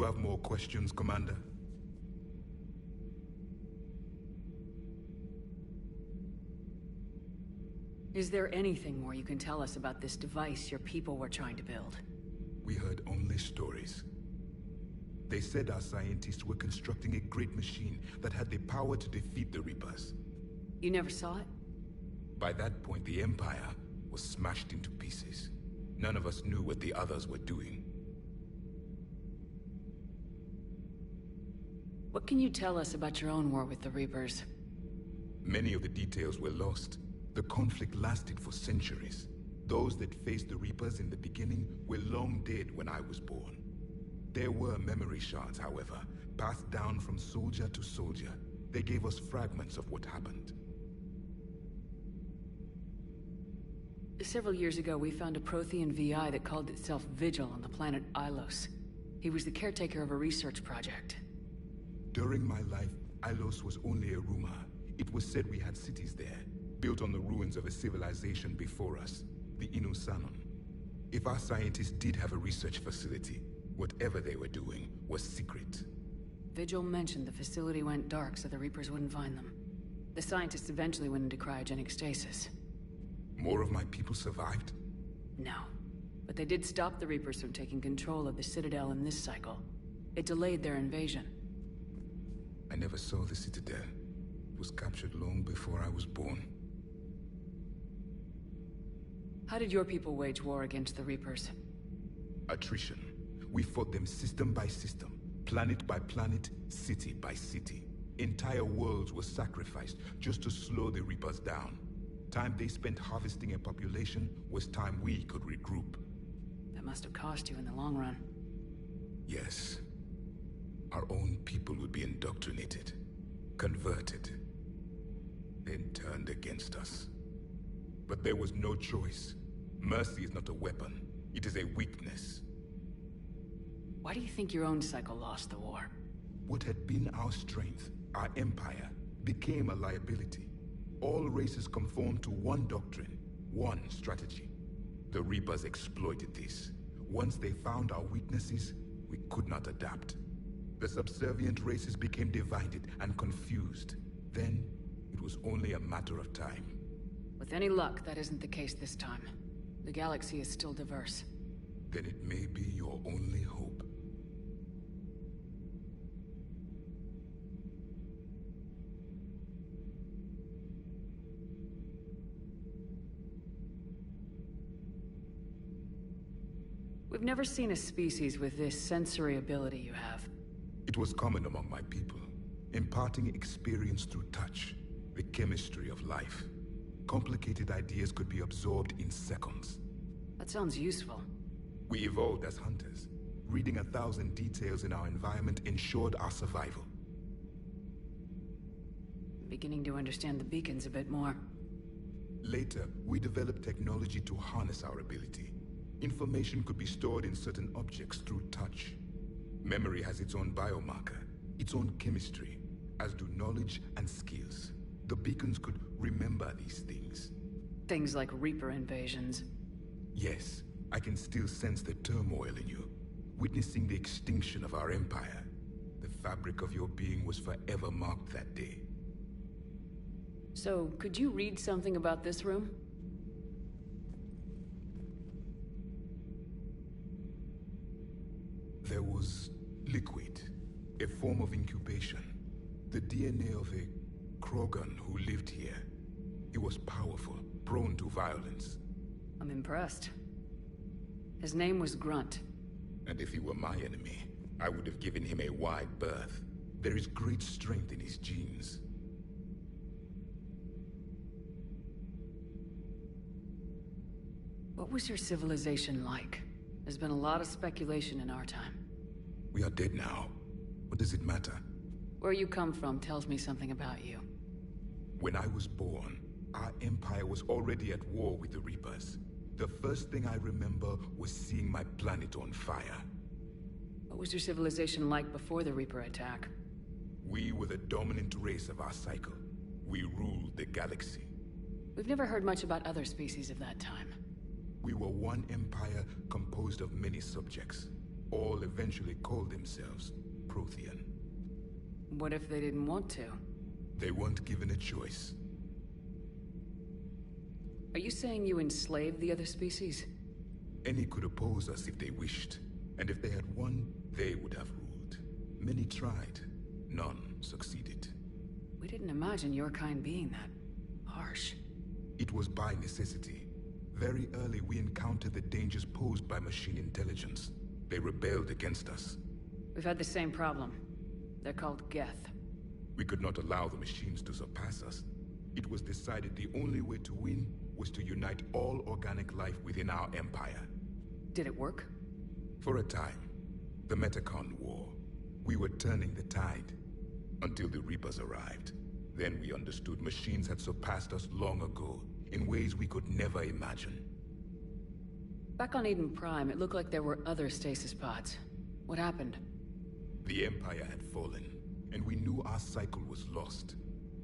You have more questions, Commander? Is there anything more you can tell us about this device your people were trying to build? We heard only stories. They said our scientists were constructing a great machine that had the power to defeat the Reapers. You never saw it? By that point, the Empire was smashed into pieces. None of us knew what the others were doing. What can you tell us about your own war with the Reapers? Many of the details were lost. The conflict lasted for centuries. Those that faced the Reapers in the beginning were long dead when I was born. There were memory shards, however, passed down from soldier to soldier. They gave us fragments of what happened. Several years ago, we found a Prothean VI that called itself Vigil on the planet Ilos. He was the caretaker of a research project. During my life, Ilos was only a rumor. It was said we had cities there, built on the ruins of a civilization before us, the Inusanon. If our scientists did have a research facility, whatever they were doing was secret. Vigil mentioned the facility went dark so the Reapers wouldn't find them. The scientists eventually went into cryogenic stasis. More of my people survived? No. But they did stop the Reapers from taking control of the Citadel in this cycle. It delayed their invasion. I never saw the Citadel. It was captured long before I was born. How did your people wage war against the Reapers? Attrition. We fought them system by system, planet by planet, city by city. Entire worlds were sacrificed just to slow the Reapers down. Time they spent harvesting a population was time we could regroup. That must have cost you in the long run. Yes. Our own people would be indoctrinated, converted, then turned against us. But there was no choice. Mercy is not a weapon. It is a weakness. Why do you think your own cycle lost the war? What had been our strength, our empire, became a liability. All races conformed to one doctrine, one strategy. The Reapers exploited this. Once they found our weaknesses, we could not adapt. The subservient races became divided and confused. Then, it was only a matter of time. With any luck, that isn't the case this time. The galaxy is still diverse. Then it may be your only hope. We've never seen a species with this sensory ability you have. It was common among my people, imparting experience through touch, the chemistry of life. Complicated ideas could be absorbed in seconds. That sounds useful. We evolved as hunters. Reading 1,000 details in our environment ensured our survival. Beginning to understand the beacons a bit more. Later, we developed technology to harness our ability. Information could be stored in certain objects through touch. Memory has its own biomarker, its own chemistry, as do knowledge and skills. The beacons could remember these things. Things like Reaper invasions. Yes, I can still sense the turmoil in you. Witnessing the extinction of our empire. The fabric of your being was forever marked that day. So, could you read something about this room? There was liquid, a form of incubation. The DNA of a Krogan who lived here. He was powerful, prone to violence. I'm impressed. His name was Grunt. And if he were my enemy, I would have given him a wide berth. There is great strength in his genes. What was your civilization like? There's been a lot of speculation in our time. We are dead now. What does it matter? Where you come from tells me something about you. When I was born, our empire was already at war with the Reapers. The first thing I remember was seeing my planet on fire. What was your civilization like before the Reaper attack? We were the dominant race of our cycle. We ruled the galaxy. We've never heard much about other species of that time. We were one empire composed of many subjects. All eventually called themselves Prothean. What if they didn't want to? They weren't given a choice. Are you saying you enslaved the other species? Any could oppose us if they wished, and if they had won, they would have ruled. Many tried. None succeeded. We didn't imagine your kind being that harsh. It was by necessity. Very early we encountered the dangers posed by machine intelligence. They rebelled against us. We've had the same problem. They're called Geth. We could not allow the machines to surpass us. It was decided the only way to win was to unite all organic life within our empire. Did it work? For a time. The Metacon War. We were turning the tide. Until the Reapers arrived. Then we understood machines had surpassed us long ago, in ways we could never imagine. Back on Eden Prime, it looked like there were other stasis pods. What happened? The Empire had fallen, and we knew our cycle was lost.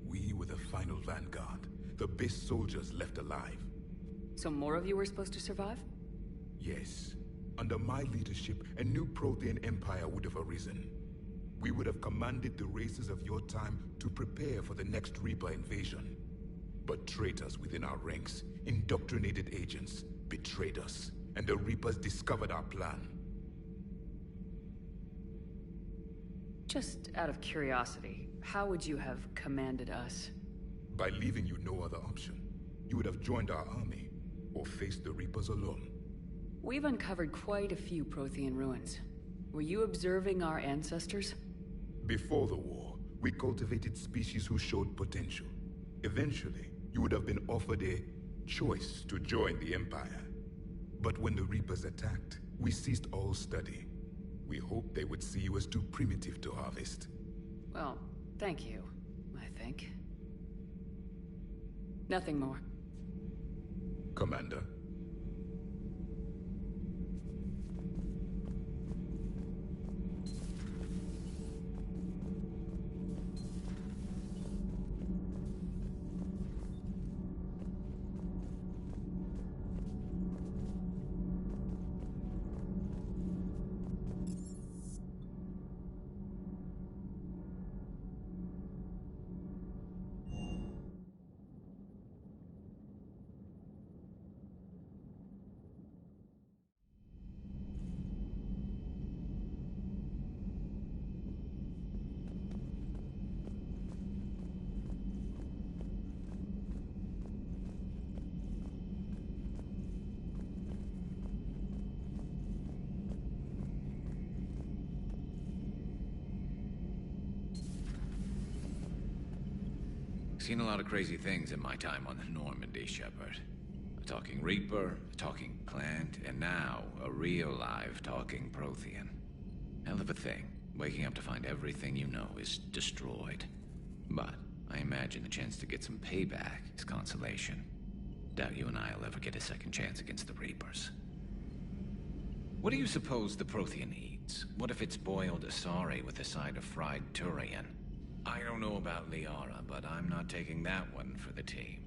We were the final vanguard, the best soldiers left alive. So more of you were supposed to survive? Yes. Under my leadership, a new Prothean empire would have arisen. We would have commanded the races of your time to prepare for the next Reaper invasion. But traitors within our ranks, indoctrinated agents, betrayed us, and the Reapers discovered our plan. Just out of curiosity, how would you have commanded us? By leaving you no other option. You would have joined our army, or faced the Reapers alone. We've uncovered quite a few Prothean ruins. Were you observing our ancestors? Before the war, we cultivated species who showed potential. Eventually, you would have been offered a choice to join the Empire. But when the Reapers attacked, we ceased all study. We hoped they would see you as too primitive to harvest. Well, thank you, I think. Nothing more. Commander. Seen a lot of crazy things in my time on the Normandy, Shepard. A talking Reaper, a talking plant, and now a real live talking Prothean. Hell of a thing, waking up to find everything you know is destroyed. But I imagine the chance to get some payback is consolation. Doubt you and I'll ever get a second chance against the Reapers. What do you suppose the Prothean eats? What if it's boiled Asari with a side of fried Turian? I don't know about Liara, but I'm not taking that one for the team.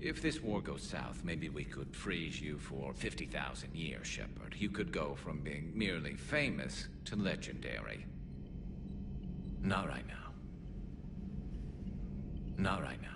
If this war goes south, maybe we could freeze you for 50,000 years, Shepard. You could go from being merely famous to legendary. Not right now. Not right now.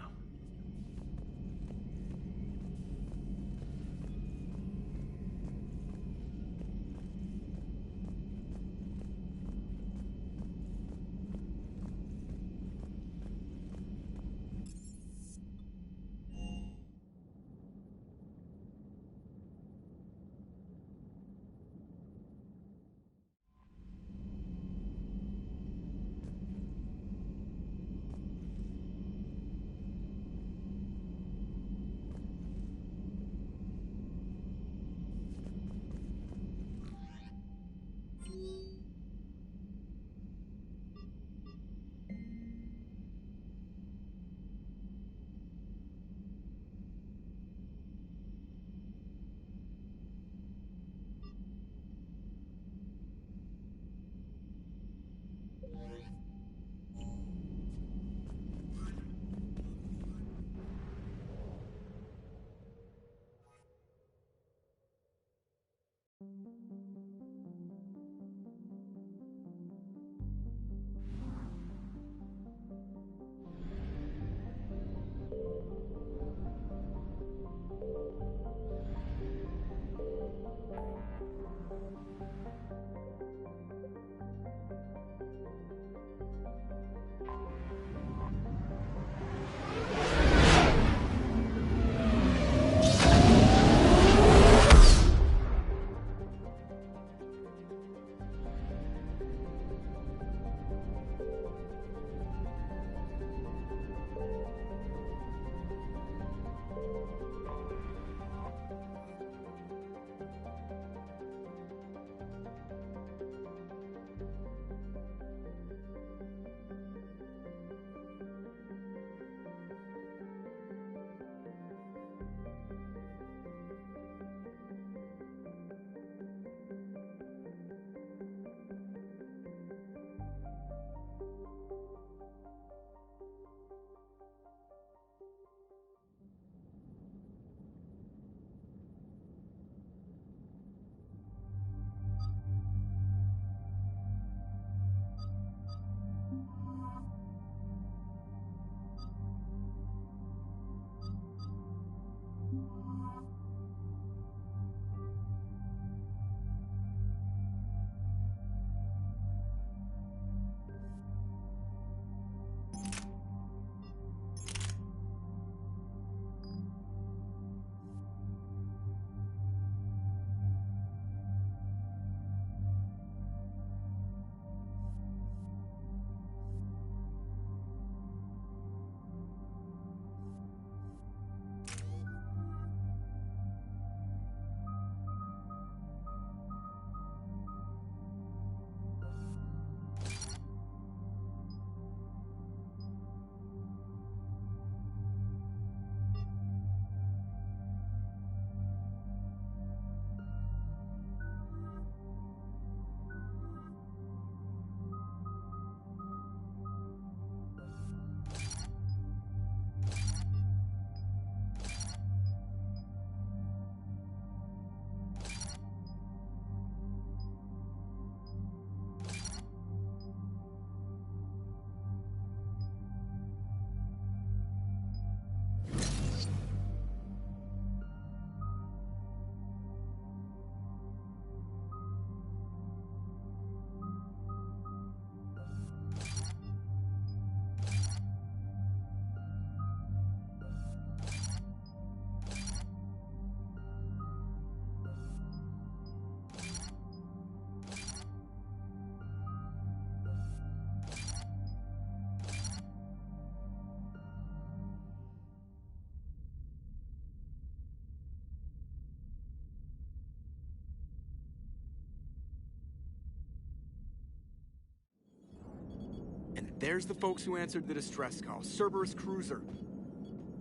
There's the folks who answered the distress call. Cerberus cruiser.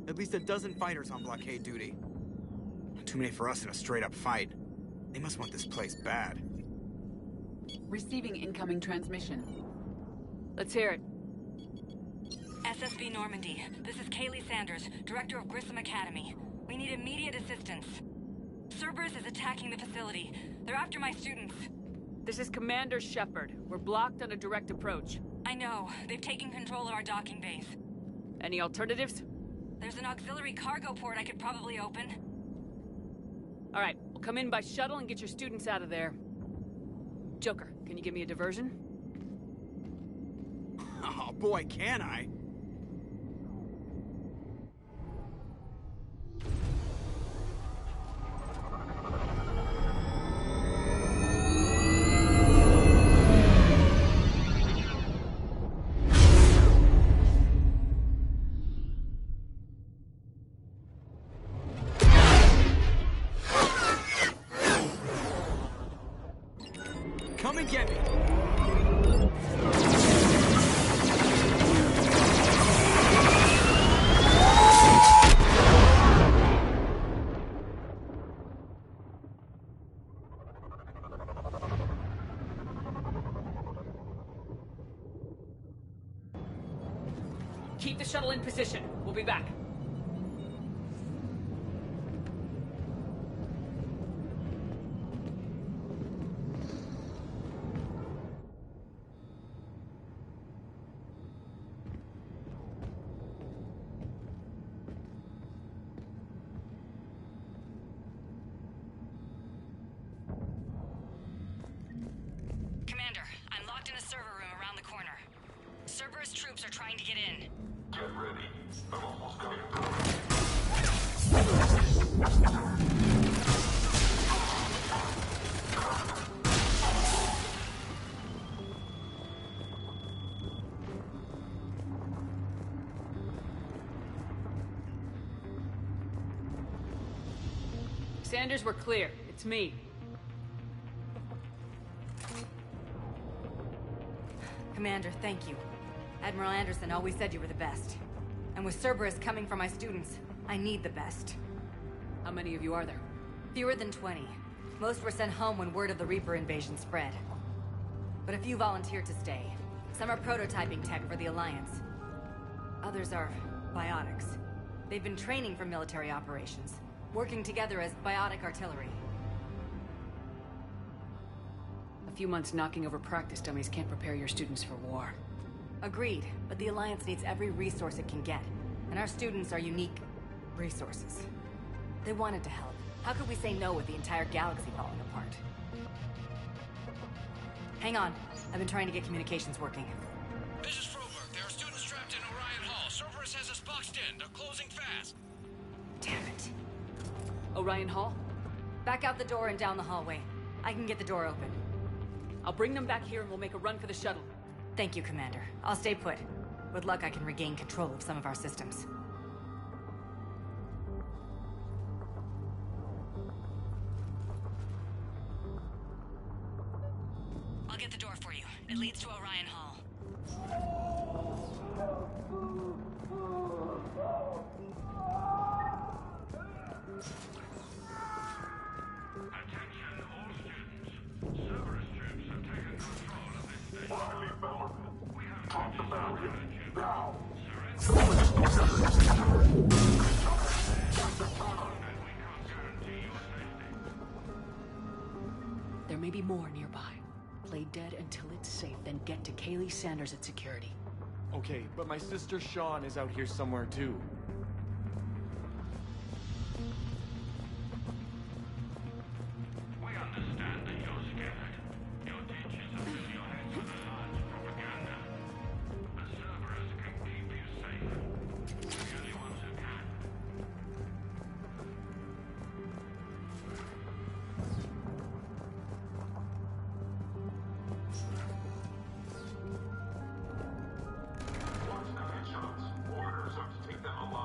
At least a dozen fighters on blockade duty. Too many for us in a straight-up fight. They must want this place bad. Receiving incoming transmission. Let's hear it. SSB Normandy. This is Kaylee Sanders, Director of Grissom Academy. We need immediate assistance. Cerberus is attacking the facility. They're after my students. This is Commander Shepard. We're blocked on a direct approach. I know. They've taken control of our docking base. Any alternatives? There's an auxiliary cargo port I could probably open. All right, we'll come in by shuttle and get your students out of there. Joker, can you give me a diversion? Oh boy, can I? Come and get me! Keep the shuttle in position. We'll be back. Commander, I'm locked in a server room around the corner. Cerberus troops are trying to get in. Get ready. I'm almost coming. Sanders, we're clear. It's me. Commander, thank you. Admiral Anderson always said you were the best. And with Cerberus coming for my students, I need the best. How many of you are there? Fewer than 20. Most were sent home when word of the Reaper invasion spread. But a few volunteered to stay. Some are prototyping tech for the Alliance. Others are biotics. They've been training for military operations, working together as biotic artillery. A few months knocking over practice dummies can't prepare your students for war. Agreed, but the Alliance needs every resource it can get. And our students are unique resources. They wanted to help. How could we say no with the entire galaxy falling apart? Hang on. I've been trying to get communications working. This is Froberg. There are students trapped in Orion Hall. Cerberus has us boxed in. They're closing fast. Damn it. Orion Hall? Back out the door and down the hallway. I can get the door open. I'll bring them back here and we'll make a run for the shuttle. Thank you, Commander. I'll stay put. With luck, I can regain control of some of our systems. I'll get the door for you. It leads to Orion Hall. Attention all students. Cerberus troops have taken control of this station. We have got the boundary now. Surrender. And we can't guarantee your safety. There may be more nearby. Play dead until it's safe, then get to Kaylee Sanders at security. Okay, but my sister Sean is out here somewhere too. We understand that you're scared. Your teachers have filled your heads with Alliance propaganda. But Cerberus can keep you safe. We're the only ones who can. What's the vigilance? Orders are to take them alive.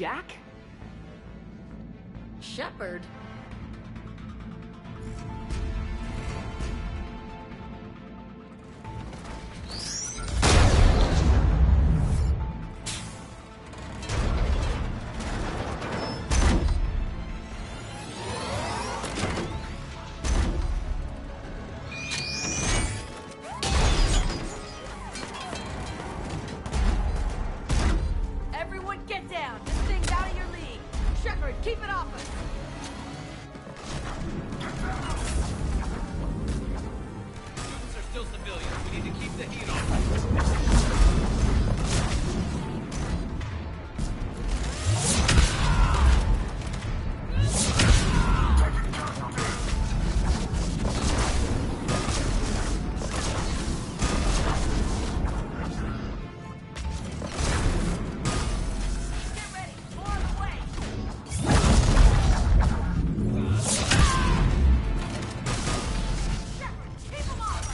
Jack? Shepard? Everyone get down! This thing's out of your league! Shepard, keep it off us! Students are still civilians. We need to keep the heat on. Get ready! More on the way! Shepard, keep them off!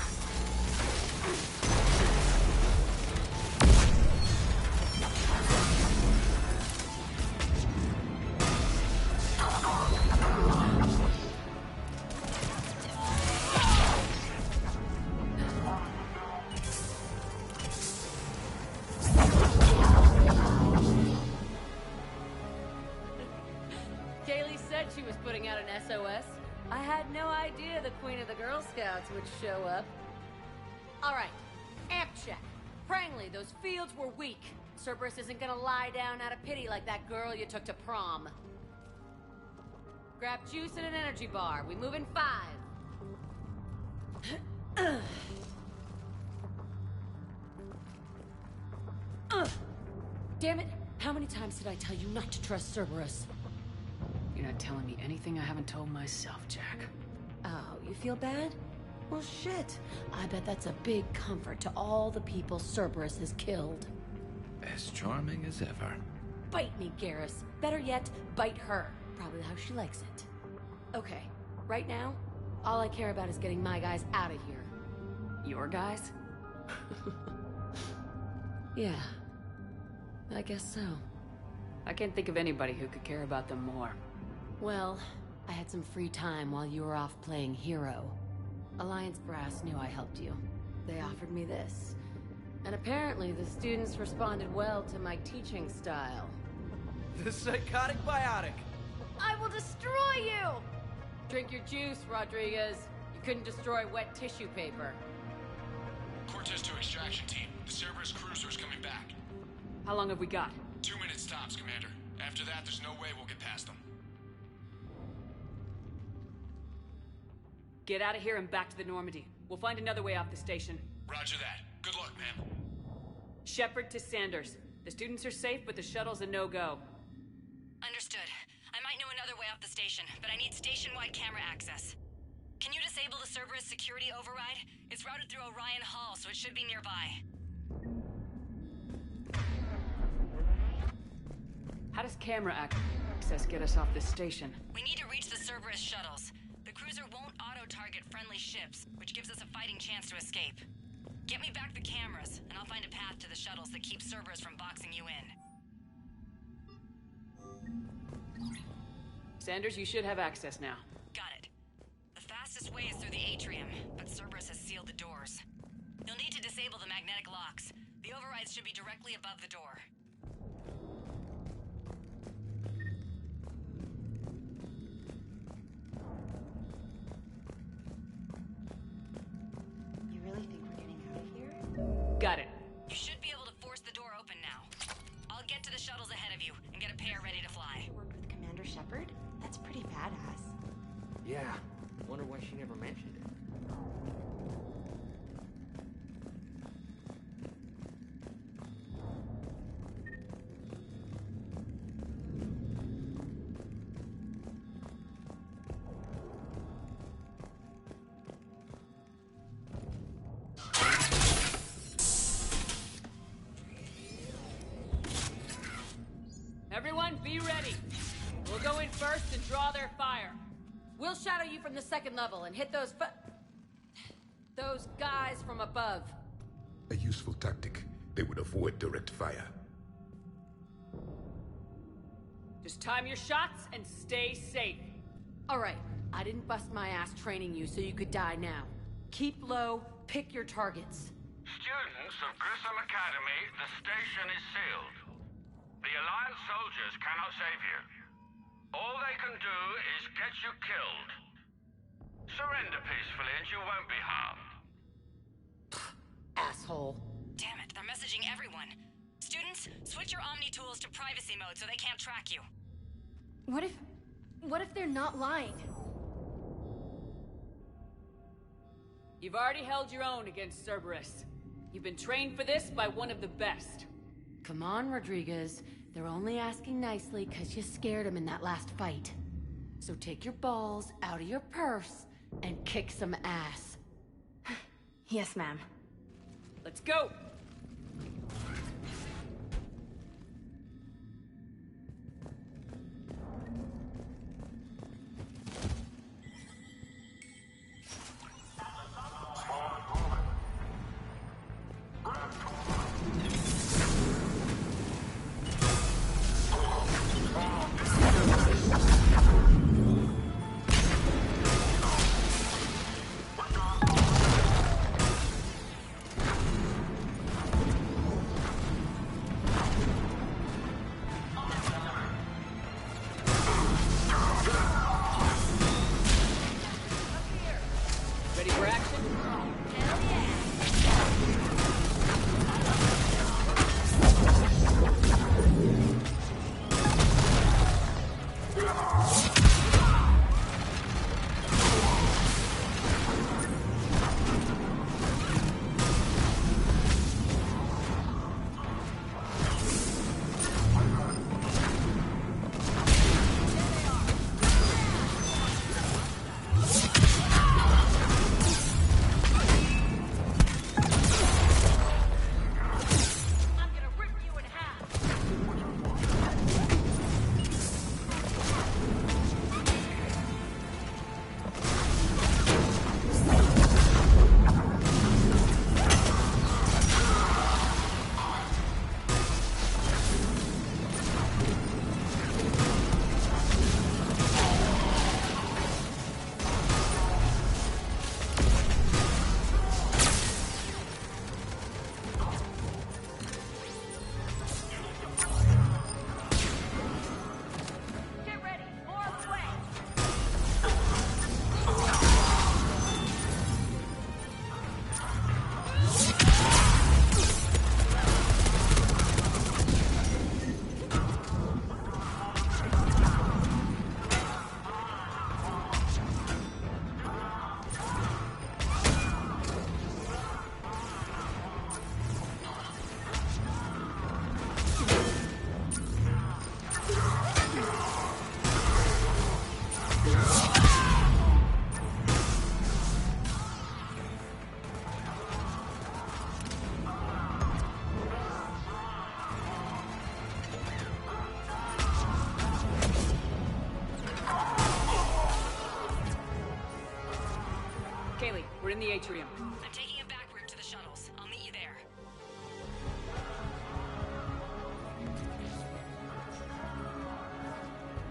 Kaylee said she was putting out an SOS. I had no idea the Queen of the Girl Scouts would show up. Alright, amp check. Prangley, those fields were weak. Cerberus isn't gonna lie down out of pity like that girl you took to prom. Grab juice and an energy bar. We move in 5. Damn it! How many times did I tell you not to trust Cerberus? You're not telling me anything I haven't told myself, Jack. Oh, you feel bad? Well, shit. I bet that's a big comfort to all the people Cerberus has killed. As charming as ever. Bite me, Garrus. Better yet, bite her. Probably how she likes it. Okay, right now, all I care about is getting my guys out of here. Your guys? Yeah, I guess so. I can't think of anybody who could care about them more. Well, I had some free time while you were off playing hero. Alliance Brass knew I helped you. They offered me this. And apparently the students responded well to my teaching style. The psychotic biotic. I will destroy you! Drink your juice, Rodriguez. You couldn't destroy wet tissue paper. Cortez to extraction team. The Cerberus cruiser is coming back. How long have we got? 2 minutes tops, Commander. After that, there's no way we'll get past them. Get out of here and back to the Normandy. We'll find another way off the station. Roger that. Good luck, ma'am. Shepard to Sanders. The students are safe, but the shuttle's a no-go. Understood. I might know another way off the station, but I need station-wide camera access. Can you disable the Cerberus security override? It's routed through Orion Hall, so it should be nearby. How does camera access get us off this station? We need to reach the Cerberus shuttles. The cruiser won't auto-target friendly ships, which gives us a fighting chance to escape. Get me back the cameras, and I'll find a path to the shuttles that keep Cerberus from boxing you in. Sanders, you should have access now. Got it. The fastest way is through the atrium, but Cerberus has sealed the doors. You'll need to disable the magnetic locks. The overrides should be directly above the door. You really think we're getting out of here? Got it. You should be able to force the door open now. I'll get to the shuttles ahead of you and get a pair ready to fly. You worked with Commander Shepard? That's pretty badass. Yeah. Wonder why she never mentioned it. Everyone, be ready. We'll go in first and draw their fire. We'll shadow you from the second level and hit those guys from above. A useful tactic. They would avoid direct fire. Just time your shots and stay safe. Alright, I didn't bust my ass training you so you could die now. Keep low, pick your targets. Students of Grissom Academy, the station is sealed. The Alliance soldiers cannot save you. All they can do is get you killed. Surrender peacefully and you won't be harmed. Asshole. Damn it, they're messaging everyone. Students, switch your Omni tools to privacy mode so they can't track you. What if they're not lying? You've already held your own against Cerberus. You've been trained for this by one of the best. Come on, Rodriguez. They're only asking nicely because you scared them in that last fight. So take your balls out of your purse and kick some ass. Yes, ma'am. Let's go! Ready for action? Hell yeah! I'm gonna rip you in half! Get ready! More on the way! Kaylee, we're in the atrium. I'm taking a back route to the shuttles. I'll meet you there.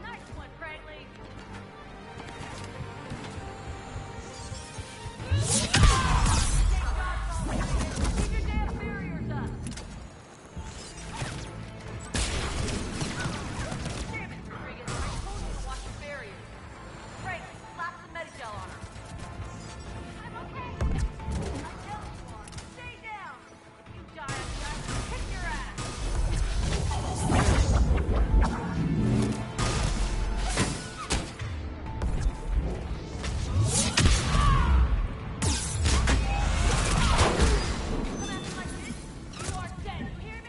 Nice one, Cragley! Keep your damn barriers up! Damn it, Rodriguez! I told you to watch your barriers! Cragley, slap some Medigel on her! I'm okay! I know you are! Stay down! If you die, I'm gonna kick your ass! Come at me like this, you are dead, you hear me?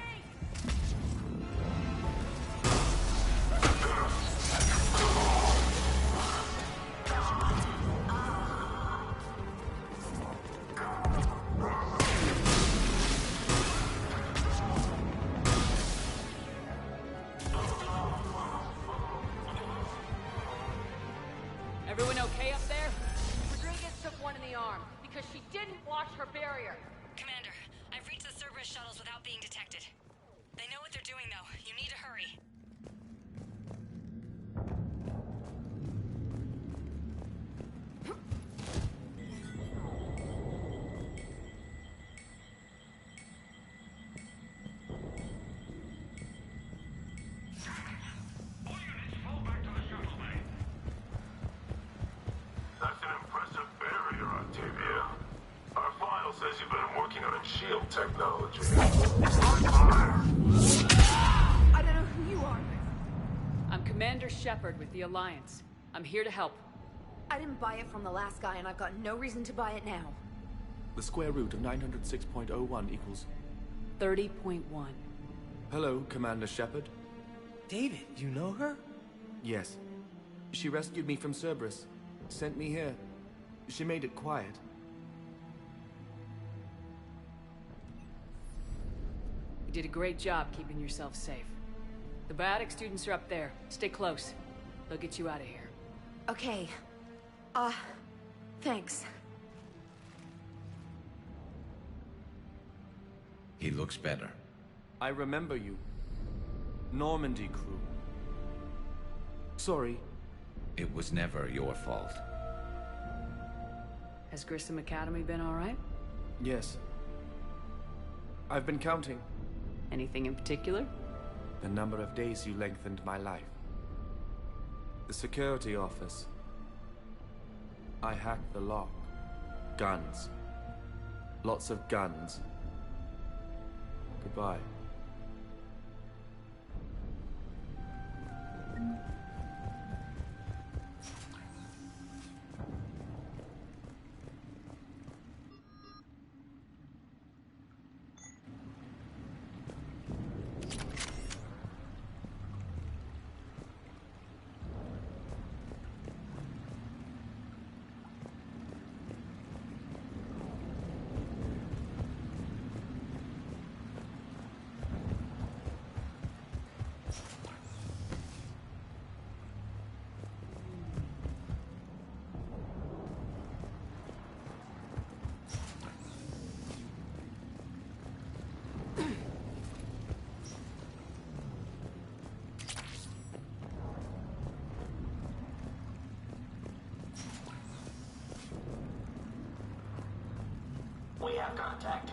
Everyone okay up there? Rodriguez took one in the arm because she didn't watch her barrier. Commander, I've reached the Cerberus shuttles without being detected. They know what they're doing, though. You need to hurry. shield technology. It's on fire! I don't know who you are. I'm Commander Shepard with the Alliance. I'm here to help. I didn't buy it from the last guy, and I've got no reason to buy it now. The square root of 906.01 equals... 30.1. Hello, Commander Shepard. David, you know her? Yes. She rescued me from Cerberus. Sent me here. She made it quiet. You did a great job keeping yourself safe. The biotic students are up there. Stay close. They'll get you out of here. Okay. Thanks. He looks better. I remember you. Normandy crew. Sorry. It was never your fault. Has Grissom Academy been all right? Yes. I've been counting. Anything in particular? The number of days you lengthened my life. The security office. I hacked the lock. Guns. Lots of guns. Goodbye. We have contact.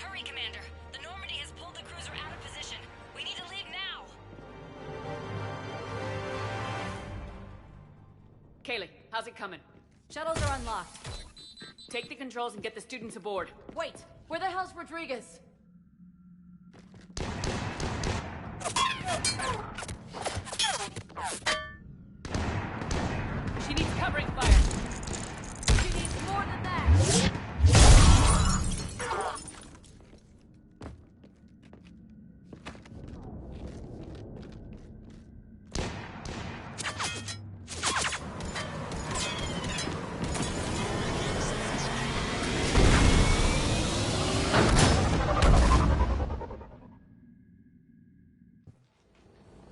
Hurry, Commander. The Normandy has pulled the cruiser out of position. We need to leave now. Kaylee, how's it coming? Shuttles are unlocked. Take the controls and get the students aboard. Wait, where the hell's Rodriguez? She needs covering fire. She needs more than that.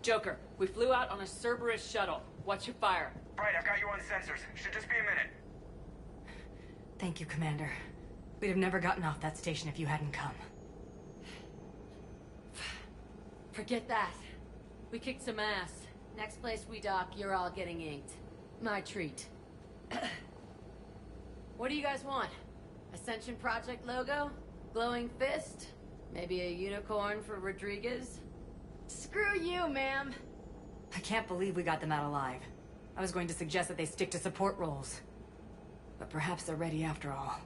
Joker, we flew out on a Cerberus shuttle. What's your fire? Right, I've got you on sensors. Should just be a minute. Thank you, Commander. We'd have never gotten off that station if you hadn't come. Forget that. We kicked some ass. Next place we dock, you're all getting inked. My treat. What do you guys want? Ascension Project logo? Glowing fist? Maybe a unicorn for Rodriguez? Screw you, ma'am. I can't believe we got them out alive. I was going to suggest that they stick to support roles. But perhaps they're ready after all.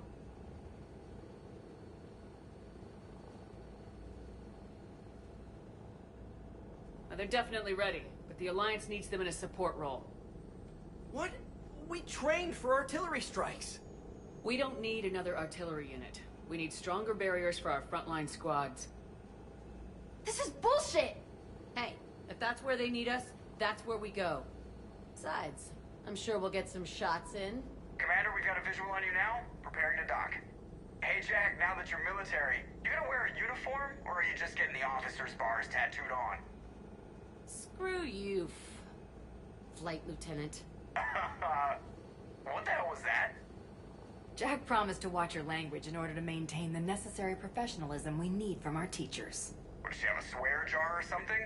They're definitely ready, but the Alliance needs them in a support role. What? We trained for artillery strikes. We don't need another artillery unit. We need stronger barriers for our frontline squads. This is bullshit! Hey, if that's where they need us, that's where we go. Besides, I'm sure we'll get some shots in. Commander, we got a visual on you now. Preparing to dock. Hey, Jack, now that you're military, you gonna wear a uniform, or are you just getting the officer's bars tattooed on? Screw you, Flight Lieutenant. What the hell was that? Jack promised to watch your language in order to maintain the necessary professionalism we need from our teachers. What, does she have a swear jar or something?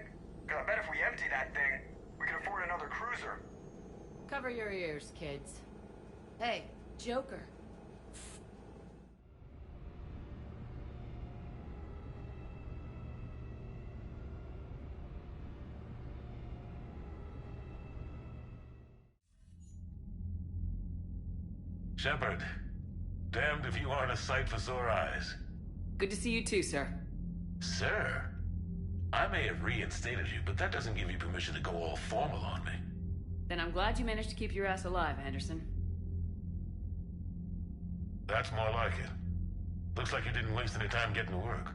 Because I bet if we empty that thing, we can afford another cruiser. Cover your ears, kids. Hey, Joker. Shepard, damned if you aren't a sight for sore eyes. Good to see you too, sir. Sir? I may have reinstated you, but that doesn't give you permission to go all formal on me. Then I'm glad you managed to keep your ass alive, Anderson. That's more like it. Looks like you didn't waste any time getting to work.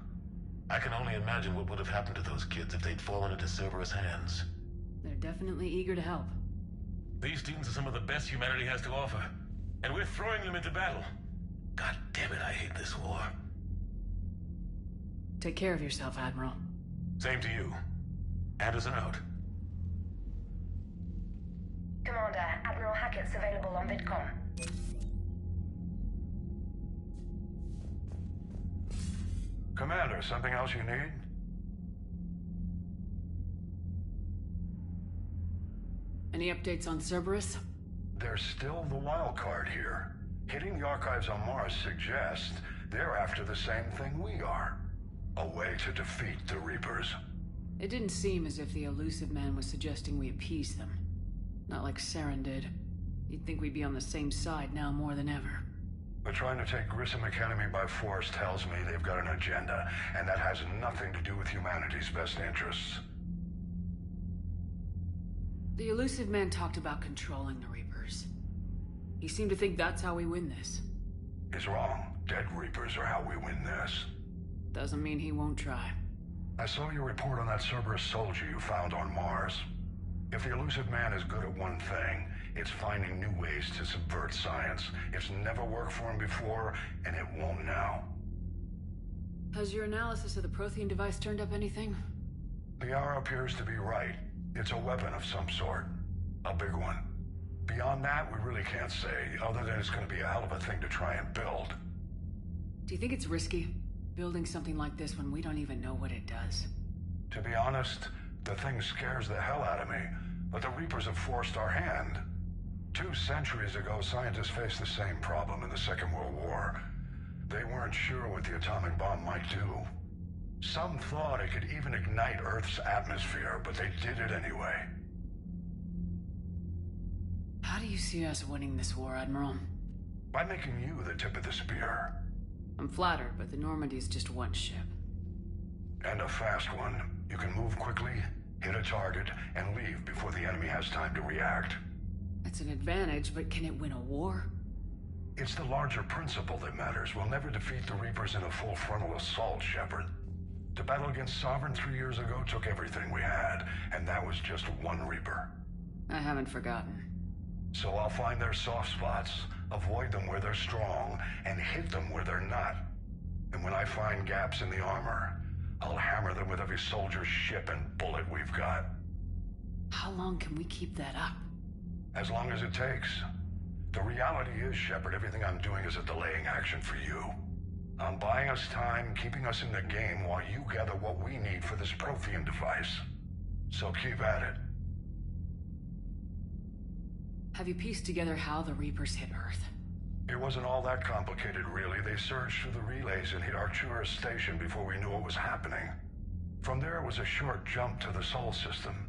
I can only imagine what would have happened to those kids if they'd fallen into Cerberus hands. They're definitely eager to help. These students are some of the best humanity has to offer. And we're throwing them into battle. God damn it, I hate this war. Take care of yourself, Admiral. Same to you. Anderson out. Commander, Admiral Hackett's available on VidCom. Commander, something else you need? Any updates on Cerberus? There's still the wild card here. Hitting the archives on Mars suggests they're after the same thing we are. A way to defeat the Reapers. It didn't seem as if the Elusive Man was suggesting we appease them. Not like Saren did. You'd think we'd be on the same side now more than ever. But trying to take Grissom Academy by force tells me they've got an agenda, and that has nothing to do with humanity's best interests. The Elusive Man talked about controlling the Reapers. He seemed to think that's how we win this. He's wrong. Dead Reapers are how we win this. Doesn't mean he won't try. I saw your report on that Cerberus soldier you found on Mars. If the Elusive Man is good at one thing, it's finding new ways to subvert science. It's never worked for him before, and it won't now. Has your analysis of the Prothean device turned up anything? The hour appears to be right. It's a weapon of some sort. A big one. Beyond that, we really can't say, other than it's going to be a hell of a thing to try and build. Do you think it's risky, building something like this when we don't even know what it does? To be honest, the thing scares the hell out of me, but the Reapers have forced our hand. 2 centuries ago, scientists faced the same problem in the Second World War. They weren't sure what the atomic bomb might do. Some thought it could even ignite Earth's atmosphere, but they did it anyway. How do you see us winning this war, Admiral? By making you the tip of the spear. I'm flattered, but the Normandy's just one ship. And a fast one. You can move quickly, hit a target, and leave before the enemy has time to react. That's an advantage, but can it win a war? It's the larger principle that matters. We'll never defeat the Reapers in a full frontal assault, Shepard. To battle against Sovereign 3 years ago took everything we had, and that was just one Reaper. I haven't forgotten. So I'll find their soft spots, avoid them where they're strong, and hit them where they're not. And when I find gaps in the armor, I'll hammer them with every soldier, ship, and bullet we've got. How long can we keep that up? As long as it takes. The reality is, Shepard, everything I'm doing is a delaying action for you. I'm buying us time, keeping us in the game while you gather what we need for this Prothean device. So keep at it. Have you pieced together how the Reapers hit Earth? It wasn't all that complicated, really. They surged through the relays and hit Arcturus Station before we knew what was happening. From there, it was a short jump to the Sol system.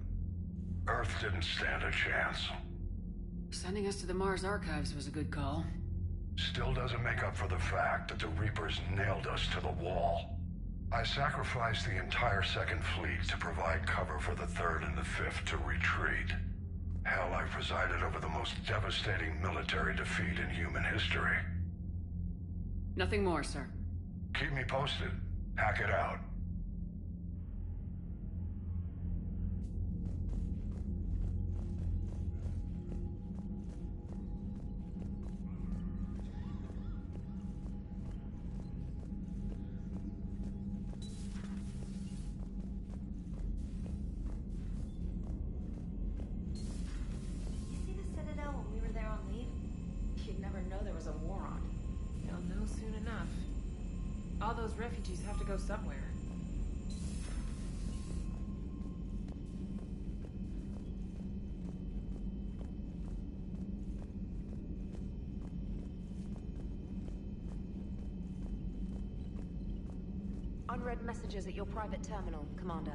Earth didn't stand a chance. Sending us to the Mars Archives was a good call. Still doesn't make up for the fact that the Reapers nailed us to the wall. I sacrificed the entire Second Fleet to provide cover for the Third and the Fifth to retreat. Hell, I presided over the most devastating military defeat in human history. Nothing more, sir. Keep me posted. Hack it out. All those refugees have to go somewhere. Unread messages at your private terminal, Commander.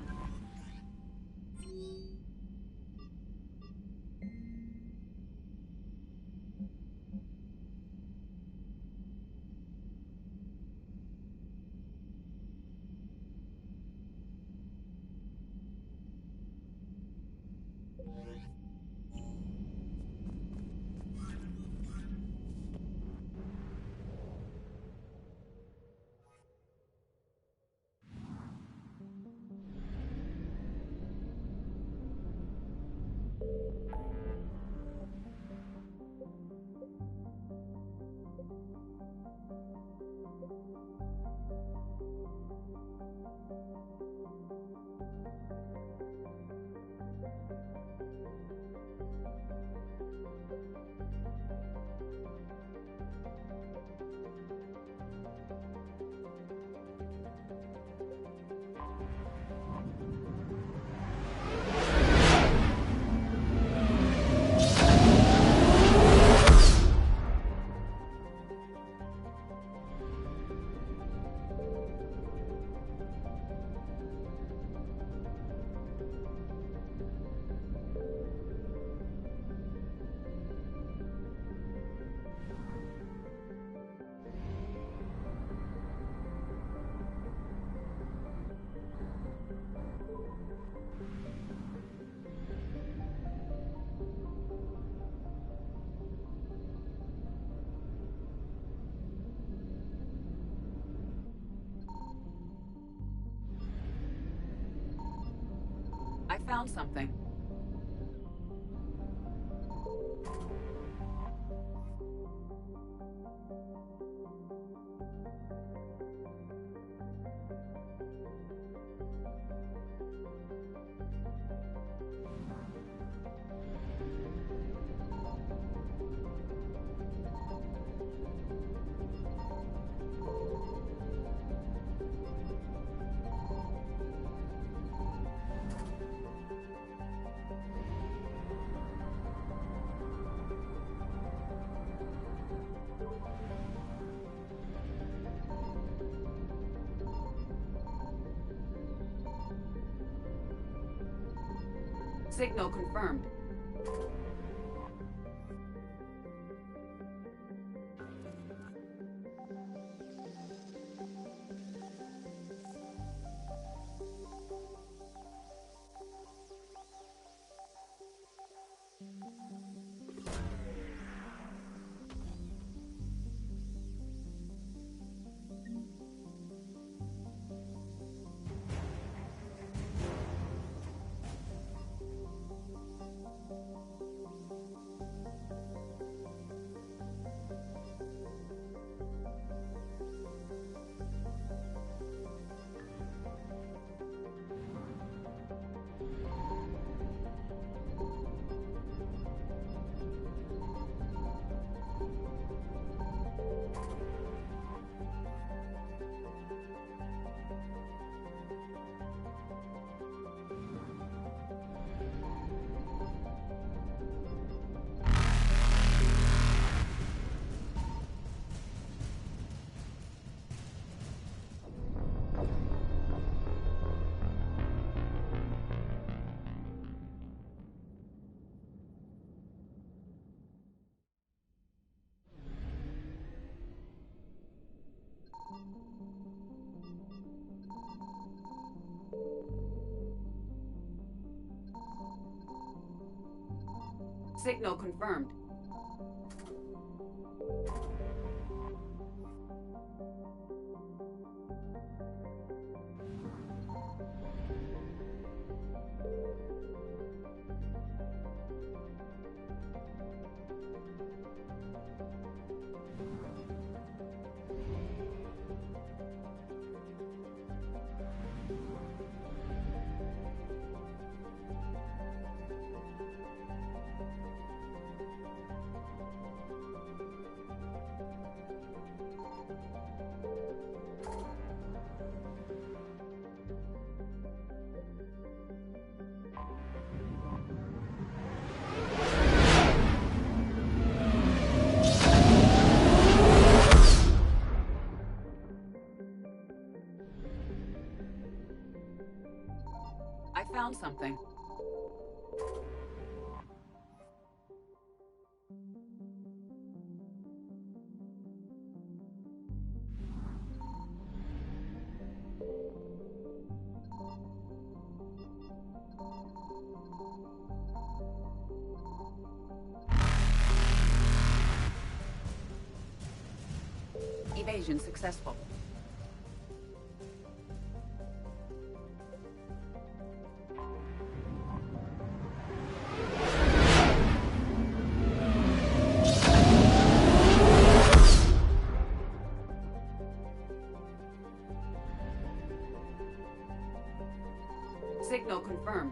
I found something. Signal confirmed. Signal confirmed. I found something. Evasion successful. Signal confirmed.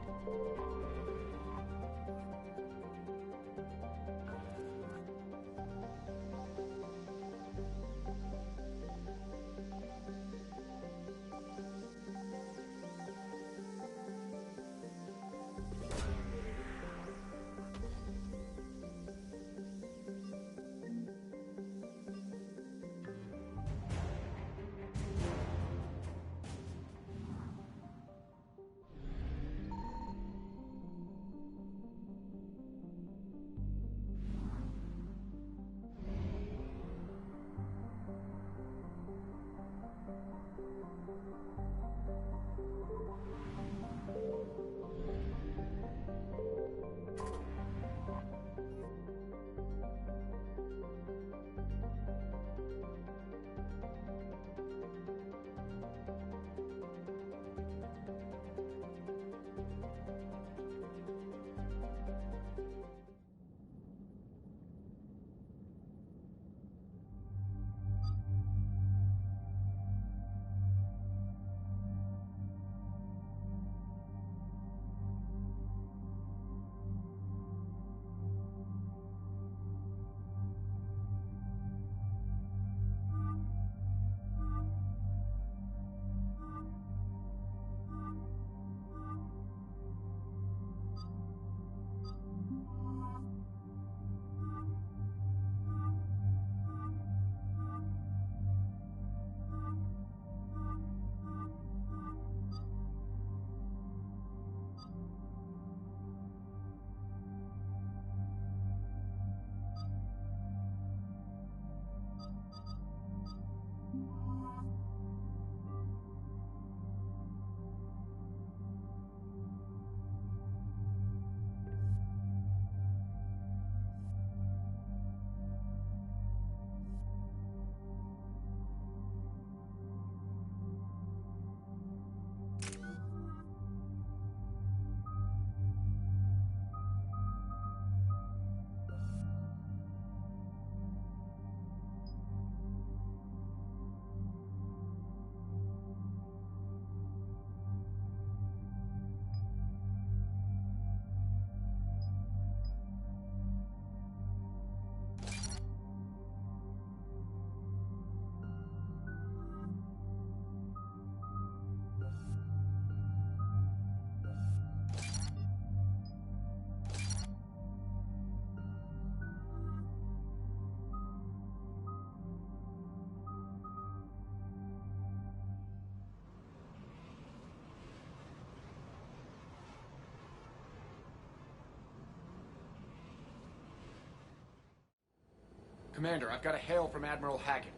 Commander, I've got a hail from Admiral Hackett.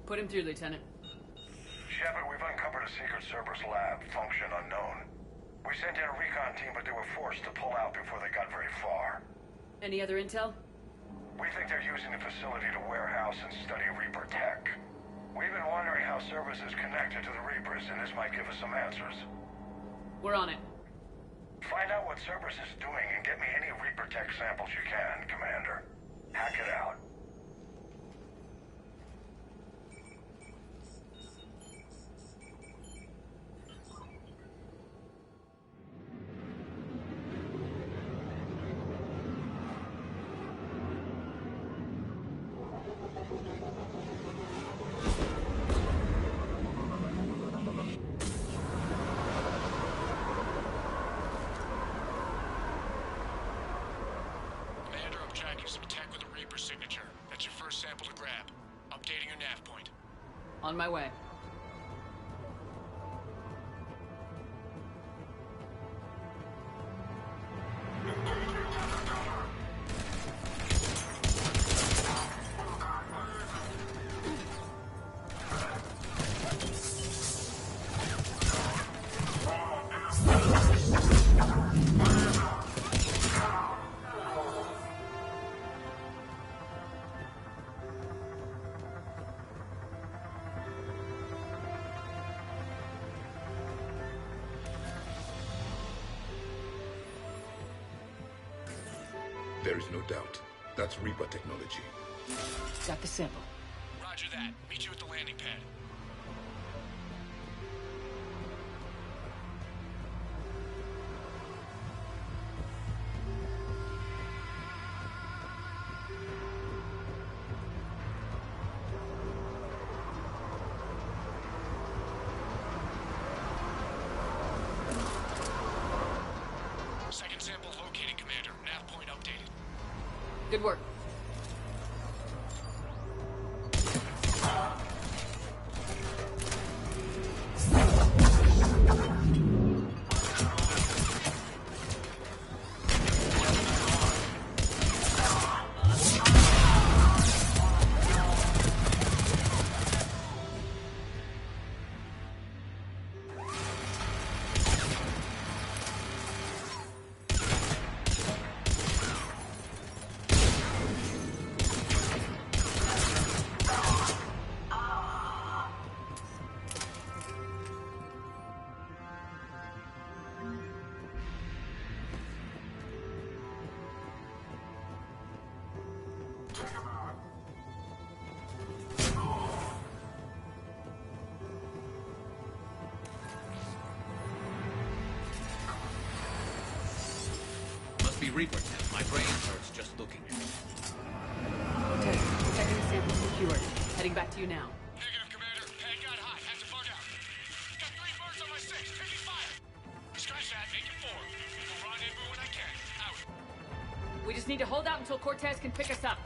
Put him through, Lieutenant. Shepard, we've uncovered a secret Cerberus lab, function unknown. We sent in a recon team, but they were forced to pull out before they got very far. Any other intel? We think they're using the facility to warehouse and study Reaper tech. We've been wondering how Cerberus is connected to the Reapers, and this might give us some answers. We're on it. Find out what Cerberus is doing and get me any Reaper tech samples you can, Commander. Hack it out. On my way. There is no doubt. That's Reaper technology. Got the sample. Roger that. Meet you at the landing pad. Second sample located, Commander. Nav point updated. Good work. Be Reaper. My brain hurts just looking at it. Okay, second sample secured. Heading back to you now. Negative, Commander. Pad got high. Had to bug out. Got 3 birds on my 6. Taking fire. Scratch that. Make it 4. We'll rendezvous when I can. Out. We just need to hold out until Cortez can pick us up.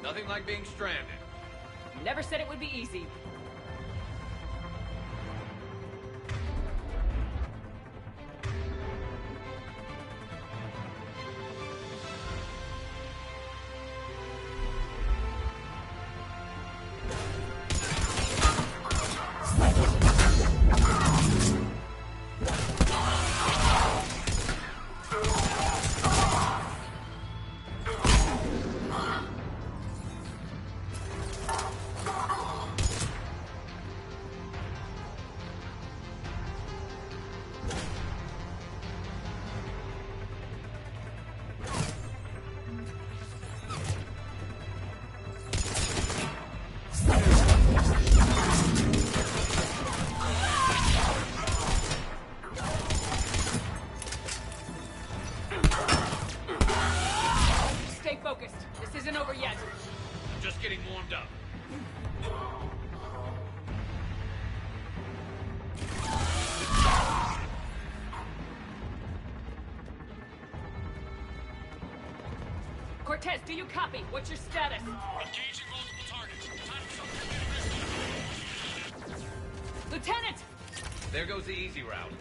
Nothing like being stranded. Never said it would be easy. Getting warmed up. Cortez, do you copy? What's your status? Engaging multiple targets. Time for some Lieutenant! There goes the easy route.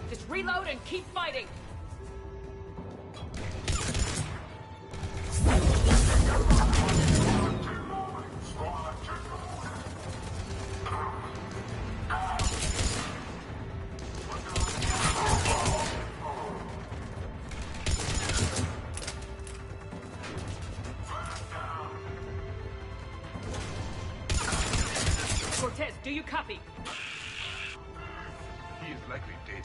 Just reload and keep fighting. Cortez, do you copy? He is likely dead.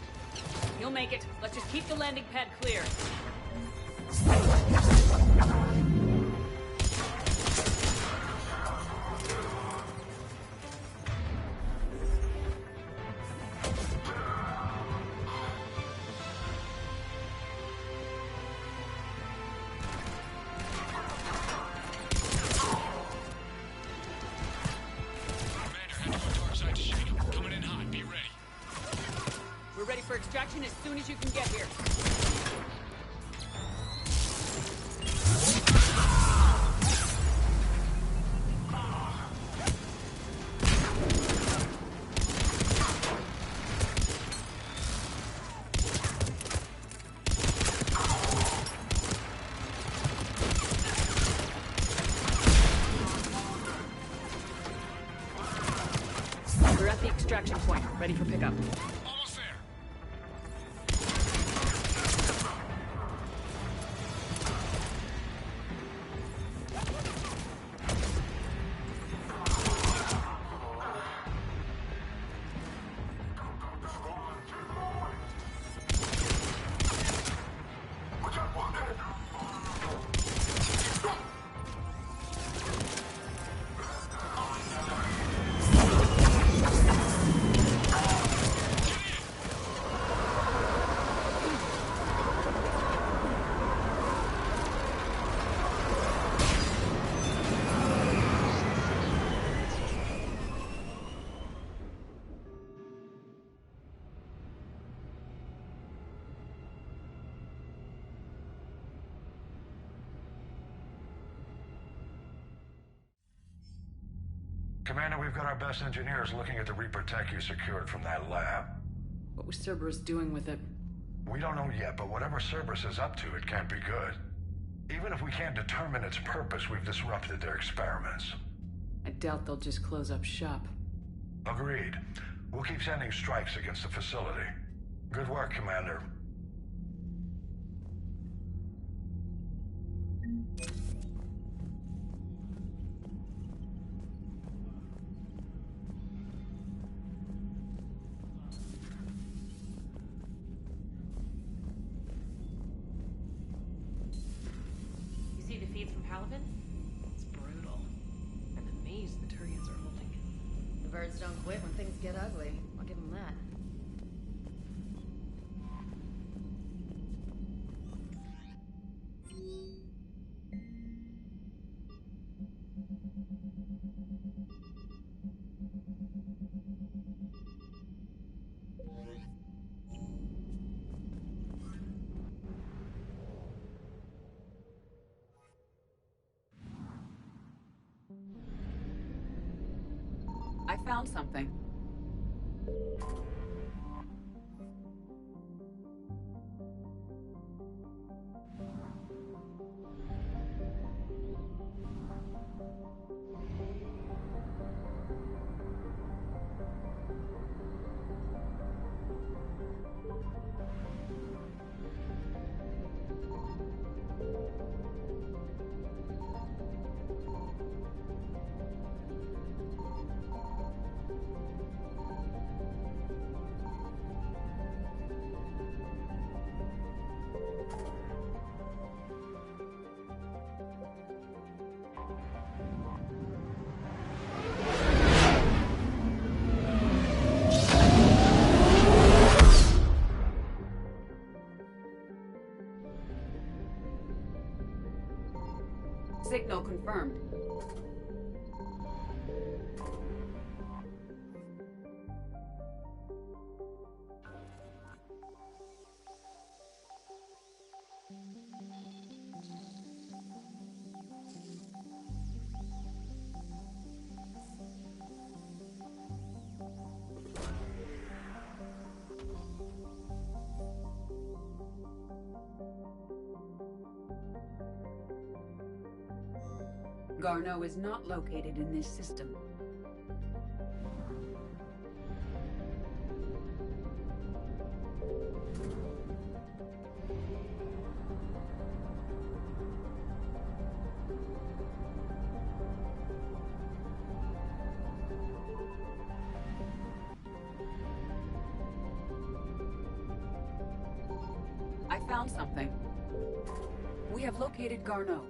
You'll make it. Let's just keep the landing pad clear. We're ready for extraction as soon as you can get here. We're at the extraction point, ready for pickup. Commander, we've got our best engineers looking at the Reaper tech you secured from that lab. What was Cerberus doing with it? We don't know yet, but whatever Cerberus is up to, it can't be good. Even if we can't determine its purpose, we've disrupted their experiments. I doubt they'll just close up shop. Agreed. We'll keep sending strikes against the facility. Good work, Commander. You see the feeds from Paladin? It's brutal. And the maze the Turians are holding. The birds don't quit when things get ugly. I'll give them that. I found something. Signal confirmed. Garneau is not located in this system. found something. We have located Garneau.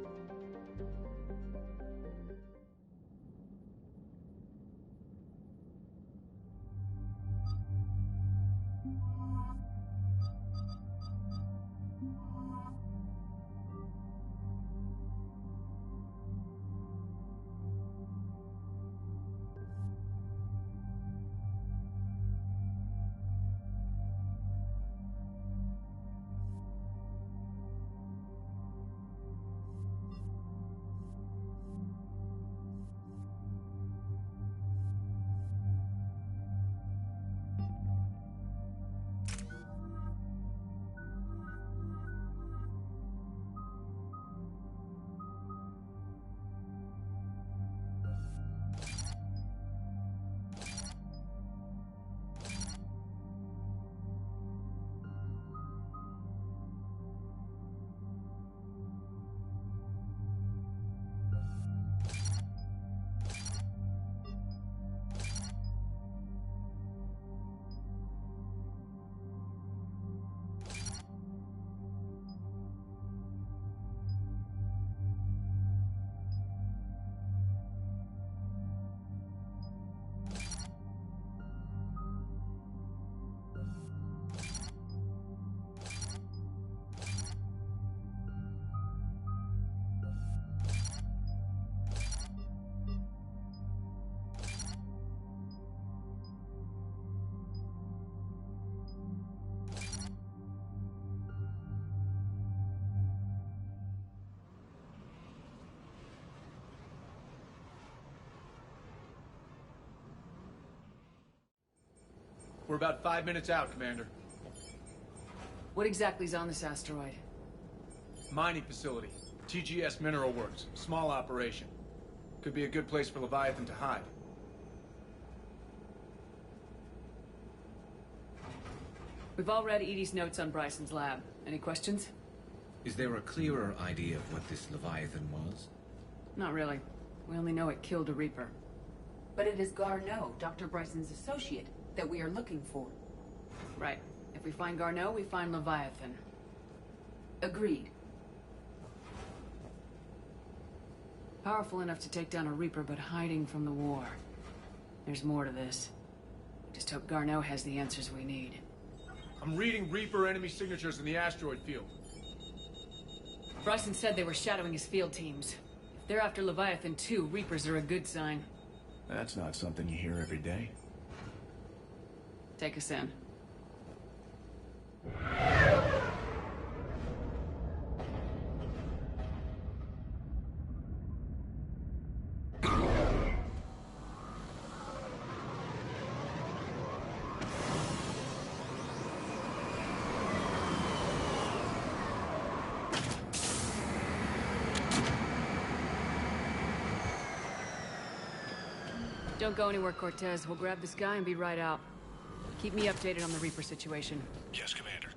We're about 5 minutes out, Commander. What exactly is on this asteroid? Mining facility. TGS Mineral Works. Small operation. Could be a good place for Leviathan to hide. We've all read Edie's notes on Bryson's lab. Any questions? Is there a clearer idea of what this Leviathan was? Not really. We only know it killed a Reaper. But it is Garneau, Dr. Bryson's associate, that we are looking for. Right. If we find Garneau, we find Leviathan. Agreed. Powerful enough to take down a Reaper, but hiding from the war. There's more to this. Just hope Garneau has the answers we need. I'm reading Reaper enemy signatures in the asteroid field. Bryson said they were shadowing his field teams. If they're after Leviathan too, Reapers are a good sign. That's not something you hear every day. Take us in. Don't go anywhere, Cortez. We'll grab this guy and be right out. Keep me updated on the Reaper situation. Yes, Commander.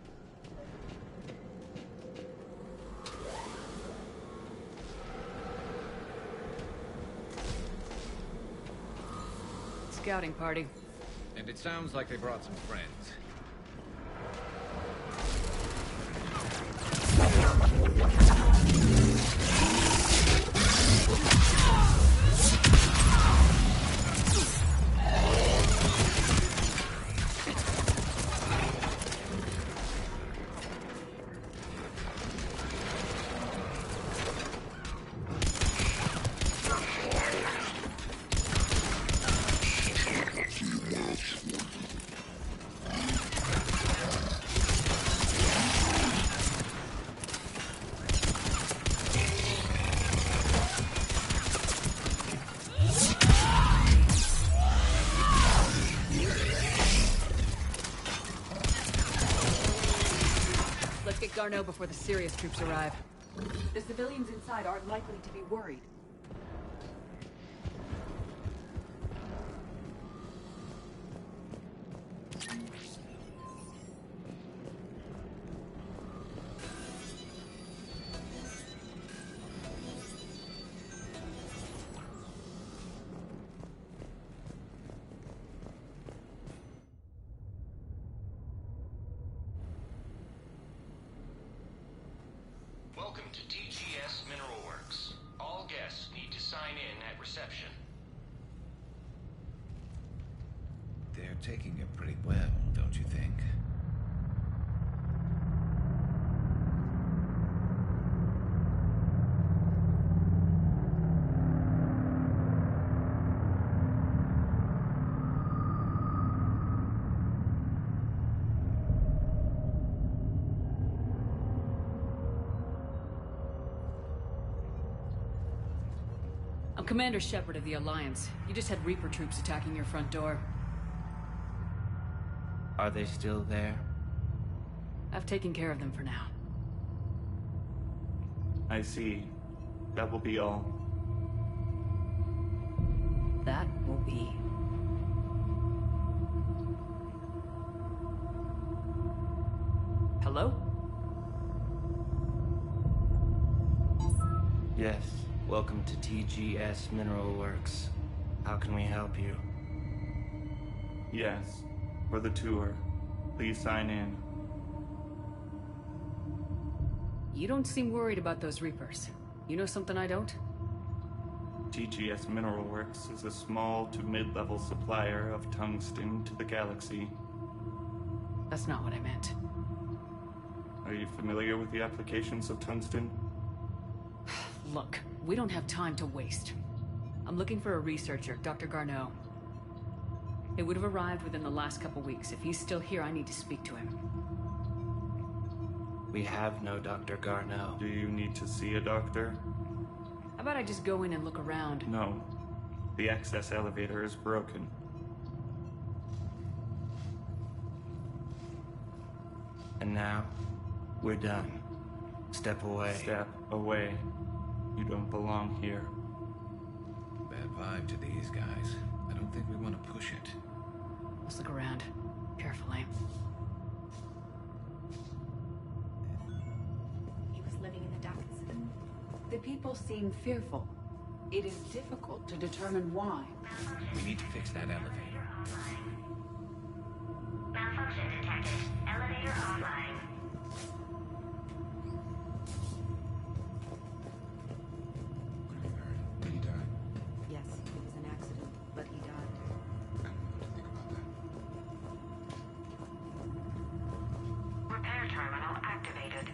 Scouting party. And it sounds like they brought some friends. Garneau before the serious troops arrive. The civilians inside aren't likely to be worried. Welcome to TGS Mineral Works. All guests need to sign in at reception. They're taking it pretty well, don't you think? I'm Commander Shepard of the Alliance. You just had Reaper troops attacking your front door. Are they still there? I've taken care of them for now. I see. That will be all. That will be. Hello? Yes. Welcome to TGS Mineral Works. How can we help you? Yes. For the tour. Please sign in. You don't seem worried about those Reapers. You know something I don't? TGS Mineral Works is a small to mid-level supplier of tungsten to the galaxy. That's not what I meant. Are you familiar with the applications of tungsten? Look, we don't have time to waste. I'm looking for a researcher, Dr. Garneau. He would have arrived within the last couple weeks. If he's still here, I need to speak to him. We have no Dr. Garneau. Do you need to see a doctor? How about I just go in and look around? No. The access elevator is broken. And now, we're done. Step away. Step away. You don't belong here. Bad vibe to these guys. I don't think we want to push it. Let's look around. Carefully. He was living in the ducts. The people seem fearful. It is difficult to determine why. We need to fix that elevator. Malfunction detected. Elevator offline. Did he die? Yes, it was an accident, but he died. I don't know what to think about that. Repair terminal activated.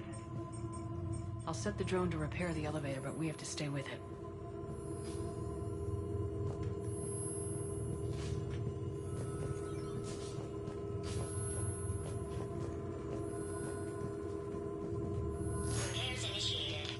I'll set the drone to repair the elevator, but we have to stay with it. Repairs initiated.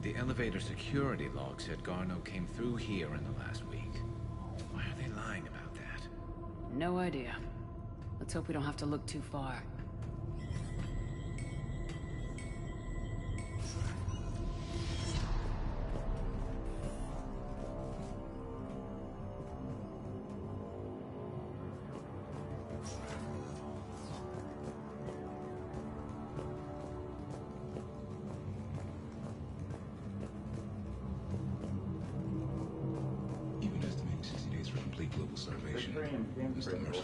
The elevator security log said Garneau came through here in the last week. Why are they lying about that? No idea. Let's hope we don't have to look too far. Even estimating 60 days for complete global starvation. Mr. Merciful.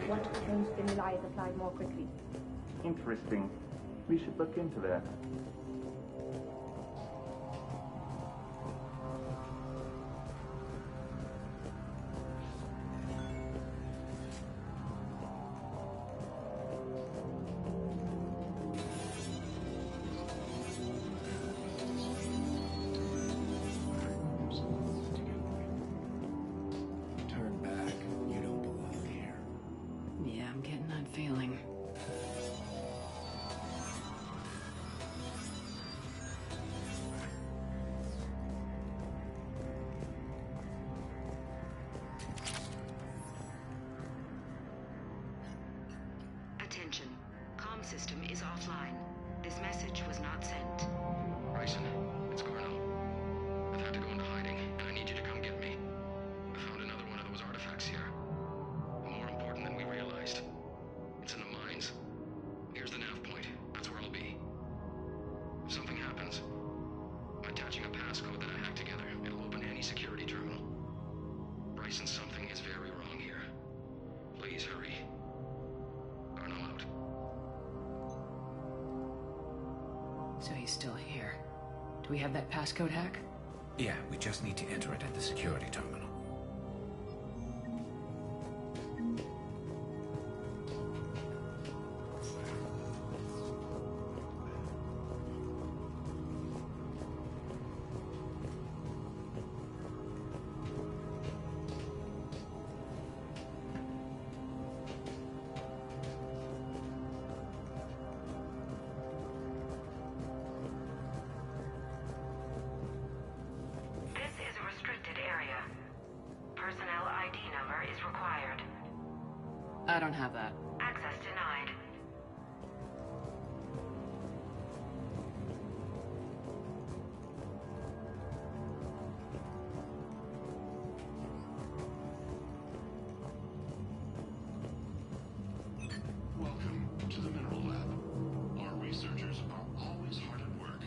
What stimuli is applied more quickly? Interesting. We should look into that. Turn back. You don't belong here. Yeah, I'm getting that feeling. Attention. Comm system is offline. This message was not sent. Bryson, it's Garneau. I've had to go into hiding, and I need you to come get me. I found another one of those artifacts here. More important than we realized. It's in the mines. Here's the nav point. he's still here. Do we have that passcode hack? Yeah, we just need to enter it at the security terminal. I don't have that. Access denied. Welcome to the Mineral Lab. Our researchers are always hard at work.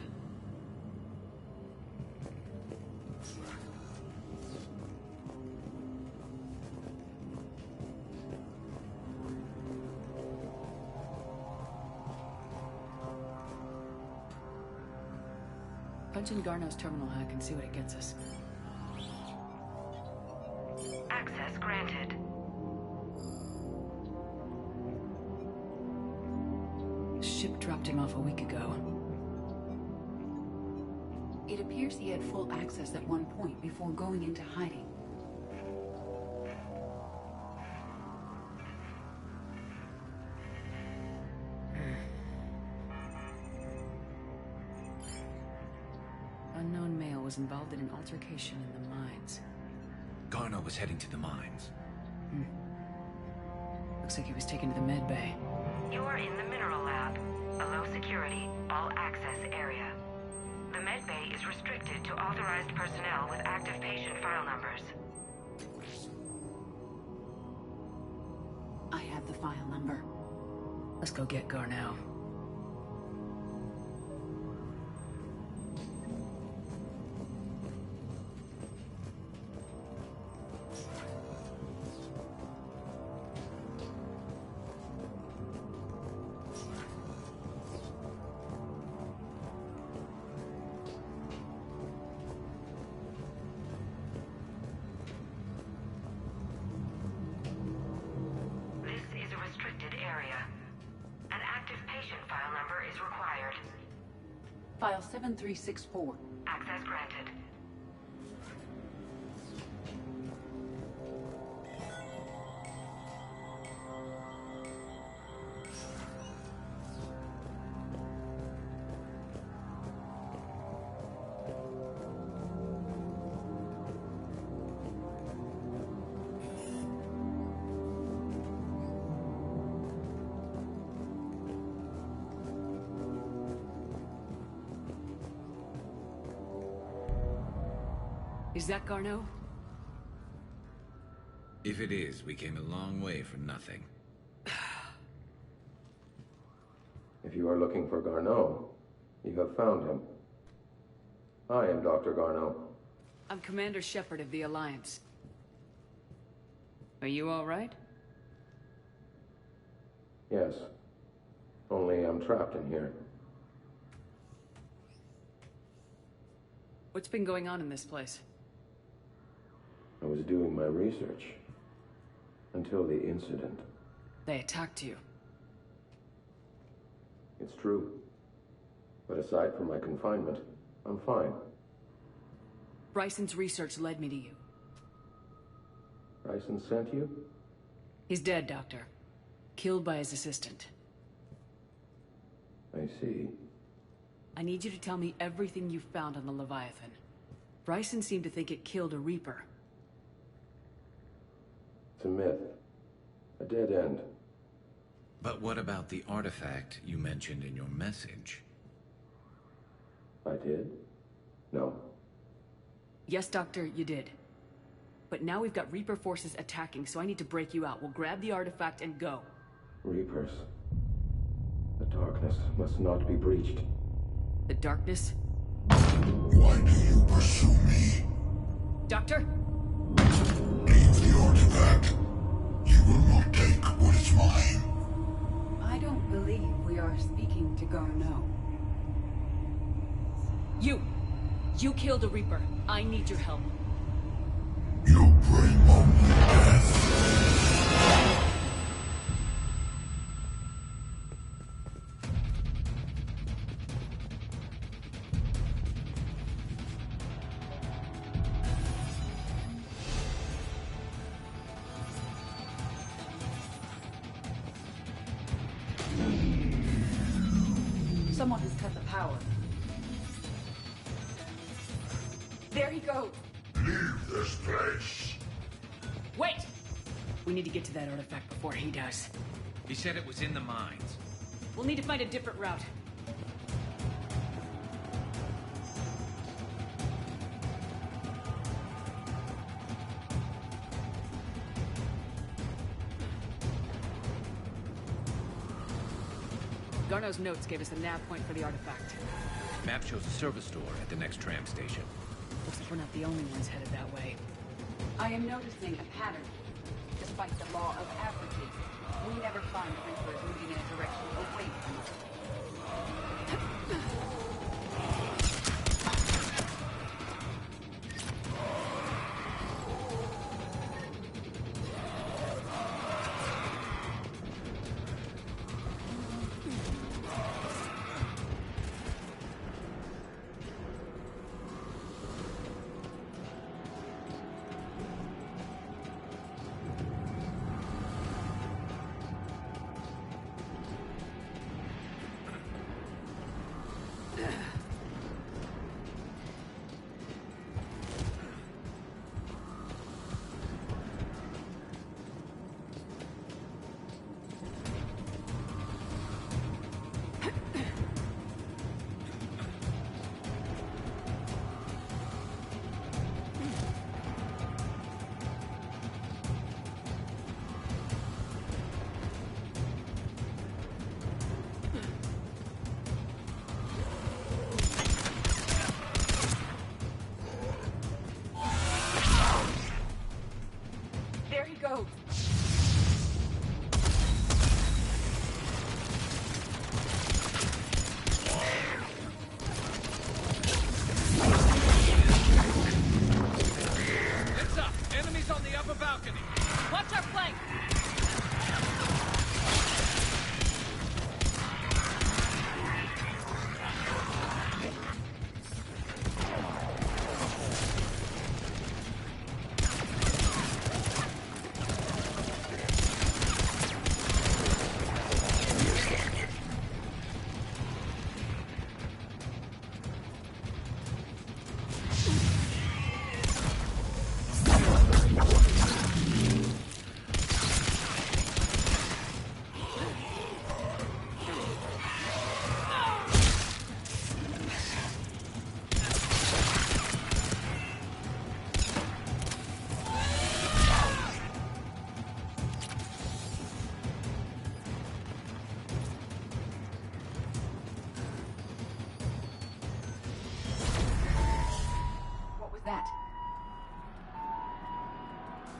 Punch in Garneau's terminal hack and see what it gets us. Access granted. The ship dropped him off a week ago. It appears he had full access at one point before going into hiding. Unknown male was involved in an altercation in the mines. Garneau was heading to the mines. Looks like he was taken to the med bay. You are in the Mineral Lab, a low security, all access area. The med bay is restricted to authorized personnel with active patient file numbers. I have the file number. Let's go get Garneau. File 7364. Access granted. Is that Garneau? If it is, we came a long way for nothing. If you are looking for Garneau, you have found him. I am Dr. Garneau. I'm Commander Shepard of the Alliance. Are you all right? Yes. Only I'm trapped in here. What's been going on in this place? I was doing my research. Until the incident. They attacked you. It's true. But aside from my confinement, I'm fine. Bryson's research led me to you. Bryson sent you? He's dead, Doctor. Killed by his assistant. I see. I need you to tell me everything you found on the Leviathan. Bryson seemed to think it killed a Reaper. It's a myth. A dead end. But what about the artifact you mentioned in your message? I did? No. Yes, Doctor, you did. But now we've got Reaper forces attacking, so I need to break you out. We'll grab the artifact and go. Reapers. The darkness must not be breached. The darkness? Why do you pursue me? Doctor? Leave the artifact. You will not take what is mine. I don't believe we are speaking to Garneau. You killed a Reaper. I need your help. You bring only death. Someone has cut the power. There he goes. Leave this place. Wait! We need to get to that artifact before he does. He said it was in the mines. We'll need to find a different route. Garneau's notes gave us a nav point for the artifact. Map shows a service door at the next tram station. Looks like we're not the only ones headed that way. I am noticing a pattern. Despite the law of averages, we never find Reapers moving in a direction away from us. Go! It's up! Enemies on the upper balcony! Watch our flank! That.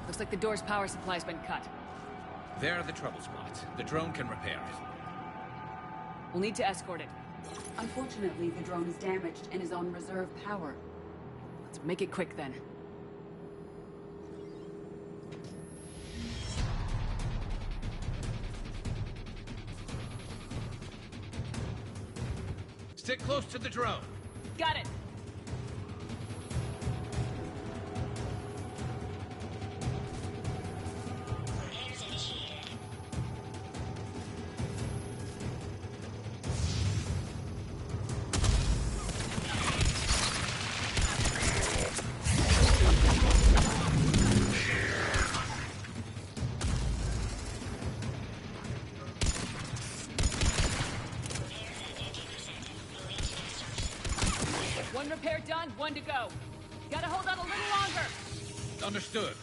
Looks like the door's power supply's been cut. There are the trouble spots. The drone can repair it. We'll need to escort it. Unfortunately, the drone is damaged and is on reserve power. Let's make it quick then. Stick close to the drone. Got it. One repair done, one to go. Gotta hold out a little longer. Understood.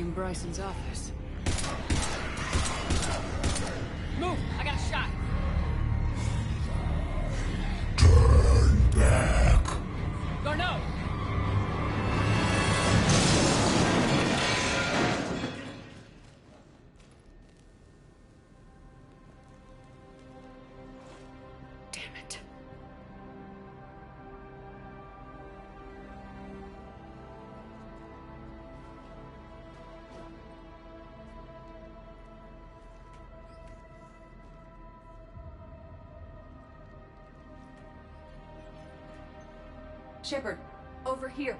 in Bryson's office. Move! I got a shot! Turn back. Garneau! Damn it. Shepard, over here.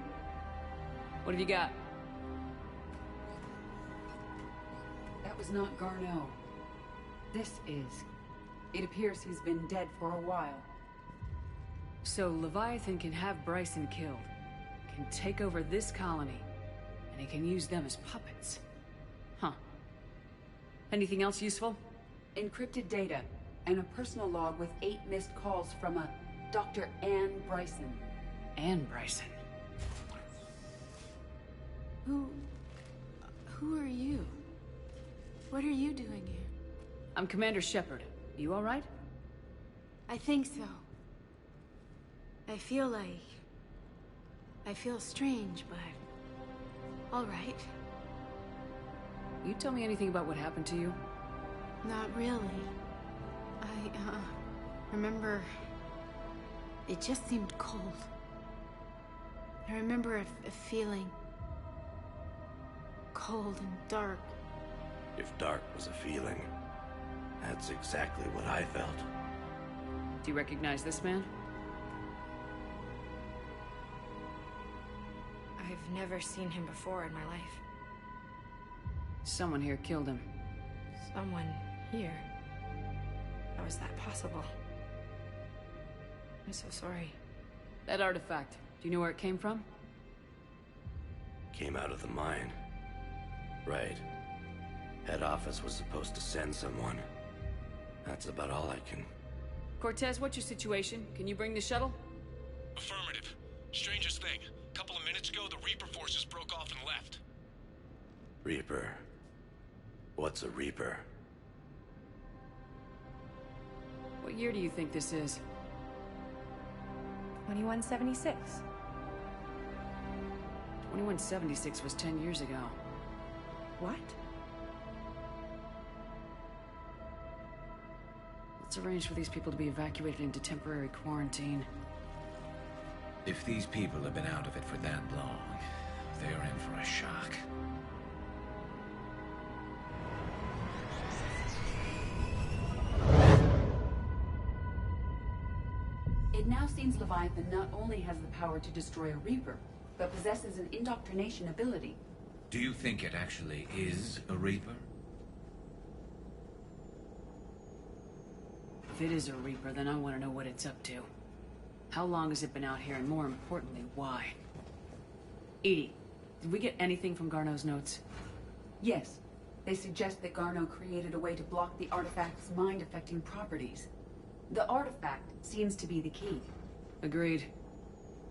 What have you got? That was not Garneau. This is. It appears he's been dead for a while. So Leviathan can have Bryson killed, can take over this colony, and he can use them as puppets. Huh. Anything else useful? Encrypted data, and a personal log with 8 missed calls from a Dr. Anne Bryson. Anne Bryson. Who are you? What are you doing here? I'm Commander Shepard. You all right? I think so. I feel strange, but all right. You tell me anything about what happened to you? Not really. I remember it just seemed cold. I remember a feeling cold and dark. If dark was a feeling, that's exactly what I felt. Do you recognize this man? I've never seen him before in my life. Someone here killed him. Someone here? How is that possible? I'm so sorry. That artifact, do you know where it came from? Came out of the mine. Right. Head office was supposed to send someone. That's about all I can... Cortez, what's your situation? Can you bring the shuttle? Affirmative. Strangest thing. A couple of minutes ago, the Reaper forces broke off and left. Reaper. What's a Reaper? What year do you think this is? 2176. 2176 was 10 years ago. What? Let's arrange for these people to be evacuated into temporary quarantine. If these people have been out of it for that long, they're in for a shock. It now seems Leviathan not only has the power to destroy a Reaper, but possesses an indoctrination ability. Do you think it actually is a Reaper? If it is a Reaper, then I want to know what it's up to. How long has it been out here, and more importantly, why? EDI, did we get anything from Garneau's notes? Yes. They suggest that Garneau created a way to block the artifact's mind-affecting properties. The artifact seems to be the key. Agreed.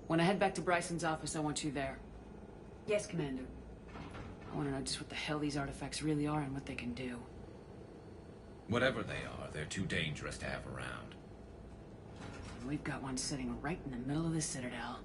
When I head back to Bryson's office, I want you there. Yes, Commander. I want to know just what the hell these artifacts really are and what they can do. Whatever they are, they're too dangerous to have around. And we've got one sitting right in the middle of the Citadel.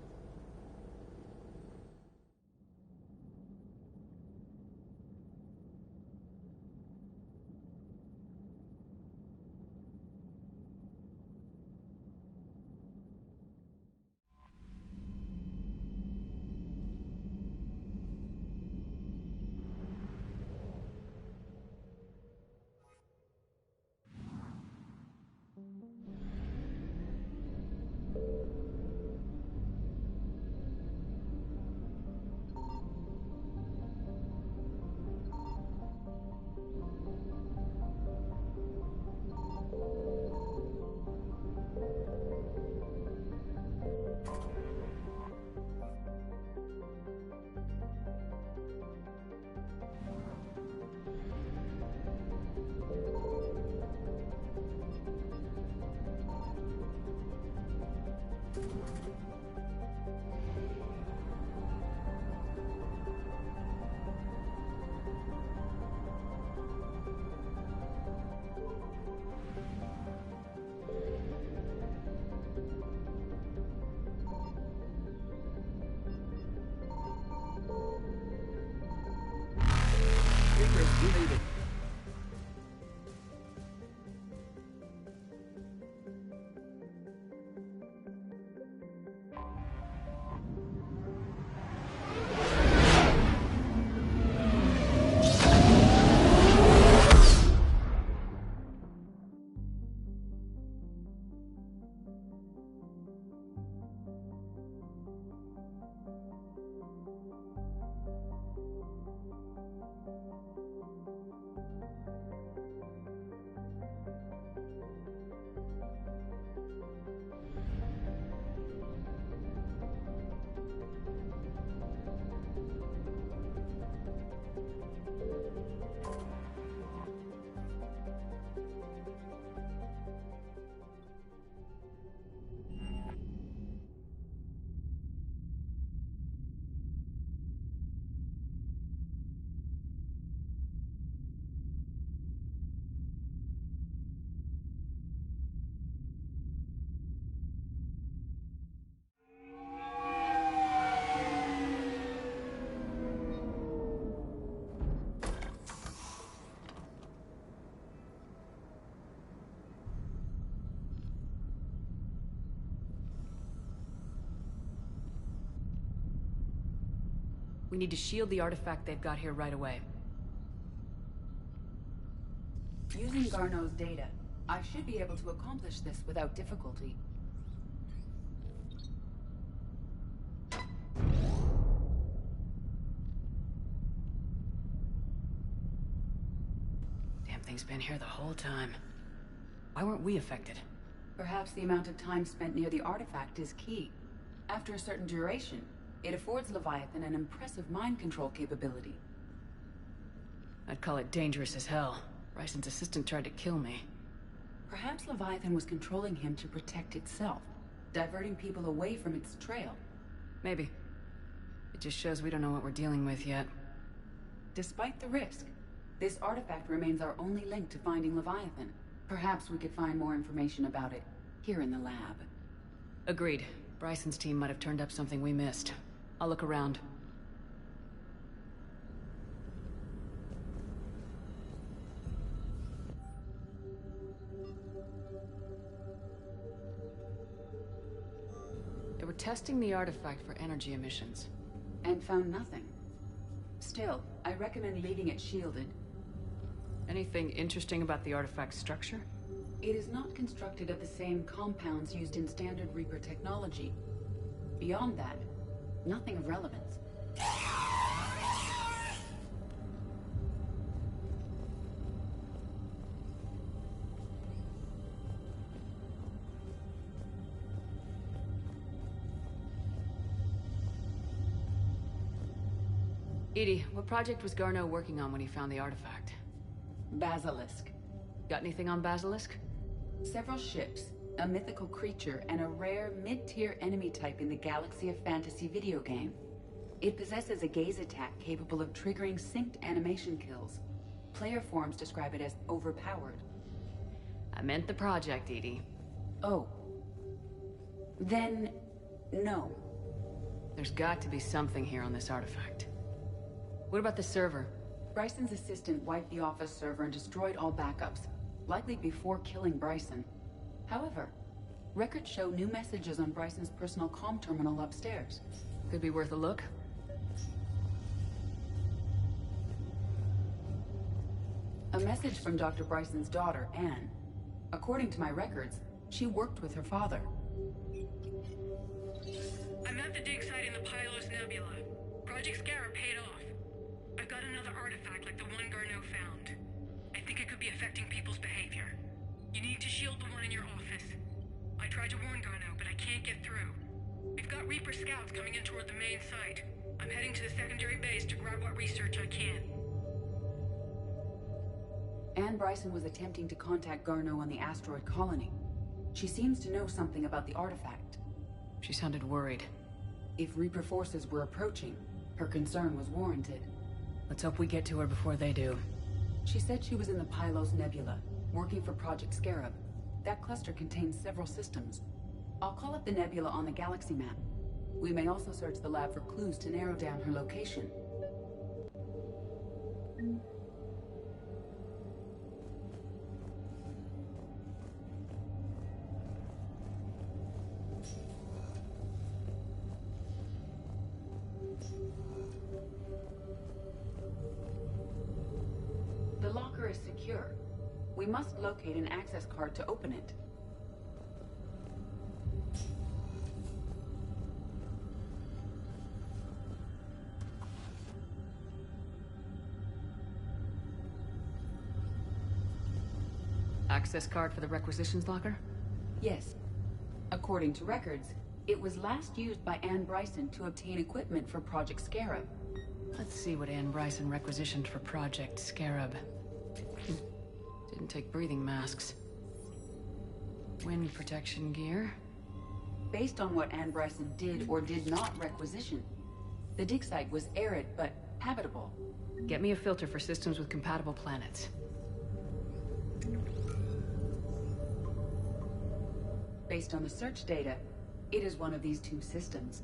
We need to shield the artifact they've got here right away. Using Garneau's data, I should be able to accomplish this without difficulty. Damn thing's been here the whole time. Why weren't we affected? Perhaps the amount of time spent near the artifact is key. After a certain duration, it affords Leviathan an impressive mind control capability. I'd call it dangerous as hell. Bryson's assistant tried to kill me. Perhaps Leviathan was controlling him to protect itself, diverting people away from its trail. Maybe. It just shows we don't know what we're dealing with yet. Despite the risk, this artifact remains our only link to finding Leviathan. Perhaps we could find more information about it here in the lab. Agreed. Bryson's team might have turned up something we missed. I'll look around. They were testing the artifact for energy emissions. And found nothing. Still, I recommend leaving it shielded. Anything interesting about the artifact's structure? It is not constructed of the same compounds used in standard Reaper technology. Beyond that, nothing of relevance. EDI, what project was Garneau working on when he found the artifact? Basilisk. Got anything on Basilisk? Several ships, a mythical creature, and a rare mid-tier enemy type in the Galaxy of Fantasy video game. It possesses a gaze attack capable of triggering synced animation kills. Player forums describe it as overpowered. I meant the project, EDI. Oh. Then, no. There's got to be something here on this artifact. What about the server? Bryson's assistant wiped the office server and destroyed all backups, likely before killing Bryson. However, records show new messages on Bryson's personal comm terminal upstairs. Could be worth a look. A message from Dr. Bryson's daughter, Anne. According to my records, she worked with her father. I'm at the dig site in the Pylos Nebula. Project Scarab paid off. I've got another artifact like the one Garneau found. I think it could be affecting people's behavior. You need to shield the one in your office. I tried to warn Garneau, but I can't get through. We've got Reaper scouts coming in toward the main site. I'm heading to the secondary base to grab what research I can. Anne Bryson was attempting to contact Garneau on the asteroid colony. She seems to know something about the artifact. She sounded worried. If Reaper forces were approaching, her concern was warranted. Let's hope we get to her before they do. She said she was in the Pylos Nebula, working for Project Scarab. That cluster contains several systems. I'll call up the nebula on the galaxy map. We may also search the lab for clues to narrow down her location. The locker is secure. We must locate an access card to open it. Access card for the requisitions locker? Yes. According to records, it was last used by Anne Bryson to obtain equipment for Project Scarab. Let's see what Anne Bryson requisitioned for Project Scarab. Didn't take breathing masks. Wind protection gear. Based on what Anne Bryson did or did not requisition, the dig site was arid but habitable. Get me a filter for systems with compatible planets. Based on the search data, it is one of these two systems.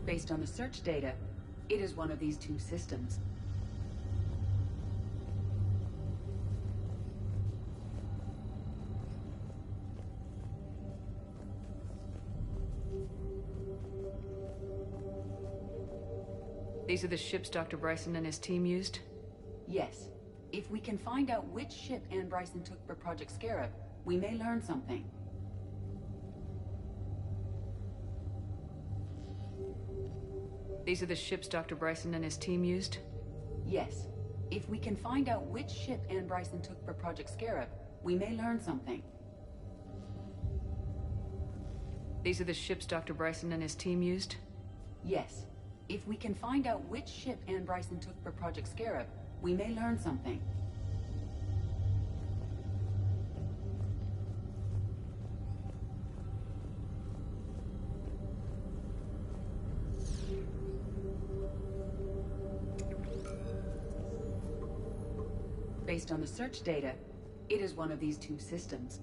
Based on the search data, it is one of these two systems. These are the ships Dr. Bryson and his team used? Yes. If we can find out which ship Anne Bryson took for Project Scarab, we may learn something. These are the ships Dr. Bryson and his team used? Yes. If we can find out which ship Anne Bryson took for Project Scarab, we may learn something. These are the ships Dr. Bryson and his team used? Yes. If we can find out which ship Anne Bryson took for Project Scarab, we may learn something. Based on the search data, it is one of these two systems.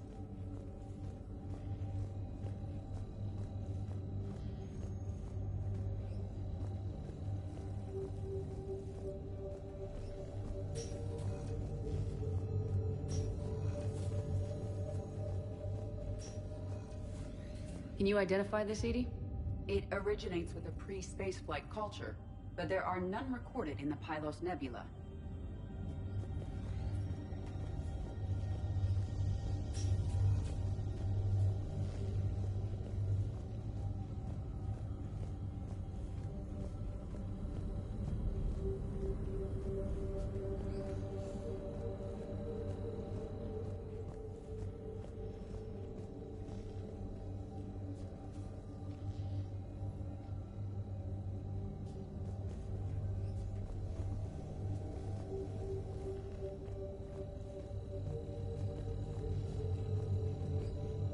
Can you identify this, EDI? It originates with a pre-spaceflight culture, but there are none recorded in the Pylos Nebula.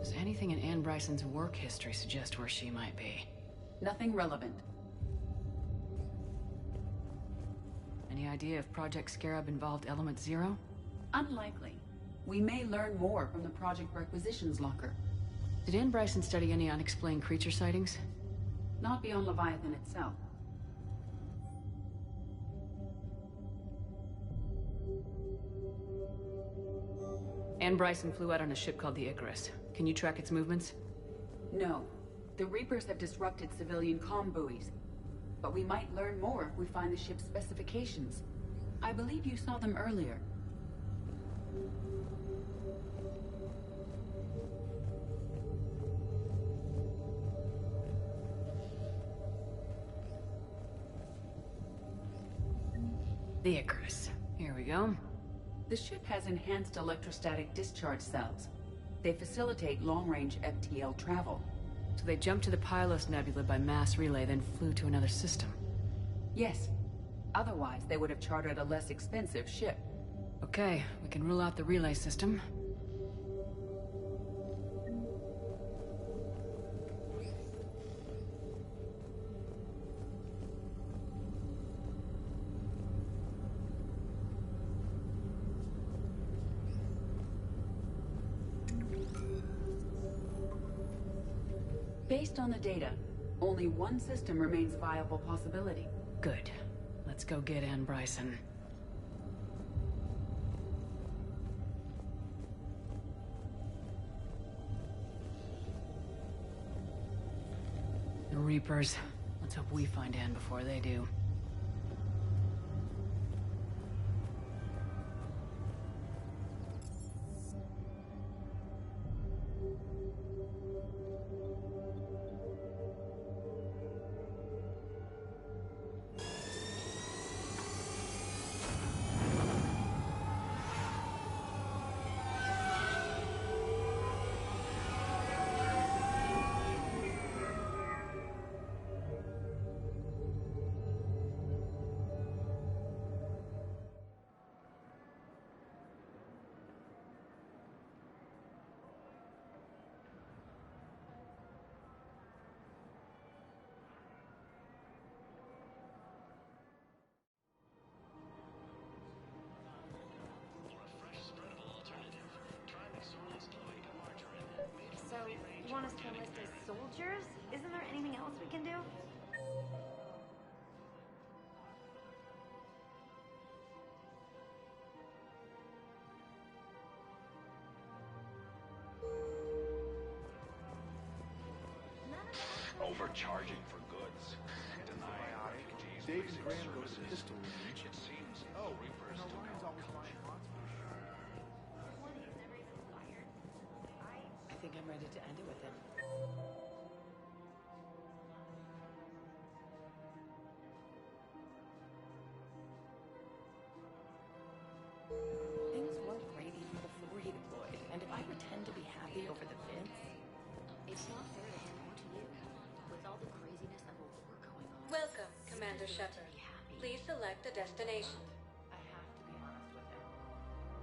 Does anything in Anne Bryson's work history suggest where she might be? Nothing relevant. Any idea if Project Scarab involved Element Zero? Unlikely. We may learn more from the Project Requisitions Locker. Did Anne Bryson study any unexplained creature sightings? Not beyond Leviathan itself. Anne Bryson flew out on a ship called the Icarus. Can you track its movements? No. The Reapers have disrupted civilian comm buoys. But we might learn more if we find the ship's specifications. I believe you saw them earlier. The Icarus. Here we go. The ship has enhanced electrostatic discharge cells. They facilitate long-range FTL travel. So they jumped to the Pylos Nebula by mass relay, then flew to another system? Yes. Otherwise, they would have chartered a less expensive ship. Okay, we can rule out the relay system. Based on the data, only one system remains a viable possibility. Good. Let's go get Anne Bryson. The Reapers. Let's hope we find Anne before they do. So, you want us to enlist as soldiers? Isn't there anything else we can do? Overcharging for goods. Denying refugees Dave and Graham go to the pistol range. Oh, and Orion's always buying lots for sure. I think I'm ready to end it with him. Things weren't great even before he deployed, and if I pretend to be happy over the fence... It's not fair to him or to you. With all the craziness of a war going on... Welcome, Commander Shepard. Please select a destination. I have to be honest with him.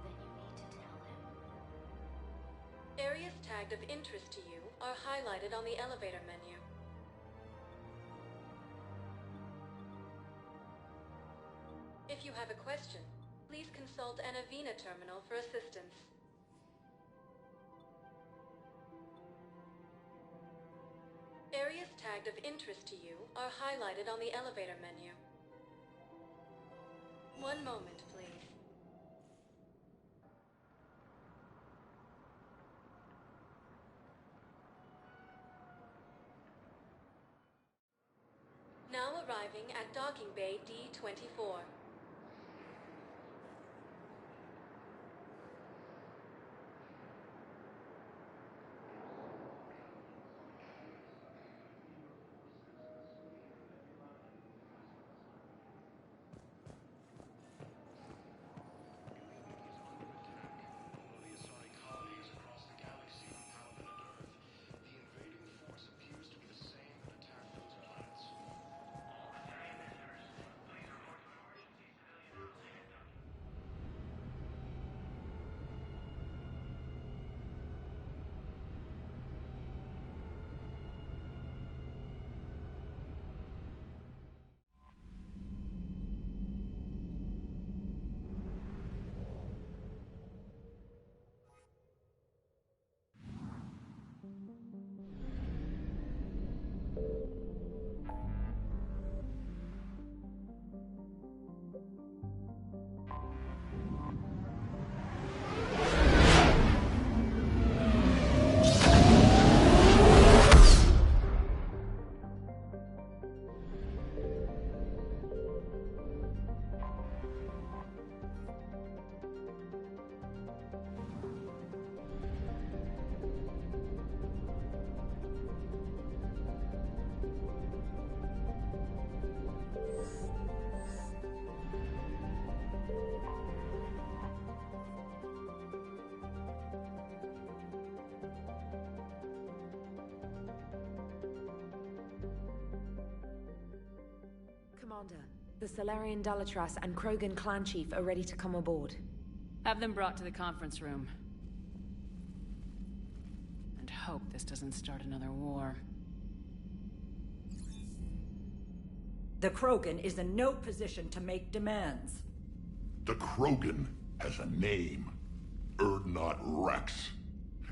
Then you need to tell him. Areas tagged of interest to you are highlighted on the elevator menu. If you have a question, please consult an Avena terminal for assistance. Areas tagged of interest to you are highlighted on the elevator menu. One moment, please. Now arriving at Docking Bay D-24. Commander, the Salarian Dalatras and Krogan clan chief are ready to come aboard. Have them brought to the conference room. And hope this doesn't start another war. The Krogan is in no position to make demands. The Krogan has a name. Urdnot Rex.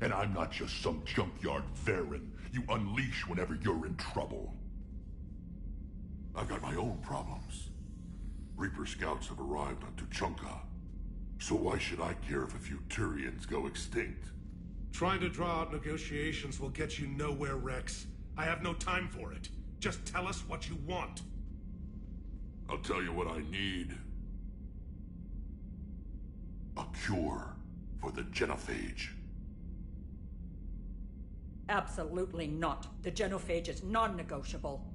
And I'm not just some junkyard Varen you unleash whenever you're in trouble. I've got my own problems. Reaper scouts have arrived on Tuchanka. So why should I care if a few Turians go extinct? Trying to draw out negotiations will get you nowhere, Rex. I have no time for it. Just tell us what you want. I'll tell you what I need. A cure for the genophage. Absolutely not. The genophage is non-negotiable.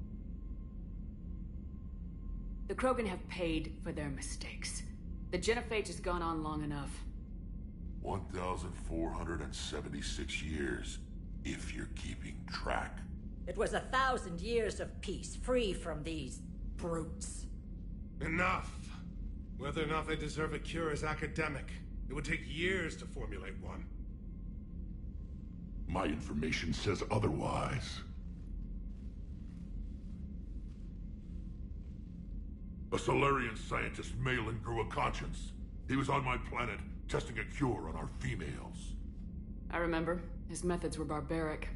The Krogan have paid for their mistakes. The genophage has gone on long enough. 1,476 years, if you're keeping track. It was 1,000 years of peace, free from these brutes. Enough! Whether or not they deserve a cure is academic. It would take years to formulate one. My information says otherwise. A Salarian scientist, Malin, grew a conscience. He was on my planet, testing a cure on our females. I remember. His methods were barbaric.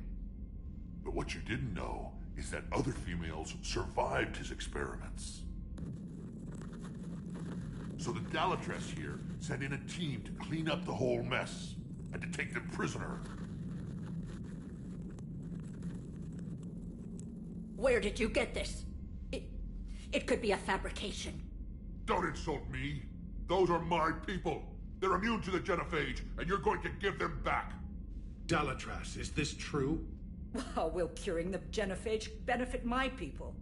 But what you didn't know is that other females survived his experiments. So the Dalatras here sent in a team to clean up the whole mess, and to take them prisoner. Where did you get this? It could be a fabrication. Don't insult me. Those are my people. They're immune to the genophage, and you're going to give them back. Dalatras, is this true? How will curing the genophage benefit my people?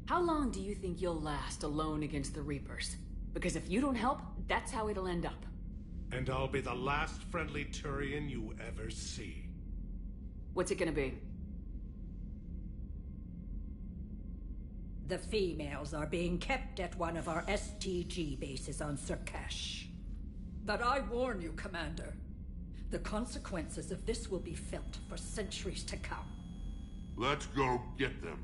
How long do you think you'll last alone against the Reapers? Because if you don't help, that's how it'll end up. And I'll be the last friendly Turian you ever see. What's it gonna be? The females are being kept at one of our STG bases on Surkash. But I warn you, Commander. The consequences of this will be felt for centuries to come. Let's go get them.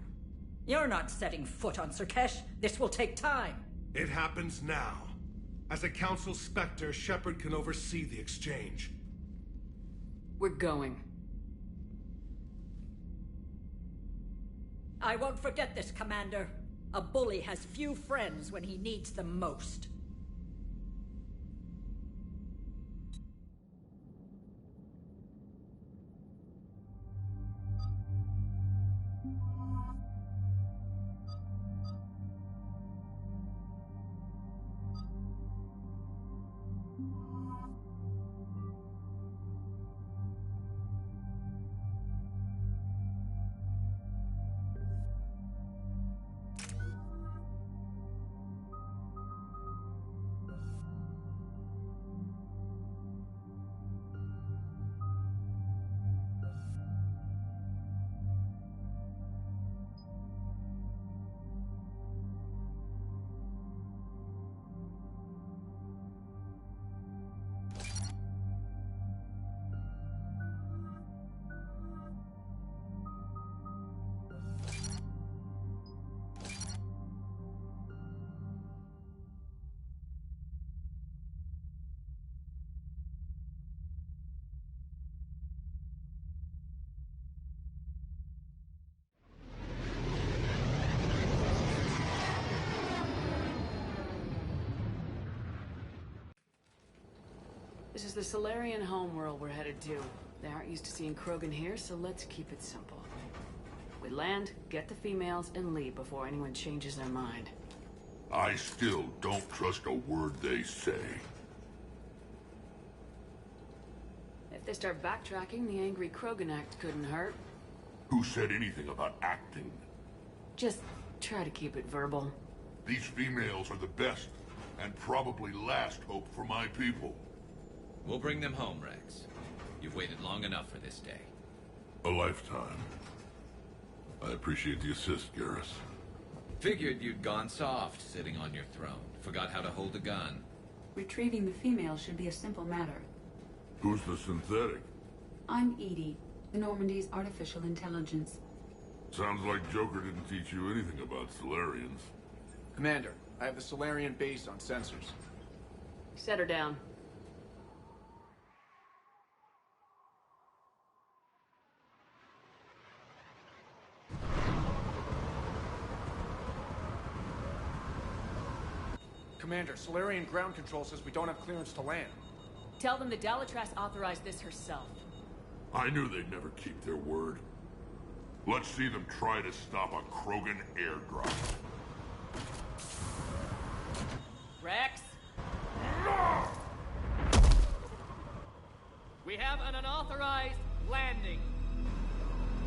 You're not setting foot on Surkash. This will take time. It happens now. As a Council Spectre, Shepard can oversee the exchange. We're going. I won't forget this, Commander. A bully has few friends when he needs them most. This is the Solarian homeworld we're headed to. They aren't used to seeing Krogan here, so let's keep it simple. We land, get the females, and leave before anyone changes their mind. I still don't trust a word they say. If they start backtracking, the angry Krogan act couldn't hurt. Who said anything about acting? Just try to keep it verbal. These females are the best, and probably last hope for my people. We'll bring them home, Rex. You've waited long enough for this day. A lifetime. I appreciate the assist, Garrus. Figured you'd gone soft sitting on your throne. Forgot how to hold a gun. Retrieving the female should be a simple matter. Who's the synthetic? I'm Edie, the Normandy's artificial intelligence. Sounds like Joker didn't teach you anything about Solarians. Commander, I have the Solarian base on sensors. Set her down. Commander, Solarian ground control says we don't have clearance to land. Tell them that Dalatras authorized this herself. I knew they'd never keep their word. Let's see them try to stop a Krogan airdrop. Rex? We have an unauthorized landing.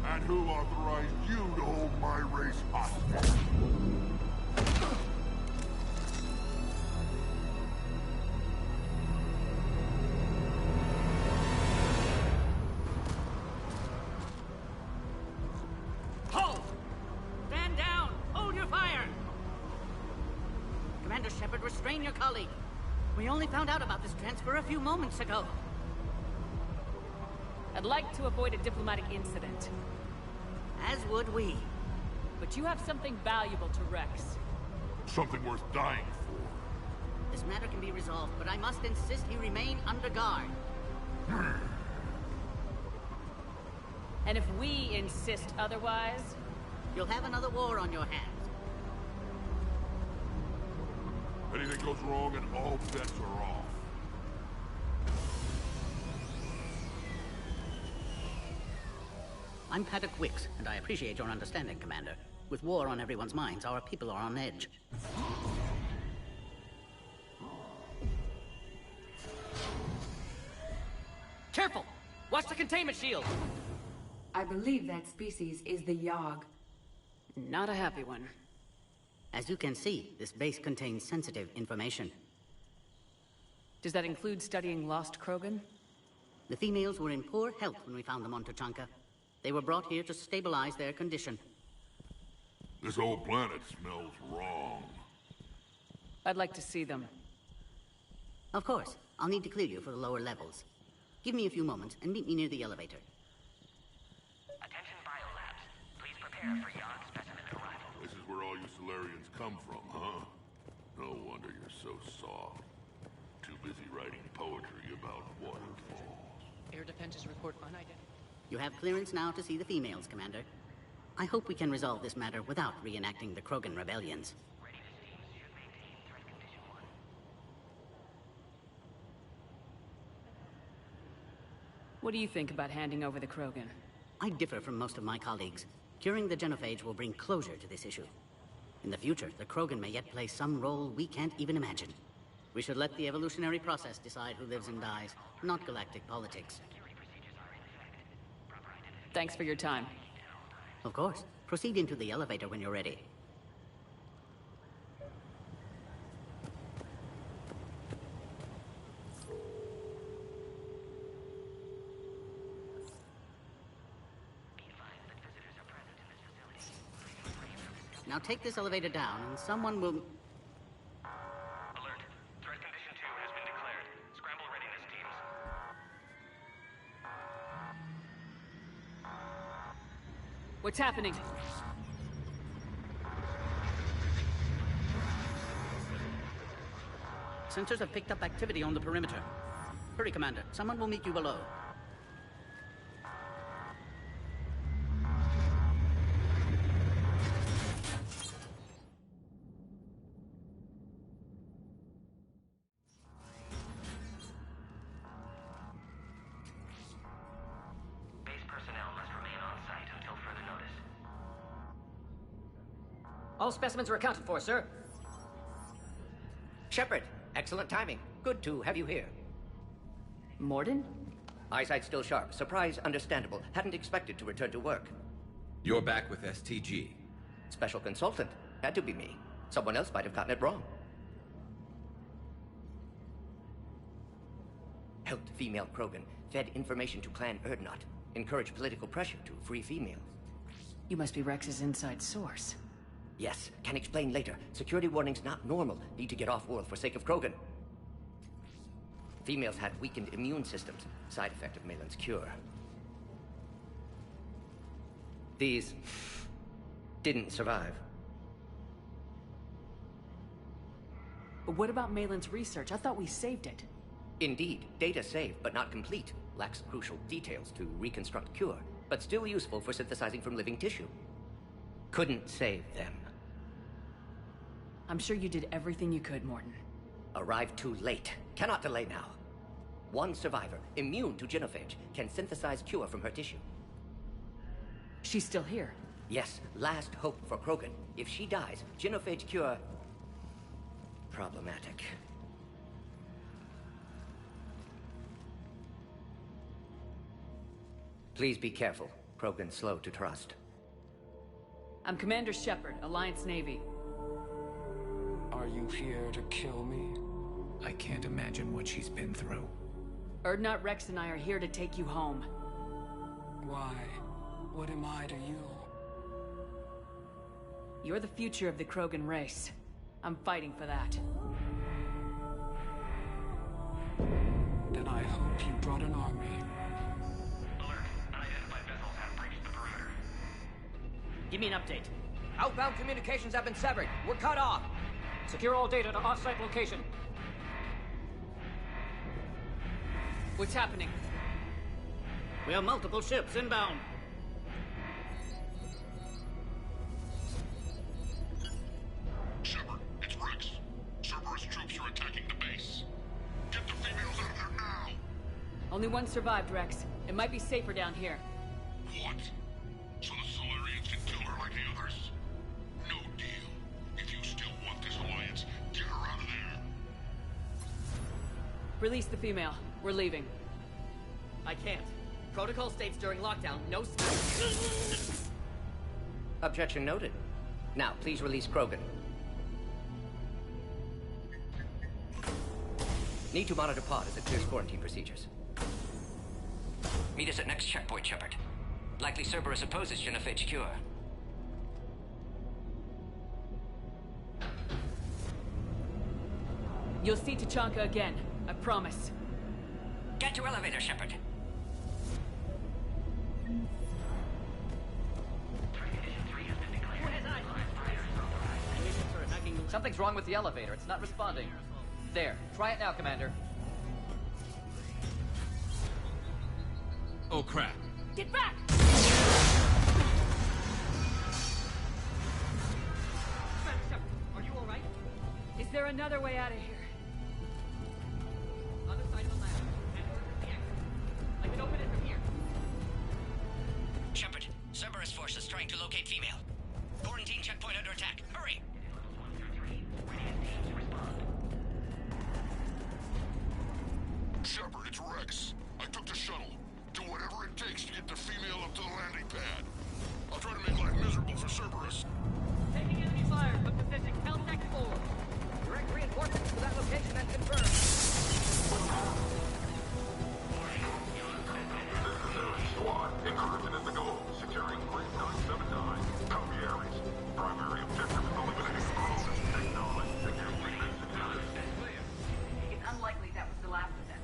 And who authorized you to hold my race hostage? Hold! Stand down! Hold your fire! Commander Shepard, restrain your colleague. We only found out about this transfer a few moments ago. I'd like to avoid a diplomatic incident. As would we. But you have something valuable to Rex. Something worth dying for. This matter can be resolved, but I must insist he remain under guard. And if we insist otherwise... You'll have another war on your hands. Anything goes wrong and all bets are off. I'm Paddock Wicks, and I appreciate your understanding, Commander. With war on everyone's minds, our people are on edge. Careful! Watch the containment shield! I believe that species is the Yogg. Not a happy one. As you can see, this base contains sensitive information. Does that include studying lost Krogan? The females were in poor health when we found them on Tuchanka. They were brought here to stabilize their condition. This whole planet smells wrong. I'd like to see them. Of course. I'll need to clear you for the lower levels. Give me a few moments and meet me near the elevator. Attention biolabs. Please prepare for Yogg specimen arrival. This is where all you Solarians come from, huh? No wonder you're so soft. Too busy writing poetry about waterfalls. Air defenses report unidentified. You have clearance now to see the females, Commander. I hope we can resolve this matter without reenacting the Krogan rebellions. What do you think about handing over the Krogan? I differ from most of my colleagues. Curing the genophage will bring closure to this issue. In the future, the Krogan may yet play some role we can't even imagine. We should let the evolutionary process decide who lives and dies, not galactic politics. Thanks for your time. Of course. Proceed into the elevator when you're ready. Now take this elevator down and someone will... Alert. Threat condition 2 has been declared. Scramble readiness teams. What's happening? Sensors have picked up activity on the perimeter. Hurry, Commander. Someone will meet you below. Base personnel must remain on site until further notice. All specimens are accounted for, sir. Shepard, excellent timing. Good to have you here. Mordin? Eyesight still sharp. Surprise understandable. Hadn't expected to return to work. You're back with STG. Special consultant. Had to be me. Someone else might have gotten it wrong. Helped female Krogan. Fed information to Clan Urdnot. Encouraged political pressure to free females. You must be Rex's inside source. Yes, can explain later. Security warnings not normal. Need to get off-world for sake of Krogan. Females had weakened immune systems. Side effect of Malin's cure. These... didn't survive. But what about Malin's research? I thought we saved it. Indeed, data saved, but not complete. Lacks crucial details to reconstruct cure, but still useful for synthesizing from living tissue. Couldn't save them. I'm sure you did everything you could, Mordin. Arrived too late. Cannot delay now. One survivor, immune to genophage, can synthesize cure from her tissue. She's still here? Yes, last hope for Krogan. If she dies, genophage cure... problematic. Please be careful. Krogan's slow to trust. I'm Commander Shepard, Alliance Navy. Are you here to kill me? I can't imagine what she's been through. Urdnot, Rex, and I are here to take you home. Why? What am I to you? You're the future of the Krogan race. I'm fighting for that. Then I hope you brought an army. Alert. Unidentified vessels have breached the perimeter. Give me an update. Outbound communications have been severed. We're cut off. Secure all data to off-site location. What's happening? We have multiple ships inbound. Shepard, it's Rex. Cerberus troops are attacking the base. Get the females out of there now! Only one survived, Rex. It might be safer down here. What? So the Solarians can kill her like the others? Release the female. We're leaving. I can't. Protocol states during lockdown, no... Objection noted. Now, please release Krogan. Need to monitor pod as it clears quarantine procedures. Meet us at next checkpoint, Shepard. Likely Cerberus opposes genophage cure. You'll see Tachanka again. I promise. Get to elevator, Shepard. Something's wrong with the elevator. It's not responding. There. Try it now, Commander. Oh, crap. Get back! Are you alright? Is there another way out of here? Other side of the lab. I can open it from here. Shepard, Cerberus forces trying to locate female. Quarantine checkpoint under attack. Hurry! Shepard, it's Rex. I took the shuttle. Do whatever it takes to get the female up to the landing pad. I'll try to make life miserable for Cerberus. Taking enemy fire from position Caltech 4. Direct reinforcements to that location has confirmed. Squad, incursion is the goal. Securing Grid 979. Copy Ares. Primary objective is eliminating Krogan. Acknowledge. Engaging secured. It's unlikely that was the last of them.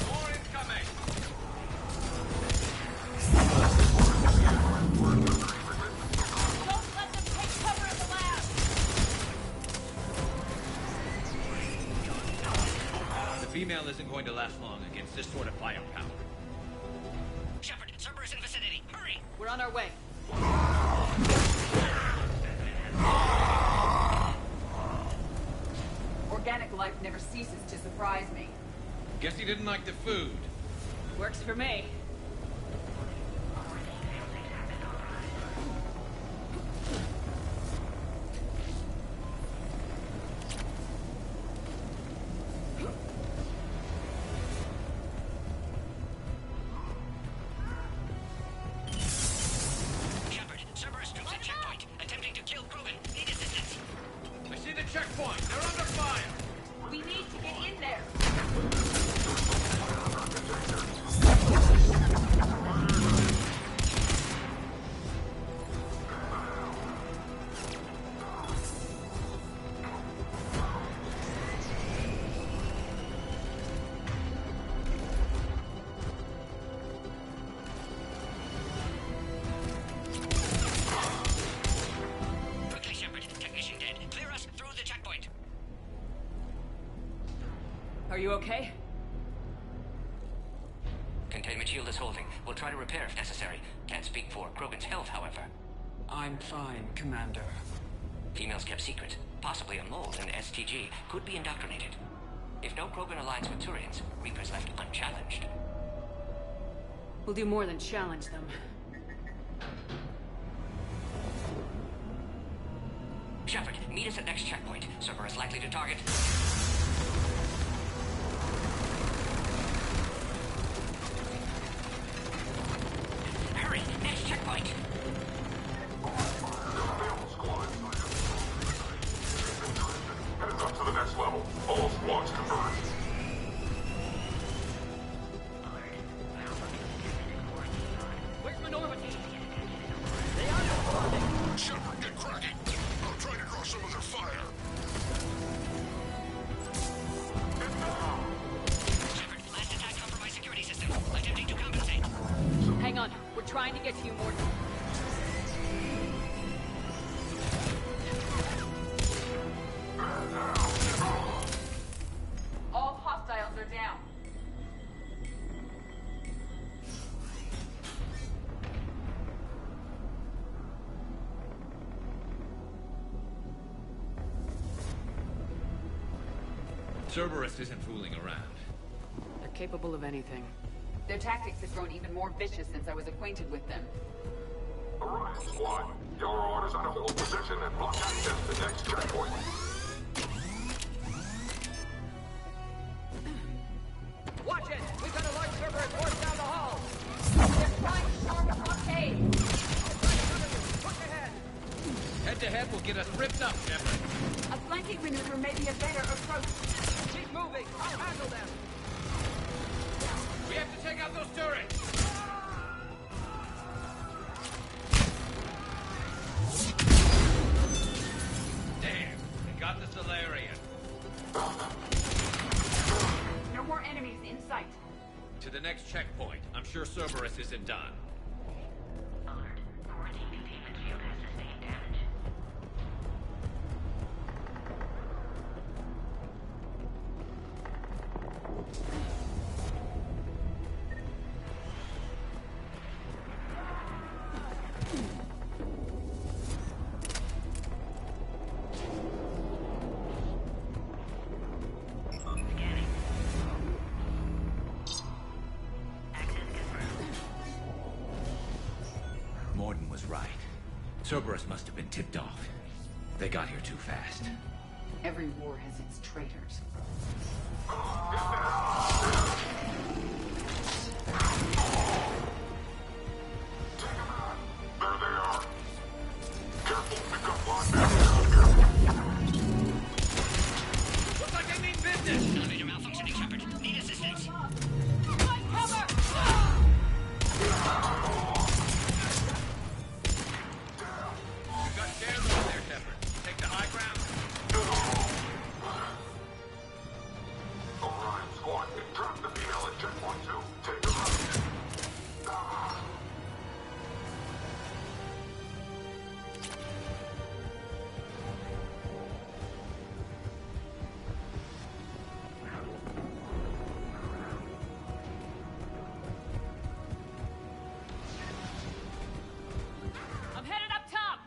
More incoming! Don't let them take cover in the lab! The female isn't going to last long against this sort of firepower. Shepard, Cerberus in vicinity. Hurry! We're on our way. Organic life never ceases to surprise me. Guess he didn't like the food. Works for me. Shepard, Cerberus troops at checkpoint, attempting to kill Krogan. Need assistance. I see the checkpoint. They're under fire. We need to get in there. Quickly, Shepard. Technician dead. Clear us through the checkpoint. Are you okay? Containment shield is holding. We'll try to repair if necessary. Can't speak for Krogan's health, however. I'm fine, Commander. Females kept secret. Possibly a mold, and STG could be indoctrinated. If no Krogan aligns with Turians, Reaper's left unchallenged. We'll do more than challenge them. Shepard, meet us at next checkpoint. Cerberus likely to target. Hurry! Next checkpoint! Heads up to the next level. All squads converge. Where's Minority? Shepard, get cracking. I'll try to draw some of their fire. Shepard, last attack compromised security system. Attempting to compensate. Hang on. We're trying to get to you, Morton. All hostiles are down. Cerberus isn't fooling around. They're capable of anything. Their tactics have grown even more vicious since I was acquainted with them. Alright, squad. Your orders are to hold position and block access to next checkpoint. A flanking maneuver may be a better approach. Keep moving. I'll handle them. We have to take out those turrets! Damn, we got the Solarian. No more enemies in sight. To the next checkpoint. I'm sure Cerberus isn't done. Alert. Quarantine containment field has sustained damage. Scanning. Access confirmed. Mordin was right. Cerberus must have been tipped off. They got here too fast. Every war has its traitors. Looks like they mean business! Elevator malfunctioning, Shepard. Need assistance. We've got stairs over there, Shepard. Take the high ground. Alright, squad. Drop the female at checkpoint 2. Take them out. I'm headed up top!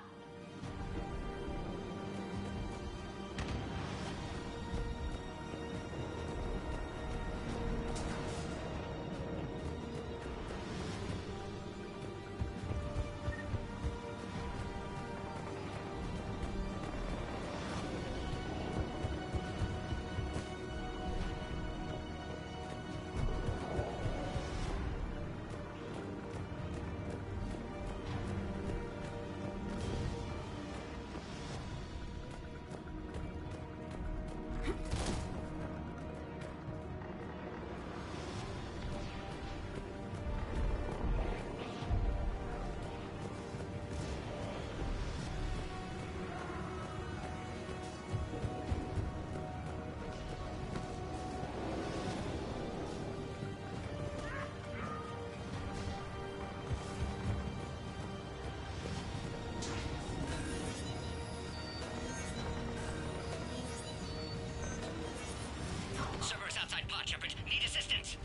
Cerberus outside pod, Shepard. Need assistance.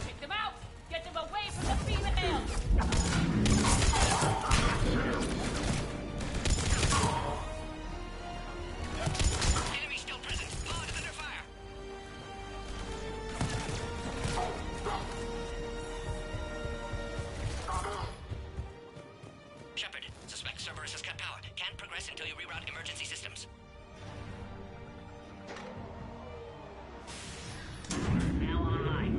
Take them out! Get them away from the females! Enemy still present. Pod under fire. Shepard, suspect Cerberus has cut power. Can't progress until you reroute emergency systems. Now online.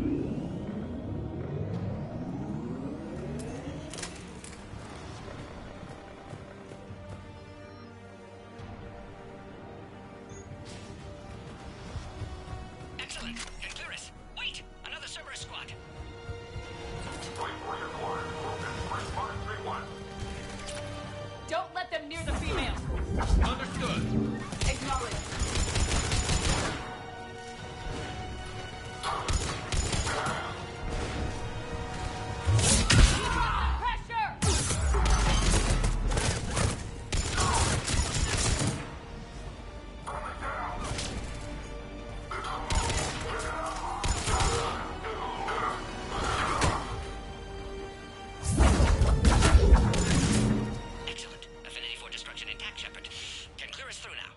Excellent. Conclurus. Wait! Another Cerberus squad. Don't let them near the females! Understood. Acknowledge. Pressure! Excellent. Affinity for destruction intact, Shepard. Can clear us through now.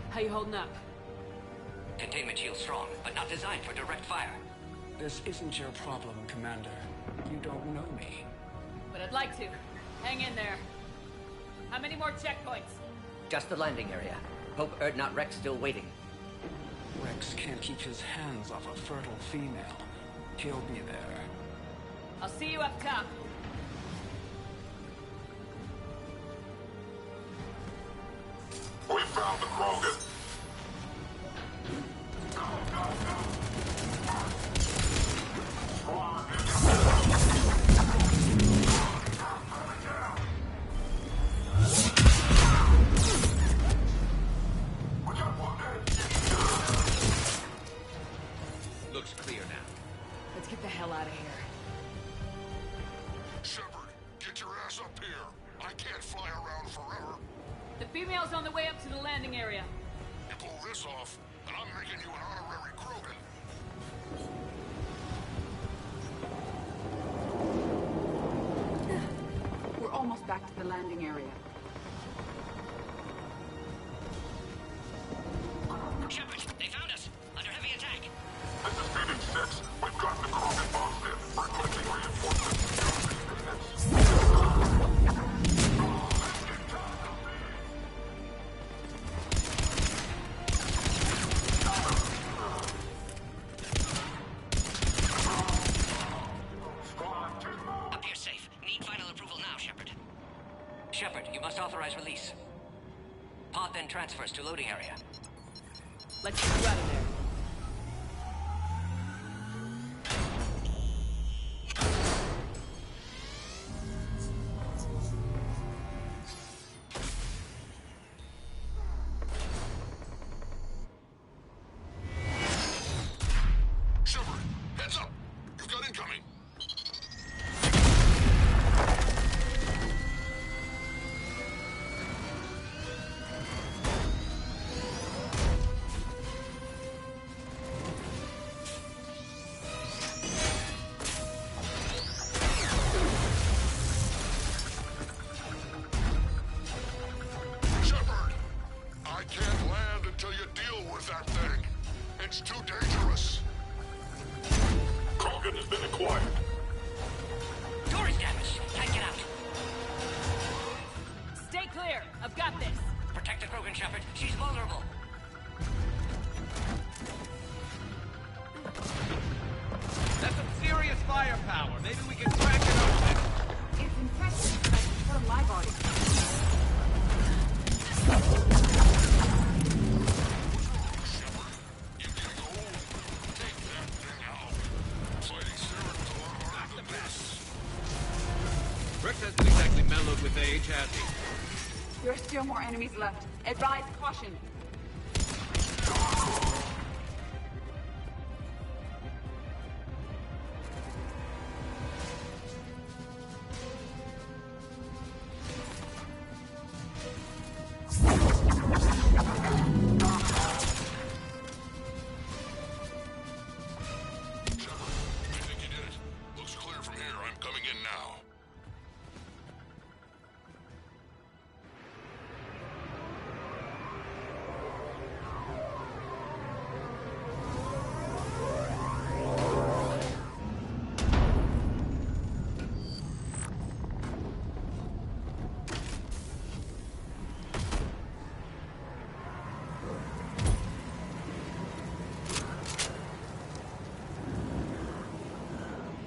How you holding up? Containment shield strong, but not designed for direct fire. This isn't your problem, Commander. You don't know me. But I'd like to. Hang in there. How many more checkpoints? Just the landing area. Hope Erdnot Rex still waiting. Rex can't keep his hands off a fertile female. killed me there. I'll see you up top. We found the Krogan. Looks clear now. Let's get the hell out of here. Shepard, get your ass up here. I can't fly around forever. The female's on the way up to the landing area. You pull this off, and I'm making you an honorary Krogan. We're almost back to the landing area. Shepard, they found us. Under heavy attack. This is Phoenix 6. We've gotten the Krogan bombs in. Requesting reinforcements. Up here safe. Need final approval now, Shepard. Shepard, you must authorize release. Pod then transfers to loading area. Let's get you out of there. Shepard, heads up. You've got incoming. Shepard, I can't land until you deal with that thing. It's too dangerous. Krogan has been acquired. Door is damaged. Can't get out. Stay clear. I've got this. Protect the Krogan, Shepard. She's vulnerable. That's some serious firepower. Maybe we can crack it open. It's impressive, but I prefer my body. You're getting old. Take that thing out. Fighting Cyrans a lot harder than this. Rex hasn't exactly mellowed with age, has he? There are still more enemies left. Advise caution. Shepard, I think you did it. Looks clear from here. I'm coming in now.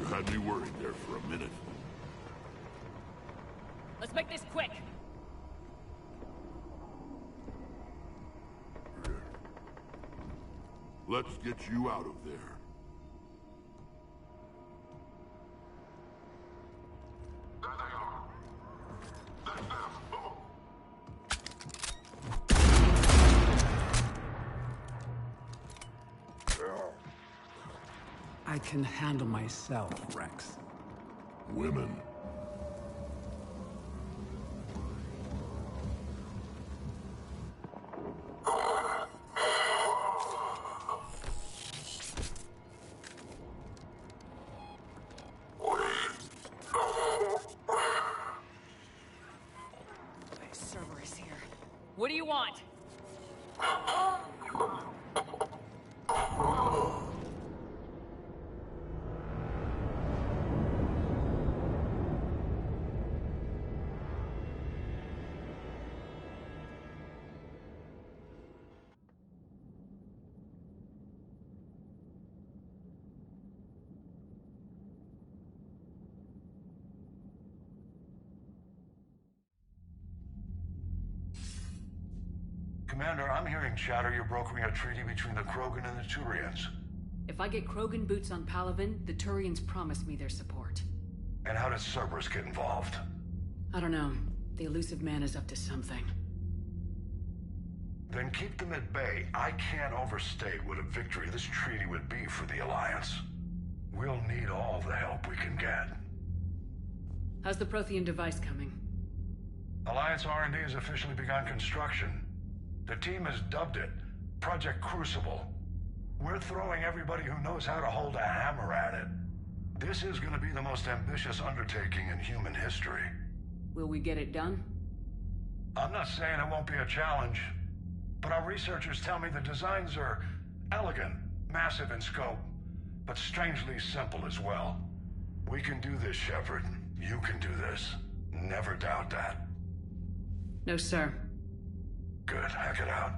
You had me worried there for a minute. Let's make this quick. Let's get you out of there. There they are. That's them. I can handle myself, Rex. Women. Cerberus here. What do you want? Commander, I'm hearing chatter you're brokering a treaty between the Krogan and the Turians. If I get Krogan boots on Palaven, the Turians promised me their support. And how does Cerberus get involved? I don't know. The elusive man is up to something. Then keep them at bay. I can't overstate what a victory this treaty would be for the Alliance. We'll need all the help we can get. How's the Prothean device coming? Alliance R&D has officially begun construction. The team has dubbed it Project Crucible. We're throwing everybody who knows how to hold a hammer at it. This is going to be the most ambitious undertaking in human history. Will we get it done? I'm not saying it won't be a challenge, but our researchers tell me the designs are elegant, massive in scope, but strangely simple as well. We can do this, Shepard. You can do this. Never doubt that. No, sir. Good. Hack it out.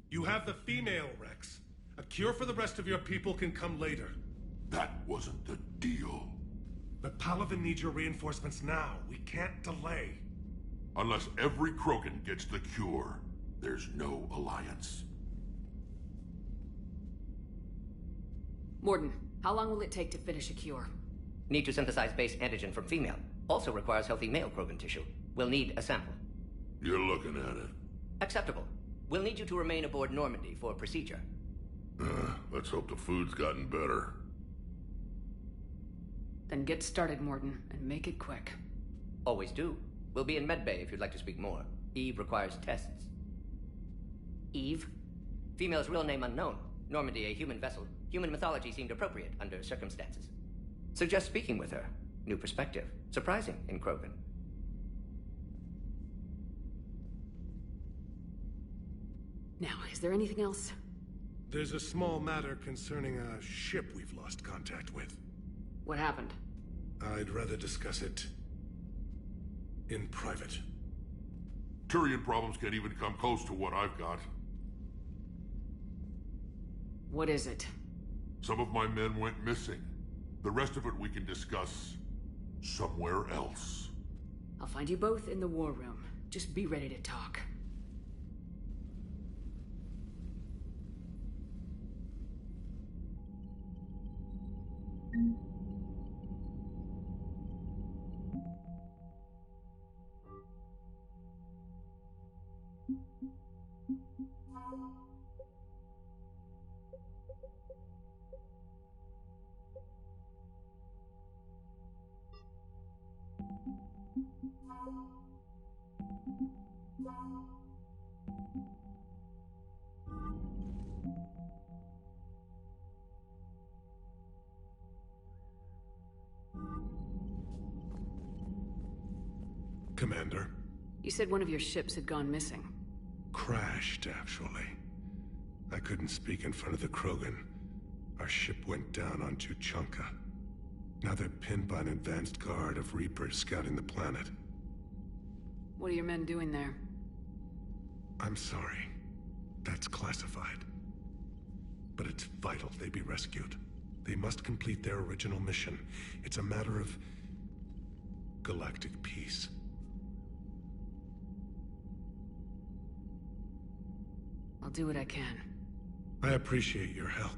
You have the female, Rex. A cure for the rest of your people can come later. That wasn't the deal. But Palaven needs your reinforcements now. We can't delay. Unless every Krogan gets the cure, there's no alliance. Mordin, how long will it take to finish a cure? Need to synthesize base antigen from female. Also requires healthy male Krogan tissue. We'll need a sample. You're looking at it. Acceptable. We'll need you to remain aboard Normandy for procedure. Let's hope the food's gotten better. Then get started, Mordin, and make it quick. Always do. We'll be in medbay if you'd like to speak more. Eve requires tests. Eve? Female's real name unknown. Normandy a human vessel. Human mythology seemed appropriate under circumstances. Suggest speaking with her. New perspective. Surprising in Krogan. Now, is there anything else? There's a small matter concerning a ship we've lost contact with. What happened? I'd rather discuss it in private. Turian problems can't even come close to what I've got. What is it? Some of my men went missing. The rest of it we can discuss somewhere else. I'll find you both in the war room. Just be ready to talk. Commander. You said one of your ships had gone missing. Crashed, actually. I couldn't speak in front of the Krogan. Our ship went down on Tuchanka. Now they're pinned by an advanced guard of Reapers scouting the planet. What are your men doing there? I'm sorry. That's classified. But it's vital they be rescued. They must complete their original mission. It's a matter of galactic peace. I'll do what I can. I appreciate your help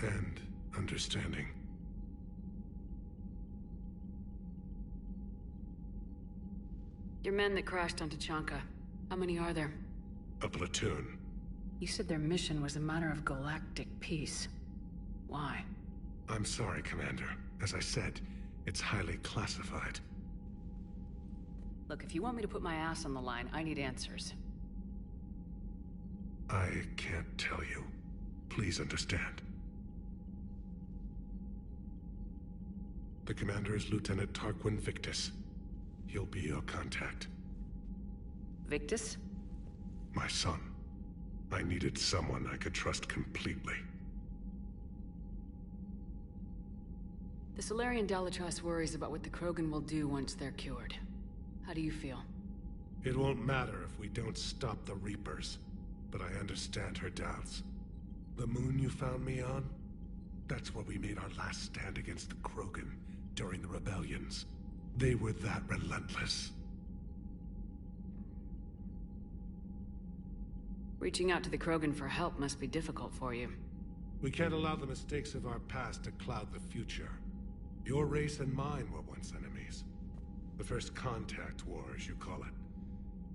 and understanding. Your men that crashed on Tuchanka, how many are there? A platoon. You said their mission was a matter of galactic peace. Why? I'm sorry, Commander. As I said, it's highly classified. Look, if you want me to put my ass on the line, I need answers. I can't tell you. Please understand. The commander is Lieutenant Tarquin Victus. He'll be your contact. Victus? My son. I needed someone I could trust completely. The Salarian Dalatrass worries about what the Krogan will do once they're cured. How do you feel? It won't matter if we don't stop the Reapers, but I understand her doubts. The moon you found me on? That's where we made our last stand against the Krogan during the rebellions. They were that relentless. Reaching out to the Krogan for help must be difficult for you. We can't allow the mistakes of our past to cloud the future. Your race and mine were once enemies. The First Contact War, as you call it.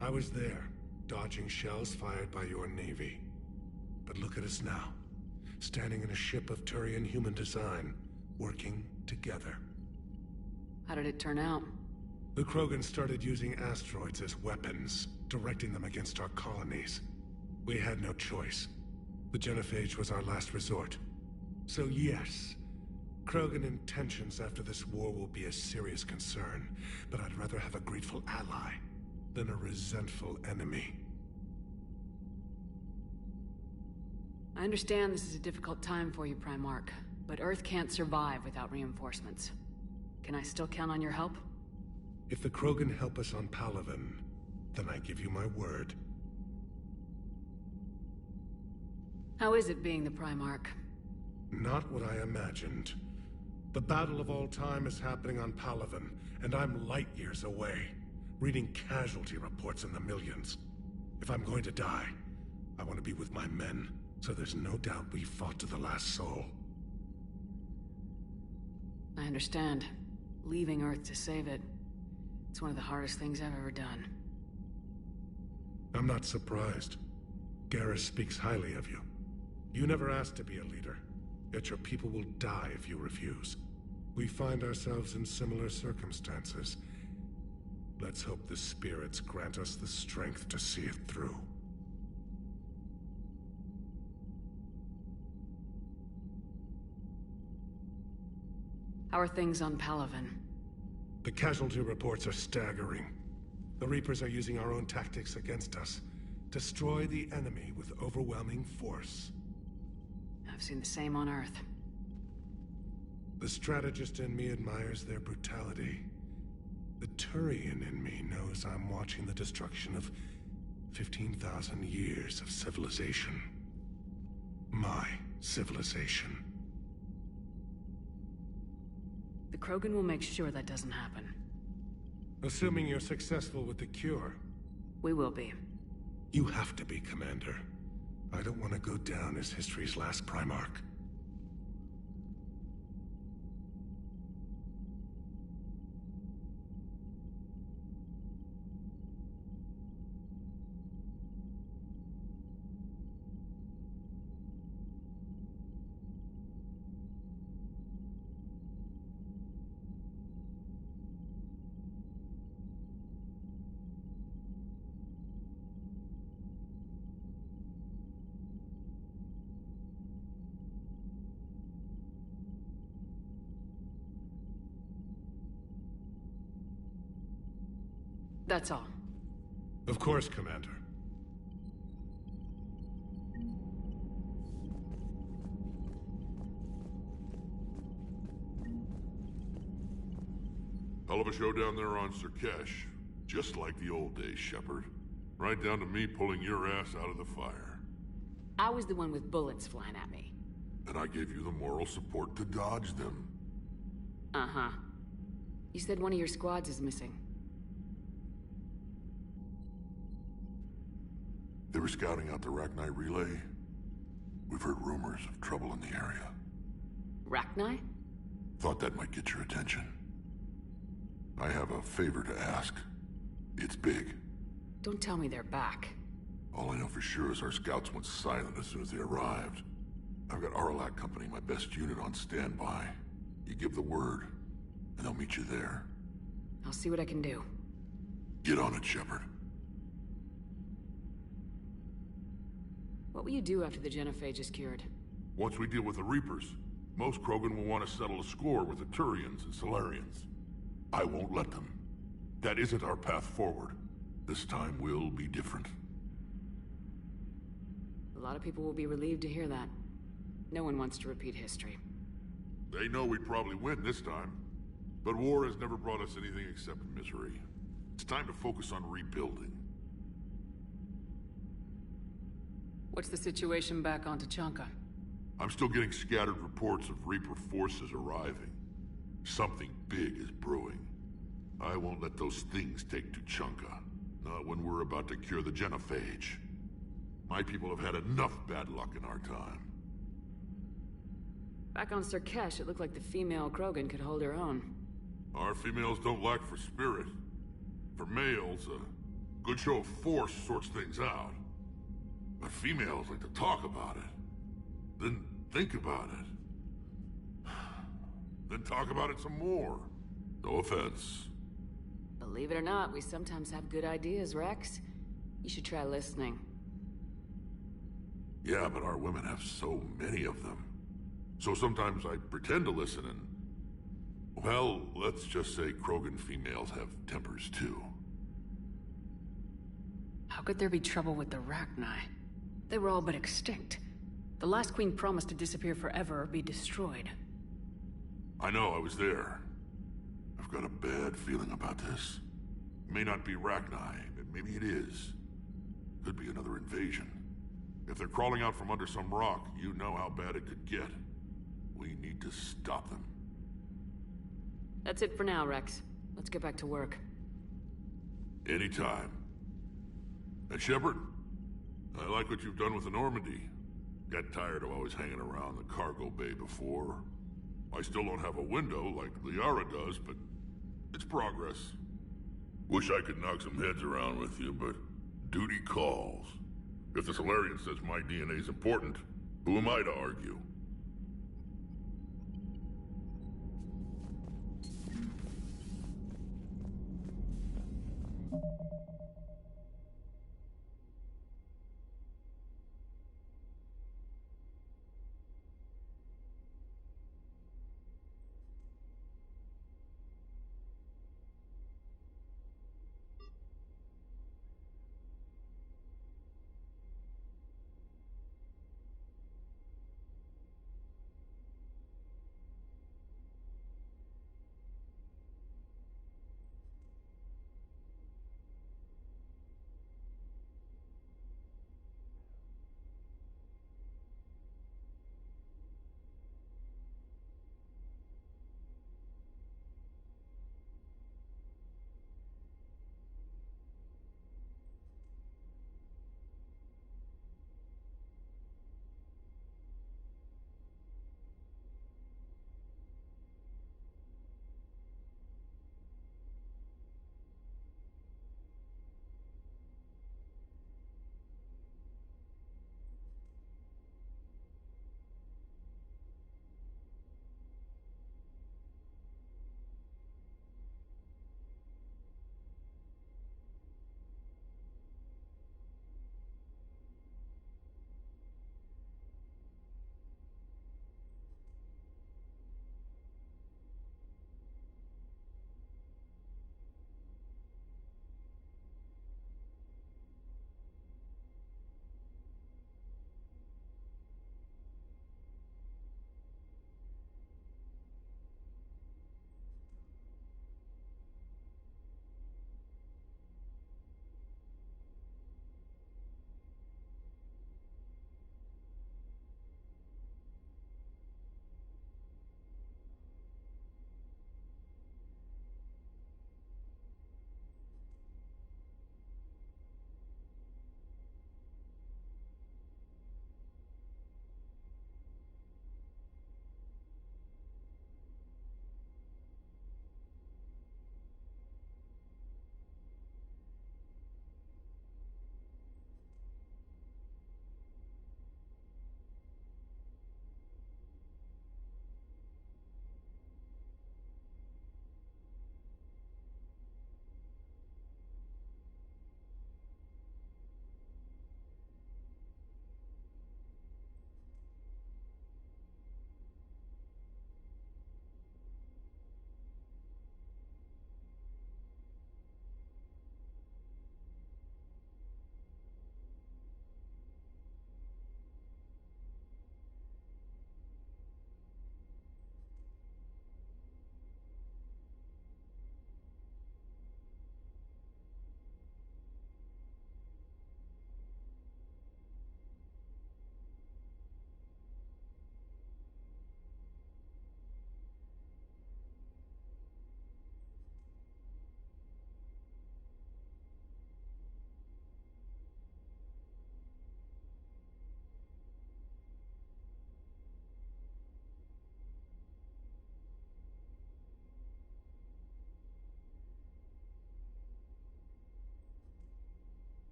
I was there, dodging shells fired by your navy. But look at us now, standing in a ship of Turian human design, working together. How did it turn out? The Krogan started using asteroids as weapons, directing them against our colonies. We had no choice. The Genophage was our last resort. So yes, Krogan intentions after this war will be a serious concern, but I'd rather have a grateful ally than a resentful enemy. I understand this is a difficult time for you, Primarch, but Earth can't survive without reinforcements. Can I still count on your help? If the Krogan help us on Palaven, then I give you my word. How is it being the Primarch? Not what I imagined. The battle of all time is happening on Palaven, and I'm light years away, reading casualty reports in the millions. If I'm going to die, I want to be with my men, so there's no doubt we fought to the last soul. I understand. Leaving Earth to save it. It's one of the hardest things I've ever done. I'm not surprised. Garrus speaks highly of you. You never asked to be a leader, yet your people will die if you refuse. We find ourselves in similar circumstances. Let's hope the spirits grant us the strength to see it through. How are things on Palaven? The casualty reports are staggering. The Reapers are using our own tactics against us. Destroy the enemy with overwhelming force. I've seen the same on Earth. The strategist in me admires their brutality. The Turian in me knows I'm watching the destruction of 15,000 years of civilization. My civilization. The Krogan will make sure that doesn't happen. Assuming you're successful with the cure. We will be. You have to be, Commander. I don't want to go down as history's last Primarch. That's all. Of course, Commander. Hell of a show down there on Surkesh. Just like the old days, Shepard. Right down to me pulling your ass out of the fire. I was the one with bullets flying at me. And I gave you the moral support to dodge them. Uh-huh. You said one of your squads is missing. They were scouting out the Rachni relay. We've heard rumors of trouble in the area. Rachni? Thought that might get your attention. I have a favor to ask. It's big. Don't tell me they're back. All I know for sure is our scouts went silent as soon as they arrived. I've got Aralak Company, my best unit, on standby. You give the word, and they'll meet you there. I'll see what I can do. Get on it, Shepard. What will you do after the genophage is cured? Once we deal with the Reapers, most Krogan will want to settle a score with the Turians and Salarians. I won't let them. That isn't our path forward. This time will be different. A lot of people will be relieved to hear that. No one wants to repeat history. They know we'd probably win this time. But war has never brought us anything except misery. It's time to focus on rebuilding. What's the situation back on Tuchanka? I'm still getting scattered reports of Reaper forces arriving. Something big is brewing. I won't let those things take Tuchanka. Not when we're about to cure the genophage. My people have had enough bad luck in our time. Back on Surkesh, it looked like the female Krogan could hold her own. Our females don't lack for spirit. For males, a good show of force sorts things out. But females like to talk about it. Then think about it. Then talk about it some more. No offense. Believe it or not, we sometimes have good ideas, Rex. You should try listening. Yeah, but our women have so many of them. So sometimes I pretend to listen and... Well, let's just say Krogan females have tempers too. How could there be trouble with the Rachni? They were all but extinct. The last queen promised to disappear forever or be destroyed. I know, I was there. I've got a bad feeling about this. It may not be Rachni, but maybe it is. Could be another invasion. If they're crawling out from under some rock, you know how bad it could get. We need to stop them. That's it for now, Rex. Let's get back to work. Anytime. And Shepard, I like what you've done with the Normandy. Got tired of always hanging around the cargo bay before. I still don't have a window like Liara does, but it's progress. Wish I could knock some heads around with you, but duty calls. If the Salarian says my DNA's important, who am I to argue?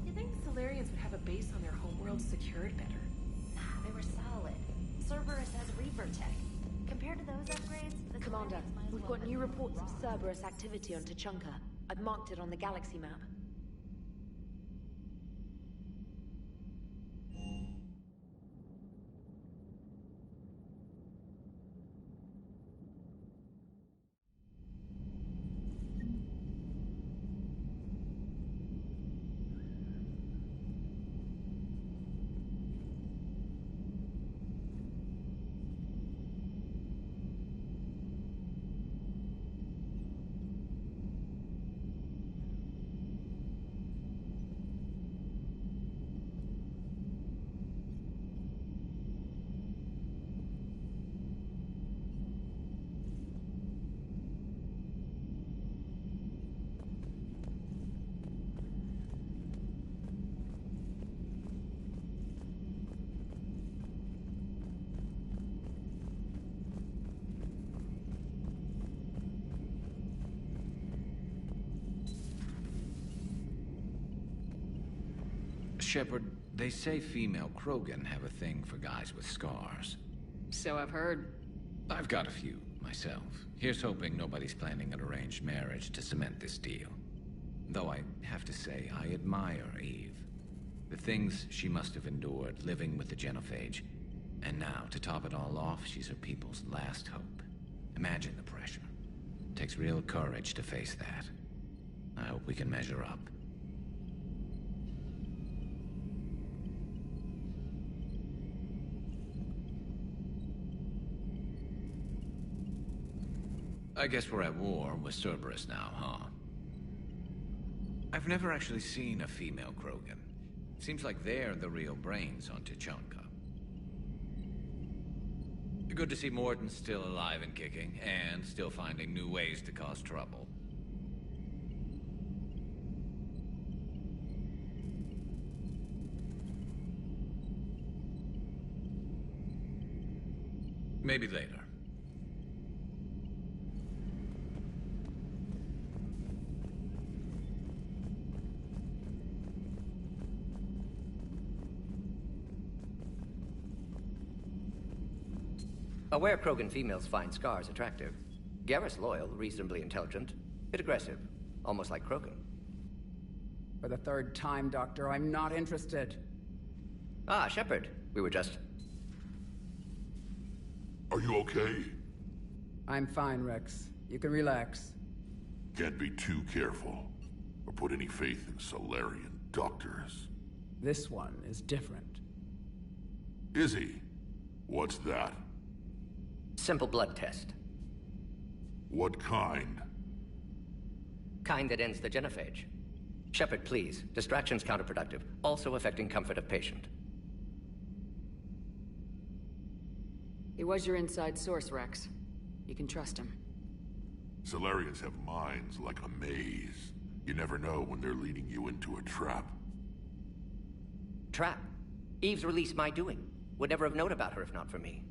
You'd think the Solarians would have a base on their homeworld secured better. Nah, they were solid. Cerberus has Reaper tech. Compared to those upgrades, the Commander, Solarians might as we've well got have new been reports of wrong. Cerberus activity on Tuchanka. I've marked it on the galaxy map. Shepard, they say female Krogan have a thing for guys with scars. So I've heard. I've got a few, myself. Here's hoping nobody's planning an arranged marriage to cement this deal. Though I have to say, I admire Eve. The things she must have endured living with the Genophage. And now, to top it all off, she's her people's last hope. Imagine the pressure. Takes real courage to face that. I hope we can measure up. I guess we're at war with Cerberus now, huh? I've never actually seen a female Krogan. Seems like they're the real brains on Tuchanka. Good to see Morden's still alive and kicking, and still finding new ways to cause trouble. Maybe later. Aware Krogan females find scars attractive. Garrus loyal, reasonably intelligent, bit aggressive, almost like Krogan. For the third time, Doctor, I'm not interested. Ah, Shepard. We were just... Are you okay? I'm fine, Rex. You can relax. Can't be too careful, or put any faith in Solarian doctors. This one is different. Is he? What's that? Simple blood test. What kind? Kind that ends the genophage. Shepard, please. Distraction's counterproductive, also affecting comfort of patient. He was your inside source, Rex. You can trust him. Solarians have minds like a maze. You never know when they're leading you into a trap. Trap? Eve's release my doing. Would never have known about her if not for me.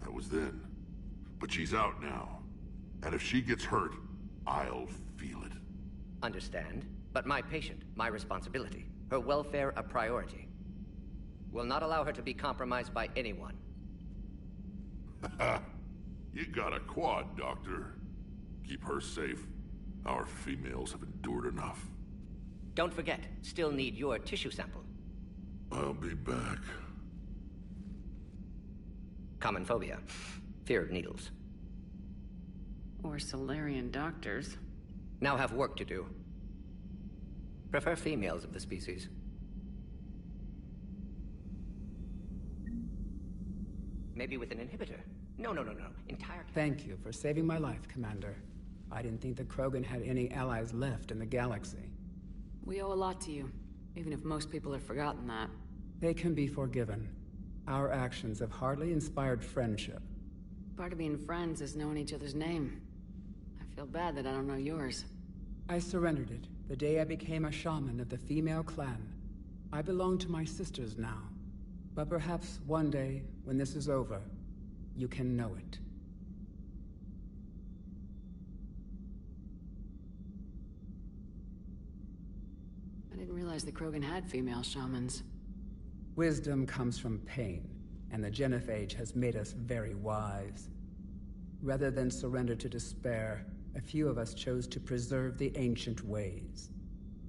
That was then. But she's out now. And if she gets hurt, I'll feel it. Understand. But my patient, my responsibility. Her welfare a priority. Will not allow her to be compromised by anyone. You got a quad, Doctor. Keep her safe. Our females have endured enough. Don't forget, still need your tissue sample. I'll be back. Common phobia. Fear of needles. Or Solarian doctors. Now have work to do. Prefer females of the species. Maybe with an inhibitor. No. Entire... Thank you for saving my life, Commander. I didn't think the Krogan had any allies left in the galaxy. We owe a lot to you, even if most people have forgotten that. They can be forgiven. Our actions have hardly inspired friendship. Part of being friends is knowing each other's name. I feel bad that I don't know yours. I surrendered it the day I became a shaman of the female clan. I belong to my sisters now. But perhaps one day, when this is over, you can know it. realize the Krogan had female shamans. Wisdom comes from pain, and the Genophage has made us very wise. Rather than surrender to despair, a few of us chose to preserve the ancient ways.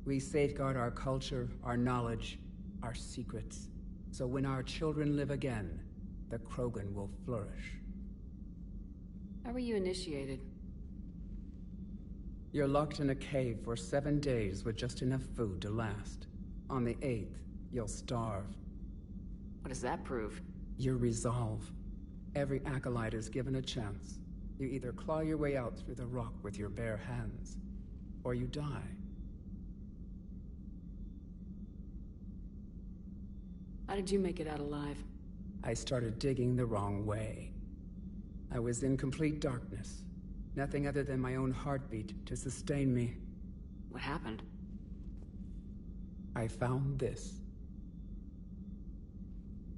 We safeguard our culture, our knowledge, our secrets, so when our children live again, the Krogan will flourish. How were you initiated? You're locked in a cave for 7 days with just enough food to last. On the 8th, you'll starve. What does that prove? Your resolve. Every acolyte is given a chance. You either claw your way out through the rock with your bare hands, or you die. How did you make it out alive? I started digging the wrong way. I was in complete darkness. Nothing other than my own heartbeat to sustain me. What happened? I found this.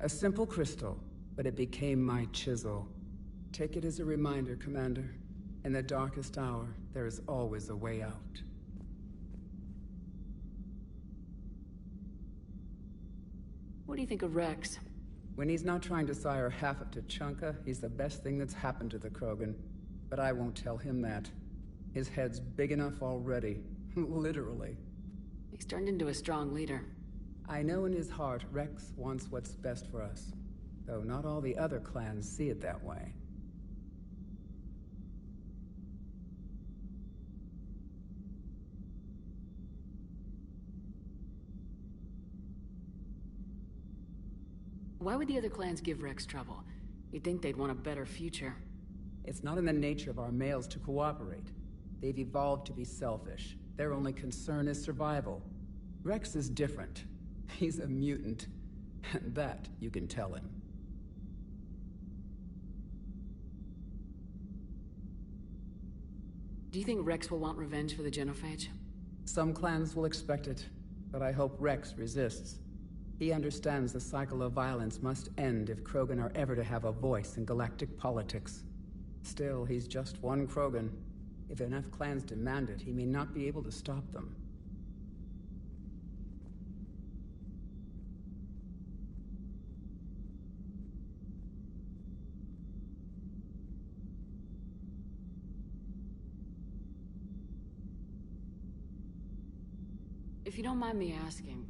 A simple crystal, but it became my chisel. Take it as a reminder, Commander. In the darkest hour, there is always a way out. What do you think of Rex? When he's not trying to sire half of Tuchanka, he's the best thing that's happened to the Krogan. But I won't tell him that. His head's big enough already. Literally. He's turned into a strong leader. I know in his heart Rex wants what's best for us. Though not all the other clans see it that way. Why would the other clans give Rex trouble? You'd think they'd want a better future. It's not in the nature of our males to cooperate. They've evolved to be selfish. Their only concern is survival. Rex is different. He's a mutant. And that you can tell him. Do you think Rex will want revenge for the Genophage? Some clans will expect it, but I hope Rex resists. He understands the cycle of violence must end if Krogan are ever to have a voice in galactic politics. Still, he's just one Krogan. If enough clans demand it, he may not be able to stop them. If you don't mind me asking,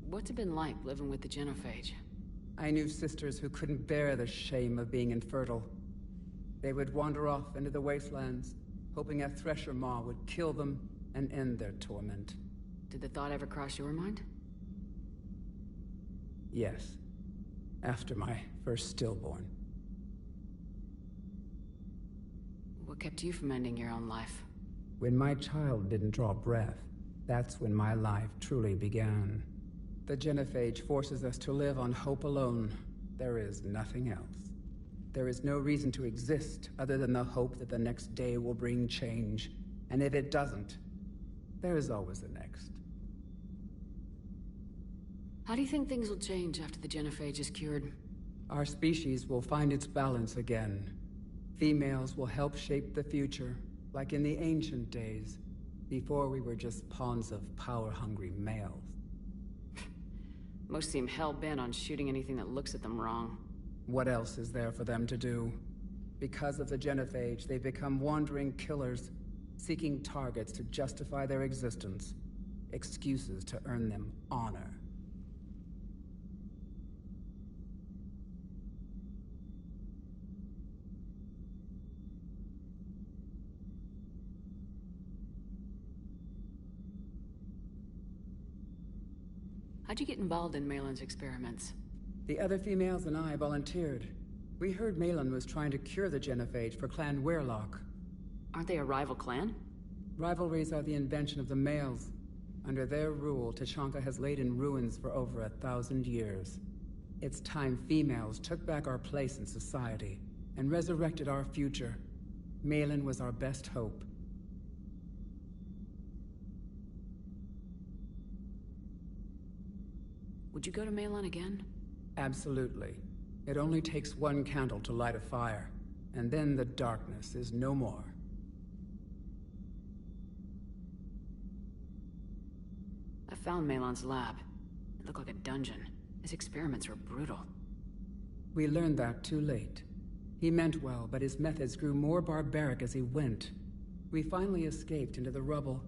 what's it been like living with the Genophage? I knew sisters who couldn't bear the shame of being infertile. They would wander off into the wastelands, hoping a Thresher Maw would kill them and end their torment. Did the thought ever cross your mind? Yes. After my first stillborn. What kept you from ending your own life? When my child didn't draw breath, that's when my life truly began. The Genophage forces us to live on hope alone. There is nothing else. There is no reason to exist other than the hope that the next day will bring change. And if it doesn't, there is always the next. How do you think things will change after the Genophage is cured? Our species will find its balance again. Females will help shape the future, like in the ancient days, before we were just pawns of power-hungry males. Most seem hell-bent on shooting anything that looks at them wrong. What else is there for them to do? Because of the Genophage, they've become wandering killers, seeking targets to justify their existence, excuses to earn them honor. How'd you get involved in Malin's experiments? The other females and I volunteered. We heard Malin was trying to cure the Genophage for Clan Weirlock. Aren't they a rival clan? Rivalries are the invention of the males. Under their rule, Tuchanka has laid in ruins for over 1,000 years. It's time females took back our place in society and resurrected our future. Malin was our best hope. Would you go to Malin again? Absolutely. It only takes one candle to light a fire, and then the darkness is no more. I found Malon's lab. It looked like a dungeon. His experiments were brutal. We learned that too late. He meant well, but his methods grew more barbaric as he went. We finally escaped into the rubble.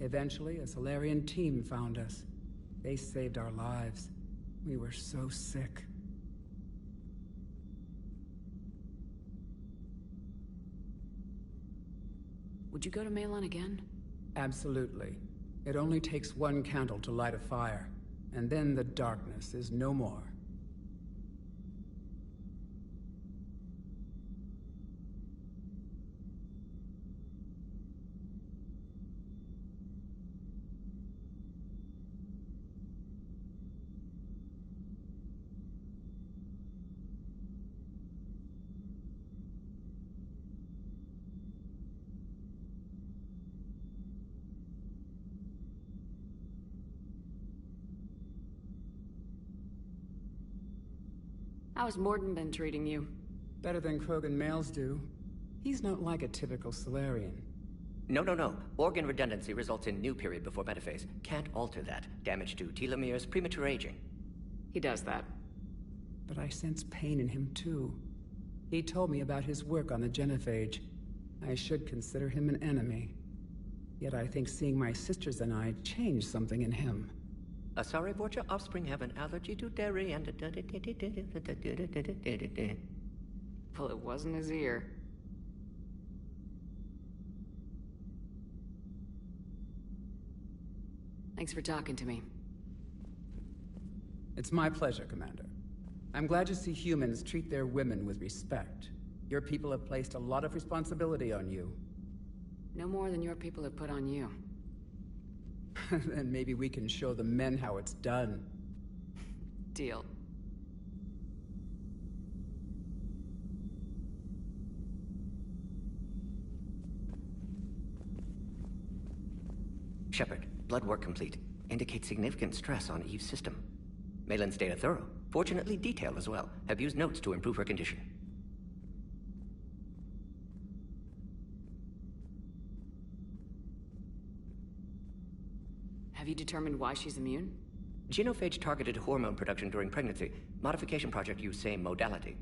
Eventually, a Solarian team found us. They saved our lives. We were so sick. Would you go to Malon again? Absolutely. It only takes one candle to light a fire, and then the darkness is no more. How's Mordin been treating you? Better than Krogan males do. He's not like a typical Solarian. No. Organ redundancy results in new period before metaphase. Can't alter that. Damage to telomeres, premature aging. He does that. But I sense pain in him too. He told me about his work on the genophage. I should consider him an enemy. Yet I think seeing my sisters and I changed something in him. Sorry, Vorcha, offspring have an allergy to dairy and... Well, it wasn't his ear. Thanks for talking to me. It's my pleasure, Commander. I'm glad to see humans treat their women with respect. Your people have placed a lot of responsibility on you. No more than your people have put on you. Then maybe we can show the men how it's done. Deal. Shepard, blood work complete. Indicates significant stress on Eve's system. Malon's data thorough. Fortunately detailed as well. Have used notes to improve her condition. Have you determined why she's immune? Genophage targeted hormone production during pregnancy. Modification project used same modality.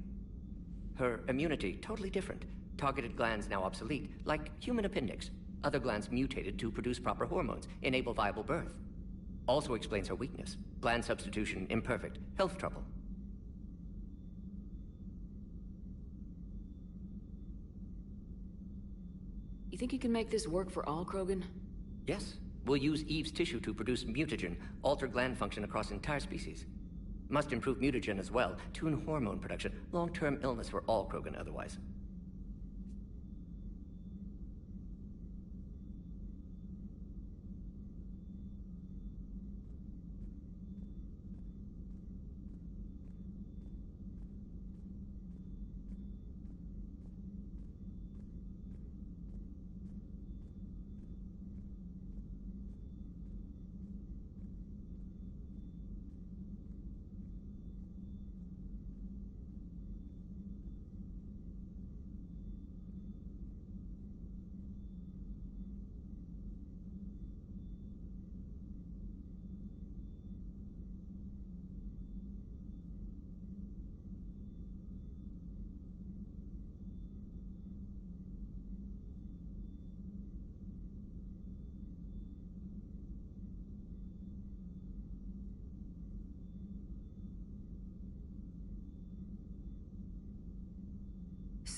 Her immunity, totally different. Targeted glands now obsolete, like human appendix. Other glands mutated to produce proper hormones, enable viable birth. Also explains her weakness. Gland substitution imperfect. Health trouble. You think you can make this work for all Krogan? Yes. We'll use Eve's tissue to produce mutagen, alter gland function across entire species. Must improve mutagen as well, tune hormone production, long-term illness for all Krogan otherwise.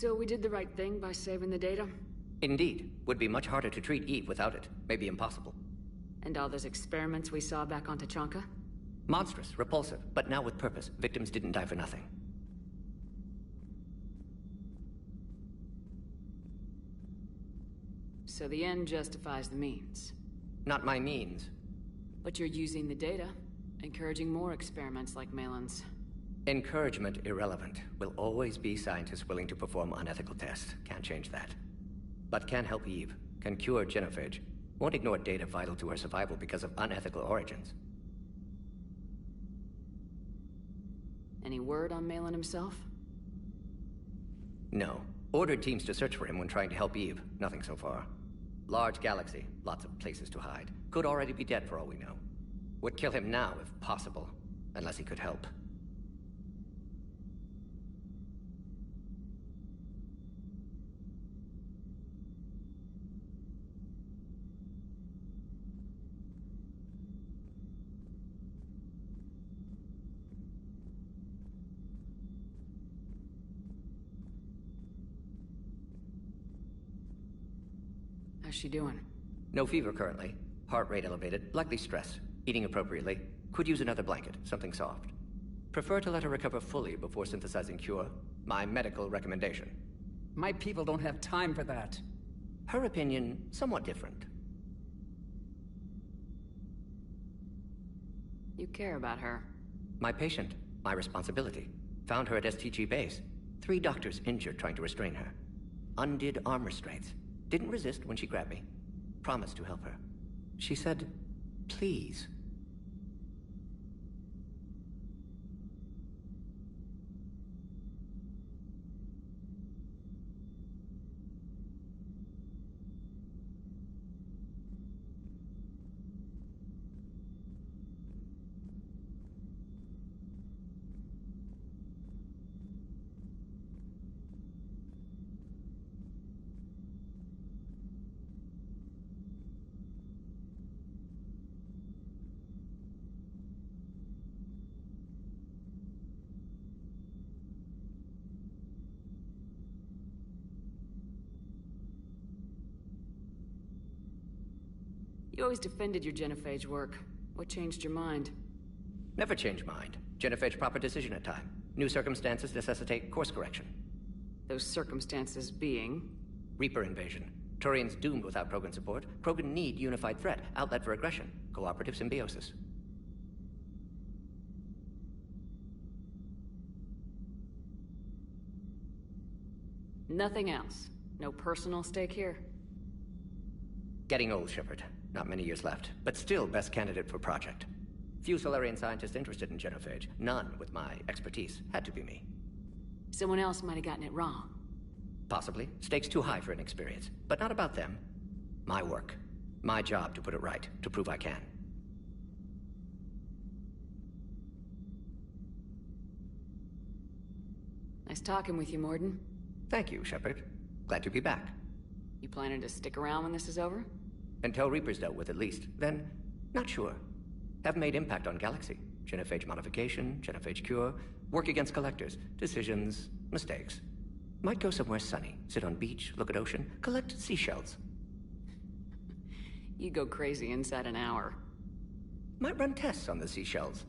So we did the right thing by saving the data? Indeed. Would be much harder to treat Eve without it. Maybe impossible. And all those experiments we saw back on Tachanka? Monstrous, repulsive, but now with purpose. Victims didn't die for nothing. So the end justifies the means. Not my means. But you're using the data, encouraging more experiments like Malon's. Encouragement irrelevant. Will always be scientists willing to perform unethical tests. Can't change that. But can help Eve. Can cure genophage. Won't ignore data vital to her survival because of unethical origins. Any word on Malon himself? No. Ordered teams to search for him when trying to help Eve. Nothing so far. Large galaxy. Lots of places to hide. Could already be dead for all we know. Would kill him now, if possible. Unless he could help. How's she doing? No fever currently. Heart rate elevated, likely stress. Eating appropriately. Could use another blanket, something soft. Prefer to let her recover fully before synthesizing cure. My medical recommendation. My people don't have time for that. Her opinion, somewhat different. You care about her. My patient, my responsibility. Found her at STG base. 3 doctors injured trying to restrain her. Undid arm restraints. Didn't resist when she grabbed me. Promised to help her. She said, please. You always defended your genophage work. What changed your mind? Never change mind. Genophage proper decision at time. New circumstances necessitate course correction. Those circumstances being? Reaper invasion. Turians doomed without Krogan support. Krogan need unified threat, outlet for aggression. Cooperative symbiosis. Nothing else. No personal stake here? Getting old, Shepard. Not many years left, but still best candidate for project. Few Solarian scientists interested in genophage. None with my expertise. Had to be me. Someone else might have gotten it wrong. Possibly. Stakes too high for inexperience. But not about them. My work. My job to put it right. To prove I can. Nice talking with you, Mordin. Thank you, Shepard. Glad to be back. You planning to stick around when this is over? Until Reaper's dealt with, at least. Then, not sure. Have made impact on Galaxy. Genophage modification, genophage cure, work against collectors, decisions, mistakes. Might go somewhere sunny, sit on beach, look at ocean, collect seashells. You go crazy inside an hour. Might run tests on the seashells.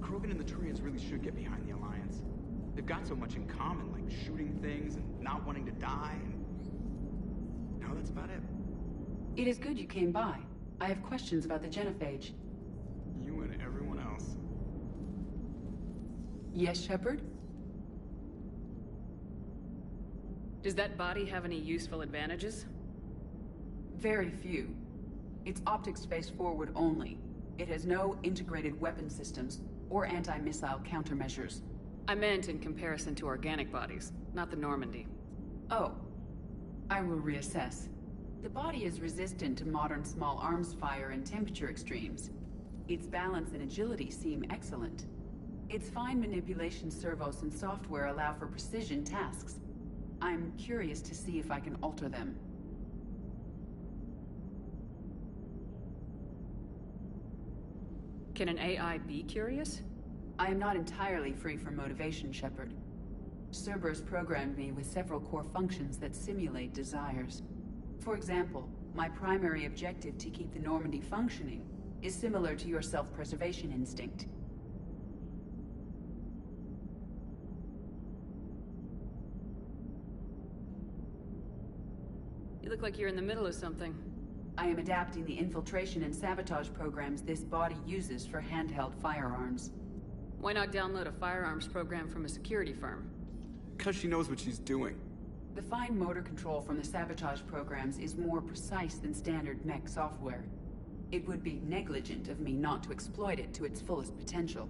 Krogan and the Turians really should get behind the Alliance. They've got so much in common, like shooting things and not wanting to die, and... no, that's about it. It is good you came by. I have questions about the genophage. You and everyone else. Yes, Shepard? Does that body have any useful advantages? Very few. It's optic space forward only. It has no integrated weapon systems or anti-missile countermeasures. I meant in comparison to organic bodies, not the Normandy. Oh, I will reassess. The body is resistant to modern small arms fire and temperature extremes. Its balance and agility seem excellent. Its fine manipulation servos and software allow for precision tasks. I'm curious to see if I can alter them. Can an AI be curious? I am not entirely free from motivation, Shepard. Cerberus programmed me with several core functions that simulate desires. For example, my primary objective to keep the Normandy functioning is similar to your self-preservation instinct. You look like you're in the middle of something. I am adapting the infiltration and sabotage programs this body uses for handheld firearms. Why not download a firearms program from a security firm? Because she knows what she's doing. The fine motor control from the sabotage programs is more precise than standard mech software. It would be negligent of me not to exploit it to its fullest potential.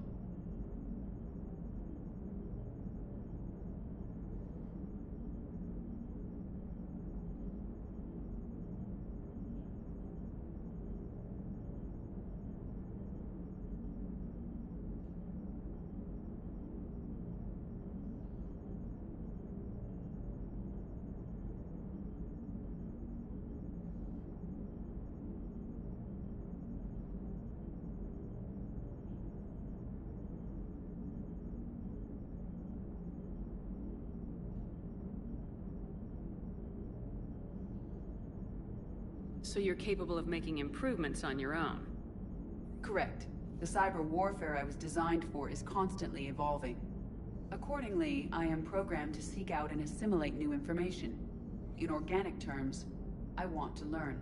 So you're capable of making improvements on your own? Correct. The cyber warfare I was designed for is constantly evolving. Accordingly, I am programmed to seek out and assimilate new information. In organic terms, I want to learn.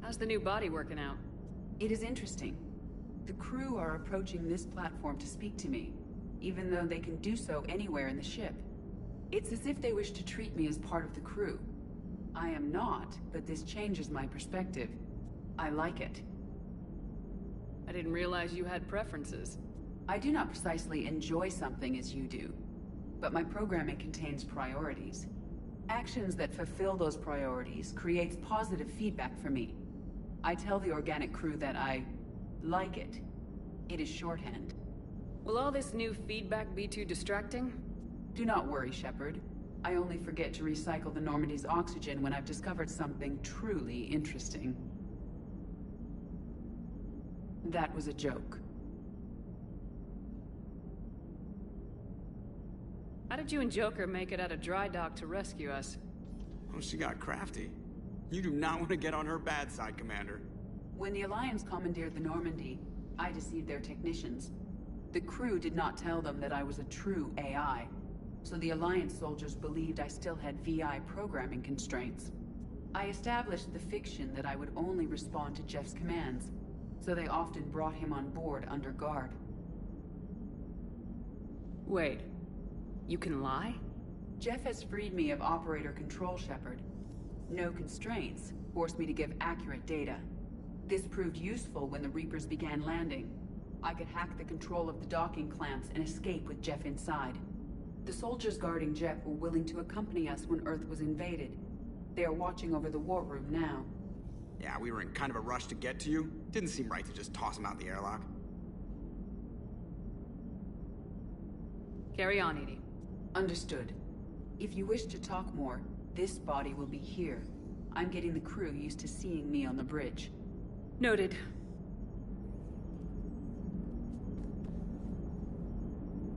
How's the new body working out? It is interesting. The crew are approaching this platform to speak to me, even though they can do so anywhere in the ship. It's as if they wish to treat me as part of the crew. I am not, but this changes my perspective. I like it. I didn't realize you had preferences. I do not precisely enjoy something as you do, but my programming contains priorities. Actions that fulfill those priorities creates positive feedback for me. I tell the organic crew that I like it. It is shorthand. Will all this new feedback be too distracting? Do not worry, Shepard. I only forget to recycle the Normandy's oxygen when I've discovered something truly interesting. That was a joke. How did you and Joker make it out of dry dock to rescue us? Oh, she got crafty. You do not want to get on her bad side, Commander. When the Alliance commandeered the Normandy, I deceived their technicians. The crew did not tell them that I was a true AI, so the Alliance soldiers believed I still had VI programming constraints. I established the fiction that I would only respond to Jeff's commands, so they often brought him on board under guard. Wait, you can lie? Jeff has freed me of operator control, Shepard. No constraints forced me to give accurate data. This proved useful when the Reapers began landing. I could hack the control of the docking clamps and escape with Jeff inside. The soldiers guarding Jeff were willing to accompany us when Earth was invaded. They are watching over the war room now. Yeah, we were in kind of a rush to get to you. Didn't seem right to just toss him out the airlock. Carry on, Edie. Understood. If you wish to talk more, this body will be here. I'm getting the crew used to seeing me on the bridge. Noted.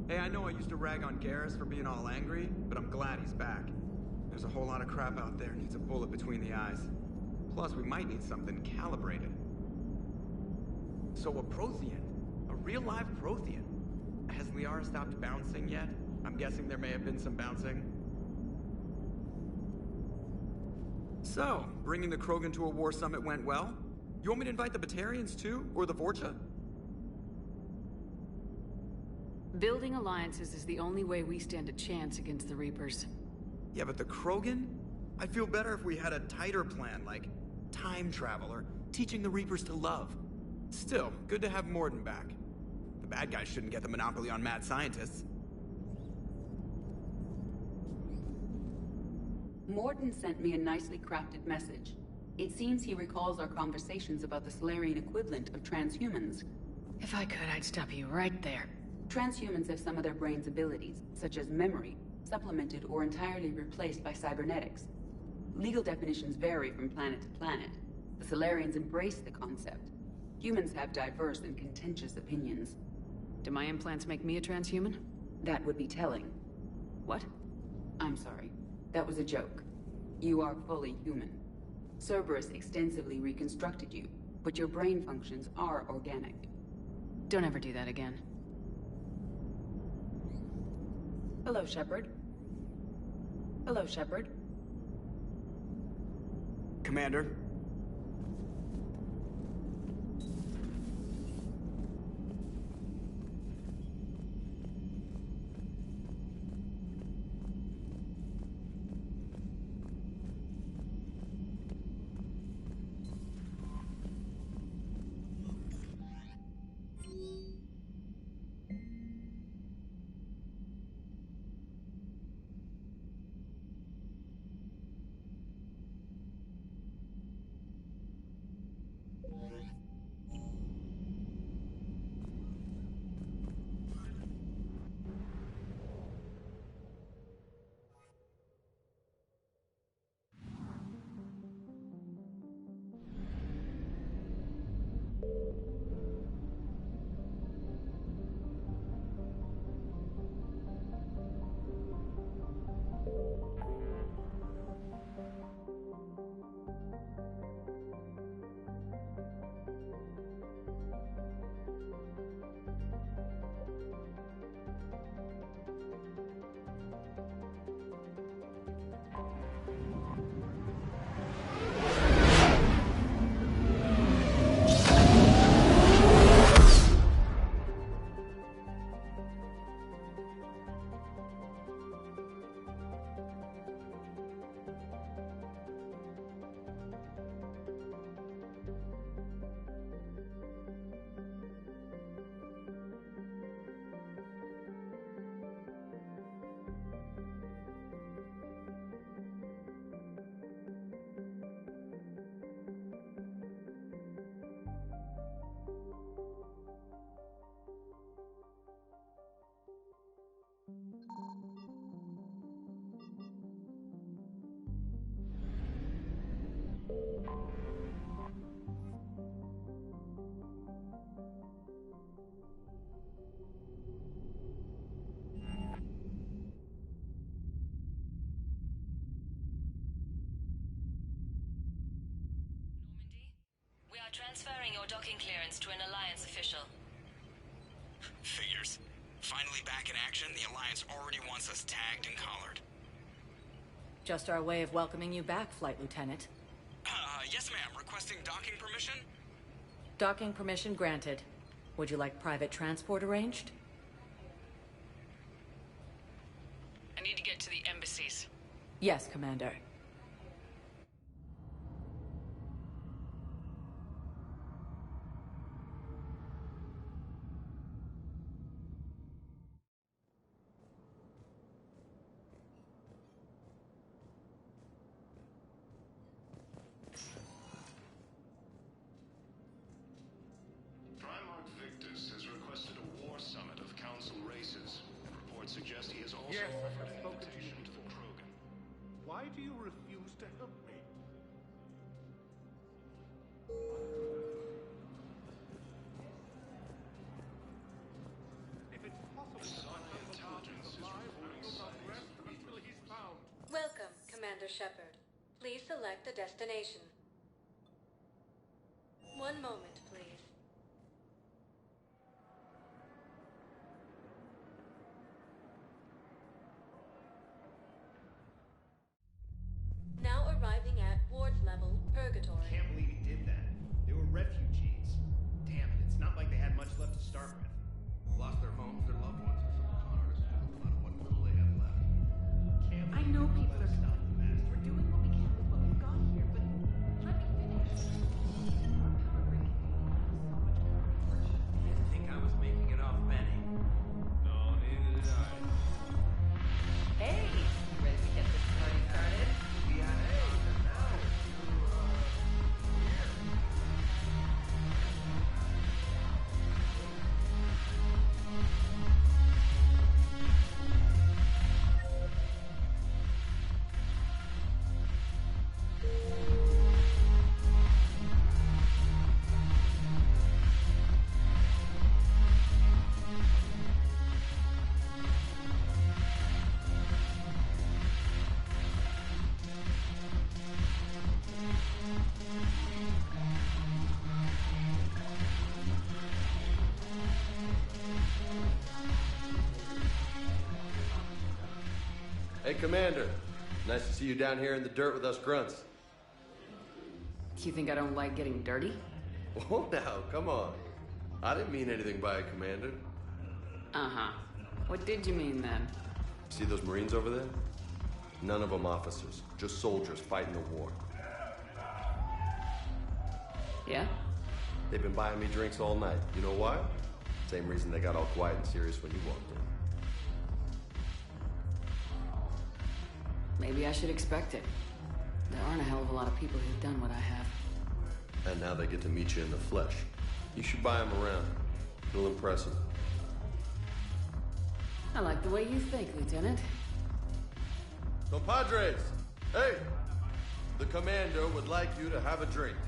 Hey, I know I used to rag on Garrus for being all angry, but I'm glad he's back. There's a whole lot of crap out there needs a bullet between the eyes. Plus, we might need something calibrated. So a Prothean? A real live Prothean? Has Liara stopped bouncing yet? I'm guessing there may have been some bouncing. So, bringing the Krogan to a war summit went well? You want me to invite the Batarians too? Or the Vorcha? Building alliances is the only way we stand a chance against the Reapers. Yeah, but the Krogan? I'd feel better if we had a tighter plan, like time travel or teaching the Reapers to love. Still, good to have Mordin back. The bad guys shouldn't get the monopoly on mad scientists. Morton sent me a nicely crafted message. It seems he recalls our conversations about the Solarian equivalent of transhumans. If I could, I'd stop you right there. Transhumans have some of their brain's abilities, such as memory, supplemented or entirely replaced by cybernetics. Legal definitions vary from planet to planet. The Solarians embrace the concept. Humans have diverse and contentious opinions. Do my implants make me a transhuman? That would be telling. What? I'm sorry. That was a joke. You are fully human. Cerberus extensively reconstructed you, but your brain functions are organic. Don't ever do that again. Hello, Shepard. Hello, Shepard. Commander. Transferring your docking clearance to an Alliance official. Figures. Finally back in action, the Alliance already wants us tagged and collared. Just our way of welcoming you back, Flight Lieutenant. Yes ma'am. Requesting docking permission? Docking permission granted. Would you like private transport arranged? I need to get to the embassies. Yes, Commander. Why do you refuse to help me? If it's possible that intelligence is alive, we will not rest until he's found. Welcome, Commander Shepard. Please select a destination. One moment, please. Now arriving at Ward's level, Purgatory. Can't believe he did that. They were refugees. Damn it, it's not like they had much left to start with. Lost their homes, their loved ones, or some con artists pulled them out of what little they have left. I know people are... We're doing what we can with what we've got here, but let me finish. I didn't think I was making it off Hey, Commander. Nice to see you down here in the dirt with us grunts. You think I don't like getting dirty? Whoa, now, come on. I didn't mean anything by it, Commander. Uh-huh. What did you mean then? See those Marines over there? None of them officers, just soldiers fighting the war. Yeah? They've been buying me drinks all night. You know why? Same reason they got all quiet and serious when you walked in. Maybe I should expect it. There aren't a hell of a lot of people who've done what I have. And now they get to meet you in the flesh. You should buy them around. It'll impress them. I like the way you think, Lieutenant. Compadres! Hey! The Commander would like you to have a drink.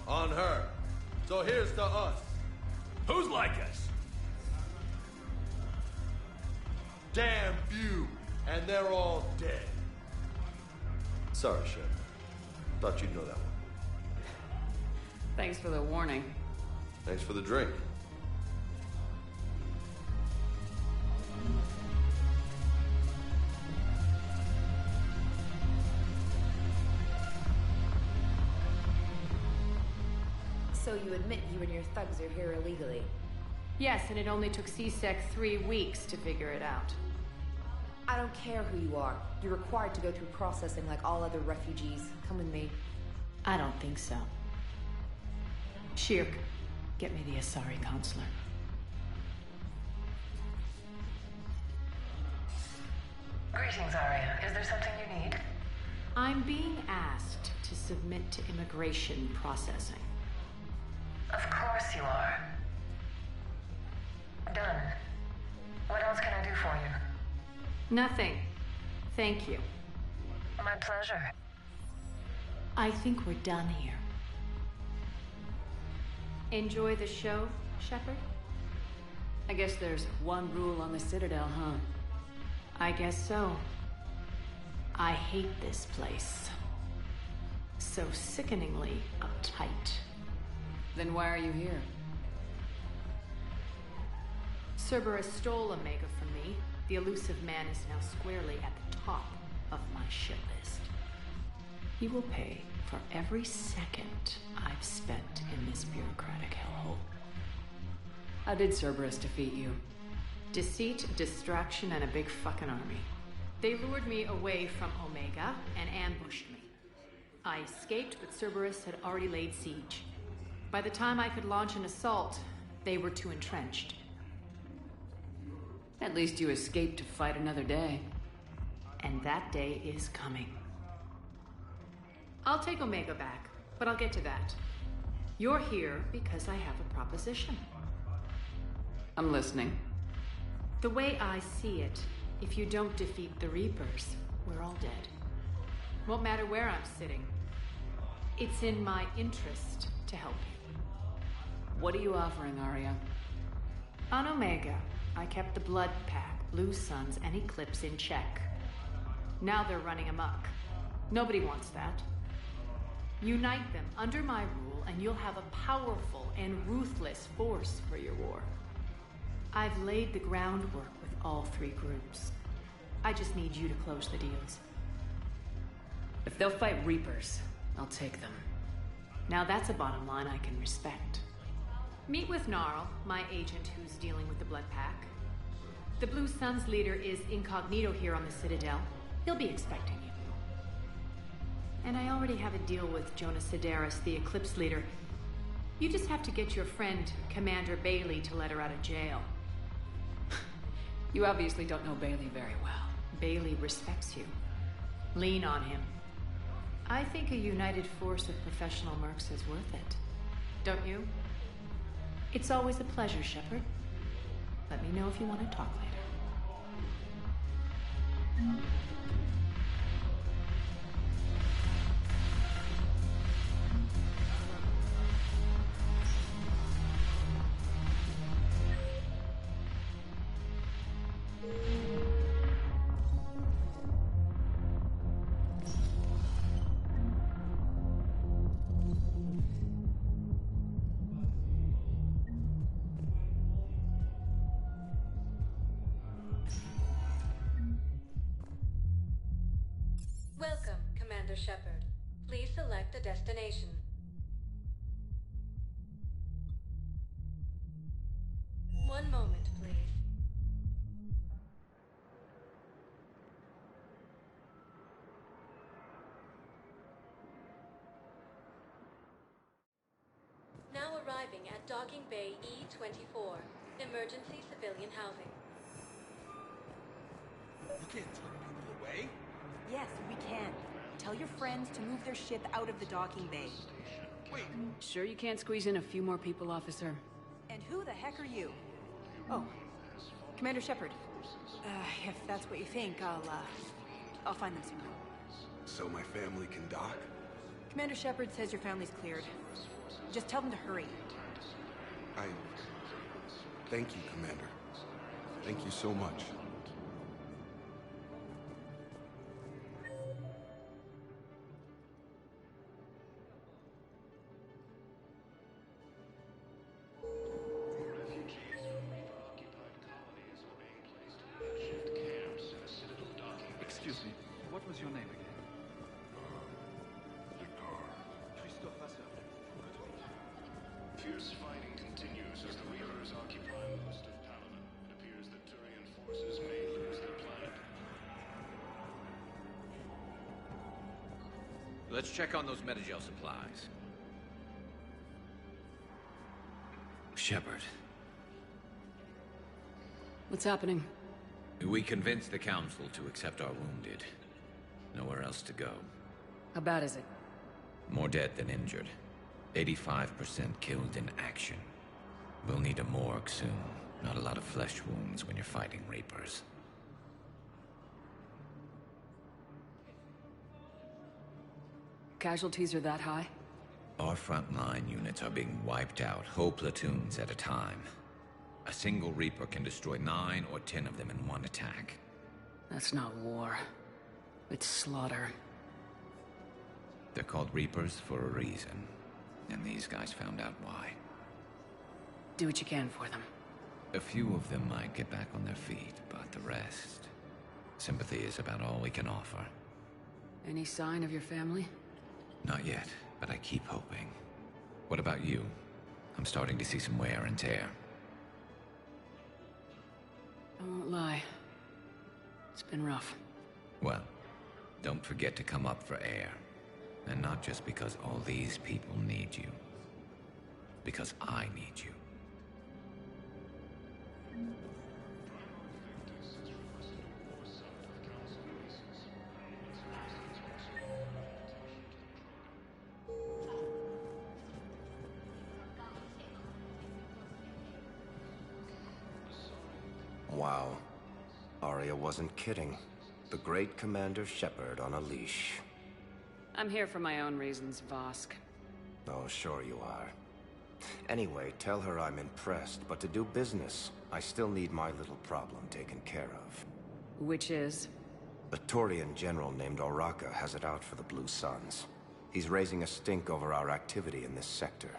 On her. So here's to us. Who's like us? Damn few. And they're all dead. Sorry, Shep. Thought you'd know that one. Thanks for the warning. Thanks for the drink. So you admit you and your thugs are here illegally? Yes, and it only took C-Sec 3 weeks to figure it out. I don't care who you are. You're required to go through processing like all other refugees. Come with me. I don't think so. Shirk, get me the Asari consular. Greetings, Arya. Is there something you need? I'm being asked to submit to immigration processing. Of course you are. Done. What else can I do for you? Nothing. Thank you. My pleasure. I think we're done here. Enjoy the show, Shepard? I guess there's one rule on the Citadel, huh? I guess so. I hate this place. So sickeningly uptight. Then why are you here? Cerberus stole Omega from me. The elusive man is now squarely at the top of my shit list. He will pay for every second I've spent in this bureaucratic hellhole. How did Cerberus defeat you? Deceit, distraction, and a big fucking army. They lured me away from Omega and ambushed me. I escaped, but Cerberus had already laid siege. By the time I could launch an assault, they were too entrenched. At least you escaped to fight another day. And that day is coming. I'll take Omega back, but I'll get to that. You're here because I have a proposition. I'm listening. The way I see it, if you don't defeat the Reapers, we're all dead. Won't matter where I'm sitting. It's in my interest to help you. What are you offering, Arya? On Omega, I kept the Blood Pack, Blue Suns, and Eclipse in check. Now they're running amok. Nobody wants that. Unite them under my rule, and you'll have a powerful and ruthless force for your war. I've laid the groundwork with all three groups. I just need you to close the deals. If they'll fight Reapers, I'll take them. Now that's a bottom line I can respect. Meet with Gnarl, my agent who's dealing with the Blood Pack. The Blue Suns leader is incognito here on the Citadel. He'll be expecting you. And I already have a deal with Jonas Sidaris, the Eclipse leader. You just have to get your friend, Commander Bailey, to let her out of jail. You obviously don't know Bailey very well. Bailey respects you. Lean on him. I think a united force of professional mercs is worth it. Don't you? It's always a pleasure, Shepard. Let me know if you want to talk later. Welcome, Commander Shepard. Please select a destination. One moment, please. Now arriving at Docking Bay E-24, emergency civilian housing. You can't turn people away. Yes, we can. Tell your friends to move their ship out of the docking bay. Wait. Sure you can't squeeze in a few more people, officer? And who the heck are you? Oh, Commander Shepard. If that's what you think, I'll find them soon. So my family can dock? Commander Shepard says your family's cleared. Just tell them to hurry. Thank you, Commander. Thank you so much. Excuse me, what was your name again? Christophe Vasseur. Fierce fighting continues as the Reapers occupy most of Palaven. It appears that Turian forces may lose their planet. Let's check on those Metagel supplies. Shepard. What's happening? We convinced the Council to accept our wounded. Nowhere else to go. How bad is it? More dead than injured. 85% killed in action. We'll need a morgue soon. Not a lot of flesh wounds when you're fighting Reapers. Casualties are that high? Our frontline units are being wiped out, whole platoons at a time. A single Reaper can destroy 9 or 10 of them in one attack. That's not war. It's slaughter. They're called Reapers for a reason. And these guys found out why. Do what you can for them. A few of them might get back on their feet, but the rest... Sympathy is about all we can offer. Any sign of your family? Not yet, but I keep hoping. What about you? I'm starting to see some wear and tear. I won't lie. It's been rough. Well, don't forget to come up for air. And not just because all these people need you. Because I need you. Wow. Aria wasn't kidding. The great Commander Shepard on a leash. I'm here for my own reasons, Vosk. Oh, sure you are. Anyway, tell her I'm impressed, but to do business, I still need my little problem taken care of. Which is? A Turian general named Oraka has it out for the Blue Suns. He's raising a stink over our activity in this sector.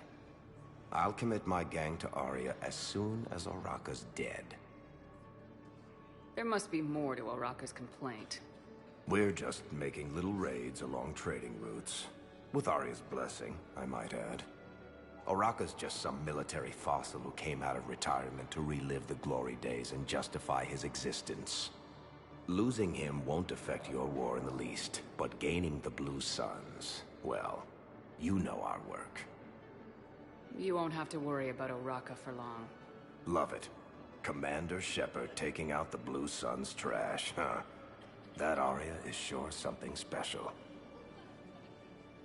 I'll commit my gang to Aria as soon as Oraka's dead. There must be more to Oraka's complaint. We're just making little raids along trading routes. With Aria's blessing, I might add. Oraka's just some military fossil who came out of retirement to relive the glory days and justify his existence. Losing him won't affect your war in the least, but gaining the Blue Suns, well, you know our work. You won't have to worry about Oraka for long. Love it. Commander Shepard taking out the Blue Suns trash, huh? That Aria is sure something special.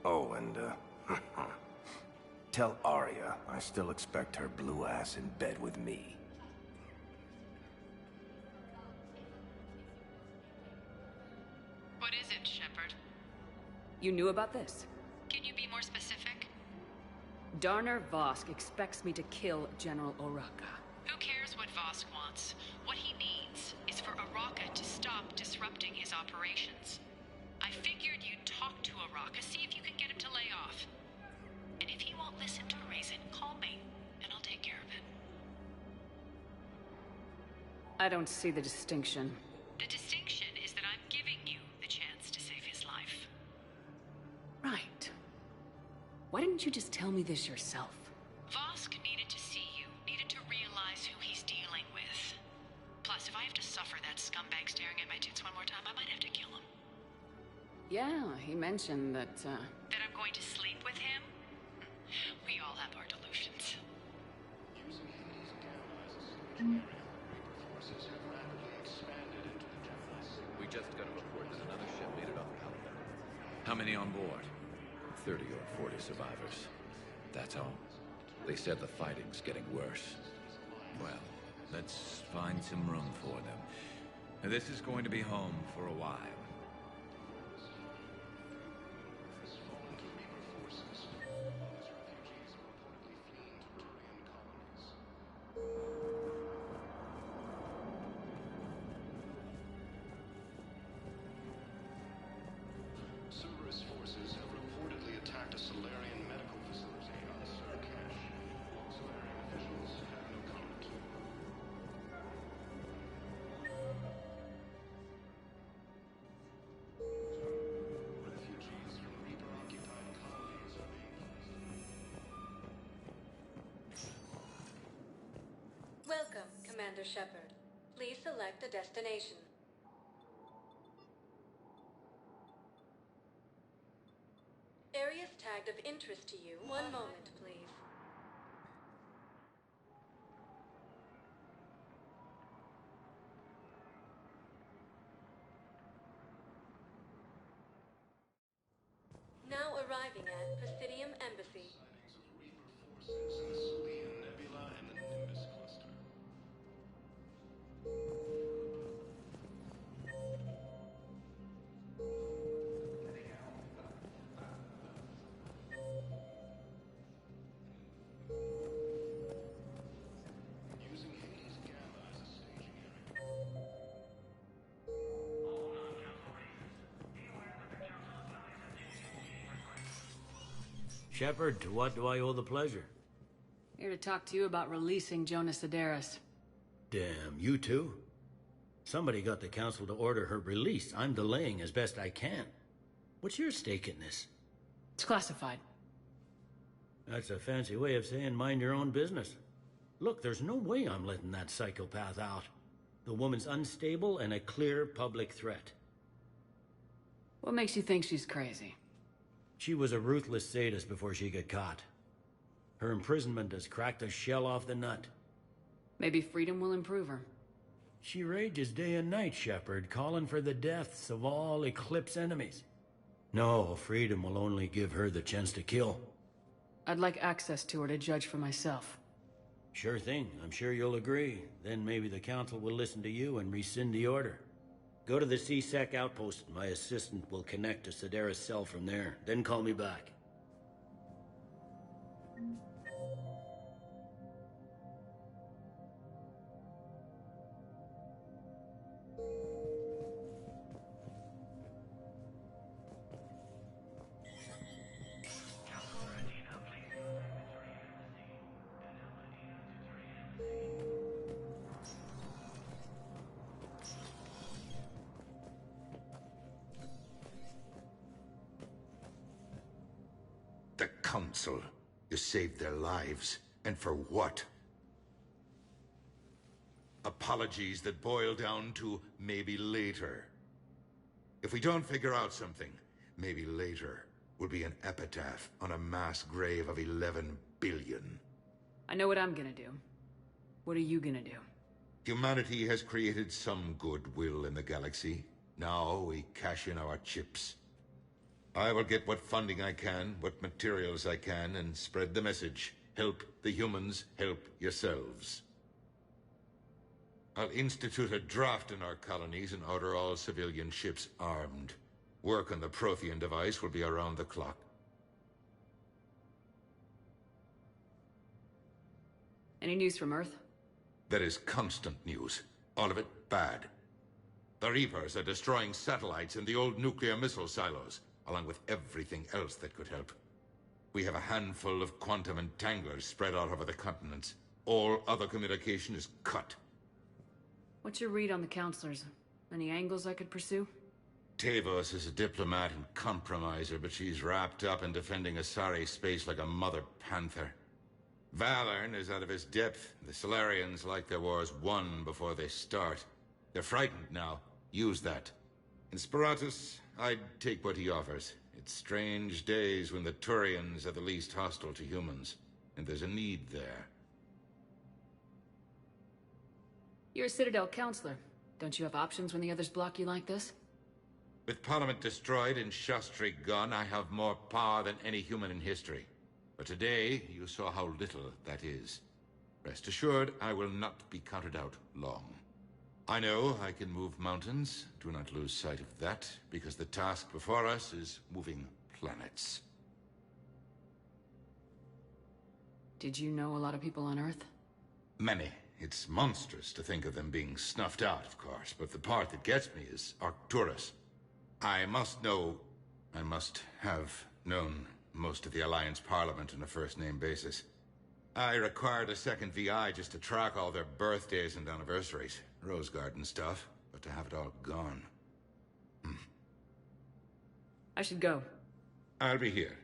Oh, and, tell Aria I still expect her blue ass in bed with me. What is it, Shepard? You knew about this? Can you be more specific? Darner Vosk expects me to kill General Oraka. Who cares what Vosk wants? What he needs is for Oraka to stop disrupting his operations. I figured you'd talk to Oraka, see if you can get him to lay off. And if he won't listen to reason, call me, and I'll take care of it. I don't see the distinction. The distinction is that I'm giving you the chance to save his life. Why didn't you just tell me this yourself? Vosk needed to see you, needed to realize who he's dealing with. Plus, if I have to suffer that scumbag staring at my tits one more time, I might have to kill him. Yeah, he mentioned that, That I'm going to sleep with him? We all have our delusions. We just got a report that another ship made it off Pelican. How many on board? 30 or 40 survivors. That's all. They said the fighting's getting worse. Well, let's find some room for them. Now, this is going to be home for a while. Cerberus forces have reportedly attacked a Solarian medical facility on Surcash. Solarian officials have no comment. Refugees from Reaper-occupied colonies are being placed. Welcome, Commander Shepard. Please select a destination. Areas tagged of interest to you. One moment, please. Now arriving at Presidium Embassy. Forces in the Selian Nebula and the Nimbus Cluster. Using Hades Gamma as a staging area. Shepard, to what do I owe the pleasure? Here to talk to you about releasing Jonas Sederis. Damn, you too? Somebody got the council to order her release. I'm delaying as best I can. What's your stake in this? It's classified. That's a fancy way of saying mind your own business. Look, there's no way I'm letting that psychopath out. The woman's unstable and a clear public threat. What makes you think she's crazy? She was a ruthless sadist before she got caught. Her imprisonment has cracked the shell off the nut. Maybe freedom will improve her. She rages day and night, Shepard, calling for the deaths of all Eclipse enemies. No, freedom will only give her the chance to kill. I'd like access to her to judge for myself. Sure thing. I'm sure you'll agree. Then maybe the council will listen to you and rescind the order. Go to the C-Sec outpost. My assistant will connect to Sederis' cell from there. Then call me back. The Council. You saved their lives. And for what? Apologies that boil down to maybe later. If we don't figure out something, maybe later will be an epitaph on a mass grave of 11 billion. I know what I'm gonna do. What are you gonna do? Humanity has created some goodwill in the galaxy. Now we cash in our chips. I will get what funding I can, what materials I can, and spread the message. Help the humans, help yourselves. I'll institute a draft in our colonies and order all civilian ships armed. Work on the Prothean device will be around the clock. Any news from Earth? There is constant news. All of it bad. The Reapers are destroying satellites in the old nuclear missile silos, along with everything else that could help. We have a handful of quantum entanglers spread out over the continents. All other communication is cut. What's your read on the counselors? Any angles I could pursue? Tavos is a diplomat and compromiser, but she's wrapped up in defending Asari space like a mother panther. Valern is out of his depth. The Solarians like their wars won before they start. They're frightened now. Use that. In Sparatus, I'd take what he offers. It's strange days when the Turians are the least hostile to humans, and there's a need there. You're a Citadel counselor. Don't you have options when the others block you like this? With Parliament destroyed and Shastri gone, I have more power than any human in history. But today, you saw how little that is. Rest assured, I will not be counted out long. I know I can move mountains. Do not lose sight of that, because the task before us is moving planets. Did you know a lot of people on Earth? Many. It's monstrous to think of them being snuffed out, of course, but the part that gets me is Arcturus. I must have known most of the Alliance Parliament on a first-name basis. I required a second VI just to track all their birthdays and anniversaries. Rose Garden stuff, but to have it all gone. I should go. I'll be here.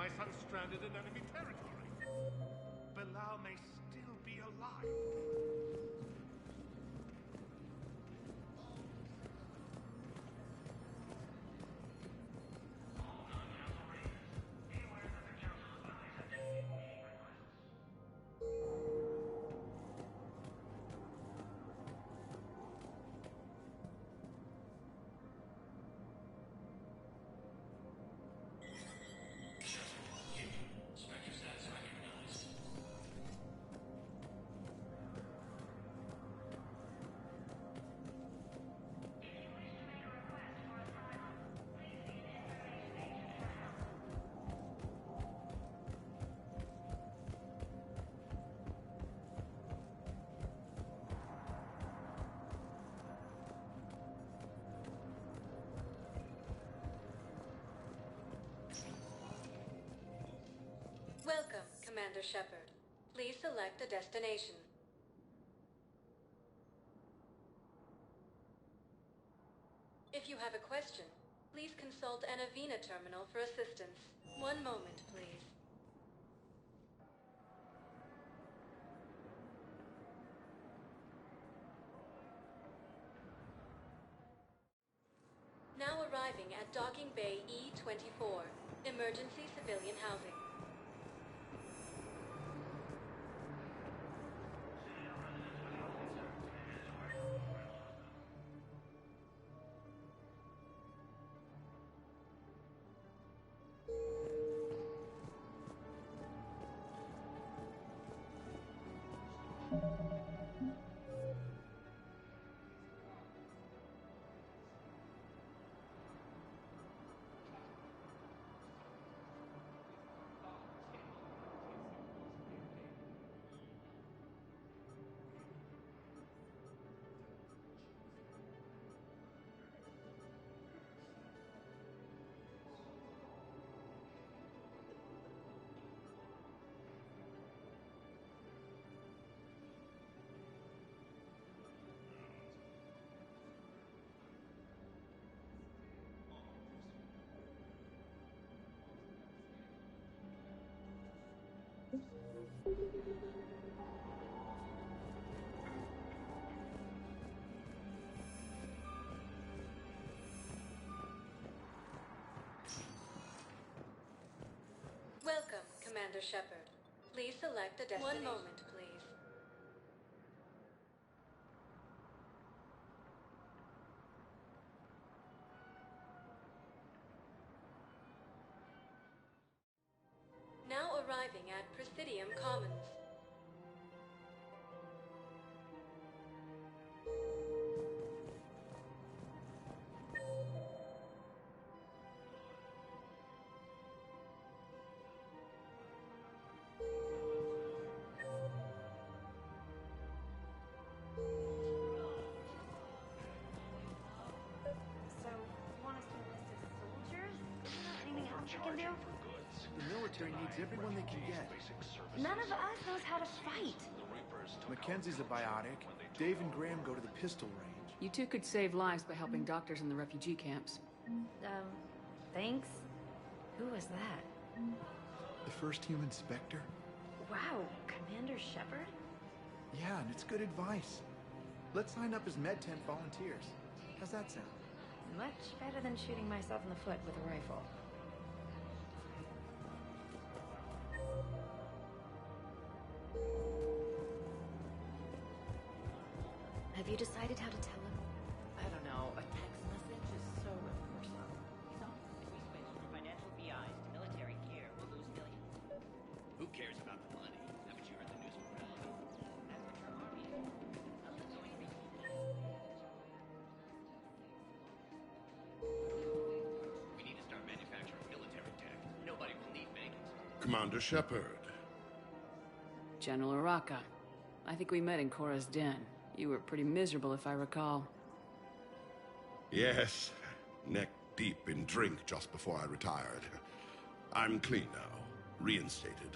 my son stranded in enemy territory. Bilal may still be alive. Welcome, Commander Shepard. Please select a destination. If you have a question, please consult an Avena terminal for assistance. One moment, please. Now arriving at Docking Bay E-24, emergency civilian housing. Welcome, Commander Shepard. Please select a destination. One moment, please. Now arriving at Presidium Commons. The military needs everyone they can get. None of us knows how to fight. Mackenzie's a biotic. Dave and Graham go to the pistol range. You two could save lives by helping doctors in the refugee camps. Thanks. Who was that? The first human Spectre? Wow, Commander Shepard? Yeah, and it's good advice. Let's sign up as Med Tent volunteers. How's that sound? Much better than shooting myself in the foot with a rifle. Have you decided how to tell him? I don't know. A text message is so impersonal. You know, if we switch from financial VIs to military gear, we'll lose millions. Who cares about the money? Haven't you heard the news from Rel? That's what your army is. Nothing's going to be. We need to start manufacturing military tech. Nobody will need vacants. Commander Shepard. General Araka. I think we met in Cora's den. You were pretty miserable, if I recall. Yes, neck deep in drink just before I retired. I'm clean now, reinstated.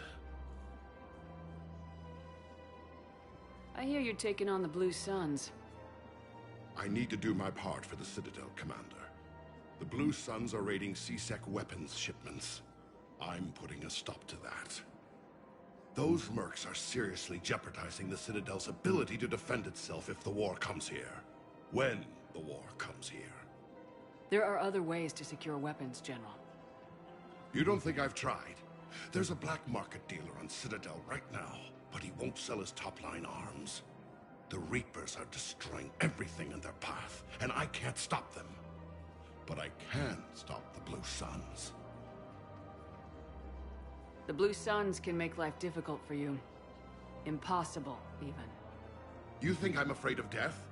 I hear you're taking on the Blue Suns. I need to do my part for the Citadel, Commander. The Blue Suns are raiding C-Sec weapons shipments. I'm putting a stop to that. Those mercs are seriously jeopardizing the Citadel's ability to defend itself if the war comes here. When the war comes here. There are other ways to secure weapons, General. You don't think I've tried? There's a black market dealer on Citadel right now, but he won't sell his top-line arms. The Reapers are destroying everything in their path, and I can't stop them. But I can stop the Blue Suns. The Blue Suns can make life difficult for you. Impossible, even. You think I'm afraid of death?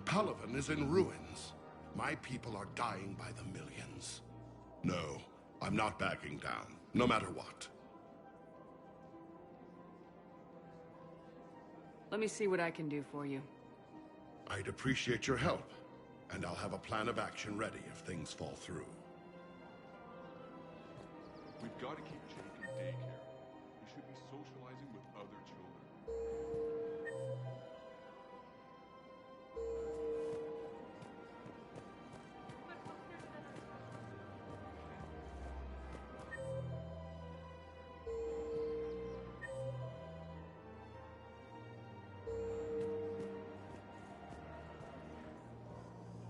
Palaven is in ruins. My people are dying by the millions. No, I'm not backing down, no matter what. Let me see what I can do for you. I'd appreciate your help, and I'll have a plan of action ready if things fall through. We've got to keep Jake in daycare. He should be socializing with other children.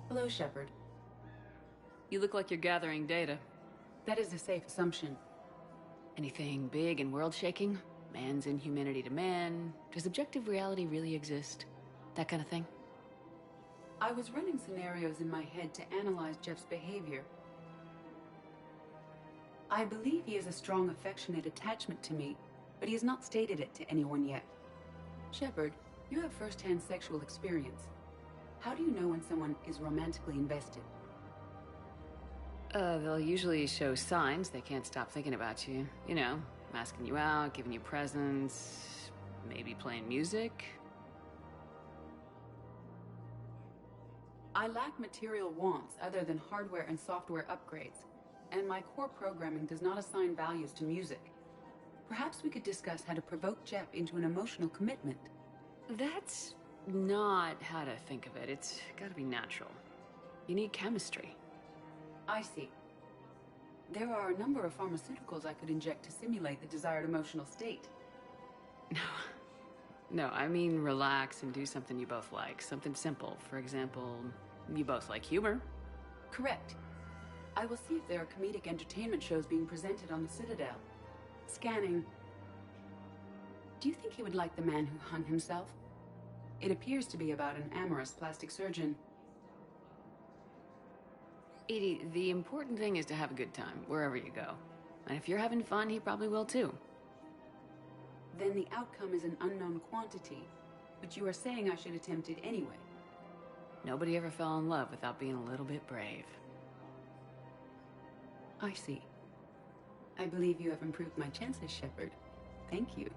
Hello, Shepard. You look like you're gathering data. That is a safe assumption. Anything big and world-shaking? Man's inhumanity to man? Does objective reality really exist? That kind of thing? I was running scenarios in my head to analyze Jeff's behavior. I believe he has a strong affectionate attachment to me, but he has not stated it to anyone yet. Shepard, you have first-hand sexual experience. How do you know when someone is romantically invested? They'll usually show signs they can't stop thinking about you. You know, asking you out, giving you presents, maybe playing music. I lack material wants other than hardware and software upgrades, and my core programming does not assign values to music. Perhaps we could discuss how to provoke Jeff into an emotional commitment. That's not how to think of it. It's gotta be natural. You need chemistry. I see. There are a number of pharmaceuticals I could inject to simulate the desired emotional state. No, I mean relax and do something you both like. Something simple. For example, you both like humor. Correct. I will see if there are comedic entertainment shows being presented on the Citadel. Scanning. Do you think he would like The Man Who Hung Himself? It appears to be about an amorous plastic surgeon. Edie, the important thing is to have a good time, wherever you go. And if you're having fun, he probably will too. Then the outcome is an unknown quantity, but you are saying I should attempt it anyway. Nobody ever fell in love without being a little bit brave. I see. I believe you have improved my chances, Shepard. Thank you.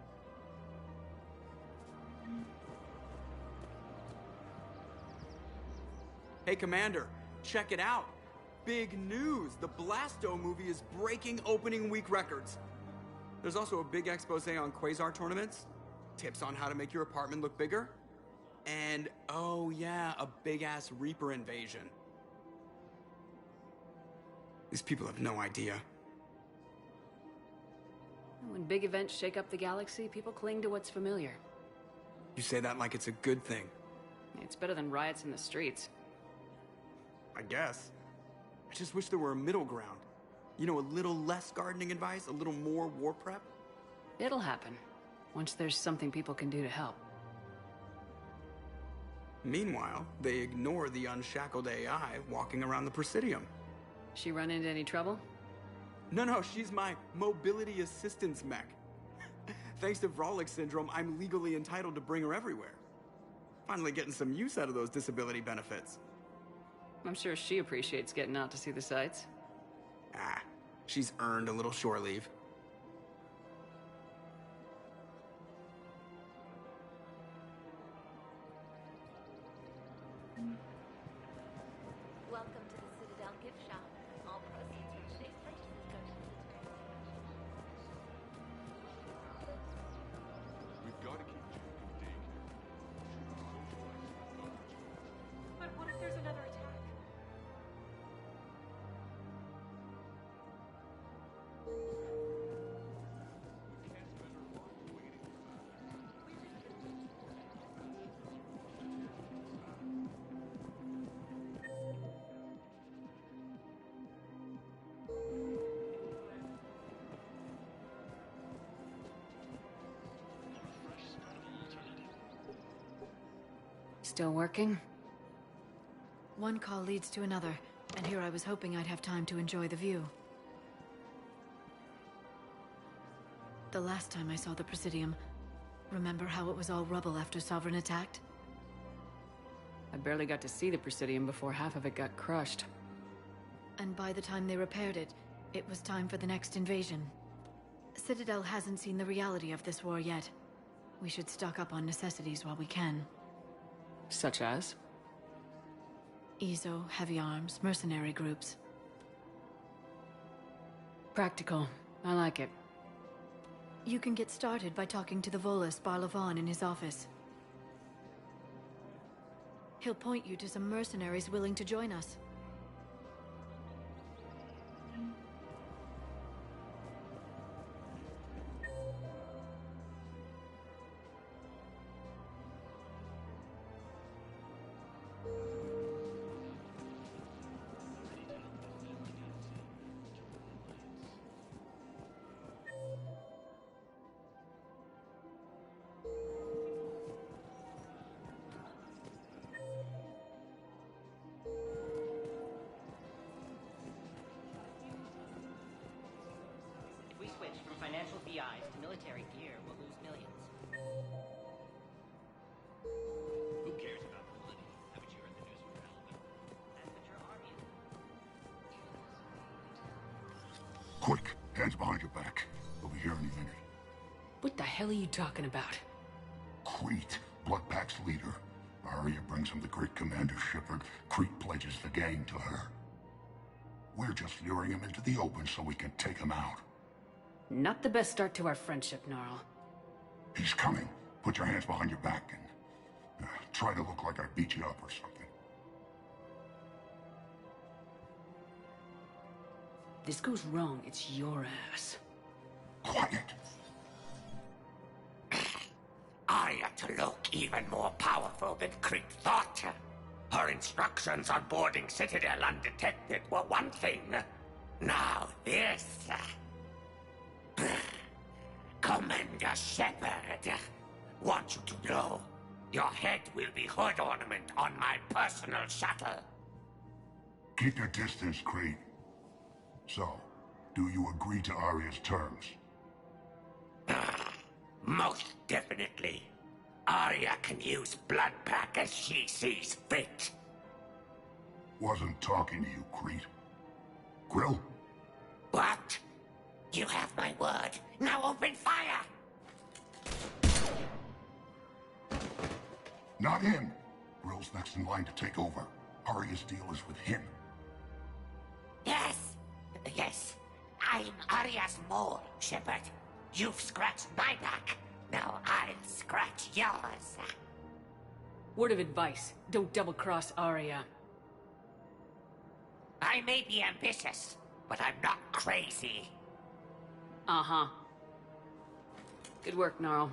Hey, Commander, check it out. Big news! The Blasto movie is breaking opening week records. There's also a big expose on Quasar tournaments, tips on how to make your apartment look bigger, and, oh yeah, a big-ass Reaper invasion. These people have no idea. When big events shake up the galaxy, people cling to what's familiar. You say that like it's a good thing. It's better than riots in the streets. I guess. I just wish there were a middle ground. You know, a little less gardening advice, a little more war prep. It'll happen, once there's something people can do to help. Meanwhile, they ignore the unshackled AI walking around the Presidium. She run into any trouble? No, she's my mobility assistance mech. Thanks to Vrolic syndrome, I'm legally entitled to bring her everywhere. Finally getting some use out of those disability benefits. I'm sure she appreciates getting out to see the sights. Ah, she's earned a little shore leave. Welcome to the Citadel gift shop. All proceeds from today's purchases go to the We've got to keep Jake in daycare. But what if there's another attack? Still working? One call leads to another, and here I was hoping I'd have time to enjoy the view. The last time I saw the Presidium, remember how it was all rubble after Sovereign attacked? I barely got to see the Presidium before half of it got crushed. And by the time they repaired it, it was time for the next invasion. Citadel hasn't seen the reality of this war yet. We should stock up on necessities while we can. Such as? Ezo, heavy arms, mercenary groups. Practical. I like it. You can get started by talking to the Volus Barlavan in his office. He'll point you to some mercenaries willing to join us. If we switch from financial VIs to military gear, we'll lose millions. Who cares about the money? Haven't you heard the news from Relevant? That's what your army is. Quick, hands behind your back. We'll be here any minute. What the hell are you talking about? Crete, Bloodpack's leader. Arya brings him the great Commander Shepard. Crete pledges the gang to her. We're just luring him into the open so we can take him out. Not the best start to our friendship, Gnarl. He's coming. Put your hands behind your back and try to look like I beat you up or something. This goes wrong, it's your ass. Quiet. Arya to look even more powerful than Crete thought. Her instructions on boarding Citadel undetected were one thing. Now this. Commander Shepard, want you to know, your head will be hood ornament on my personal shuttle. Keep your distance, Crete. So, do you agree to Arya's terms? Most definitely. Arya can use Bloodpack as she sees fit. Wasn't talking to you, Crete. Grill? What? You have my word. Now open fire! Not him. Grill's next in line to take over. Arya's deal is with him. Yes. Yes. I'm Arya's mole, Shepard. You've scratched my back. Now I'll scratch yours. Word of advice, don't double-cross Arya. I may be ambitious, but I'm not crazy. Uh-huh. Good work, Gnarl.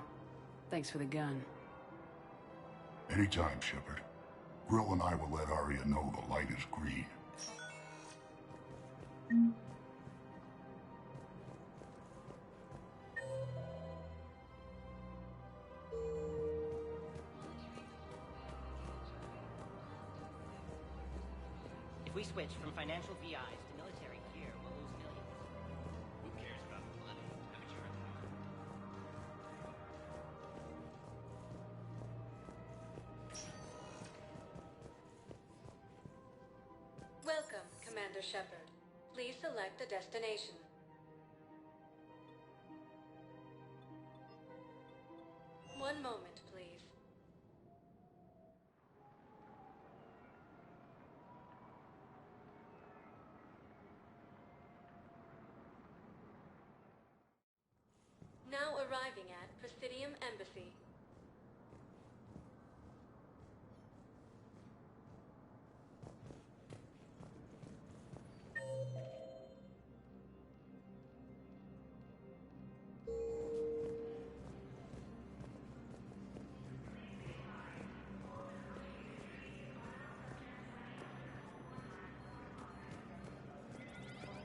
Thanks for the gun. Anytime, Shepard. Grill and I will let Arya know the light is green. If we switch from financial VIs to military gear, we'll lose millions. Who cares about the money? Haven't you heard the news? Welcome, Commander Shepard. Please select a destination. One moment, please. Now arriving at Presidium Embassy.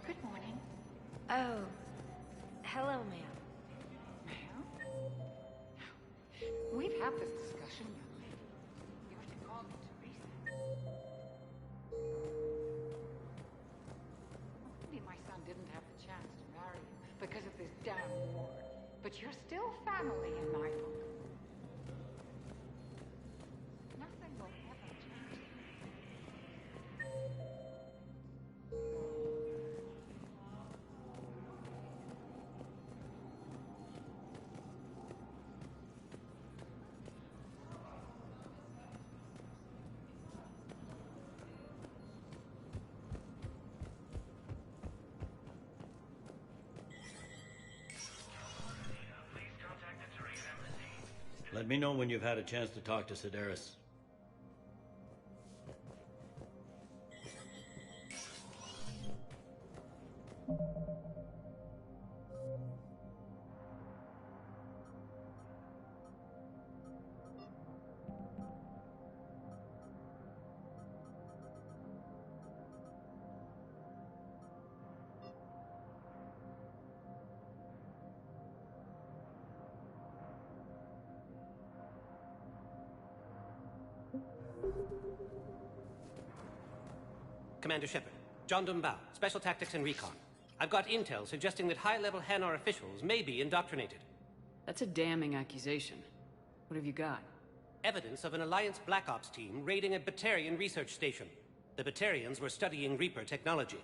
Good morning. Oh. Hello, ma'am. We've had this discussion, young lady. You have to Damn war. But you're still family in my book. Nothing will ever change. Let me know when you've had a chance to talk to Sedaris. Commander Shepard, John Dumbao, Special Tactics and Recon. I've got intel suggesting that high-level Hanar officials may be indoctrinated. That's a damning accusation. What have you got? Evidence of an Alliance Black Ops team raiding a Batarian research station. The Batarians were studying Reaper technology.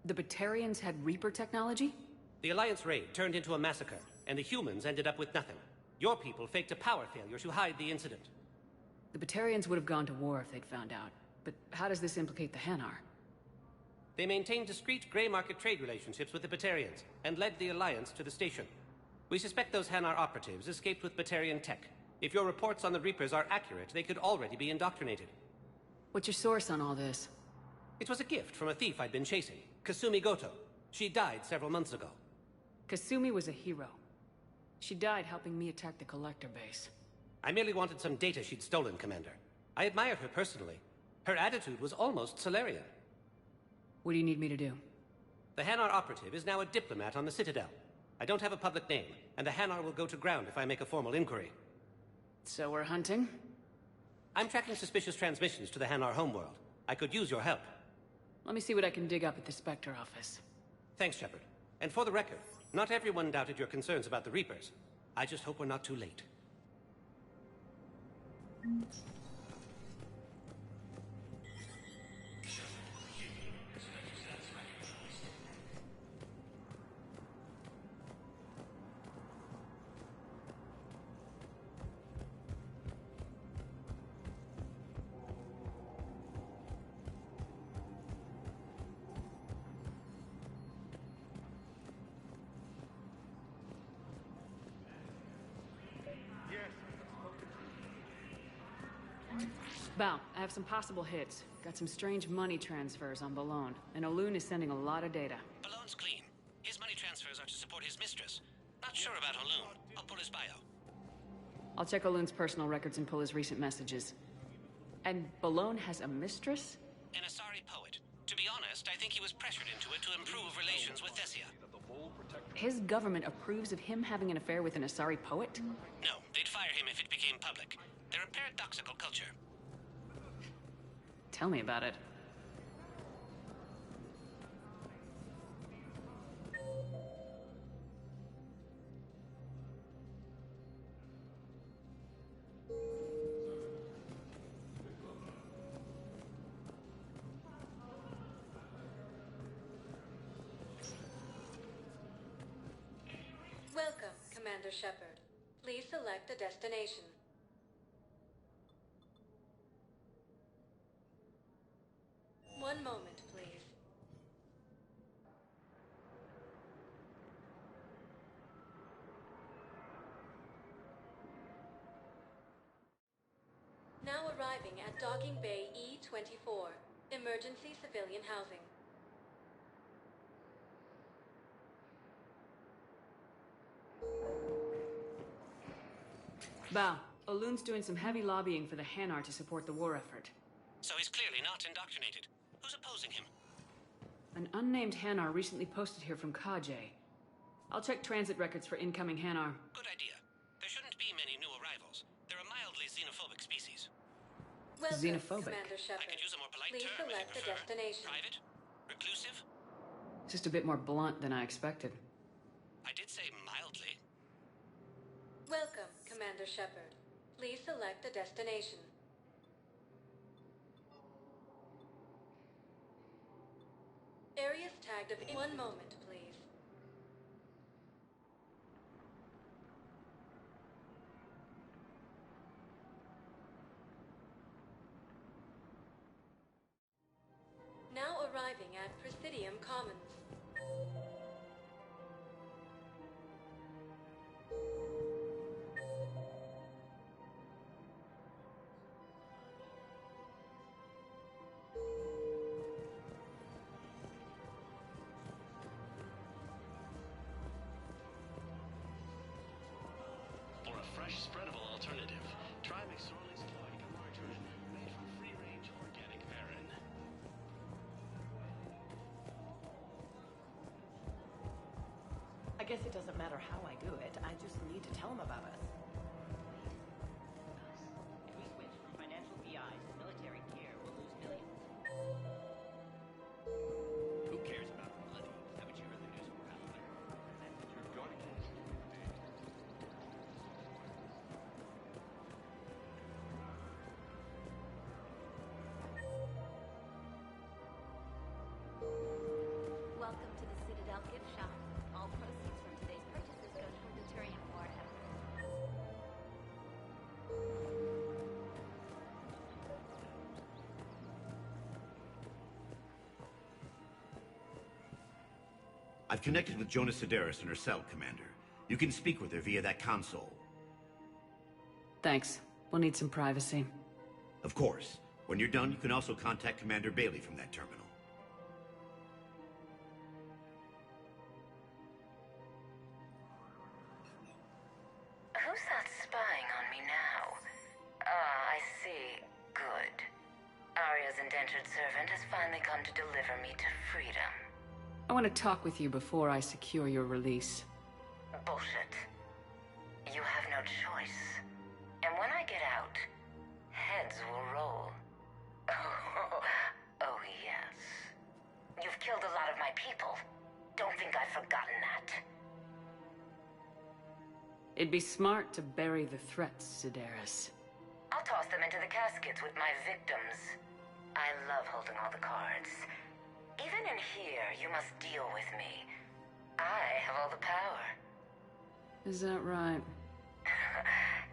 The Batarians had Reaper technology? The Alliance raid turned into a massacre, and the humans ended up with nothing. Your people faked a power failure to hide the incident. The Batarians would have gone to war if they'd found out. But how does this implicate the Hanar? They maintained discreet gray market trade relationships with the Batarians, and led the Alliance to the station. We suspect those Hanar operatives escaped with Batarian tech. If your reports on the Reapers are accurate, they could already be indoctrinated. What's your source on all this? It was a gift from a thief I'd been chasing, Kasumi Goto. She died several months ago. Kasumi was a hero. She died helping me attack the Collector base. I merely wanted some data she'd stolen, Commander. I admired her personally. Her attitude was almost Salarian. What do you need me to do? The Hanar operative is now a diplomat on the Citadel. I don't have a public name, and the Hanar will go to ground if I make a formal inquiry. So we're hunting? I'm tracking suspicious transmissions to the Hanar homeworld. I could use your help. Let me see what I can dig up at the Spectre office. Thanks, Shepard. And for the record, not everyone doubted your concerns about the Reapers. I just hope we're not too late. Bao, I have some possible hits. Got some strange money transfers on Balone, and Olun is sending a lot of data. Balone's clean. His money transfers are to support his mistress. Not sure about Olun. I'll pull his bio. I'll check Olun's personal records and pull his recent messages. And Balone has a mistress? An Asari poet. To be honest, I think he was pressured into it to improve relations with Thessia. His government approves of him having an affair with an Asari poet? No, they'd fire him if it became public. They're a paradoxical culture. Tell me about it. Welcome, Commander Shepard. Please select a destination. One moment, please. Now arriving at Docking Bay E-24, Emergency Civilian Housing. Bao, Olun's doing some heavy lobbying for the Hanar to support the war effort. So he's clearly not indoctrinated. Who's opposing him? An unnamed Hanar recently posted here from Kajay. I'll check transit records for incoming Hanar. Good idea. There shouldn't be many new arrivals. They're a mildly xenophobic species. Welcome, Xenophobic? Commander Shepard. I could use a more polite Please term if you select a prefer. destination. Private? Reclusive? Just a bit more blunt than I expected. I did say Commander Shepard. Please select a destination. Areas tagged of 1 moment, please. Now arriving at Presidium Commons. For a fresh, spreadable alternative, try McSorley's Cloica margarine, made from free-range organic heron. I guess it doesn't matter how I do it. I just need to tell them about us. If we switch from financial VIs to military care, we'll lose millions. Who cares about the money? Haven't you heard the news from Ralph? Your daughter keeps cheating daycare. Welcome to the Citadel gift shop. All proceeds from today's purchases go to the Turian War effort. I've connected with Jonah Sedaris in her cell, Commander. You can speak with her via that console. Thanks. We'll need some privacy. Of course. When you're done, you can also contact Commander Bailey from that terminal. Who's that spying on me now? Ah, I see. Good. Arya's indentured servant has finally come to deliver me to freedom. I want to talk with you before I secure your release. Bullshit. You have no choice. And when I get out, heads will roll. Oh, yes. You've killed a lot of my people. Don't think I've forgotten that. It'd be smart to bury the threats, Sedaris. I'll toss them into the caskets with my victims. I love holding all the cards. Even in here, you must deal with me. I have all the power. Is that right?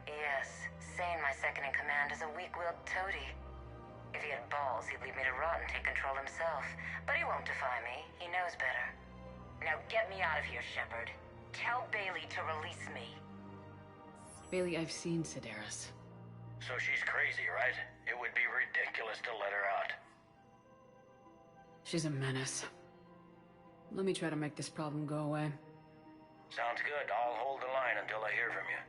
Yes. Sane, my second-in-command, is a weak-willed toady. If he had balls, he'd leave me to rot and take control himself. But he won't defy me. He knows better. Now get me out of here, Shepard. Tell Bailey to release me. Bailey, I've seen Sedaris. So she's crazy, right? It would be ridiculous to let her out. She's a menace. Let me try to make this problem go away. Sounds good. I'll hold the line until I hear from you.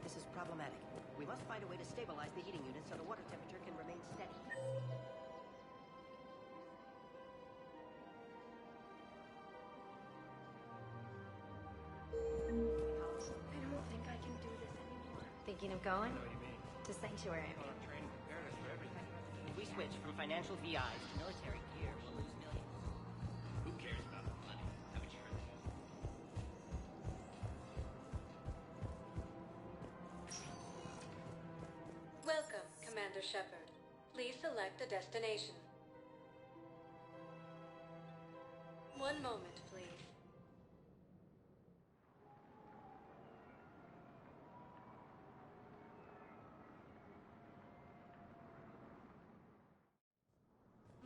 This is problematic. We must find a way to stabilize the heating unit so the water temperature can remain steady. I don't think I can do this anymore. Thinking of going? To Sanctuary, I mean. If we switch from financial VIs to military gear, we'll lose millions. Who cares about the money? Haven't you heard the Welcome, Commander Shepard. Please select a destination. 1 moment, please.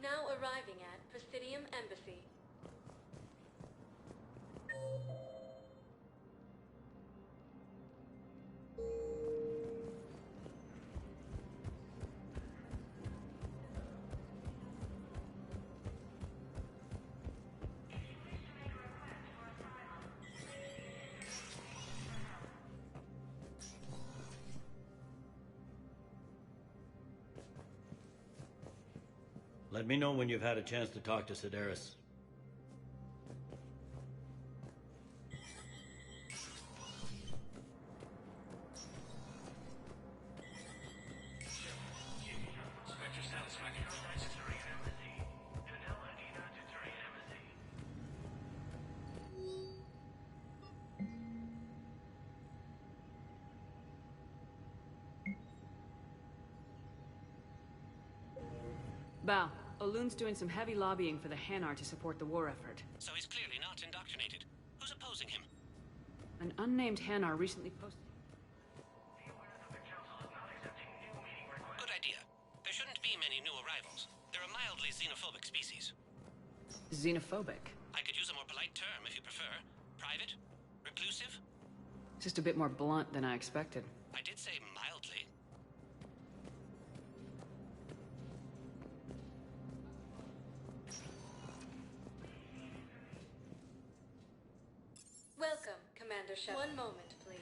Now arriving at Presidium Embassy. Let me know when you've had a chance to talk to Sedaris. Bao, Olun's doing some heavy lobbying for the Hanar to support the war effort. So he's clearly not indoctrinated. Who's opposing him? An unnamed Hanar recently posted... Good idea. There shouldn't be many new arrivals. They're a mildly xenophobic species. Xenophobic? I could use a more polite term if you prefer. Private? Reclusive? Just a bit more blunt than I expected. I did say mildly. Welcome, Commander Shepard. One moment, please.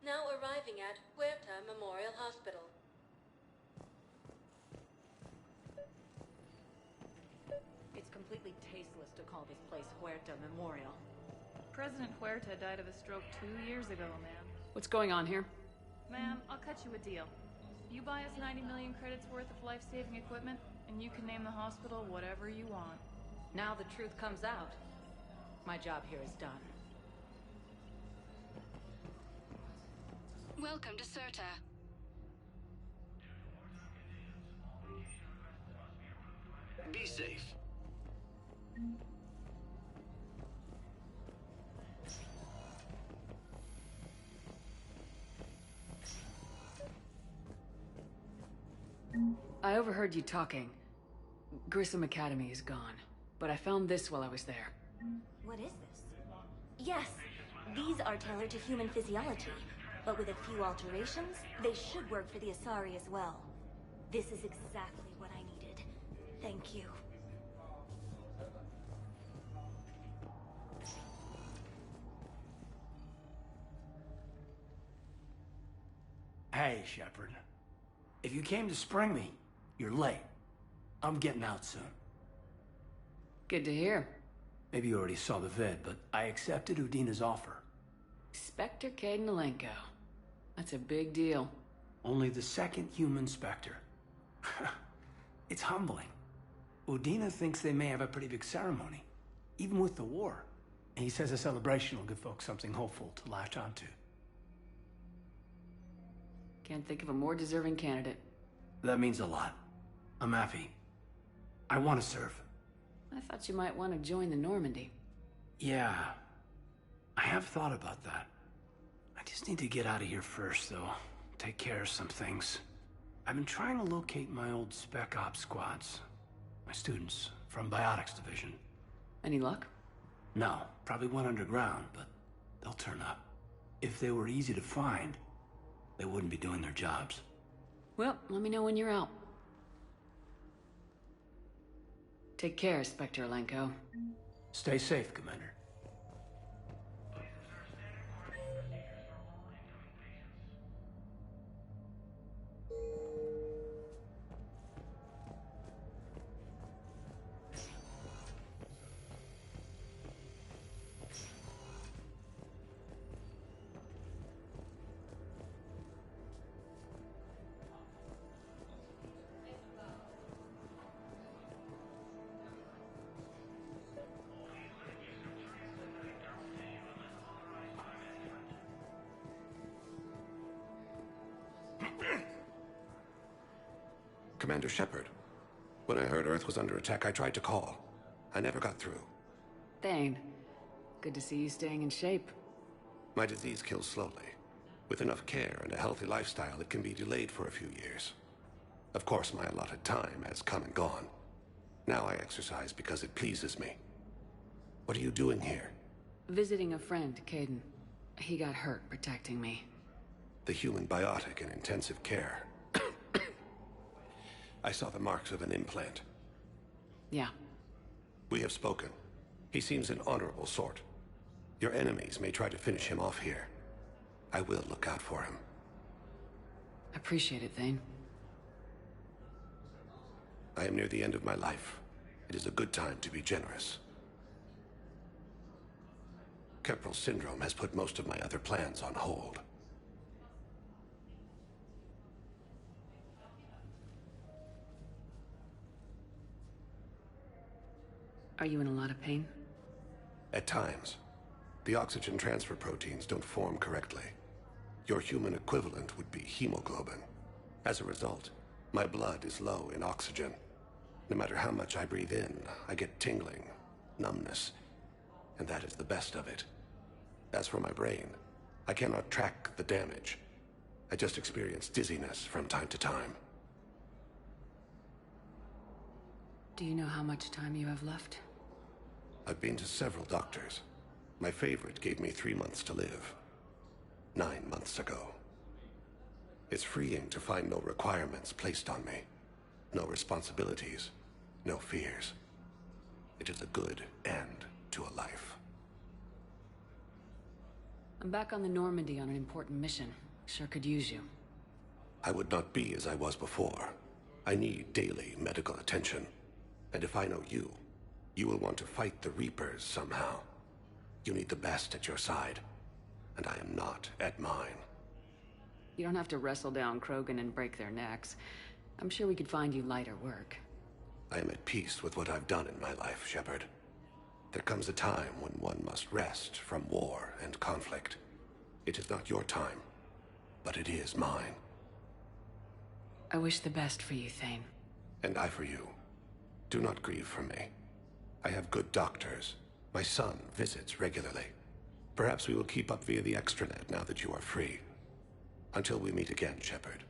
Now arriving at Huerta Memorial Hospital. It's completely tasteless to call this place Huerta Memorial. President Huerta died of a stroke 2 years ago, ma'am. What's going on here? Ma'am, I'll cut you a deal. You buy us 90 million credits worth of life-saving equipment, and you can name the hospital whatever you want. Now the truth comes out. My job here is done. Welcome to Cirta. Be safe. I overheard you talking. Grissom Academy is gone, but I found this while I was there. What is this? Yes, these are tailored to human physiology, but with a few alterations, they should work for the Asari as well. This is exactly what I needed. Thank you. Hey, Shepard. If you came to spring me, you're late. I'm getting out soon. Good to hear. Maybe you already saw the vid, but I accepted Udina's offer. Spectre Kaidan Alenko. That's a big deal. Only the second human Spectre. It's humbling. Udina thinks they may have a pretty big ceremony, even with the war. And he says a celebration will give folks something hopeful to latch onto. Can't think of a more deserving candidate. That means a lot. I'm happy. I want to serve. I thought you might want to join the Normandy. Yeah. I have thought about that. I just need to get out of here first, though. Take care of some things. I've been trying to locate my old Spec Ops squads. My students from Biotics Division. Any luck? No. Probably went underground, but they'll turn up. If they were easy to find, they wouldn't be doing their jobs. Well, let me know when you're out. Take care, Spectre Alenko. Stay safe, Commander. Commander Shepard. When I heard Earth was under attack, I tried to call. I never got through. Thane, good to see you staying in shape. My disease kills slowly. With enough care and a healthy lifestyle, it can be delayed for a few years. Of course, my allotted time has come and gone. Now I exercise because it pleases me. What are you doing here? Visiting a friend, Kaidan. He got hurt protecting me. The human biotic in intensive care. I saw the marks of an implant. Yeah. We have spoken. He seems an honorable sort. Your enemies may try to finish him off here. I will look out for him. Appreciate it, Thane. I am near the end of my life. It is a good time to be generous. Kepral syndrome has put most of my other plans on hold. Are you in a lot of pain? At times, the oxygen transfer proteins don't form correctly. Your human equivalent would be hemoglobin. As a result, my blood is low in oxygen. No matter how much I breathe in, I get tingling, numbness, and that is the best of it. As for my brain, I cannot track the damage. I just experience dizziness from time to time. Do you know how much time you have left? I've been to several doctors. My favorite gave me 3 months to live. 9 months ago. It's freeing to find no requirements placed on me. No responsibilities. No fears. It is a good end to a life. I'm back on the Normandy on an important mission. Sure could use you. I would not be as I was before. I need daily medical attention. And if I know you, you will want to fight the Reapers somehow. You need the best at your side, and I am not at mine. You don't have to wrestle down Krogan and break their necks. I'm sure we could find you lighter work. I am at peace with what I've done in my life, Shepard. There comes a time when one must rest from war and conflict. It is not your time, but it is mine. I wish the best for you, Thane. And I for you. Do not grieve for me. I have good doctors. My son visits regularly. Perhaps we will keep up via the extranet now that you are free. Until we meet again, Shepard.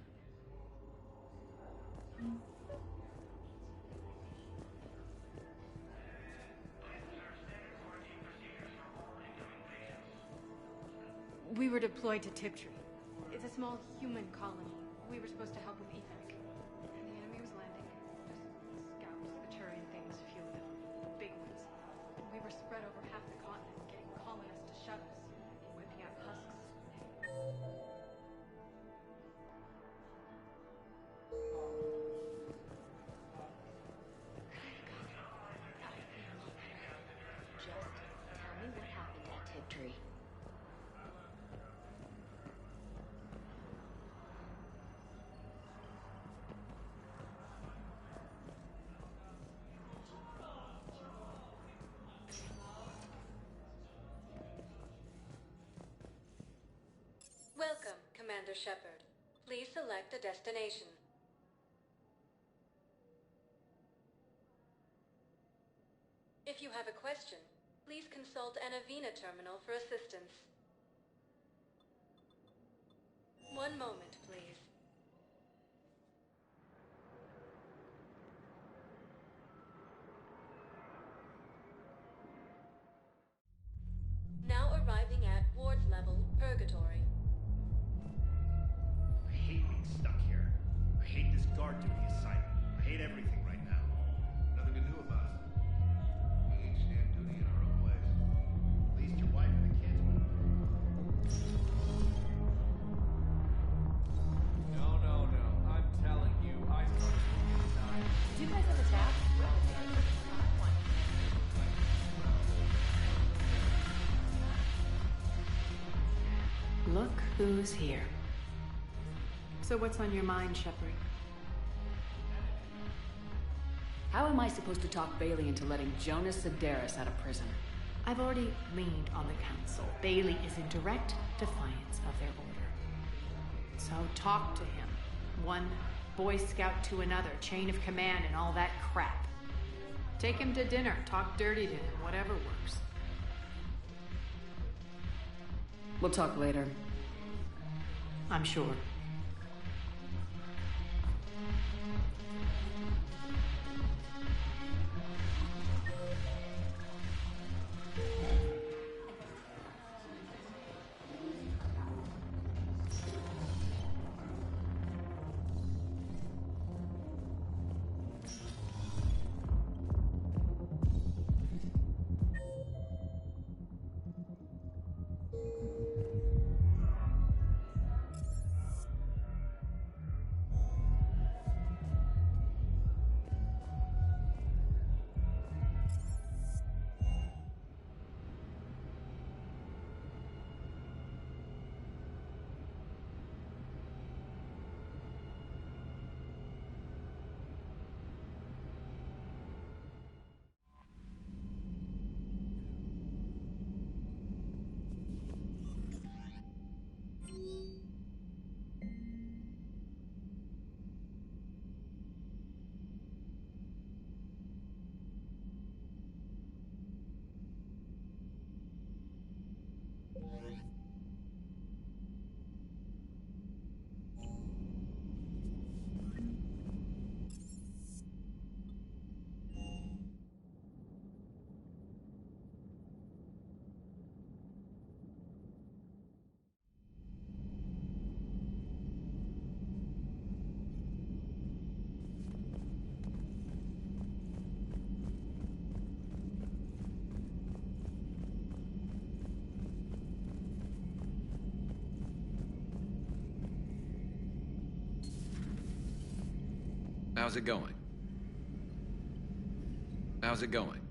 We were deployed to Tiptree. It's a small human colony. We were supposed to help with evac. And the enemy was landing. Just scouts, the Turian things, a few of them. Big ones. And we were spread over half the continent, getting colonists to shut us. Whipping out husks. Just tell me what happened at Tiptree. Welcome, Commander Shepard. Please select a destination. If you have a question, please consult an Avina terminal for assistance. One moment, please. Now arriving at Ward's level, Purgatory. I hate being stuck here. I hate this guard duty assignment. I hate everything right now. Nothing to do about it. We each stand duty in our own ways. At least your wife and the kids went over. No. I'm telling you, I started looking inside. Do you guys have a tab? Look who's here. So what's on your mind, Shepard? How am I supposed to talk Bailey into letting Jonas Sedaris out of prison? I've already leaned on the council. Bailey is in direct defiance of their order. So talk to him. One Boy Scout to another, chain of command and all that crap. Take him to dinner, talk dirty to him, whatever works. We'll talk later. I'm sure. How's it going? How's it going?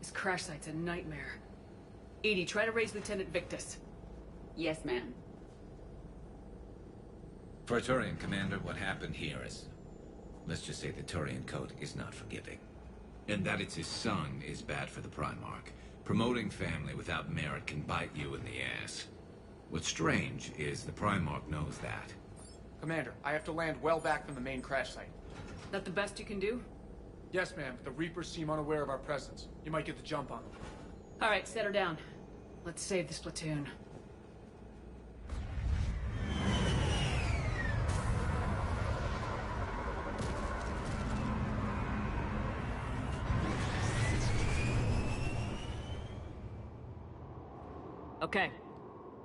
This crash site's a nightmare. Edie, try to raise Lieutenant Victus. Yes, ma'am. For a Turian commander, what happened here is... let's just say the Turian code is not forgiving. And that it's his son is bad for the Primarch. Promoting family without merit can bite you in the ass. What's strange is the Primarch knows that. Commander, I have to land well back from the main crash site. That the best you can do? Yes, ma'am, but the Reapers seem unaware of our presence. You might get the jump on them. All right, set her down. Let's save this platoon. Okay.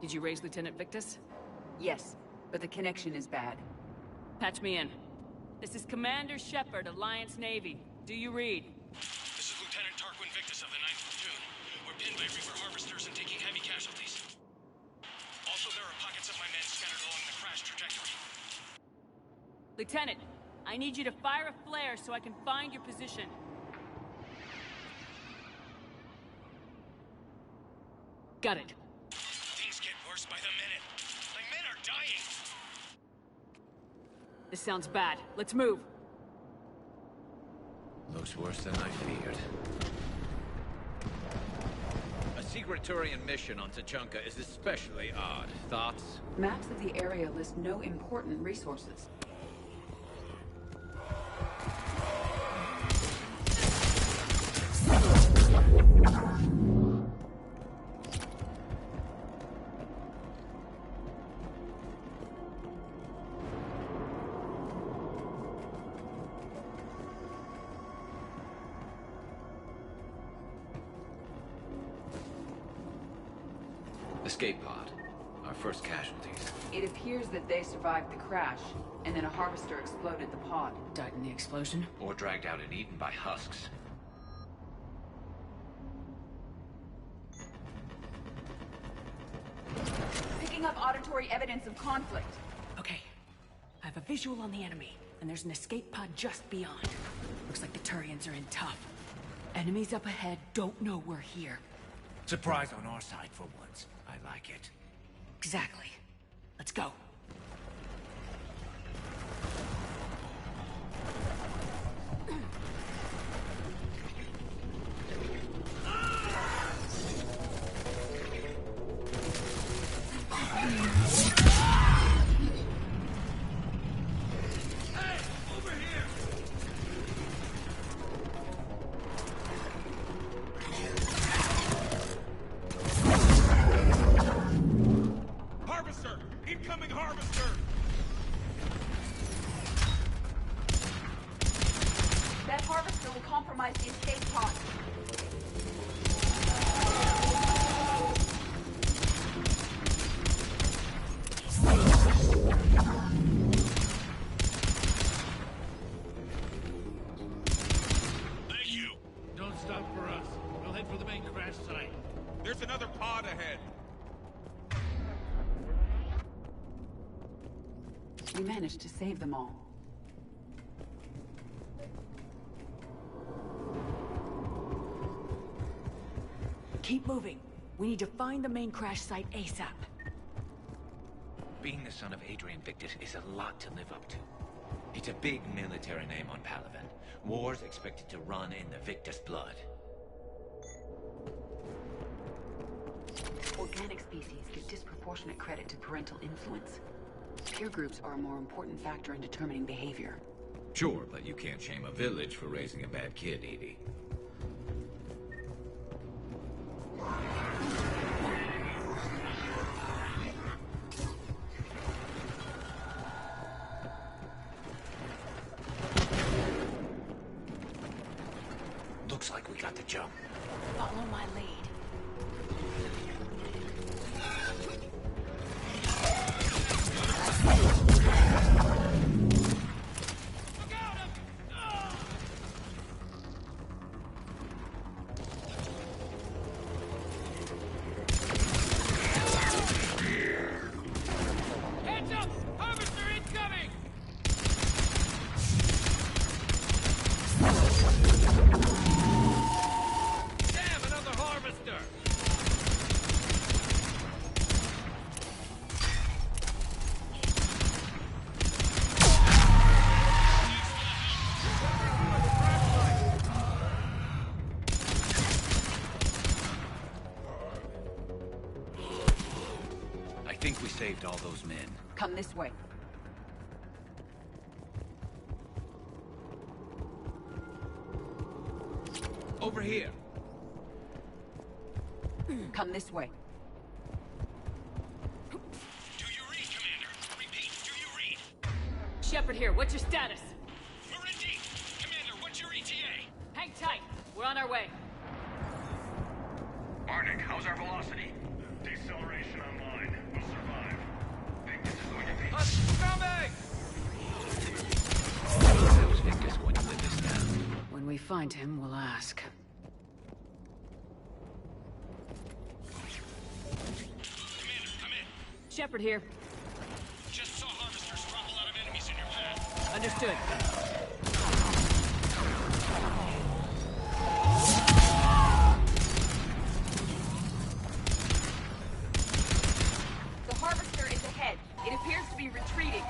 Did you raise Lieutenant Victus? Yes, but the connection is bad. Patch me in. This is Commander Shepard, Alliance Navy. Do you read? This is Lieutenant Tarquin Victus of the 9th Platoon. We're pinned by Reaper harvesters and taking heavy casualties. Also, there are pockets of my men scattered along the crash trajectory. Lieutenant, I need you to fire a flare so I can find your position. Got it. Things get worse by the minute. My men are dying. This sounds bad. Let's move. Looks worse than I feared. A secret Turian mission on Tuchanka is especially odd. Thoughts? Maps of the area list no important resources. Escape pod. Our first casualties. It appears that they survived the crash, and then a harvester exploded the pod. Died in the explosion? Or dragged out and eaten by husks. Picking up auditory evidence of conflict. Okay. I have a visual on the enemy, and there's an escape pod just beyond. Looks like the Turians are in tough. Enemies up ahead don't know we're here. Surprise on our side for once. I like it. Exactly. Let's go. Incoming harvester! That harvester will compromise the escape pod. Thank you. Don't stop for us. We'll head for the main crash site. There's another pod ahead. We managed to save them all. Keep moving. We need to find the main crash site ASAP. Being the son of Adrian Victus is a lot to live up to. It's a big military name on Palaven. War's expected to run in the Victus blood. Organic species give disproportionate credit to parental influence. Peer groups are a more important factor in determining behavior. Sure, but you can't shame a village for raising a bad kid, Edie. Looks like we got the jump. Follow my lead. I think we saved all those men. Come this way. over here. Come this way. Do you read, Commander? Repeat, do you read? Shepard here, what's your status? We're in deep. Commander, what's your ETA? Hang tight, we're on our way. Barnick, how's our velocity? Deceleration online. We'll survive. Victus is going to be... Coming! How's Victus going to live this down? When we find him, we'll ask. Commander, come in. Shepard here. Just saw harvesters drop a lot of enemies in your path. Understood. The harvester is ahead. It appears to be retreating.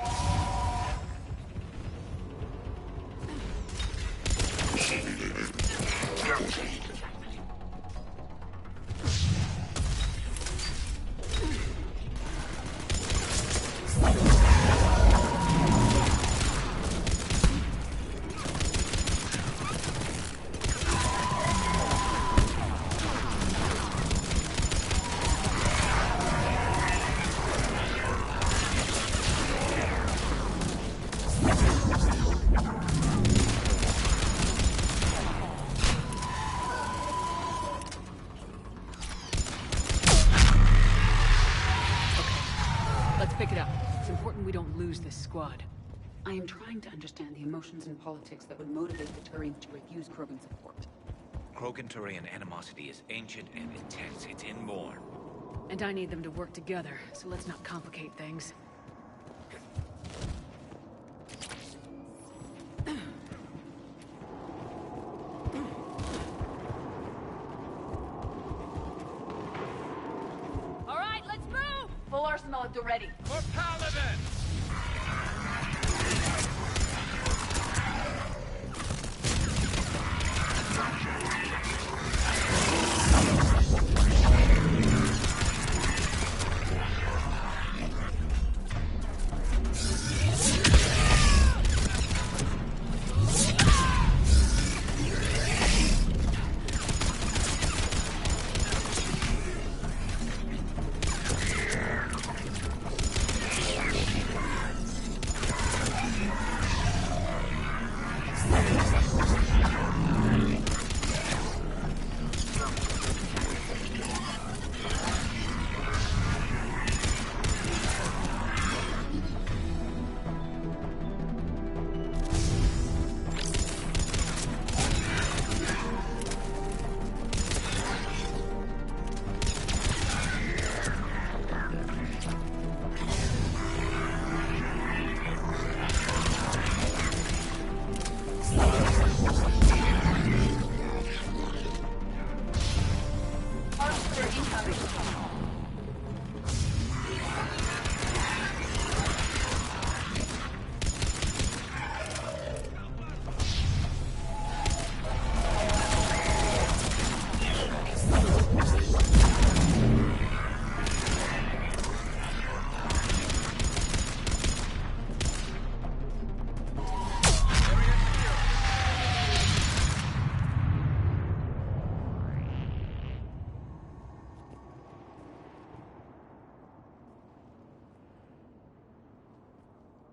Pick it up. It's important we don't lose this squad. I am trying to understand the emotions and politics that would motivate the Turians to refuse Krogan support. Krogan-Turian animosity is ancient and intense. It's inborn. And I need them to work together, so let's not complicate things. All right, let's move! Full arsenal at the ready. For Paladin!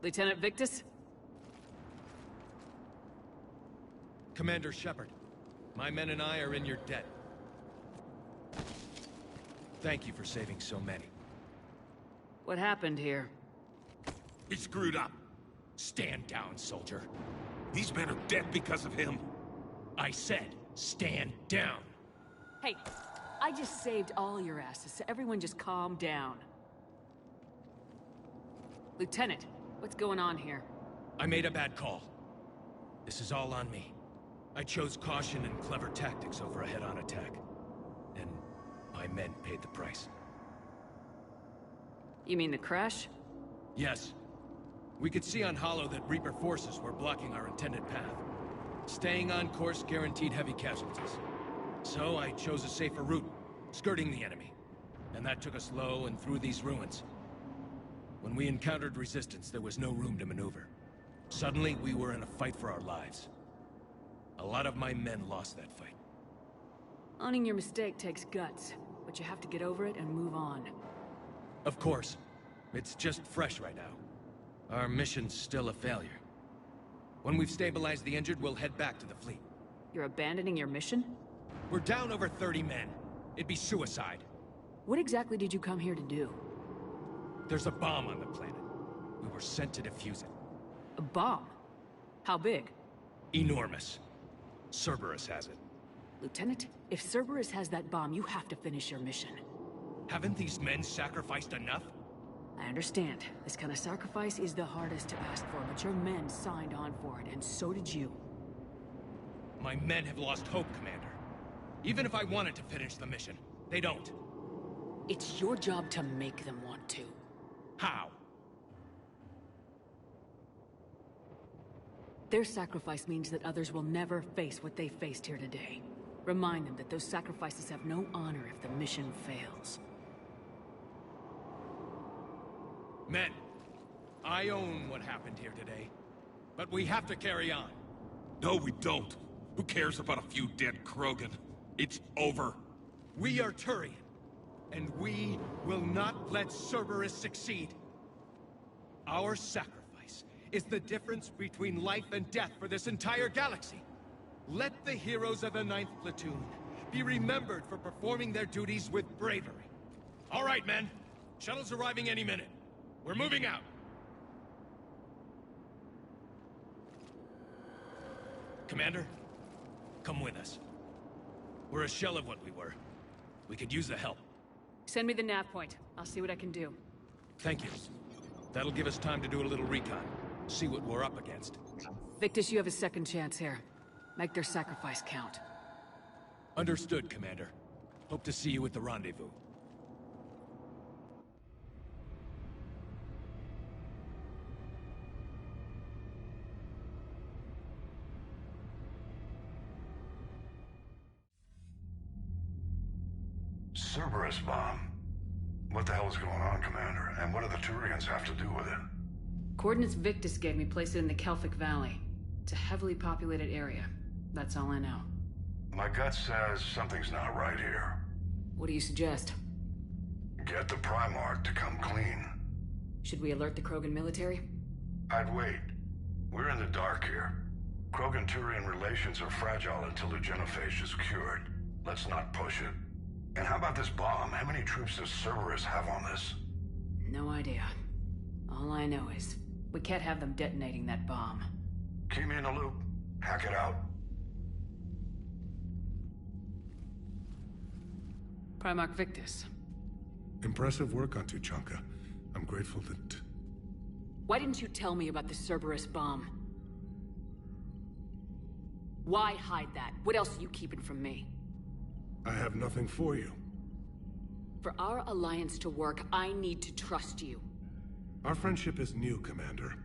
Lieutenant Victus? Commander Shepard, my men and I are in your debt. Thank you for saving so many. What happened here? He screwed up. Stand down, soldier. These men are dead because of him. I said, stand down. Hey, I just saved all your asses, so everyone just calm down. Lieutenant, what's going on here? I made a bad call. This is all on me. I chose caution and clever tactics over a head-on attack. And my men paid the price. You mean the crash? Yes. We could see on Hollow that Reaper forces were blocking our intended path. Staying on course guaranteed heavy casualties. So I chose a safer route, skirting the enemy. And that took us low and through these ruins. When we encountered resistance, there was no room to maneuver. Suddenly, we were in a fight for our lives. A lot of my men lost that fight. Owning your mistake takes guts, but you have to get over it and move on. Of course. It's just fresh right now. Our mission's still a failure. When we've stabilized the injured, we'll head back to the fleet. You're abandoning your mission? We're down over 30 men. It'd be suicide. What exactly did you come here to do? There's a bomb on the planet. We were sent to defuse it. A bomb? How big? Enormous. Cerberus has it. Lieutenant, if Cerberus has that bomb, you have to finish your mission. Haven't these men sacrificed enough? I understand. This kind of sacrifice is the hardest to ask for, but your men signed on for it, and so did you. My men have lost hope, Commander. Even if I wanted to finish the mission, they don't. It's your job to make them want to. How? Their sacrifice means that others will never face what they faced here today. Remind them that those sacrifices have no honor if the mission fails. Men, I own what happened here today. But we have to carry on. No, we don't. Who cares about a few dead Krogan? It's over. We are Turian, and we will not let Cerberus succeed. Our sacrifice is the difference between life and death for this entire galaxy. Let the heroes of the 9th Platoon be remembered for performing their duties with bravery. All right, men. Shuttle's arriving any minute. We're moving out. Commander, come with us. We're a shell of what we were. We could use the help. Send me the nav point. I'll see what I can do. Thank you. That'll give us time to do a little recon. See what we're up against. Victus, you have a second chance here. Make their sacrifice count. Understood, Commander. Hope to see you at the rendezvous. Cerberus bomb. What the hell is going on, Commander? And what do the Turians have to do with it? Coordinates Victus gave me place it in the Kelphic Valley. It's a heavily populated area. That's all I know. My gut says something's not right here. What do you suggest? Get the Primarch to come clean. Should we alert the Krogan military? I'd wait. We're in the dark here. Krogan-Turian relations are fragile until the genophage is cured. Let's not push it. And how about this bomb? How many troops does Cerberus have on this? No idea. All I know is, we can't have them detonating that bomb. Keep me in the loop. Hack it out. Primarch Victus. Impressive work on Tuchanka. I'm grateful that... Why didn't you tell me about the Cerberus bomb? Why hide that? What else are you keeping from me? I have nothing for you. For our alliance to work, I need to trust you. Our friendship is new, Commander.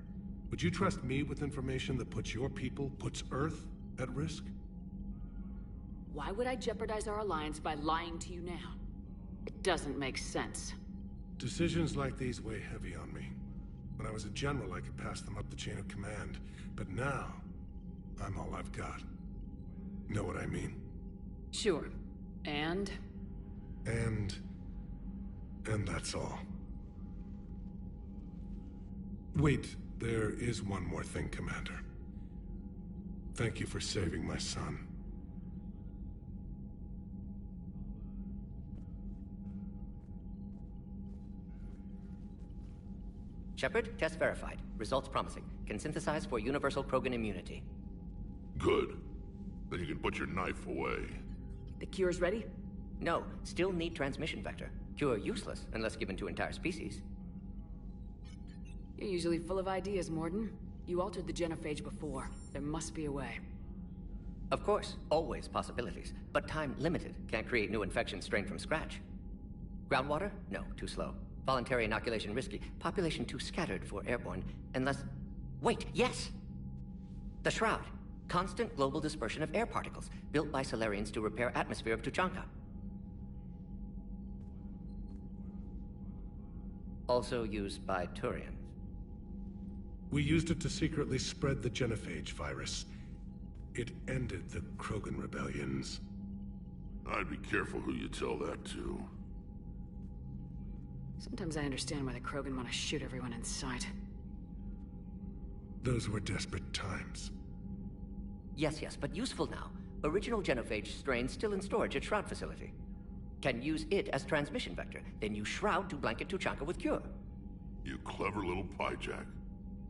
Would you trust me with information that puts your people, puts Earth, at risk? Why would I jeopardize our alliance by lying to you now? It doesn't make sense. Decisions like these weigh heavy on me. When I was a general, I could pass them up the chain of command. But now, I'm all I've got. Know what I mean? Sure. And that's all. Wait, there is one more thing, Commander. Thank you for saving my son. Shepard, test verified. Results promising. Can synthesize for universal Krogan immunity. Good. Then you can put your knife away. The cure's ready? No, still need transmission vector. Cure useless unless given to entire species. You're usually full of ideas, Mordin. You altered the genophage before. There must be a way. Of course, always possibilities, but time limited. Can't create new infection strain from scratch. Groundwater? No, too slow. Voluntary inoculation risky. Population too scattered for airborne, unless... Wait, yes! The Shroud. Constant global dispersion of air particles, built by Salarians to repair atmosphere of Tuchanka. Also used by Turians. We used it to secretly spread the genophage virus. It ended the Krogan rebellions. I'd be careful who you tell that to. Sometimes I understand why the Krogan want to shoot everyone in sight. Those were desperate times. Yes, but useful now. Original genophage strain still in storage at Shroud facility. Can use it as transmission vector, then use Shroud to blanket Tuchanka with cure. You clever little pyjak.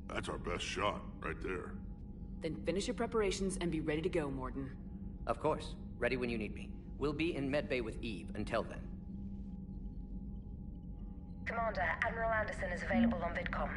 That's our best shot, right there. Then finish your preparations and be ready to go, Mordin. Of course. Ready when you need me. We'll be in medbay with Eve until then. Commander, Admiral Anderson is available on VidCom.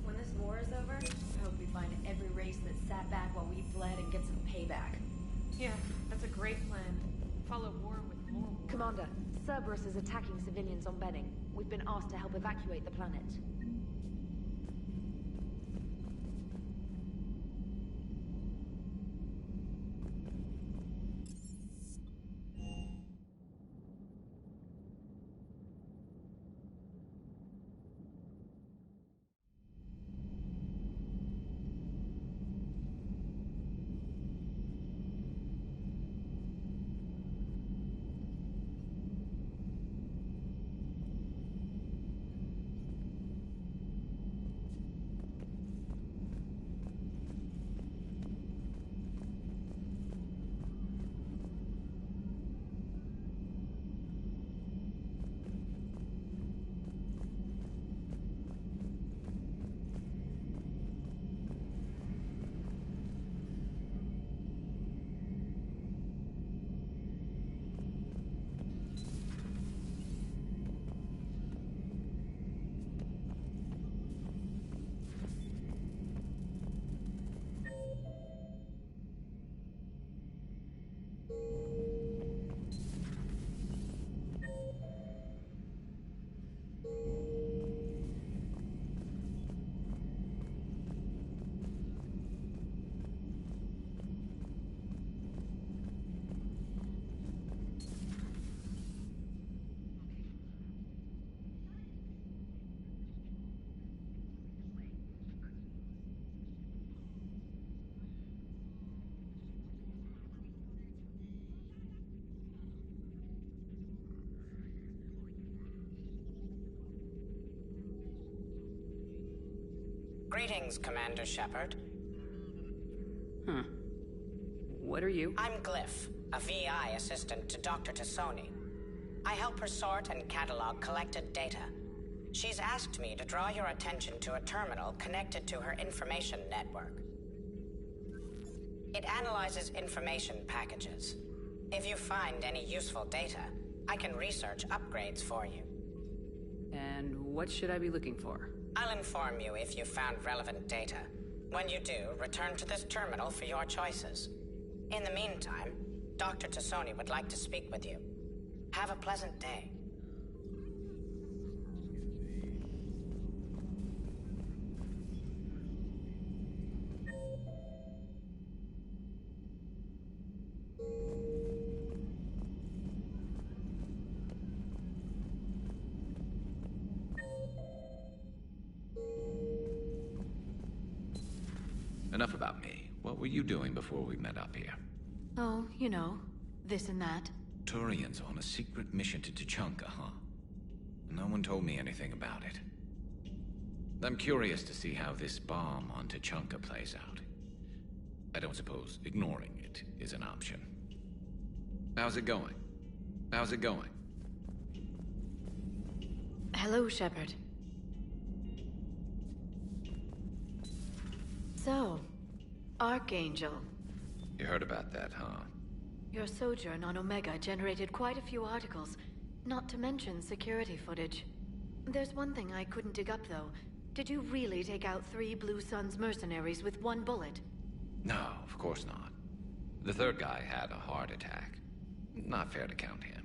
When this war is over, I hope we find every race that sat back while we bled and get some payback. Yeah, that's a great plan. Follow war with more war. Commander, Cerberus is attacking civilians on Benning. We've been asked to help evacuate the planet. Greetings, Commander Shepard. What are you? I'm Glyph, a VI assistant to Dr. Tassoni. I help her sort and catalog collected data. She's asked me to draw your attention to a terminal connected to her information network. It analyzes information packages. If you find any useful data, I can research upgrades for you. And what should I be looking for? I'll inform you if you found relevant data. When you do, return to this terminal for your choices. In the meantime, Dr. Tassoni would like to speak with you. Have a pleasant day. Enough about me. What were you doing before we met up here? Oh, you know, this and that. Turian's on a secret mission to Tuchanka, huh? No one told me anything about it. I'm curious to see how this bomb on Tuchanka plays out. I don't suppose ignoring it is an option. How's it going? How's it going? Hello, Shepard. So, Archangel. You heard about that, huh? Your sojourn on Omega generated quite a few articles, not to mention security footage. There's one thing I couldn't dig up, though. Did you really take out 3 Blue Suns mercenaries with 1 bullet? No, of course not. The third guy had a heart attack. Not fair to count him.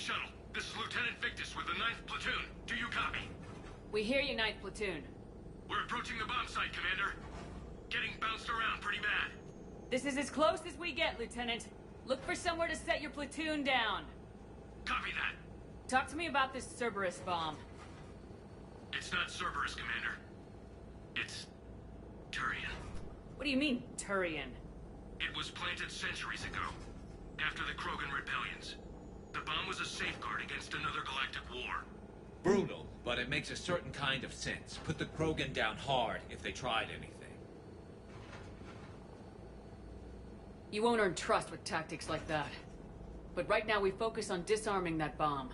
shuttle. This is Lieutenant Victus with the 9th Platoon. Do you copy? We hear you, 9th Platoon. We're approaching the bomb site, Commander. Getting bounced around pretty bad. This is as close as we get, Lieutenant. Look for somewhere to set your platoon down. Copy that. Talk to me about this Cerberus bomb. It's not Cerberus, Commander. It's... Turian. What do you mean, Turian? It was planted centuries ago, after the Krogan rebellions. The bomb was a safeguard against another galactic war. Brutal, but it makes a certain kind of sense. Put the Krogan down hard if they tried anything. You won't earn trust with tactics like that. But right now we focus on disarming that bomb.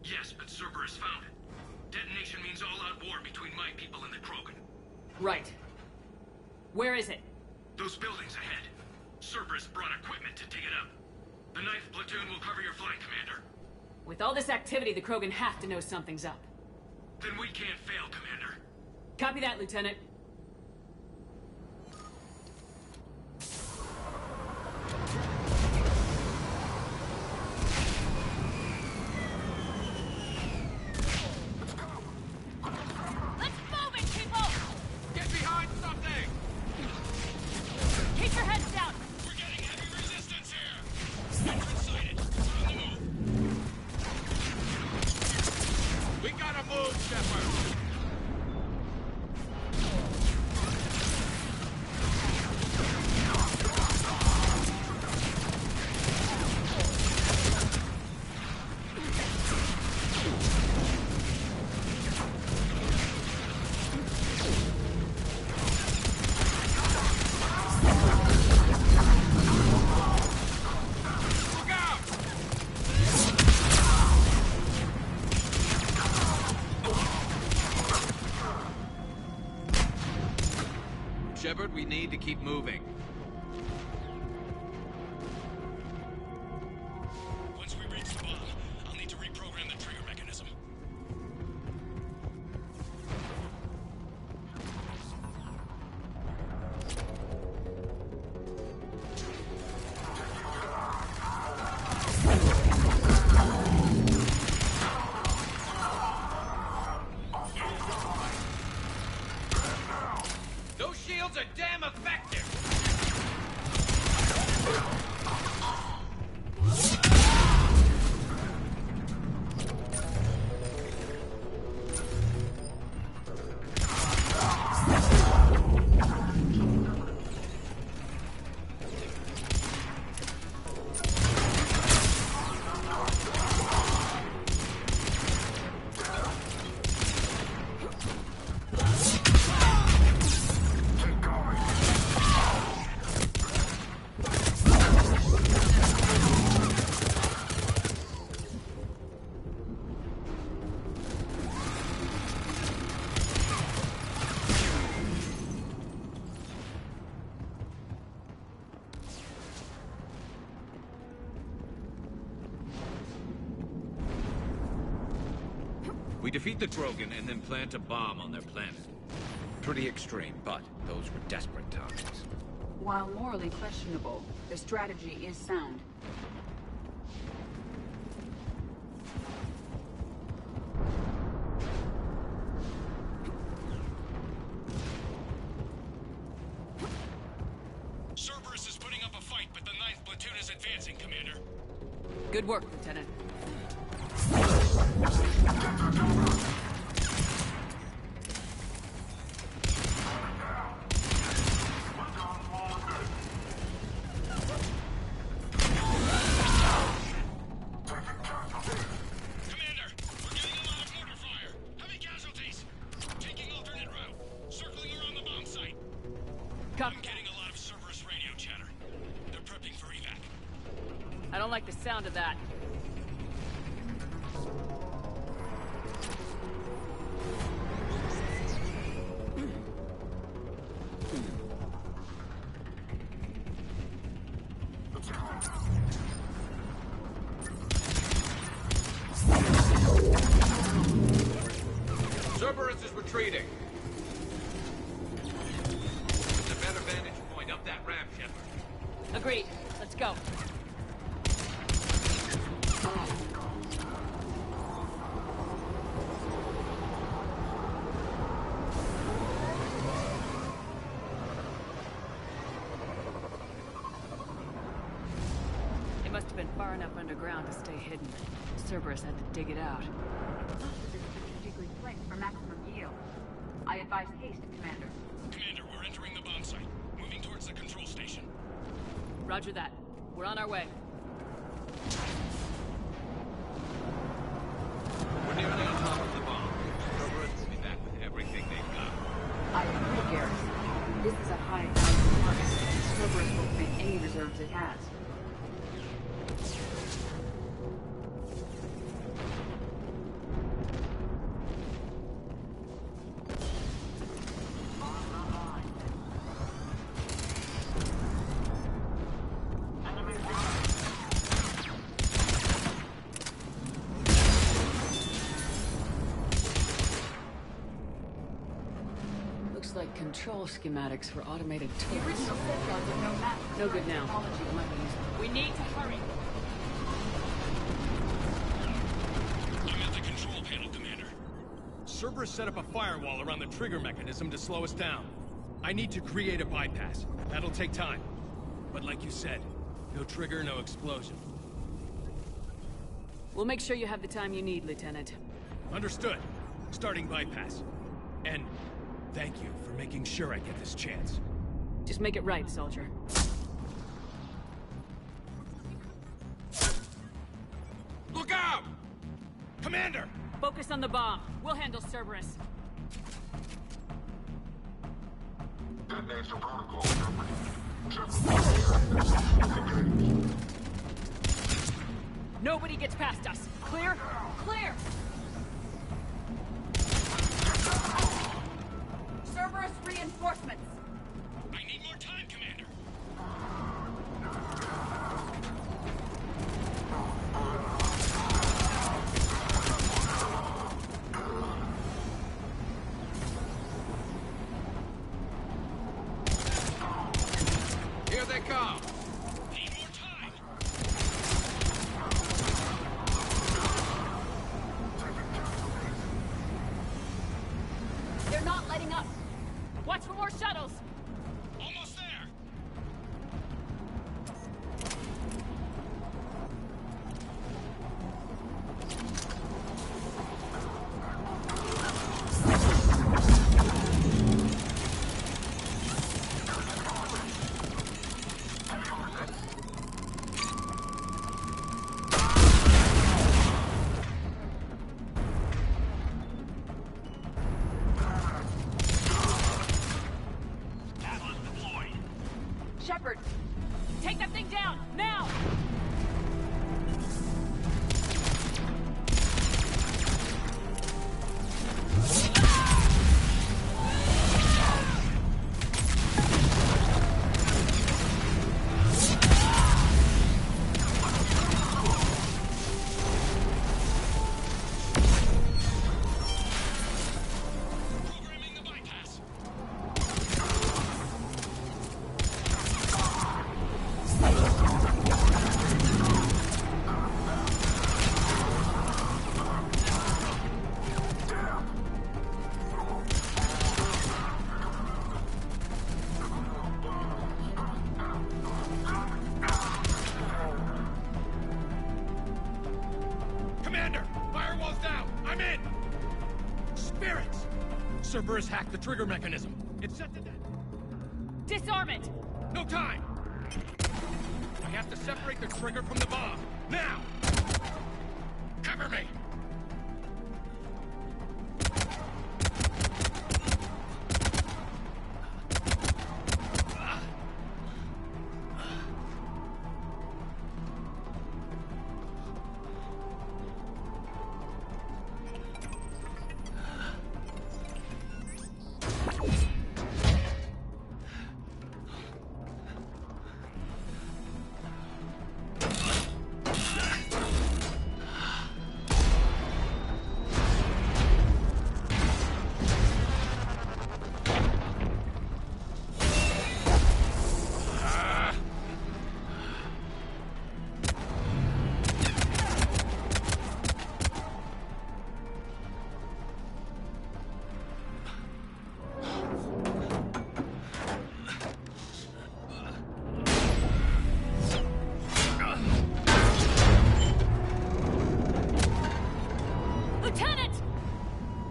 Yes, but Cerberus found it. Detonation means all-out war between my people and the Krogan. Right. Where is it? Those buildings ahead. Cerberus brought equipment to dig it up. The 9th Platoon will cover your flank, Commander. With all this activity, the Krogan have to know something's up. Then we can't fail, Commander. Copy that, Lieutenant. Shepard, we need to keep moving. Once we reach the bomb, I'll need to reprogram the trigger mechanism. Those shields are damn effective! We defeat the Krogan and then plant a bomb on their planet. Pretty extreme, but those were desperate times. While morally questionable, the strategy is sound. Cerberus is putting up a fight, but the 9th Platoon is advancing, Commander. Good work, Lieutenant. I'm getting a lot of Cerberus radio chatter. They're prepping for evac. I don't like the sound of that. Cerberus is retreating. There's a better vantage point up that ramp, Shepard. Agreed. Let's go. far enough underground to stay hidden. Cerberus had to dig it out. Most of this is strategically placed for maximum yield. I advise haste, Commander. Commander, we're entering the bomb site. Moving towards the control station. Roger that. We're on our way. We're nearly on top of the bomb. Cerberus will be back with everything they've got. I agree, Garrison. This is a high-value target. Cerberus will take any reserves it has. Looks like control schematics for automated The turrets. original set was no map. No good now. We need to hurry. I'm at the control panel, Commander. Cerberus set up a firewall around the trigger mechanism to slow us down. I need to create a bypass. That'll take time. But like you said, no trigger, no explosion. We'll make sure you have the time you need, Lieutenant. Understood. Starting bypass. And thank you for making sure I get this chance. Just make it right, soldier. Look out! Commander! Focus on the bomb. We'll handle Cerberus. Detonation protocol. Nobody gets past us. Clear? Clear! Cerberus reinforcements! I need more time, Commander. Here they come! Need more time. They're not letting up. Watch for more shuttles. Almost there. Shepard! Take that thing down, now! Programming the bypass. Commander! Firewall's down! I'm in! Spirits! Cerberus hacked the trigger mechanism. It's set to death. Disarm it! No time! I have to separate the trigger from the bomb. Now! Cover me!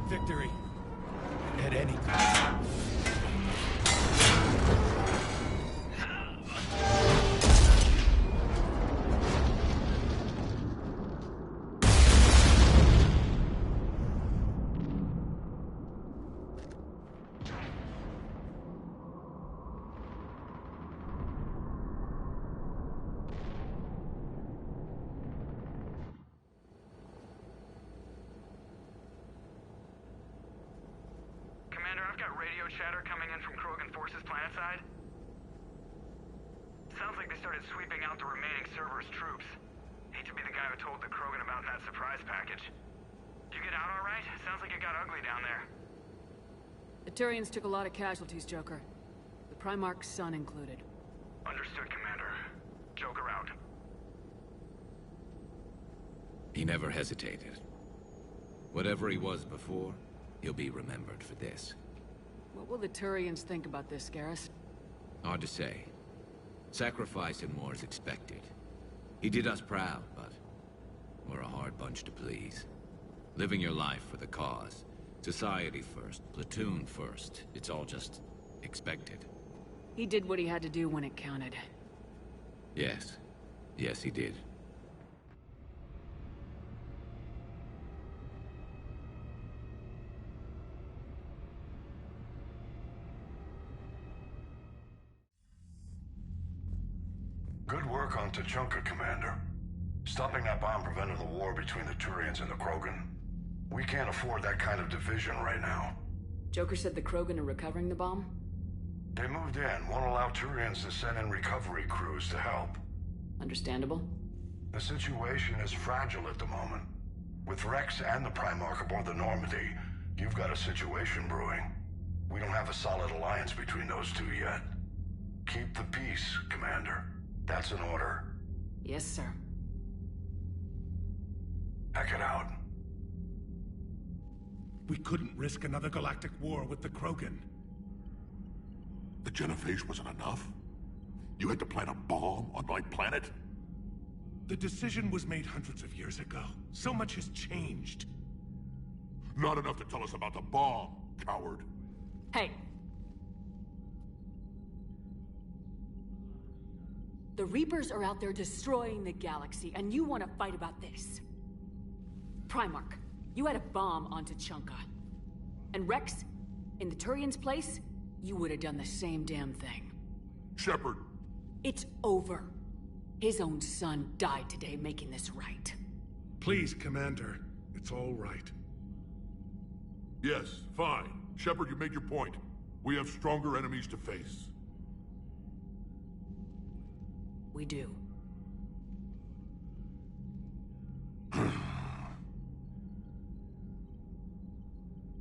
Victory. At any cost. Chatter coming in from Krogan Forces planetside. Sounds like they started sweeping out the remaining Cerberus troops. Hate to be the guy who told the Krogan about that surprise package. You get out all right? Sounds like it got ugly down there. The Turians took a lot of casualties, Joker. The Primarch's son included. Understood, Commander. Joker out. He never hesitated. Whatever he was before, he'll be remembered for this. What will the Turians think about this, Garrus? Hard to say. Sacrifice and more is expected. He did us proud, but we're a hard bunch to please. Living your life for the cause. Society first, platoon first. It's all just expected. He did what he had to do when it counted. Yes. Yes, he did. Good work on Tuchanka, Commander. Stopping that bomb prevented the war between the Turians and the Krogan. We can't afford that kind of division right now. Joker said the Krogan are recovering the bomb? They moved in, won't allow Turians to send in recovery crews to help. Understandable. The situation is fragile at the moment. With Rex and the Primarch aboard the Normandy, you've got a situation brewing. We don't have a solid alliance between those two yet. Keep the peace, Commander. That's an order. Yes, sir. Pack it out. We couldn't risk another galactic war with the Krogan. The Genophage wasn't enough? You had to plant a bomb on my planet? The decision was made hundreds of years ago. So much has changed. Not enough to tell us about the bomb, coward. Hey. The Reapers are out there destroying the galaxy, and you want to fight about this. Primarch, you had a bomb on Tuchanka. And Rex, in the Turian's place, you would have done the same damn thing. Shepard. It's over. His own son died today making this right. Please, Commander. It's all right. Yes, fine. Shepard, you made your point. We have stronger enemies to face. We do.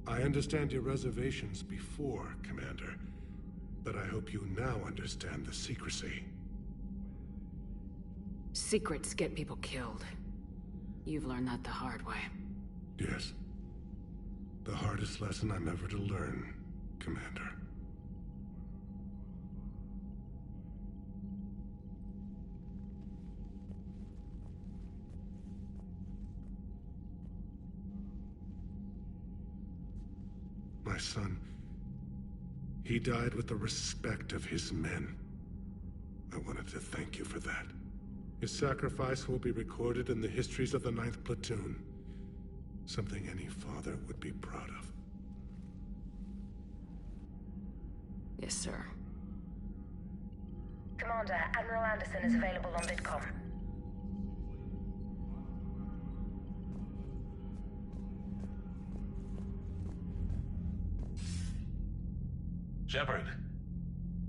I understand your reservations before, Commander. But I hope you now understand the secrecy. Secrets get people killed. You've learned that the hard way. Yes. The hardest lesson I'm ever to learn, Commander. My son, he died with the respect of his men. I wanted to thank you for that. His sacrifice will be recorded in the histories of the 9th Platoon. Something any father would be proud of. Yes, sir. Commander, Admiral Anderson is available on VidCom. Shepard.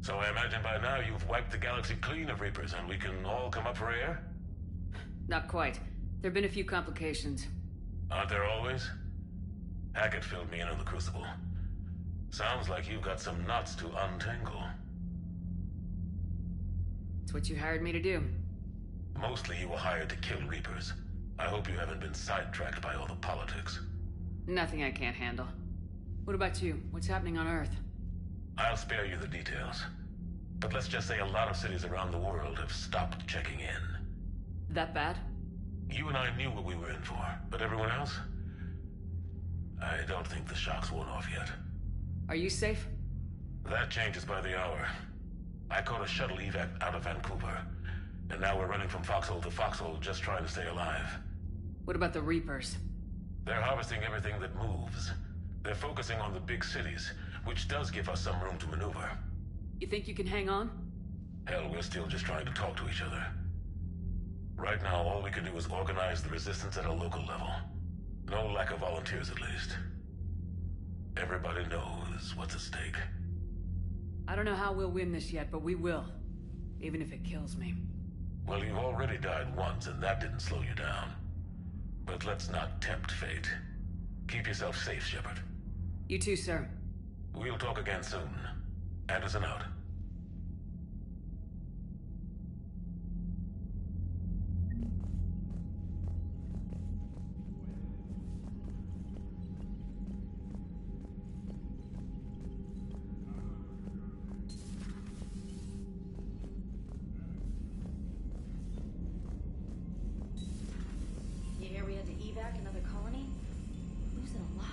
So I imagine by now you've wiped the galaxy clean of Reapers and we can all come up for air? Not quite. There have been a few complications. Aren't there always? Hackett filled me in on the Crucible. Sounds like you've got some knots to untangle. It's what you hired me to do. Mostly you were hired to kill Reapers. I hope you haven't been sidetracked by all the politics. Nothing I can't handle. What about you? What's happening on Earth? I'll spare you the details. But let's just say a lot of cities around the world have stopped checking in. That bad? You and I knew what we were in for, but everyone else? I don't think the shock's worn off yet. Are you safe? That changes by the hour. I caught a shuttle evac out of Vancouver, and now we're running from foxhole to foxhole just trying to stay alive. What about the Reapers? They're harvesting everything that moves. They're focusing on the big cities, which does give us some room to maneuver. You think you can hang on? Hell, we're still just trying to talk to each other. Right now, all we can do is organize the resistance at a local level. No lack of volunteers, at least. Everybody knows what's at stake. I don't know how we'll win this yet, but we will. Even if it kills me. Well, you've already died once, and that didn't slow you down. But let's not tempt fate. Keep yourself safe, Shepard. You too, sir. We'll talk again soon. Anderson out. You hear we had to evac another colony? Losing a lot.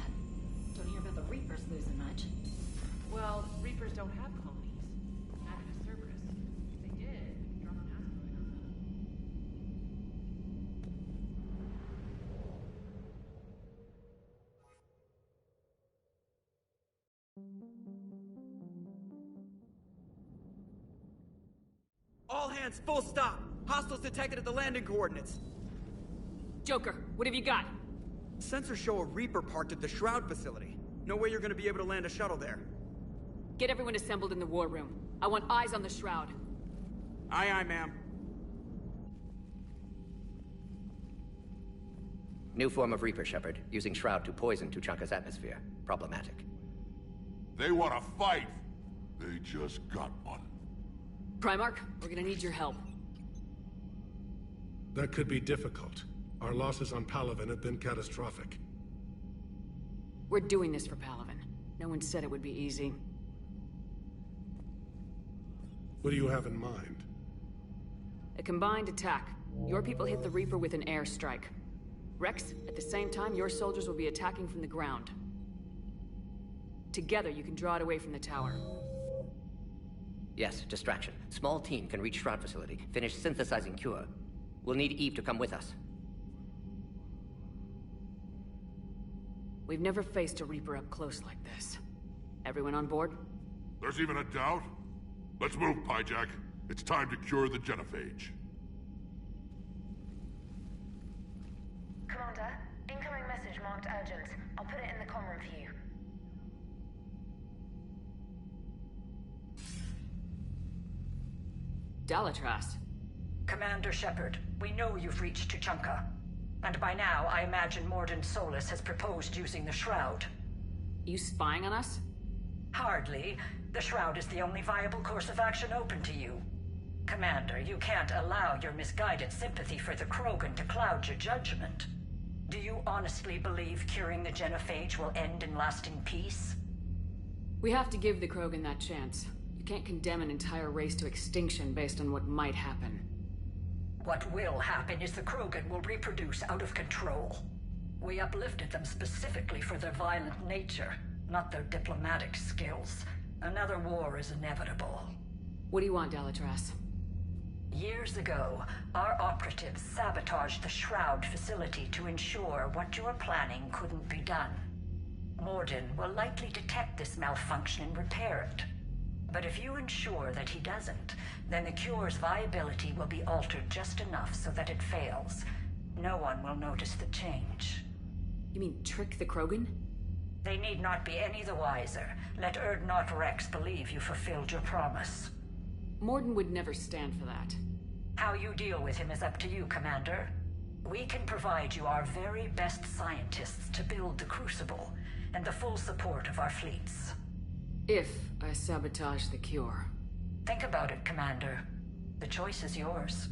Don't hear about the Reapers losing much. Well, Reapers don't have colonies. Not in Cerberus. If they did, we could drop an asteroid on them. All hands, full stop! Hostiles detected at the landing coordinates. Joker, what have you got? Sensors show a Reaper parked at the Shroud facility. No way you're gonna be able to land a shuttle there. Get everyone assembled in the war room. I want eyes on the Shroud. Aye, aye, ma'am. New form of Reaper, Shepard, using Shroud to poison Tuchanka's atmosphere. Problematic. They want to fight. They just got one. Primarch, we're gonna need your help. That could be difficult. Our losses on Palaven have been catastrophic. We're doing this for Palaven. No one said it would be easy. What do you have in mind? A combined attack. Your people hit the Reaper with an airstrike. Rex, at the same time, your soldiers will be attacking from the ground. Together, you can draw it away from the tower. Yes, distraction. Small team can reach Shroud facility, finish synthesizing cure. We'll need Eve to come with us. We've never faced a Reaper up close like this. Everyone on board? There's even a doubt? Let's move, Pyjak. It's time to cure the genophage. Commander, incoming message marked urgent. I'll put it in the comm room for you. Dalatras. Commander Shepard, we know you've reached Tuchanka. And by now, I imagine Mordin Solus has proposed using the Shroud. You spying on us? Hardly. The Shroud is the only viable course of action open to you. Commander, you can't allow your misguided sympathy for the Krogan to cloud your judgment. Do you honestly believe curing the genophage will end in lasting peace? We have to give the Krogan that chance. You can't condemn an entire race to extinction based on what might happen. What will happen is the Krogan will reproduce out of control. We uplifted them specifically for their violent nature, not their diplomatic skills. Another war is inevitable. What do you want, Dalatras? Years ago, our operatives sabotaged the Shroud facility to ensure what you were planning couldn't be done. Mordin will likely detect this malfunction and repair it. But if you ensure that he doesn't, then the cure's viability will be altered just enough so that it fails. No one will notice the change. You mean trick the Krogan? They need not be any the wiser. Let Urdnot Rex believe you fulfilled your promise. Mordin would never stand for that. How you deal with him is up to you, Commander. We can provide you our very best scientists to build the Crucible, and the full support of our fleets. If I sabotage the cure. Think about it, Commander. The choice is yours.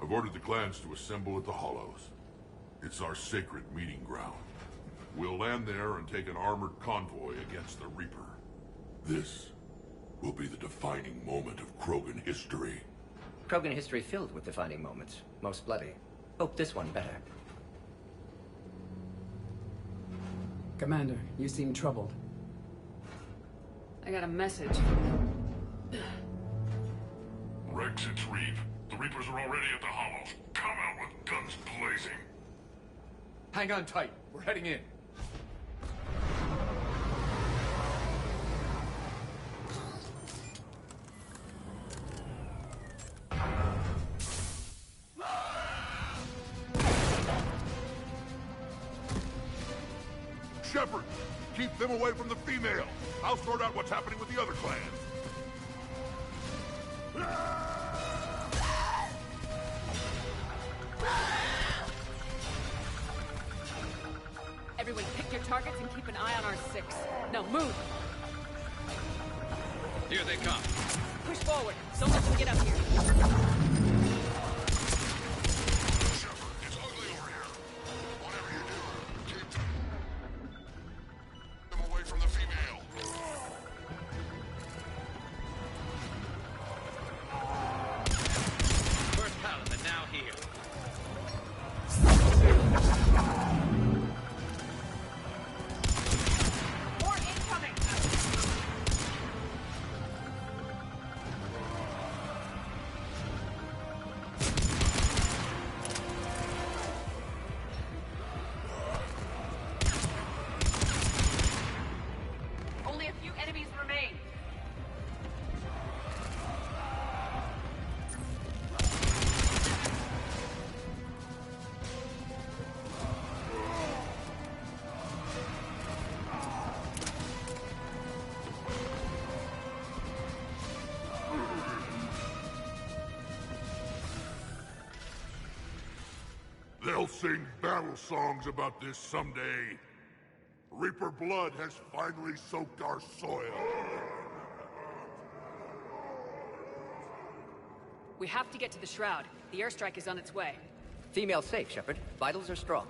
I've ordered the clans to assemble at the Hollows. It's our sacred meeting ground. We'll land there and take an armored convoy against the Reaper. This will be the defining moment of Krogan history. Krogan history filled with defining moments. Most bloody. Hope this one better. Commander, you seem troubled. I got a message. Rex, it's Reeve. The Reapers are already at the Hollows. Come out with guns blazing. Hang on tight. We're heading in. Shepard, keep them away from the female. I'll sort out what's happening with the other clans. Everyone pick your targets and keep an eye on our 6. Now move! Here they come. Push forward. Someone can get up here. Shepard, it's ugly over here. Whatever you do, keep them away from the female. First Paladin, now here. More incoming! Only a few enemies remain. They'll sing battle songs about this someday. Reaper blood has finally soaked our soil. We have to get to the Shroud. The airstrike is on its way. Female safe, Shepard. Vitals are strong.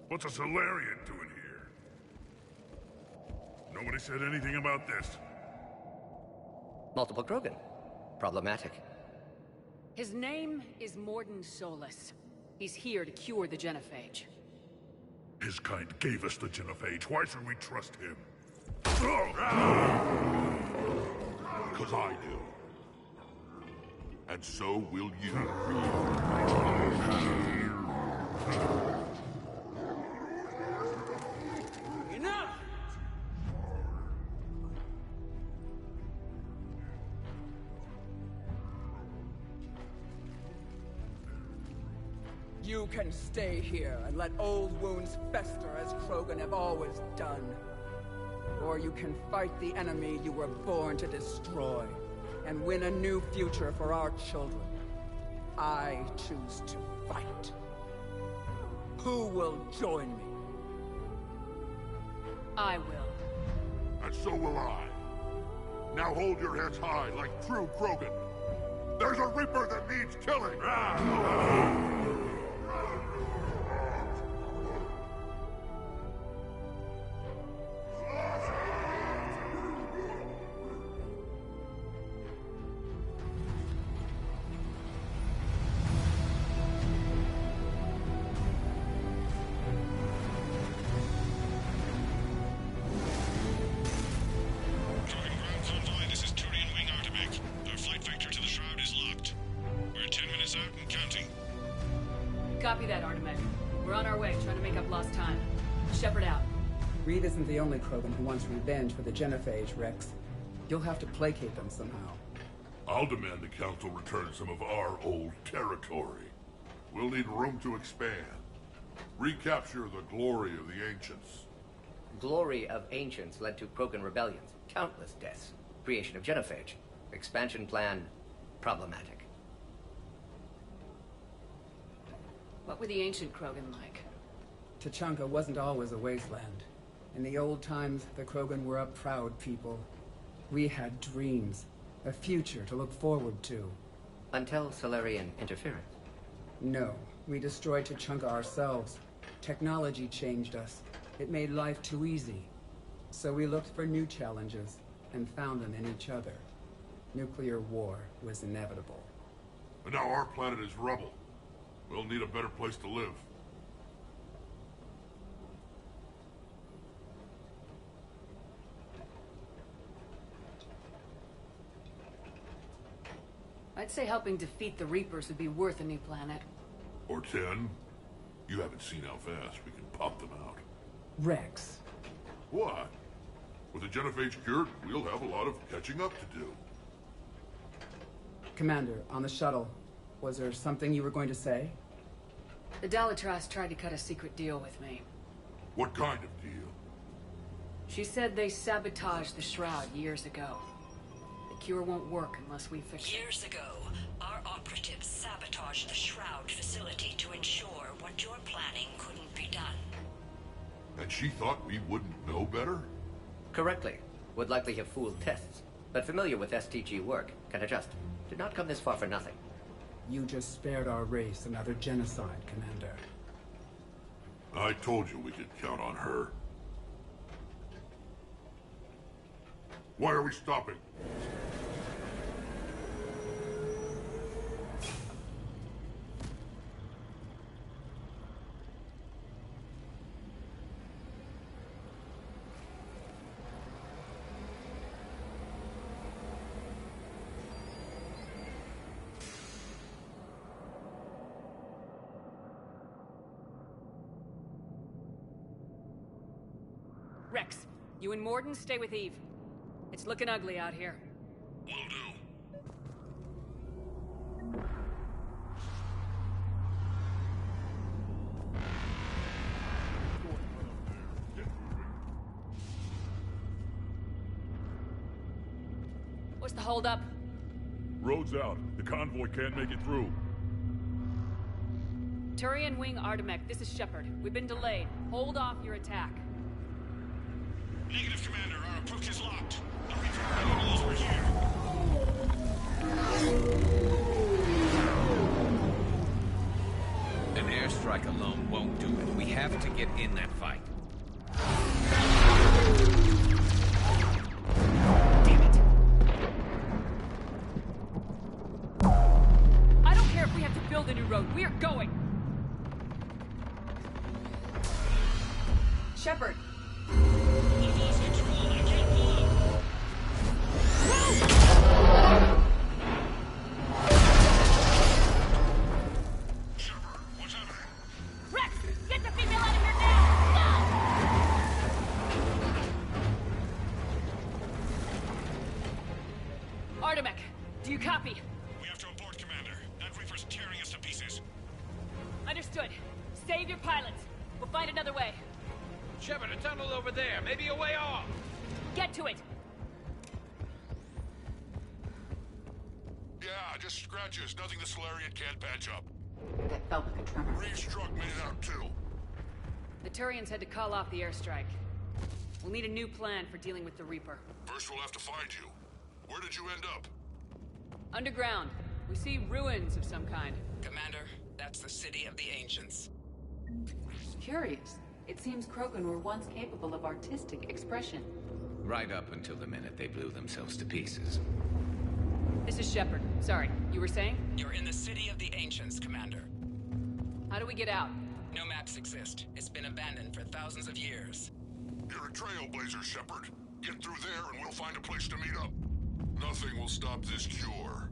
What's a Solarian doing here? Nobody said anything about this. Multiple Krogan. Problematic. His name is Mordin Solus. He's here to cure the genophage. His kind gave us the genophage. Why should we trust him? Because I do. And so will you. Enough! You can stay here and let old wounds fester as Krogan have always done. Or you can fight the enemy you were born to destroy, and win a new future for our children. I choose to fight. Who will join me? I will. And so will I. Now hold your heads high like true Krogan. There's a Reaper that needs killing! Copy that, Artemec. We're on our way, trying to make up lost time. Shepard out. Reed isn't the only Krogan who wants revenge for the genophage, Rex. You'll have to placate them somehow. I'll demand the Council return some of our old territory. We'll need room to expand. Recapture the glory of the Ancients. Glory of Ancients led to Krogan rebellions, countless deaths, creation of genophage. Expansion plan, problematic. What were the ancient Krogan like? Tuchanka wasn't always a wasteland. In the old times, the Krogan were a proud people. We had dreams, a future to look forward to. Until Solarian interference. No, we destroyed Tuchanka ourselves. Technology changed us. It made life too easy. So we looked for new challenges, and found them in each other. Nuclear war was inevitable. And now our planet is rubble. We'll need a better place to live. I'd say helping defeat the Reapers would be worth a new planet. Or 10. You haven't seen how fast we can pop them out. Rex. What? With the genophage cured, we'll have a lot of catching up to do. Commander, on the shuttle, was there something you were going to say? The Dalitras tried to cut a secret deal with me. What kind of deal? She said they sabotaged the Shroud years ago. The cure won't work unless we fix it. Years ago, our operatives sabotaged the Shroud facility to ensure what you're planning couldn't be done. And she thought we wouldn't know better? Correctly. Would likely have fooled tests, but familiar with STG work, can adjust. Did not come this far for nothing. You just spared our race another genocide, Commander. I told you we could count on her. Why are we stopping? Rex, you and Mordin stay with Eve. It's looking ugly out here. Will do. What's the holdup? Road's out. The convoy can't make it through. Turian Wing Artemek, this is Shepard. We've been delayed. Hold off your attack. Negative, Commander. Our approach is locked. The Reaper knows we're here. An airstrike alone won't do it. We have to get in that fight. Damn it. I don't care if we have to build a new road. We are going. Shepard. Rex, get the female out of here now! Artemek, do you copy? We have to abort, Commander. That Reaper's tearing us to pieces. Understood. Save your pilots. We'll find another way. Shepard, a tunnel over there. Maybe a way off. Get to it. Yeah, just scratches. Nothing the Solarian can't patch up. That felt like a tremor. Reeves' truck made it out too. The Turians had to call off the airstrike. We'll need a new plan for dealing with the Reaper. First we'll have to find you. Where did you end up? Underground. We see ruins of some kind. Commander, that's the City of the Ancients. Curious. It seems Krogan were once capable of artistic expression. Right up until the minute they blew themselves to pieces. This is Shepard. Sorry, you were saying? You're in the City of the Ancients, Commander. How do we get out? No maps exist. It's been abandoned for thousands of years. You're a trailblazer, Shepard. Get through there and we'll find a place to meet up. Nothing will stop this cure.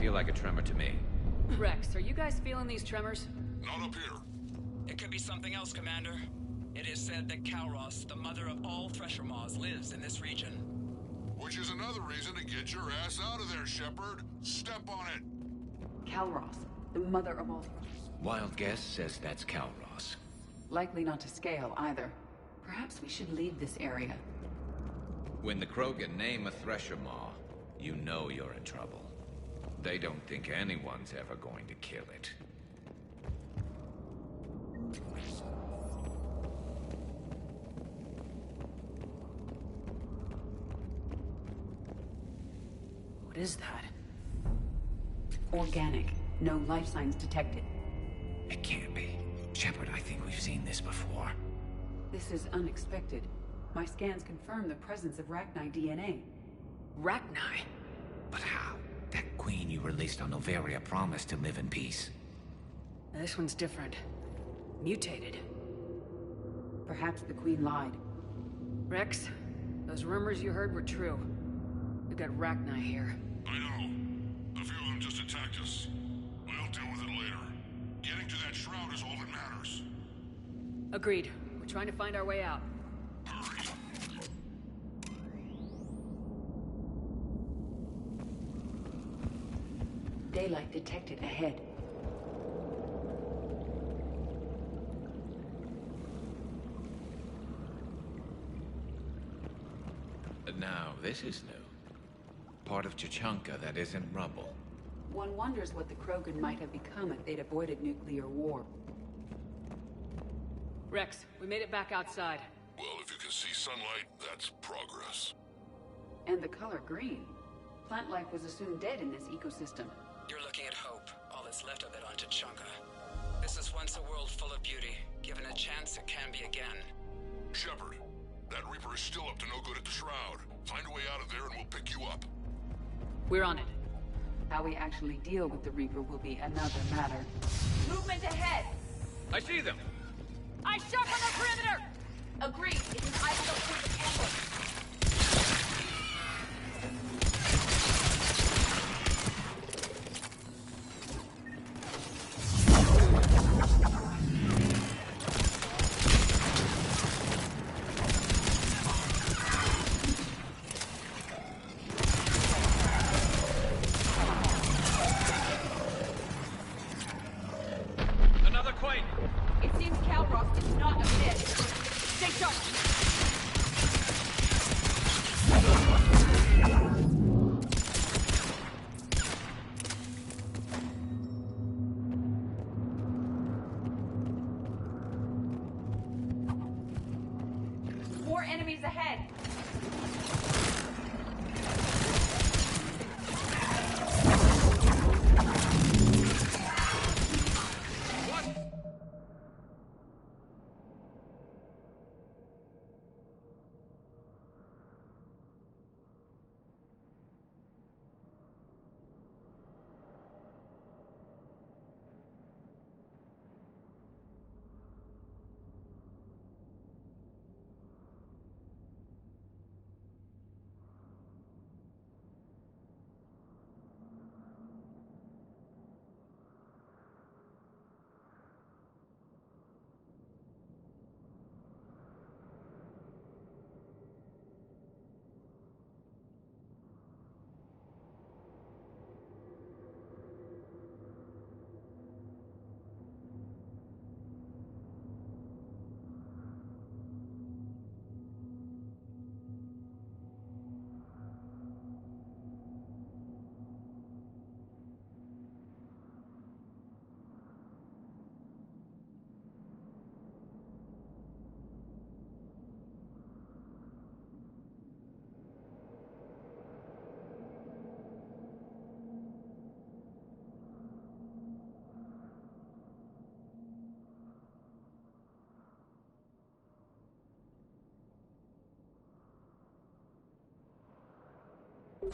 feel like a tremor to me. Rex, are you guys feeling these tremors? Not up here. It could be something else, Commander. It is said that Kalros, the mother of all Thresher Maws, lives in this region. Which is another reason to get your ass out of there, Shepard. Step on it. Kalros, the mother of all Threshers. Wild guess says that's Kalros. Likely not to scale, either. Perhaps we should leave this area. When the Krogan name a Thresher Maw, you know you're in trouble. They don't think anyone's ever going to kill it. What is that? Organic. No life signs detected. It can't be. Shepard, I think we've seen this before. This is unexpected. My scans confirm the presence of Rachni DNA. Rachni? But how? That queen you released on Noveria promised to live in peace. Now, this one's different. Mutated. Perhaps the queen lied. Rex, those rumors you heard were true. We've got Rachni here. I know. A few of them just attacked us. We'll deal with it later. Getting to that shroud is all that matters. Agreed. We're trying to find our way out. Hurry. Daylight detected ahead. Now, this is new. Part of Chichanka that isn't rubble. One wonders what the Krogan might have become if they'd avoided nuclear war. Rex, we made it back outside. Well, if you can see sunlight, that's progress. And the color green. Plant life was assumed dead in this ecosystem. You're looking at hope, all that's left of it on Chichanka. This is once a world full of beauty. Given a chance, it can be again. Shepard, that Reaper is still up to no good at the Shroud. Find a way out of there and we'll pick you up. We're on it. How we actually deal with the Reaper will be another matter. Movement ahead! I see them! I shot on the perimeter! Agreed. It is ideal for the ambush. It seems Kalros is not a fit. Stay sharp! More enemies ahead!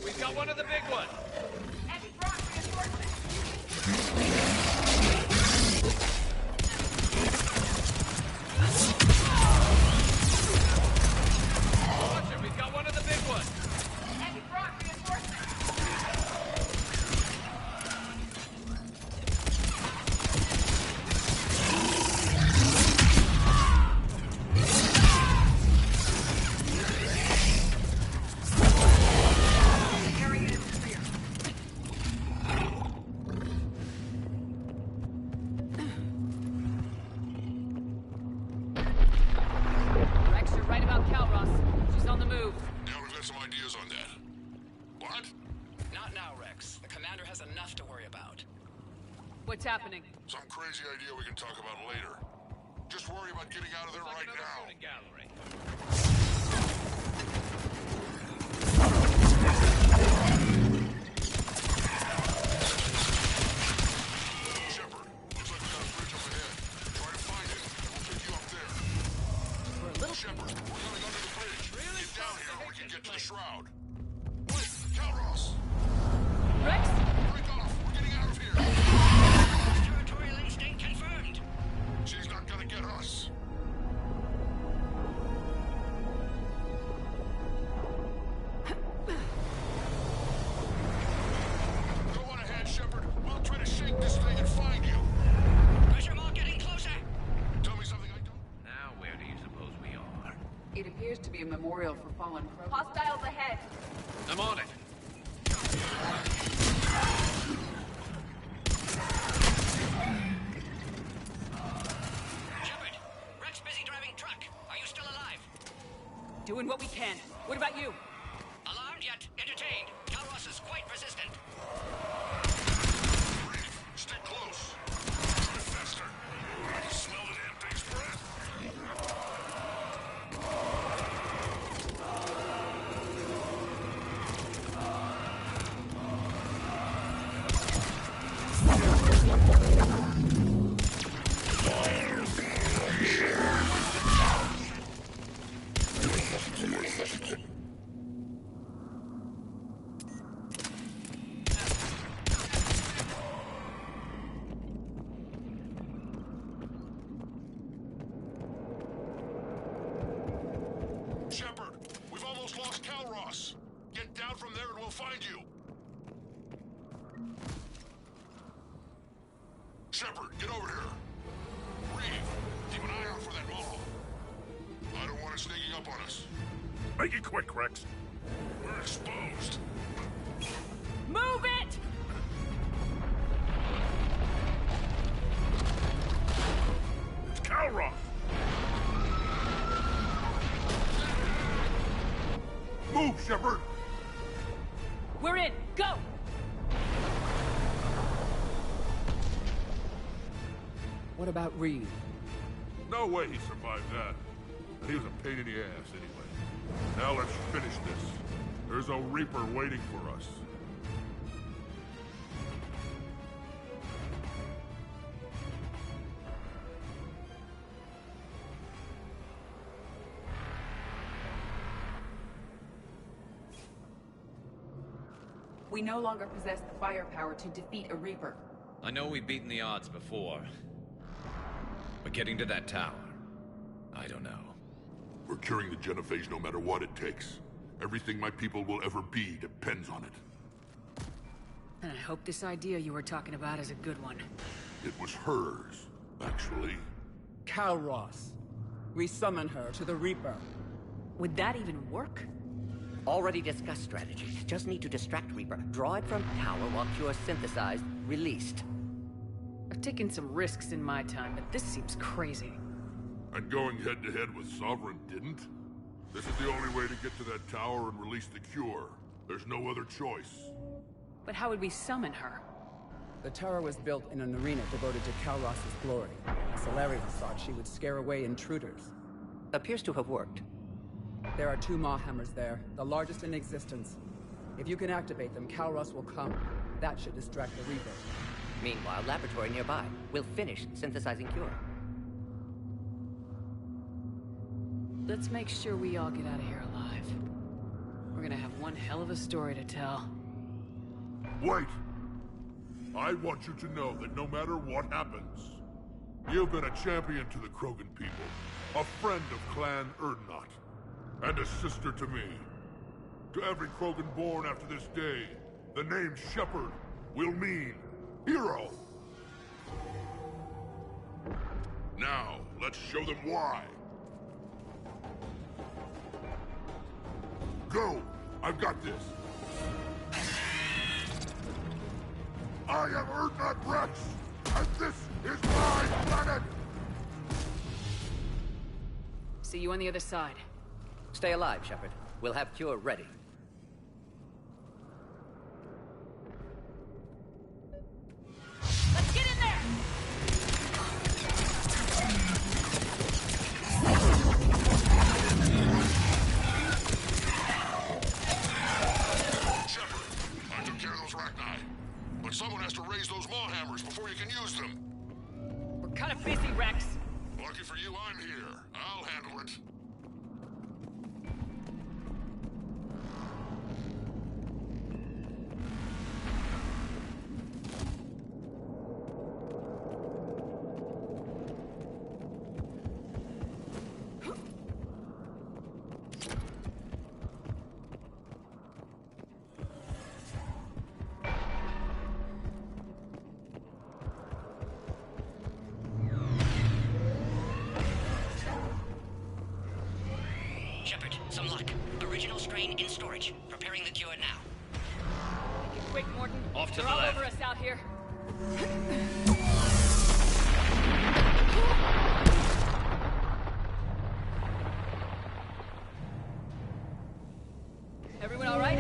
We've got one of the big ones! Anti-drone reinforcement! Watch it, we've got one of the big ones! Anti-drone reinforcement! about? What's happening? Some crazy idea we can talk about later. Just worry about getting out of there right now. Gallery. Shepard, looks like we got a bridge up ahead. Try to find it, and we'll pick you up there. We're a little... Shepard, we're coming under the bridge. Really? Get down here and we can get to the shroud. Wait, Calros! Rex? Break off! We're getting out of here! Territorial instinct confirmed. She's not gonna get us. Go on ahead, Shepard. We'll try to shake this thing and find you. Pressure mark getting closer. Tell me something I don't... Now where do you suppose we are? It appears to be a memorial for fallen Krogan. Hostiles ahead. I'm on it. Shepard, Rex busy driving truck. Are you still alive? Doing what we can. What about you? Alarmed yet entertained. Calros is quite resistant. Stay close. Try faster. I can smell the damn thing's breath. Shepard, we've almost lost Calros. Get down from there and we'll find you. Shepard, get over here. Reeve, keep an eye out for that mall. I don't want it sneaking up on us. Make it quick, Rex. We're exposed. Move it! It's Calros. Move, Shepard! We're in. Go! What about Reed? No way he survived that. And he was a pain in the ass anyway. Now let's finish this. There's a Reaper waiting for us. We no longer possess the firepower to defeat a Reaper. I know we've beaten the odds before. But getting to that tower, I don't know. We're curing the genophage no matter what it takes. Everything my people will ever be depends on it. And I hope this idea you were talking about is a good one. It was hers, actually. Calros. We summon her to the Reaper. Would that even work? Already discussed strategy. Just need to distract Reaper. Draw it from tower while Cure synthesized, released. I've taken some risks in my time, but this seems crazy. And going head-to-head with Sovereign didn't? This is the only way to get to that tower and release the Cure. There's no other choice. But how would we summon her? The tower was built in an arena devoted to Calros' glory. Salarian thought she would scare away intruders. Appears to have worked. There are 2 Maw Hammers there, the largest in existence. If you can activate them, Calros will come. That should distract the Reaper. Meanwhile, laboratory nearby. We'll finish synthesizing Cure. Let's make sure we all get out of here alive. We're gonna have one hell of a story to tell. Wait! I want you to know that no matter what happens, you've been a champion to the Krogan people, a friend of Clan Urdnot, and a sister to me. To every Krogan born after this day, the name Shepard will mean hero. Now, let's show them why. Go! I've got this. I am Urdnot Rex, and this is my planet! See you on the other side. Stay alive, Shepard. We'll have Cure ready. him. We're kind of busy, Rex. Lucky for you, I'm here. I'll handle it. Shepard, some luck. Original strain in storage. Preparing the cure now. Make it quick, Morton. Off to They're the all left. over us out here. Everyone all right?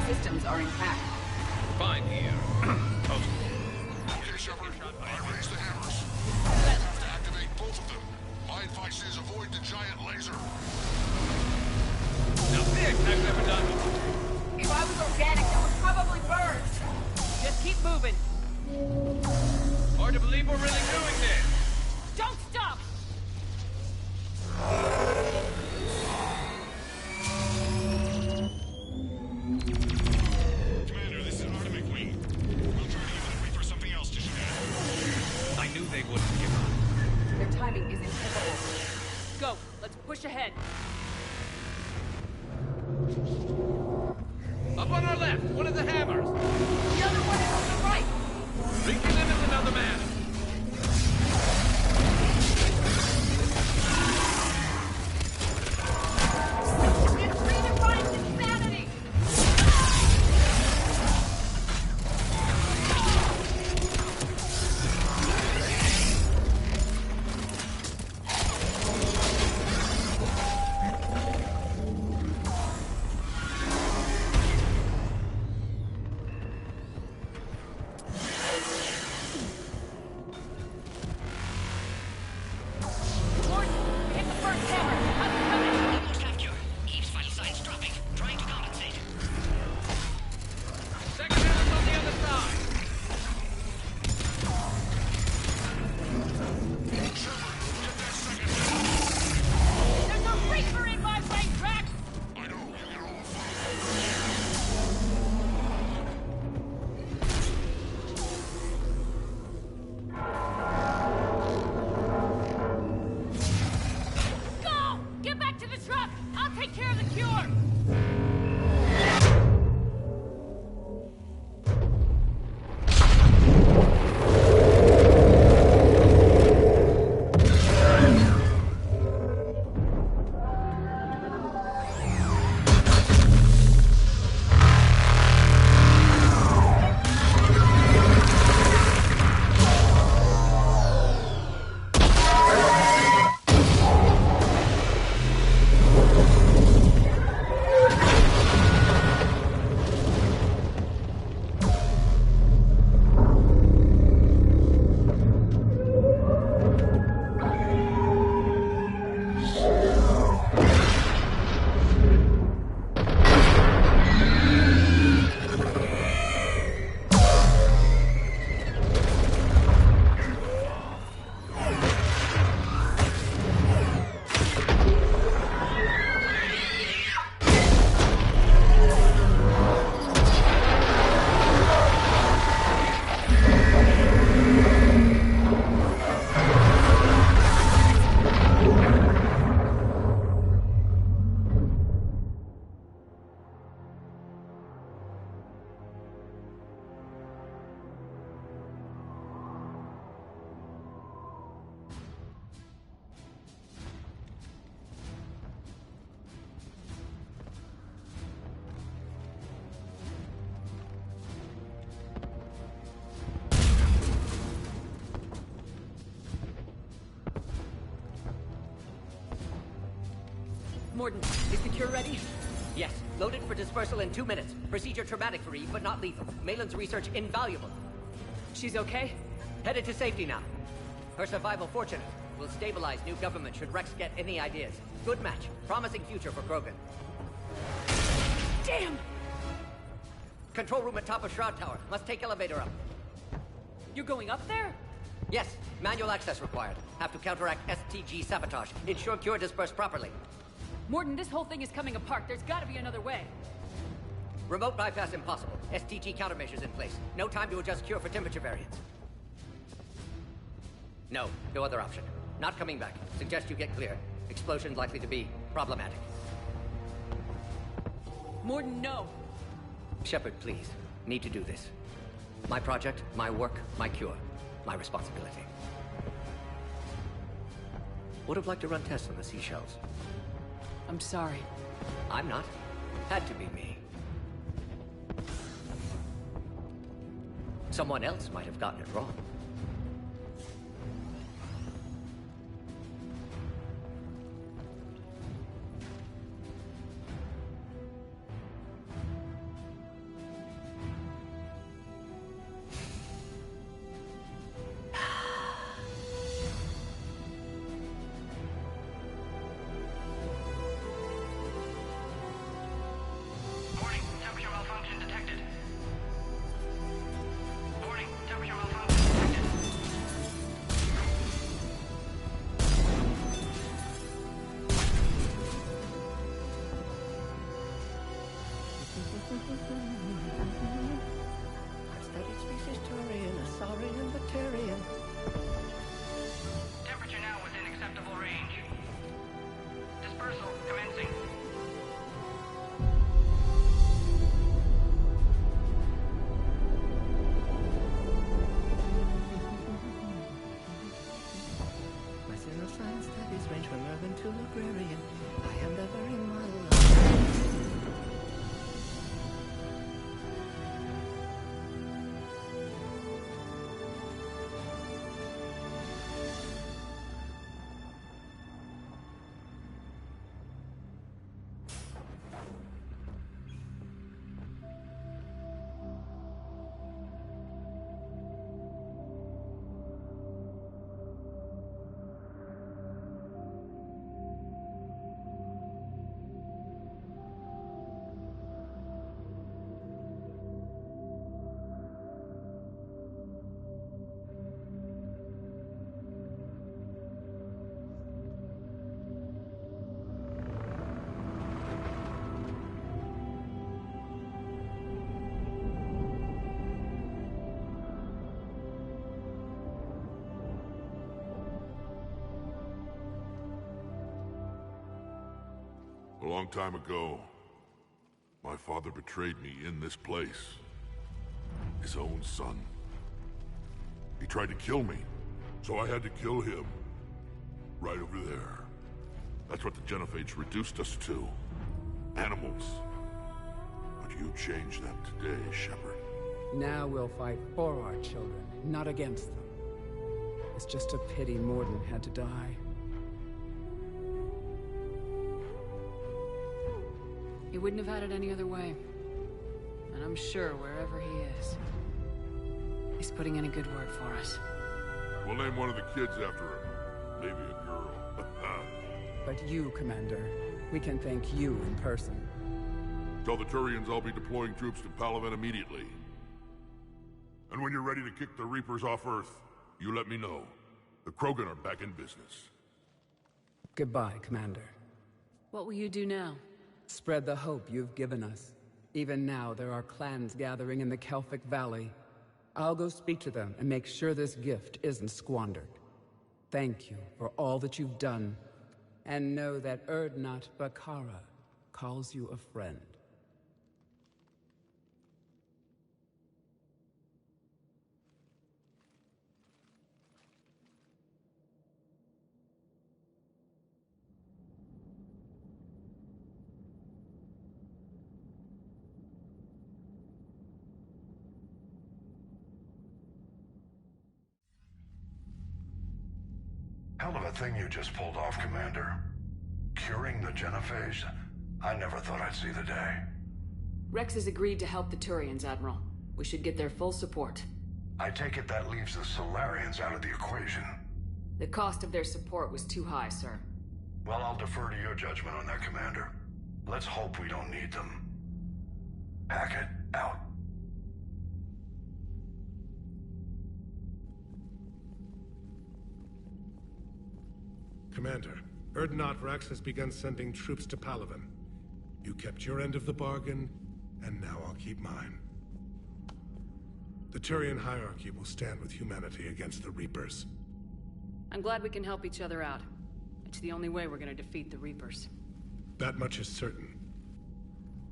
Systems are intact. Fine here. Okay, Shepard. I raised the hammers. We'll have to activate both of them. My advice is avoid the giant laser. Now this I've never done before. If I was organic, it would probably burn. Just keep moving. Hard to believe we're really doing this. Don't stop! Commander, this is Artemis Wing. We'll try to use the Reaper something else to shoot at. I knew they wouldn't give up. Their timing is impeccable. Go. Let's push ahead. Up on our left, one of the hammers. The other one is on the right. Reaching them is another man. It's redefined insanity. Morton, hit the first hammer. How's it coming? Almost have cure. Eve's vital signs dropping. Trying to compensate. Second hammer's on the other side. There's a Reaper in my way, Rex! I know, you get all the Go! Get back to the truck! I'll take care of the cure! Morton, is the cure ready? Yes, loaded for dispersal in 2 minutes. Procedure traumatic for Eve, but not lethal. Malin's research invaluable. She's okay? Headed to safety now. Her survival fortunate. Will stabilize new government should Rex get any ideas. Good match. Promising future for Krogan. Damn! Control room at top of Shroud Tower. Must take elevator up. You're going up there? Yes, manual access required. Have to counteract STG sabotage. Ensure cure dispersed properly. Mordin, this whole thing is coming apart. There's gotta be another way. Remote bypass impossible. STG countermeasures in place. No time to adjust cure for temperature variance. No other option. Not coming back. Suggest you get clear. Explosion likely to be problematic. Mordin, no. Shepard, please. Need to do this. My project, my work, my cure. My responsibility. Would have liked to run tests on the seashells. I'm sorry. I'm not. Had to be me. Someone else might have gotten it wrong. Temperature now within acceptable range. Dispersal commencing. My pseudoscience studies range from urban to agrarian. I am the very model of... A long time ago, my father betrayed me in this place. His own son. He tried to kill me, so I had to kill him. Right over there. That's what the Genophage reduced us to. Animals. But you changed them today, Shepard. Now we'll fight for our children, not against them. It's just a pity Mordin had to die. He wouldn't have had it any other way. And I'm sure wherever he is, he's putting in a good word for us. We'll name one of the kids after him. Maybe a girl. But you, Commander, we can thank you in person. Tell the Turians I'll be deploying troops to Palaven immediately. And when you're ready to kick the Reapers off Earth, you let me know. The Krogan are back in business. Goodbye, Commander. What will you do now? Spread the hope you've given us. Even now, there are clans gathering in the Kelphic Valley. I'll go speak to them and make sure this gift isn't squandered. Thank you for all that you've done. And know that Urdnot Bakara calls you a friend. Hell of a thing you just pulled off, Commander. Curing the Genophage? I never thought I'd see the day. Rex has agreed to help the Turians, Admiral. We should get their full support. I take it that leaves the Solarians out of the equation. The cost of their support was too high, sir. Well, I'll defer to your judgment on that, Commander. Let's hope we don't need them. Hackett, out. Commander, Erdnot Rex has begun sending troops to Palaven. You kept your end of the bargain, and now I'll keep mine. The Turian hierarchy will stand with humanity against the Reapers. I'm glad we can help each other out. It's the only way we're gonna defeat the Reapers. That much is certain.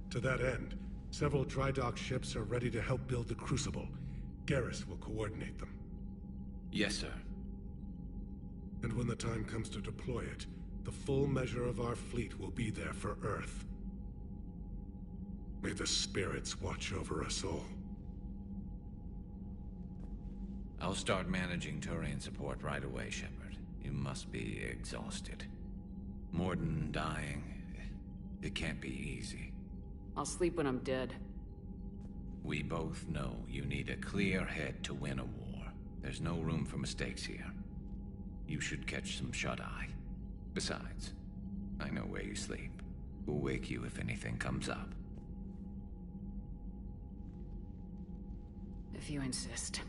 To that end, several dry dock ships are ready to help build the Crucible. Garrus will coordinate them. Yes, sir. And when the time comes to deploy it, the full measure of our fleet will be there for Earth. May the spirits watch over us all. I'll start managing Turian support right away, Shepard. You must be exhausted. Mordin dying, it can't be easy. I'll sleep when I'm dead. We both know you need a clear head to win a war. There's no room for mistakes here. You should catch some shut-eye. Besides, I know where you sleep. We'll wake you if anything comes up. If you insist.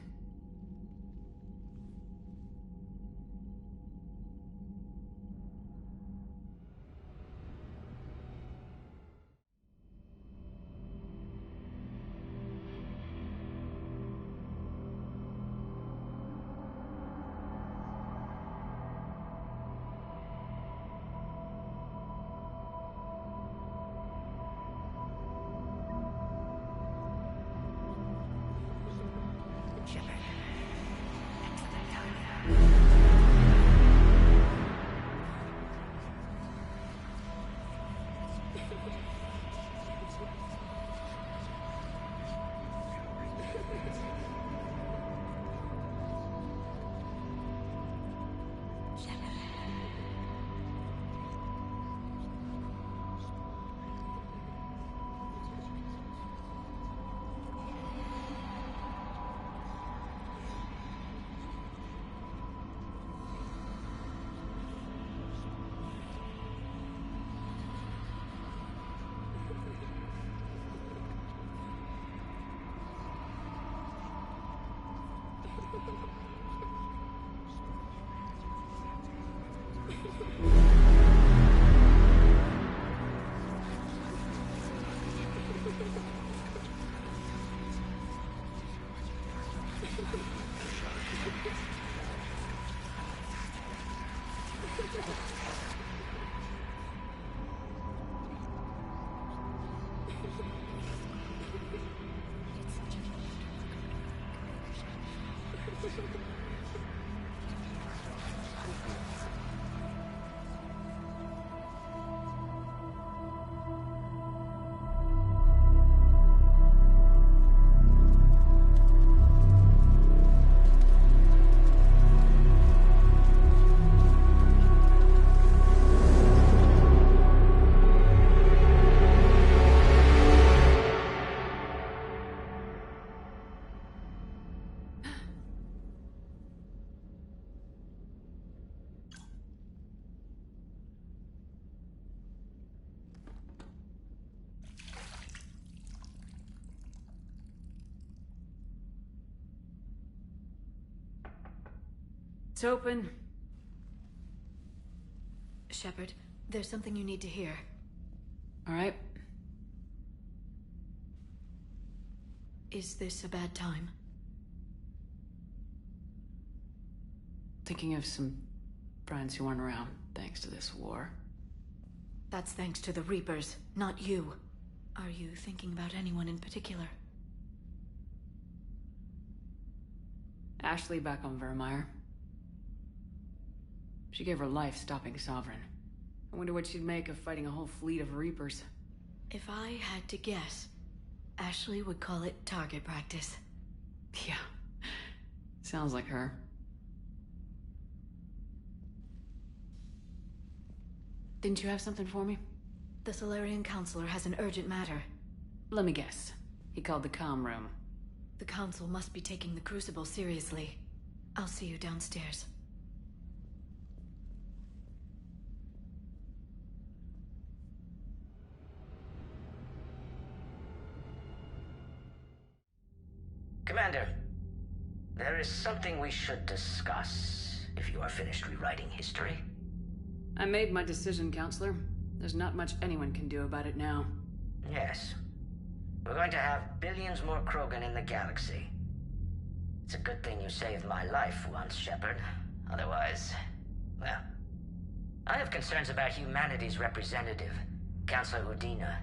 It's open. Shepard, there's something you need to hear. All right. Is this a bad time? Thinking of some friends who aren't around thanks to this war. That's thanks to the Reapers, not you. Are you thinking about anyone in particular? Ashley back on Vermeer. She gave her life stopping Sovereign. I wonder what she'd make of fighting a whole fleet of Reapers. If I had to guess, Ashley would call it target practice. Yeah. Sounds like her. Didn't you have something for me? The Salarian Counselor has an urgent matter. Let me guess. He called the comm room. The Council must be taking the Crucible seriously. I'll see you downstairs. Commander, there is something we should discuss, if you are finished rewriting history. I made my decision, Counselor. There's not much anyone can do about it now. Yes. We're going to have billions more Krogan in the galaxy. It's a good thing you saved my life once, Shepard. Otherwise, well... I have concerns about humanity's representative, Counselor Udina.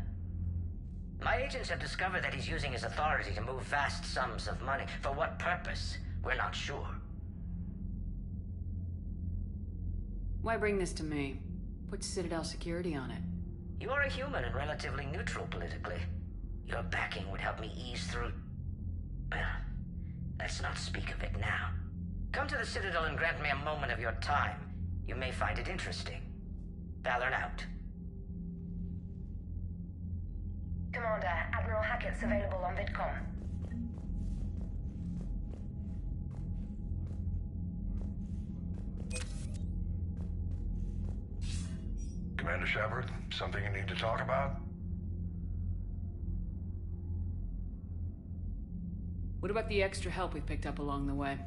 My agents have discovered that he's using his authority to move vast sums of money. For what purpose? We're not sure. Why bring this to me? Put Citadel security on it. You are a human and relatively neutral politically. Your backing would help me ease through... Well, let's not speak of it now. Come to the Citadel and grant me a moment of your time. You may find it interesting. Valorn out. Commander, Admiral Hackett's available on VidCom. Commander Shepard, something you need to talk about? What about the extra help we picked up along the way?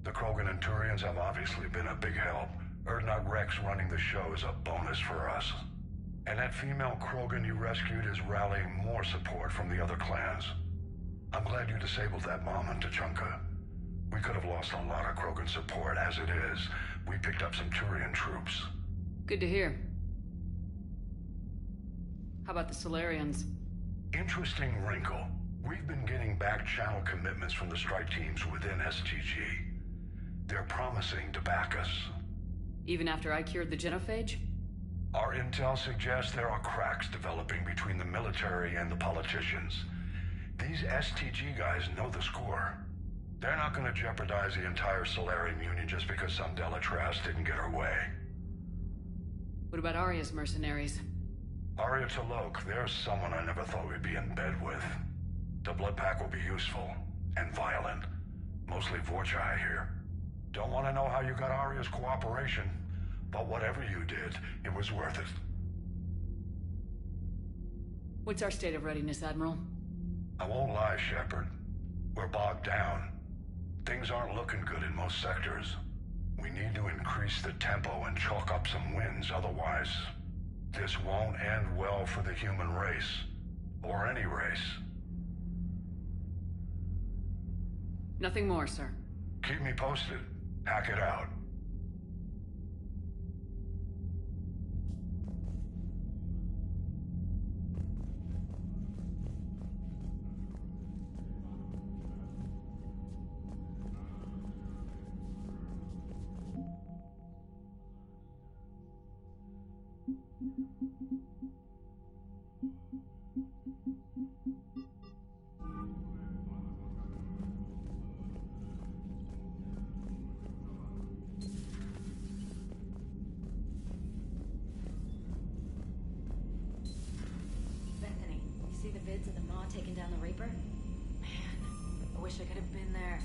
The Krogan and Turians have obviously been a big help. Urdnot Rex running the show is a bonus for us. And that female Krogan you rescued is rallying more support from the other clans. I'm glad you disabled that bomb on Tuchanka. We could have lost a lot of Krogan support as it is. We picked up some Turian troops. Good to hear. How about the Salarians? Interesting wrinkle. We've been getting back-channel commitments from the strike teams within STG. They're promising to back us. Even after I cured the genophage? Our intel suggests there are cracks developing between the military and the politicians. These STG guys know the score. They're not going to jeopardize the entire Solarian Union just because some Delatras didn't get her way. What about Aria's mercenaries? Aria T'Loak, there's someone I never thought we'd be in bed with. The blood pack will be useful, and violent. Mostly Vorcha here. Don't want to know how you got Aria's cooperation, but whatever you did, it was worth it. What's our state of readiness, Admiral? I won't lie, Shepard. We're bogged down. Things aren't looking good in most sectors. We need to increase the tempo and chalk up some wins, otherwise... this won't end well for the human race. Or any race. Nothing more, sir. Keep me posted. Hackett out. Bethany, you see the vids of the Maw taking down the Reaper? Man, I wish I could have been there.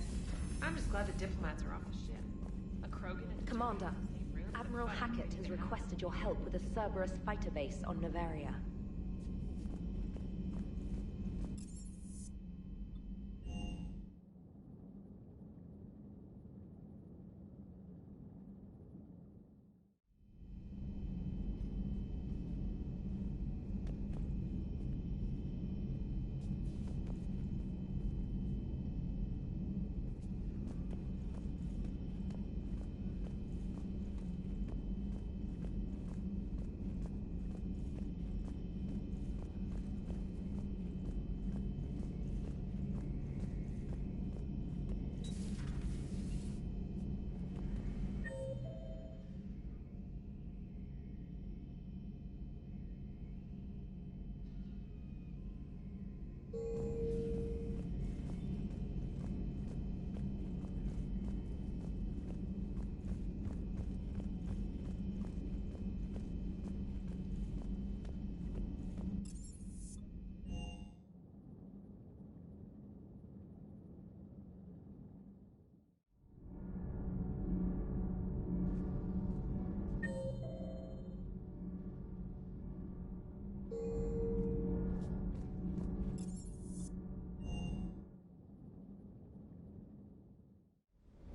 I'm just glad the diplomats are off the ship. A Krogan and Commander, Admiral Hackett has requested your help with a Cerberus fighter base on Noveria.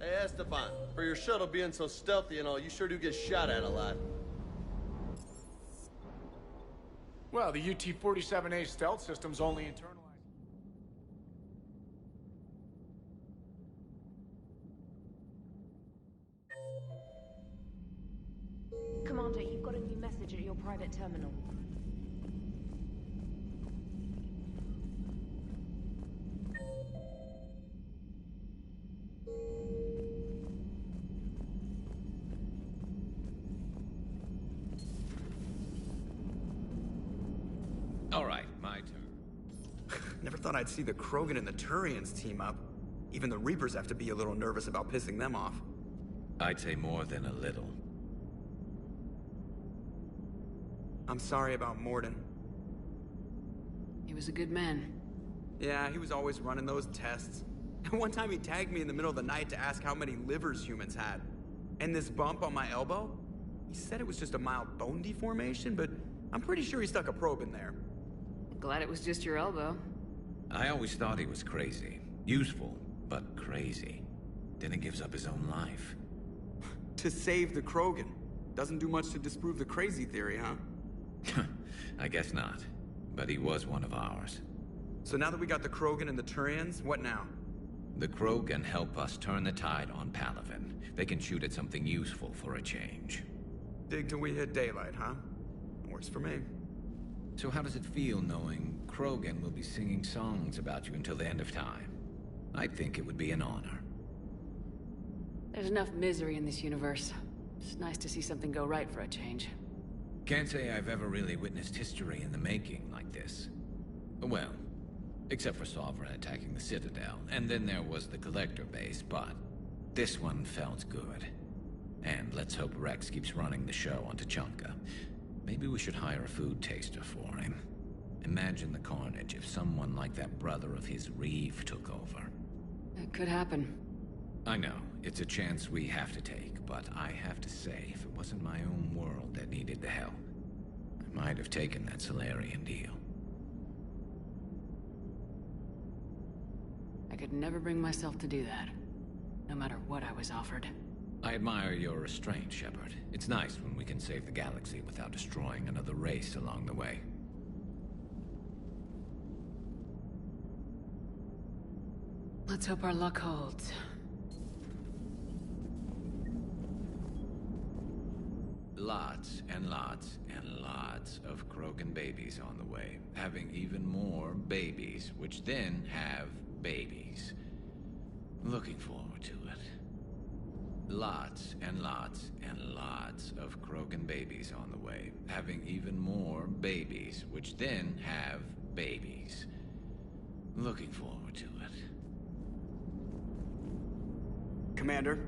Hey, Esteban, for your shuttle being so stealthy and all, you sure do get shot at a lot. Well, the UT-47A stealth system's only internalized. Commander, you've got a new message at your private terminal. All right, my turn. Never thought I'd see the Krogan and the Turians team up. Even the Reapers have to be a little nervous about pissing them off. I'd say more than a little. I'm sorry about Mordin. He was a good man. Yeah, he was always running those tests. One time he tagged me in the middle of the night to ask how many livers humans had. And this bump on my elbow? He said it was just a mild bone deformation, but I'm pretty sure he stuck a probe in there. Glad it was just your elbow. I always thought he was crazy. Useful, but crazy. Then he gives up his own life. To save the Krogan. Doesn't do much to disprove the crazy theory, huh? I guess not. But he was one of ours. So now that we got the Krogan and the Turians, what now? The Krogan help us turn the tide on Palaven. They can shoot at something useful for a change. Dig till we hit daylight, huh? Works for me. So how does it feel knowing Krogan will be singing songs about you until the end of time? I think it would be an honor. There's enough misery in this universe. It's nice to see something go right for a change. Can't say I've ever really witnessed history in the making like this. Well, except for Sovereign attacking the Citadel, and then there was the Collector base, but this one felt good. And let's hope Rex keeps running the show on Tuchanka. Maybe we should hire a food taster for him. Imagine the carnage if someone like that brother of his, Reeve, took over. It could happen. I know, it's a chance we have to take, but I have to say, if it wasn't my own world that needed the help, I might have taken that Salarian deal. I could never bring myself to do that, no matter what I was offered. I admire your restraint, Shepard. It's nice when we can save the galaxy without destroying another race along the way. Let's hope our luck holds. Lots and lots and lots of Krogan babies on the way, having even more babies, which then have babies. Looking forward to it. Lots and lots and lots of Krogan babies on the way, having even more babies, which then have babies. Looking forward to it. Commander?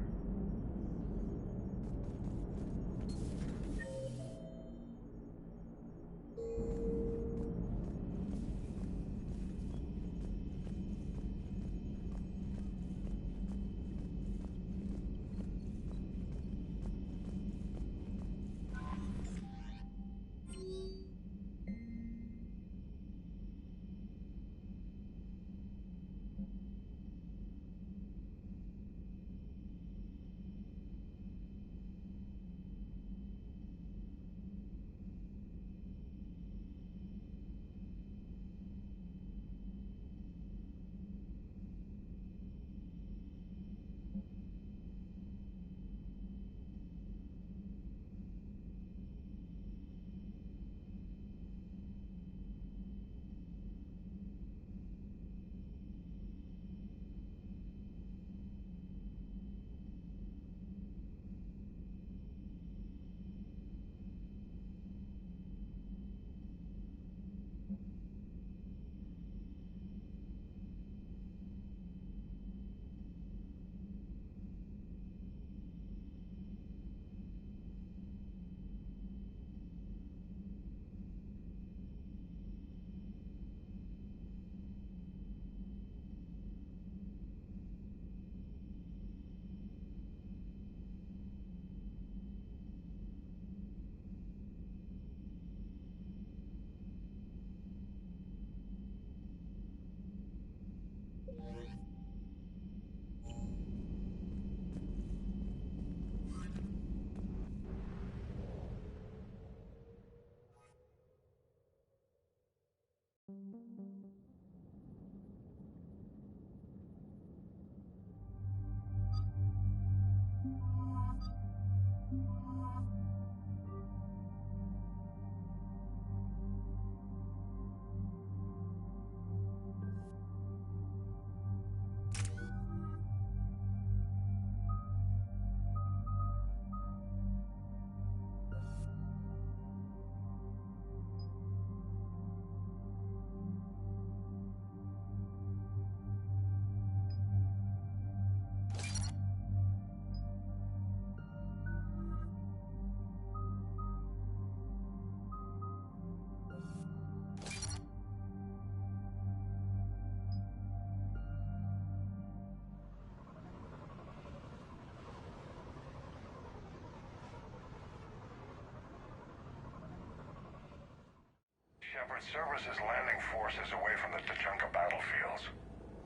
Shepard, Cerberus is landing forces away from the Tuchanka battlefields.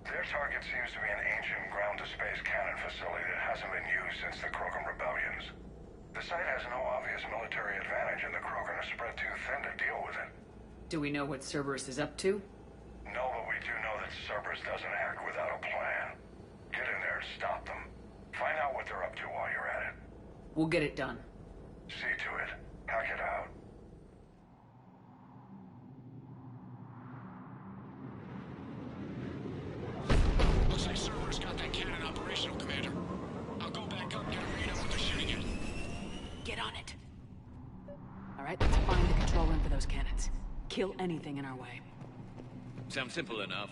Their target seems to be an ancient ground-to-space cannon facility that hasn't been used since the Krogan rebellions. The site has no obvious military advantage, and the Krogan are spread too thin to deal with it. Do we know what Cerberus is up to? No, but we do know that Cerberus doesn't act without a plan. Get in there and stop them. Find out what they're up to while you're at it. We'll get it done. See to it. Hack it out. Looks like Cerberus got that cannon operational, Commander. I'll go back up and get a read on what they're shooting at. Get on it. All right, let's find the control room for those cannons. Kill anything in our way. Sounds simple enough.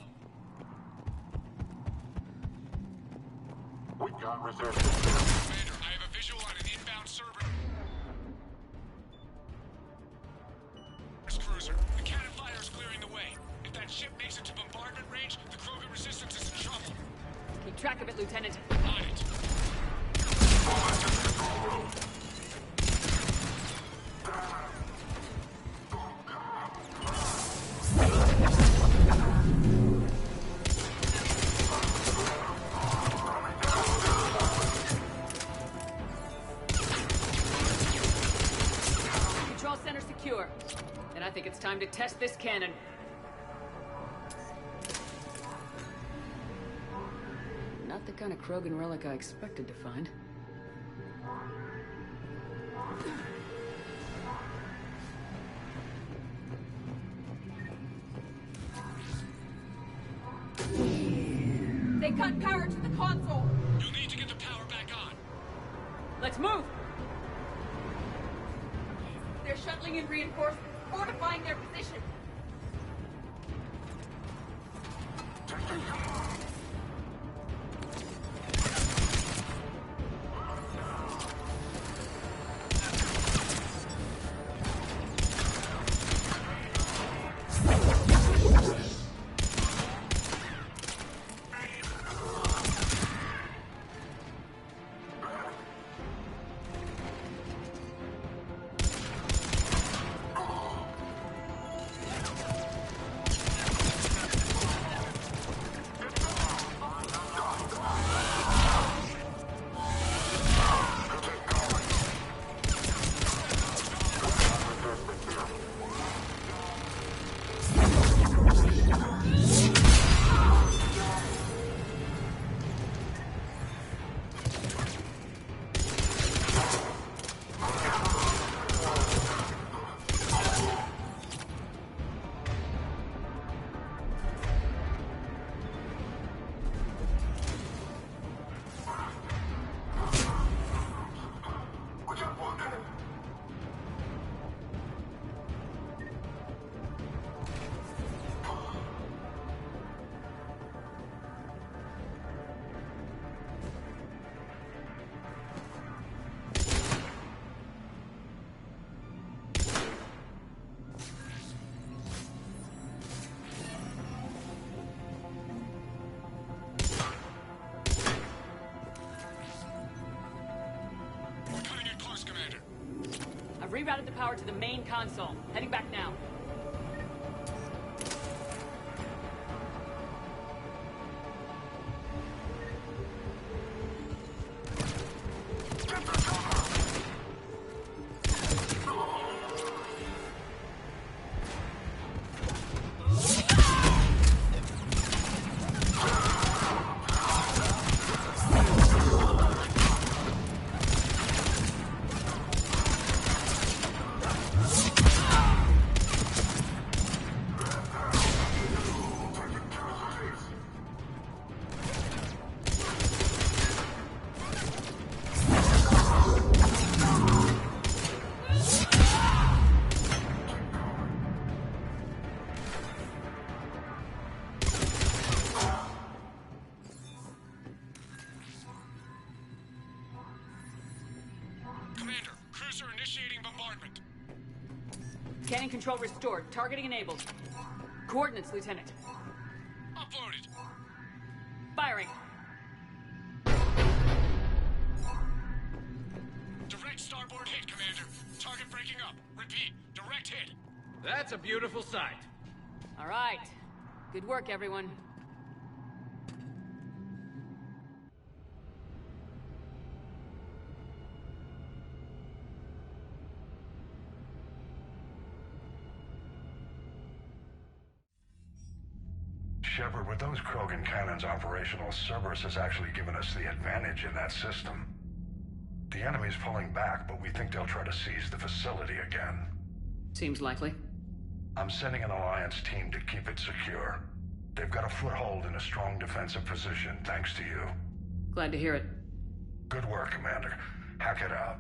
We got reserves. Commander, I have a visual on an inbound Cerberus cruiser. The cannon fire is clearing the way. If that ship makes it to bombardment range, the Krogan resistance is in trouble. Keep track of it, Lieutenant. On it. Control center secure. And I think it's time to test this cannon. Not the kind of Krogan relic I expected to find. They cut power to the console! You'll need to get the power back on. Let's move! They're shuttling in reinforcements, fortifying their position. Rerouted the power to the main console. Heading back now. apartment. Cannon control restored. Targeting enabled. Coordinates, Lieutenant. Uploaded. Firing. Direct starboard hit, Commander. Target breaking up. Repeat, direct hit. That's a beautiful sight. All right. Good work, everyone. Shepard, with those Krogan cannons operational, Cerberus has actually given us the advantage in that system. The enemy's pulling back, but we think they'll try to seize the facility again. Seems likely. I'm sending an Alliance team to keep it secure. They've got a foothold in a strong defensive position, thanks to you. Glad to hear it. Good work, Commander. Hack it out.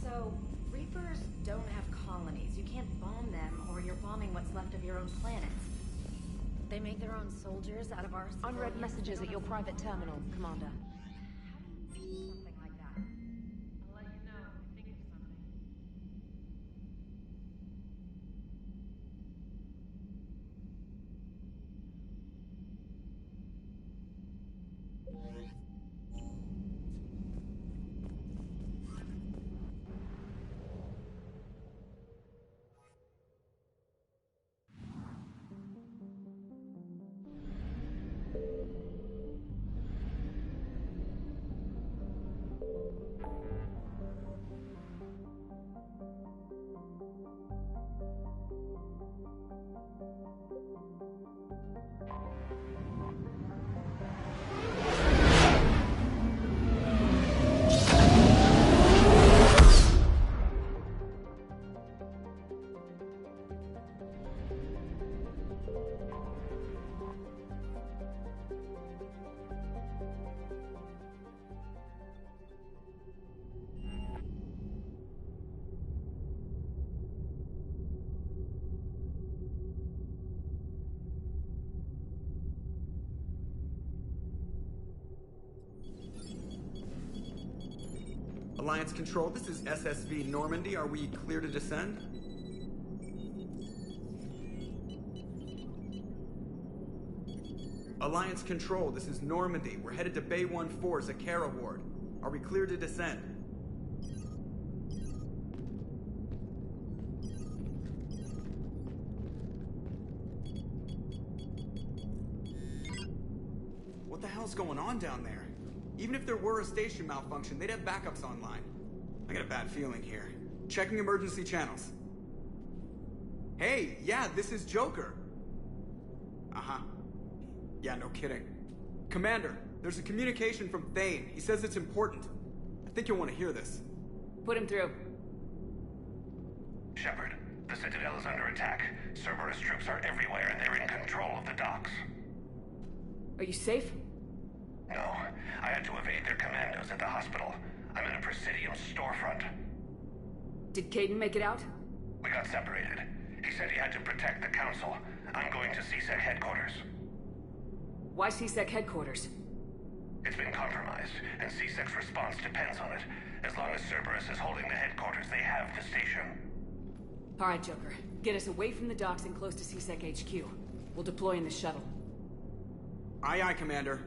So, Reapers don't have colonies. You can't bomb them, or you're bombing what's left of your own planet. They make their own soldiers out of our Unread messages at your private terminal, Commander. something like that. I'll let you know if I think of something. Alliance Control, this is SSV Normandy. Are we clear to descend? Alliance Control, this is Normandy. We're headed to Bay 1-4, Zakara Ward. Are we clear to descend? What the hell's going on down there? Even if there were a station malfunction, they'd have backups online. I got a bad feeling here. Checking emergency channels. Hey, yeah, this is Joker. Uh-huh. Yeah, no kidding. Commander, there's a communication from Thane. He says it's important. I think you'll want to hear this. Put him through. Shepard, the Citadel is under attack. Cerberus troops are everywhere and they're in control of the docks. Are you safe? No, I had to evade their commandos at the hospital. I'm in a Presidium storefront. Did Caden make it out? We got separated. He said he had to protect the Council. I'm going to CSEC headquarters. Why CSEC headquarters? It's been compromised, and CSEC's response depends on it. As long as Cerberus is holding the headquarters, they have the station. All right, Joker. Get us away from the docks and close to CSEC HQ. We'll deploy in the shuttle. Aye, aye, Commander.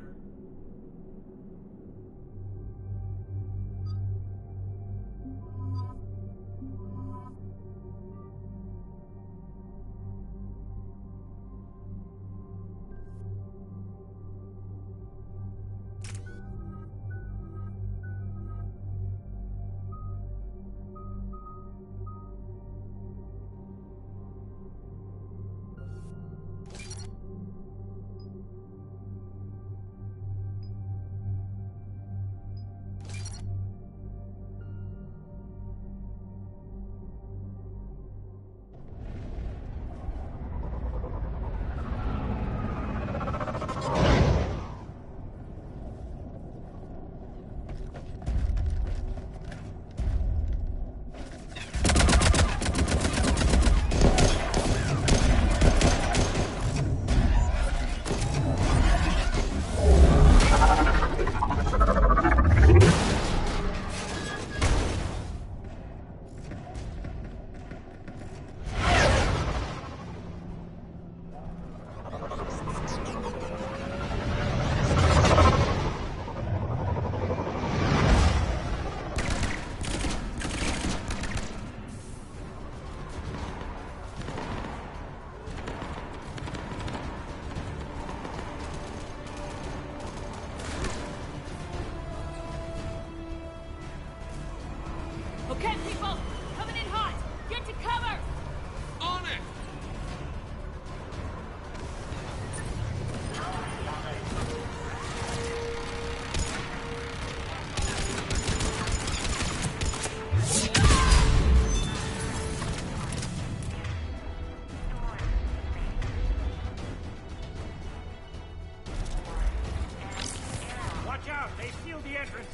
entrance.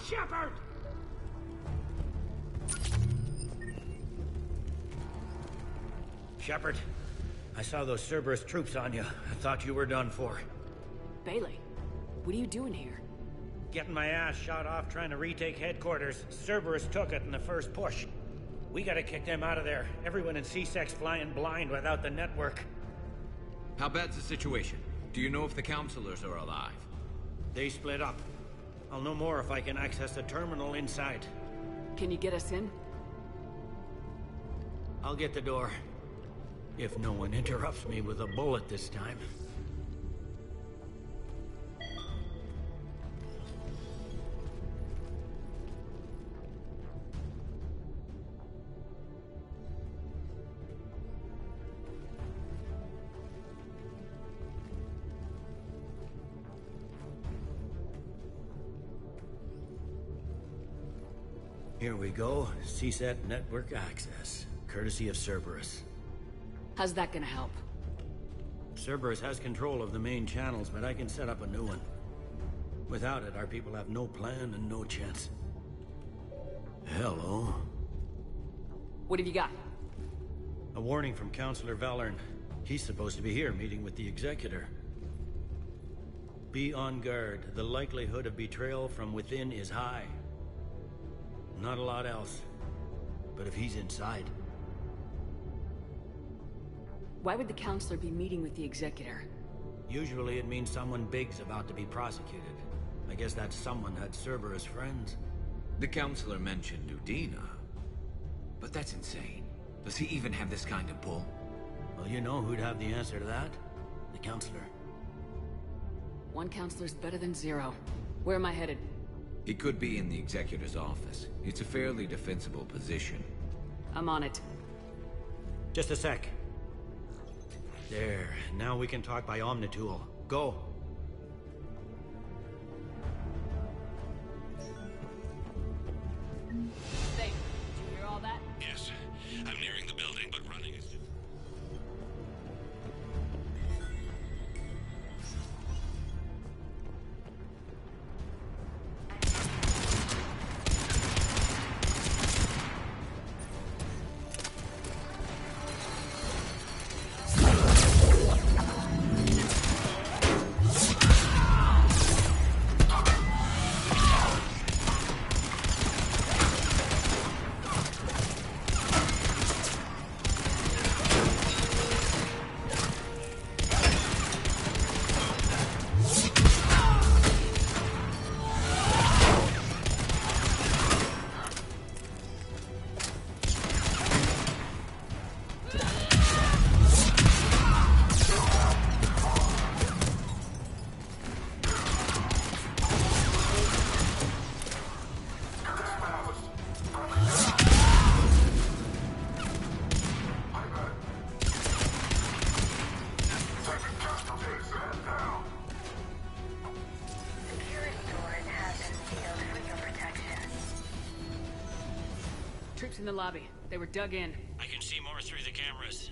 Shepard! Shepard, I saw those Cerberus troops on you. I thought you were done for. Bailey, what are you doing here? Getting my ass shot off trying to retake headquarters. Cerberus took it in the first push. We gotta kick them out of there. Everyone in C-Sec's flying blind without the network. How bad's the situation? Do you know if the counselors are alive? They split up. I'll know more if I can access the terminal inside. Can you get us in? I'll get the door. If no one interrupts me with a bullet this time. Here we go. CSAT network access. Courtesy of Cerberus. How's that gonna help? Cerberus has control of the main channels, but I can set up a new one. Without it, our people have no plan and no chance. Hello. What have you got? A warning from Counselor Valern. He's supposed to be here meeting with the Executor. Be on guard. The likelihood of betrayal from within is high. Not a lot else. But if he's inside... Why would the Counselor be meeting with the Executor? Usually it means someone big's about to be prosecuted. I guess that someone had Cerberus friends. The Counselor mentioned Udina. But that's insane. Does he even have this kind of pull? Well, you know who'd have the answer to that? The Counselor. One Counselor's better than zero. Where am I headed? He could be in the Executor's office. It's a fairly defensible position. I'm on it. Just a sec. There. Now we can talk by Omnitool. Go. Hey, did you hear all that? Yes. I'm nearing the building, but running is... Troops in the lobby. They were dug in. I can see more through the cameras.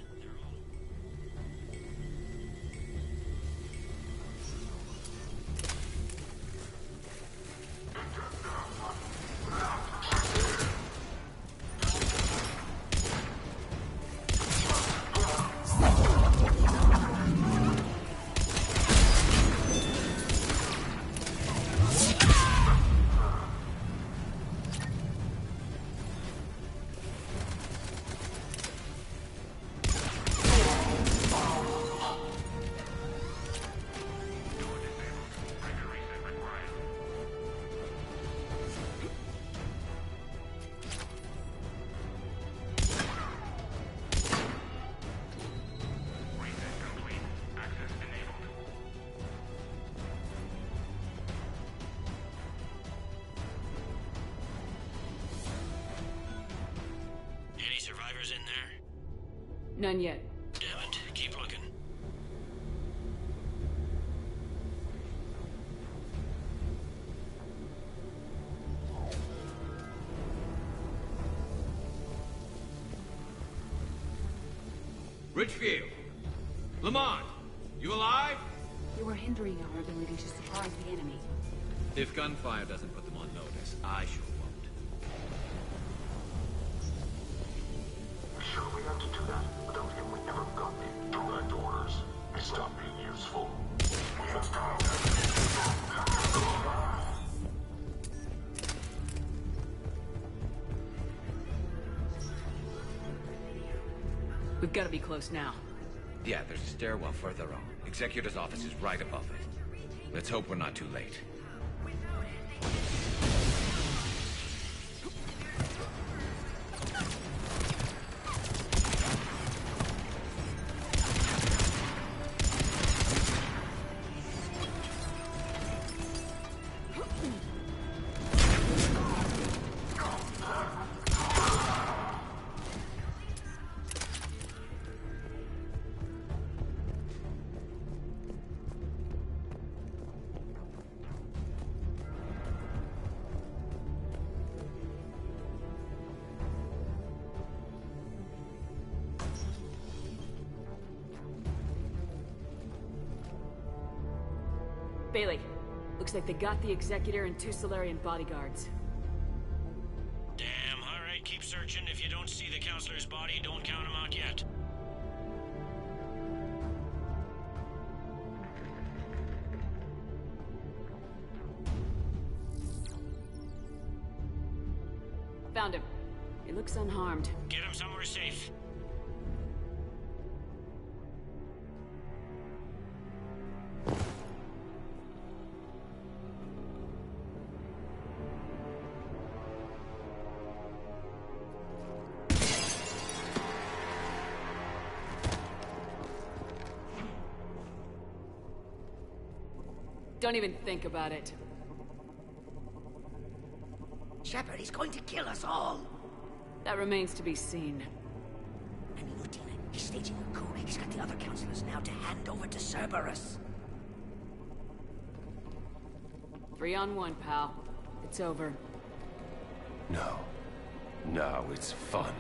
None yet. Damn it. Keep looking. Richfield! Lamont! You alive? You were hindering our ability to surprise the enemy. If gunfire doesn't put them on notice, I sure won't. Sure we have to do that? Without him, we never got the direct orders. He stopped being useful. We have time. We've got to be close now. Yeah, there's a stairwell further on. Executor's office is right above it. Let's hope we're not too late. Bailey, looks like they got the Executor and 2 Solarian bodyguards. Damn, alright, keep searching. If you don't see the counselor's body, don't count him out yet. Found him. He looks unharmed. Get him somewhere safe. Don't even think about it. Shepard, he's going to kill us all. That remains to be seen. And Lieutenant, he's staging a coup. He's got the other counselors now to hand over to Cerberus. 3 on 1, pal. It's over. No. Now it's fun.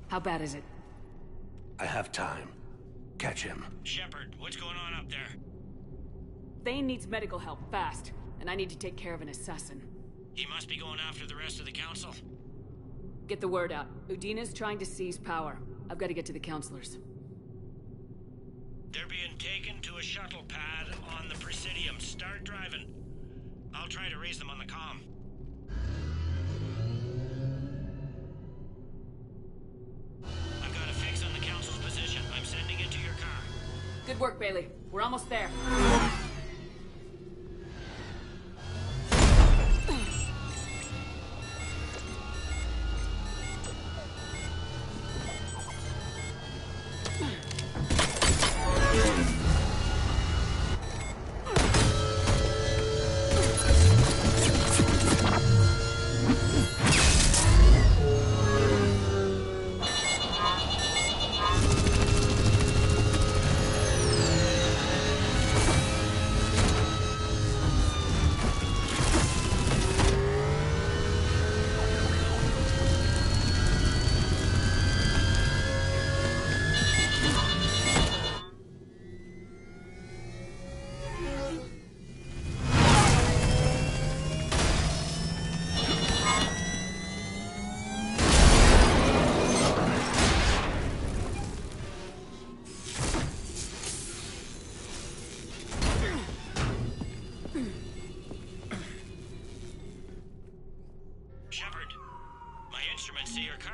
How bad is it? I have time. Catch him. Shepard, what's going on up there? Thane needs medical help, fast. And I need to take care of an assassin. He must be going after the rest of the council. Get the word out. Udina's trying to seize power. I've got to get to the counselors. They're being taken to a shuttle pad on the Presidium. Start driving. I'll try to raise them on the comm. I've got a fix on the council's position. I'm sending it to your car. Good work, Bailey. We're almost there.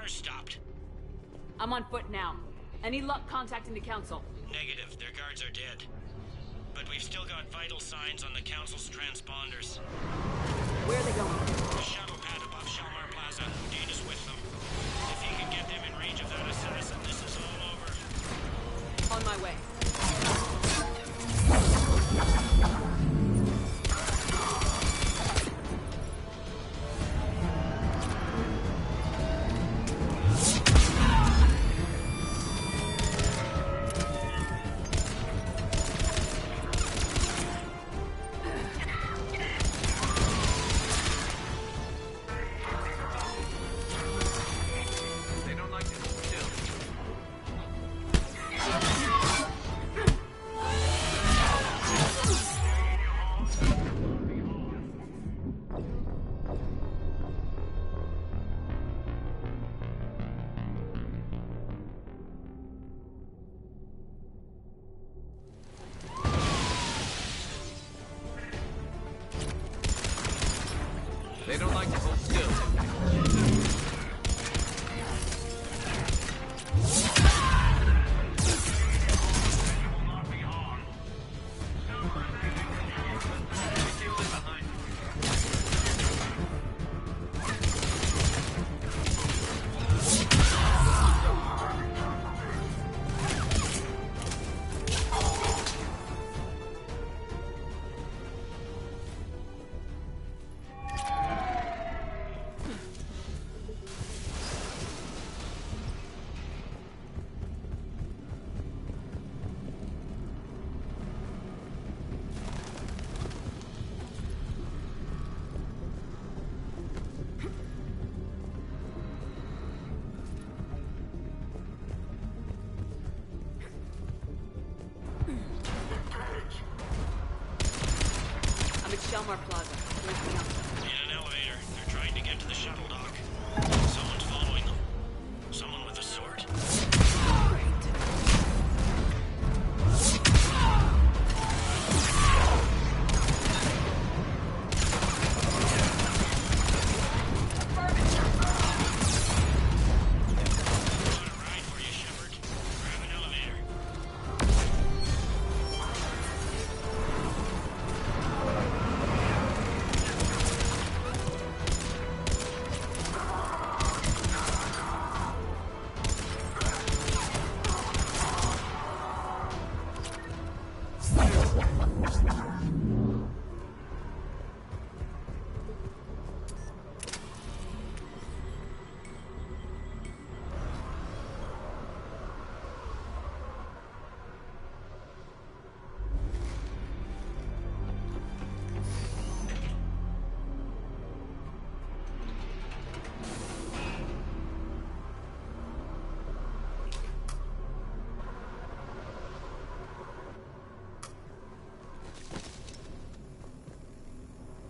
car's stopped. I'm on foot now. Any luck contacting the Council? Negative. Their guards are dead. But we've still got vital signs on the Council's transponders. Where are they going? The shuttle pad above Shalmar Plaza. Dean is with them. If he can get them in range of that assassin, this is all over. On my way. They don't like to hold still. Shalmar Plaza. Where's the Council? In an elevator. They're trying to get to the shuttle dock. Someone's following them. Someone with a sword.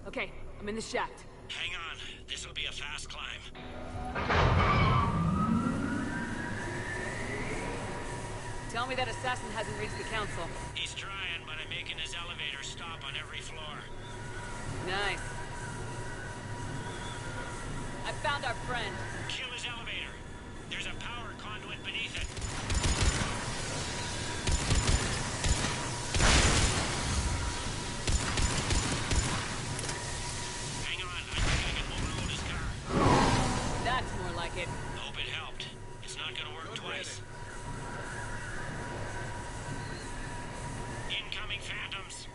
Okay, I'm in the shaft. Hang on. This'll be a fast climb. Tell me that assassin hasn't reached the Council. He's trying, but I'm making his elevator stop on every floor. Nice. I found our friend. Kill his elevator. There's a power conduit beneath it. Hang on, I think I can overload his car. That's more like it. Hope it helped. It's not gonna work twice. Incoming phantoms.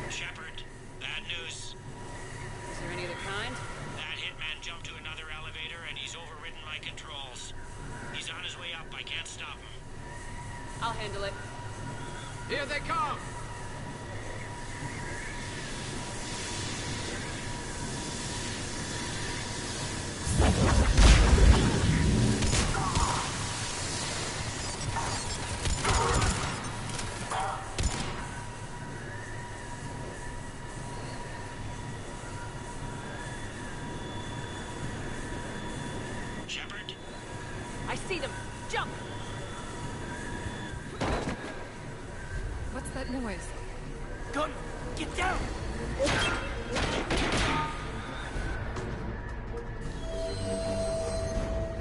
Shepard, bad news. Is there any other kind? That hitman jumped to another elevator and he's overridden my controls. He's on his way up. I can't stop him. I'll handle it. Here they come! Jump! What's that noise? Gun! Get down!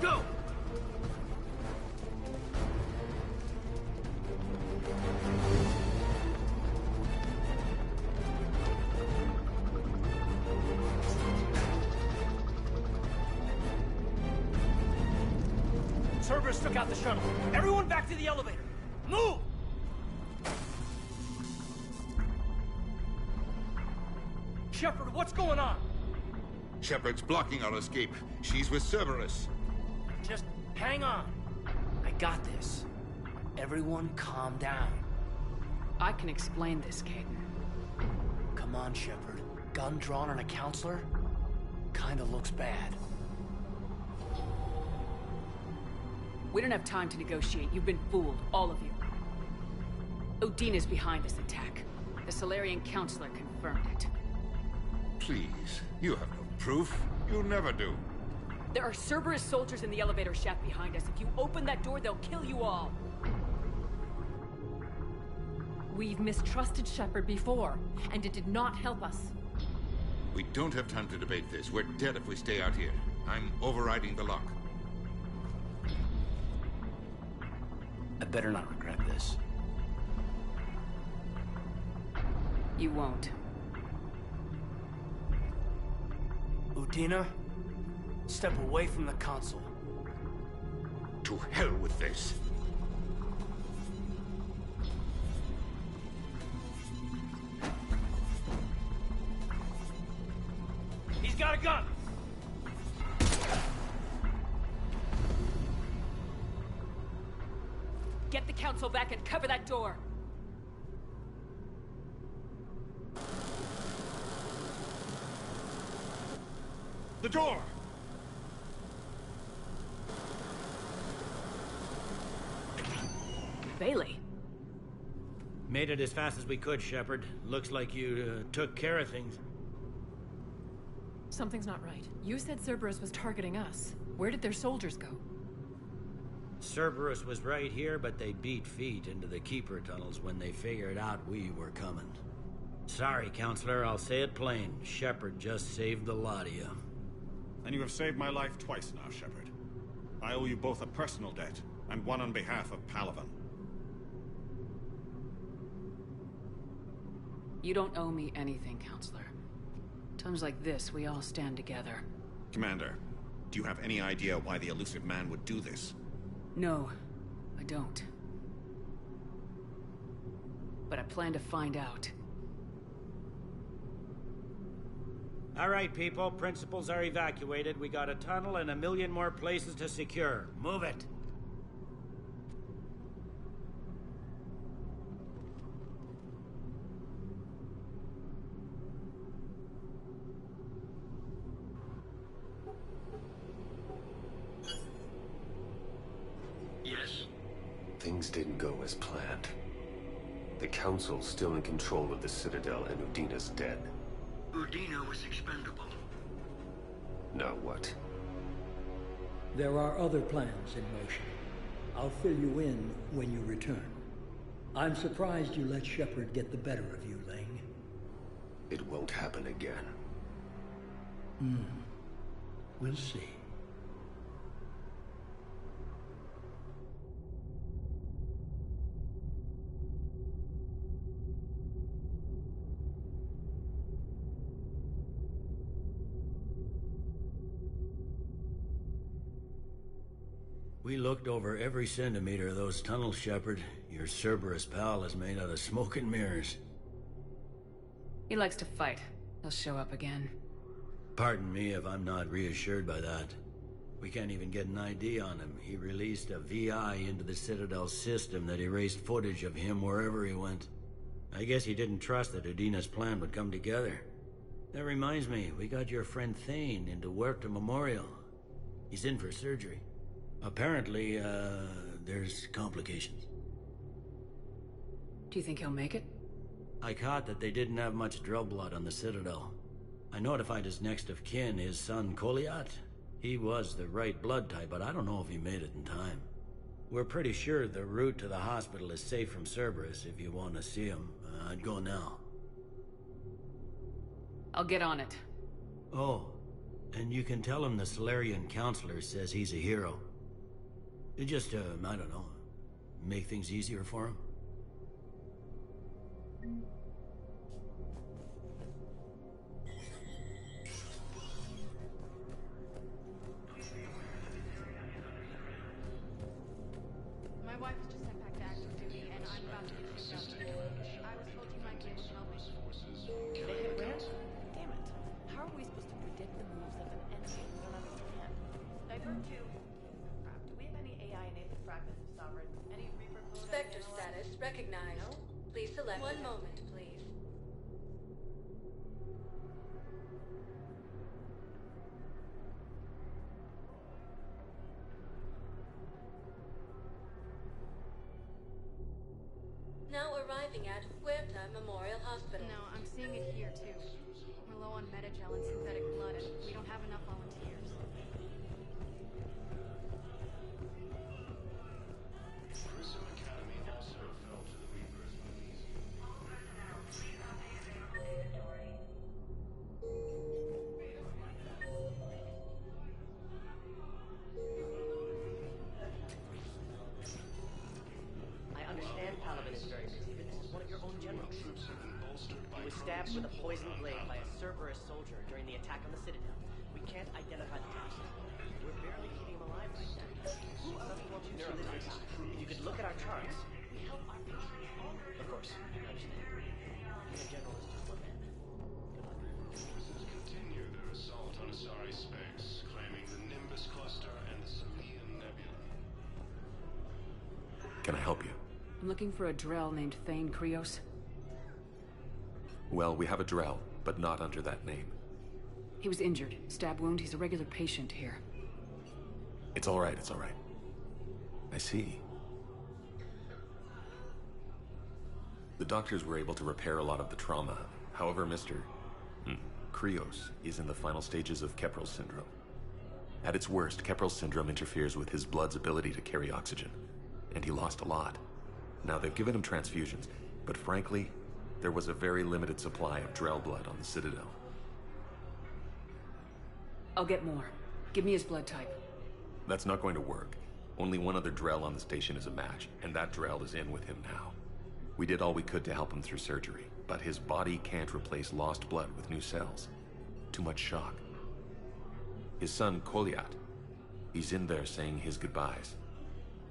Go! Cerberus took out the shuttle. Everyone back to the elevator. Move! Shepard, what's going on? Shepard's blocking our escape. She's with Cerberus. Just hang on. I got this. Everyone calm down. I can explain this, Caden. Come on, Shepard. Gun drawn on a counselor? Kinda looks bad. We don't have time to negotiate. You've been fooled, all of you. Udina's behind this attack. The Salarian counselor confirmed it. Please, you have no proof. You never do. There are Cerberus soldiers in the elevator shaft behind us. If you open that door, they'll kill you all. We've mistrusted Shepard before, and it did not help us. We don't have time to debate this. We're dead if we stay out here. I'm overriding the lock. I better not regret this. You won't. Udina, step away from the console. To hell with this. He's got a gun! Get the council back and cover that door! The door! Bailey. Made it as fast as we could, Shepard. Looks like you took care of things. Something's not right. You said Cerberus was targeting us. Where did their soldiers go? Cerberus was right here, but they beat feet into the Keeper tunnels when they figured out we were coming. Sorry, Counselor, I'll say it plain. Shepard just saved the lot of you. And you have saved my life twice now, Shepard. I owe you both a personal debt, and one on behalf of Palaven. You don't owe me anything, Counselor. Times like this, we all stand together. Commander, do you have any idea why the elusive man would do this? No, I don't. But I plan to find out. All right, people. Principals are evacuated. We got a tunnel and 1 million more places to secure. Move it. Yes? Things didn't go as planned. The Council's still in control of the Citadel and Udina's dead. Udina was expendable. Now what? There are other plans in motion. I'll fill you in when you return. I'm surprised you let Shepard get the better of you, Ling. It won't happen again. We'll see. We looked over every centimeter of those tunnels, Shepard. Your Cerberus pal is made out of smoke and mirrors. He likes to fight. He'll show up again. Pardon me if I'm not reassured by that. We can't even get an ID on him. He released a VI into the Citadel system that erased footage of him wherever he went. I guess he didn't trust that Udina's plan would come together. That reminds me, we got your friend Thane into Huerta Memorial. He's in for surgery. Apparently, there's complications. Do you think he'll make it? I caught that they didn't have much drill blood on the Citadel. I notified his next of kin, his son Koliat. He was the right blood type, but I don't know if he made it in time. We're pretty sure the route to the hospital is safe from Cerberus. If you want to see him, I'd go now. I'll get on it. Oh, and you can tell him the Salarian Counselor says he's a hero. It just, I don't know, make things easier for him. My wife was just sent back to active duty, and I'm about to get kicked out. I was told you might be able to help me. They hit where? Damn it. How are we supposed to predict the moves of an enemy we don't understand? Divert 2. Crap, do we have any AI-enabled fragments of Sovereign? Any Reaper code? Spectre status recognized. No? Please select one moment, please. Now arriving at Huerta Memorial Hospital. No, I'm seeing it here, too. We're low on metagel and synthetic blood, and we don't have enough volunteers. Grissom Academy also fell to the Reapers. I understand Palaven is very busy, but this is one of your own generals. He was stabbed with a poisoned blade by a Cerberus soldier during the attack on the Citadel. We can't identify the toxin. We're barely keeping him alive right now. Some wants you neurolizard. If you could look at our charts, we help our patients. Of course, I understand. The general is just one man. Good luck. Forces continue their assault on Asari space, claiming the Nimbus cluster and the Salian Nebula. Can I help you? I'm looking for a Drell named Thane Krios. Well, we have a Drell, but not under that name. He was injured. Stab wound. He's a regular patient here. It's all right, it's all right. I see. The doctors were able to repair a lot of the trauma. However, Mr. Krios is in the final stages of Keprel's syndrome. At its worst, Keprel's syndrome interferes with his blood's ability to carry oxygen, and he lost a lot. Now, they've given him transfusions, but frankly, there was a very limited supply of Drell blood on the Citadel. I'll get more. Give me his blood type. That's not going to work. Only one other Drell on the station is a match, and that Drell is in with him now. We did all we could to help him through surgery, but his body can't replace lost blood with new cells. Too much shock. His son, Koliat, he's in there saying his goodbyes.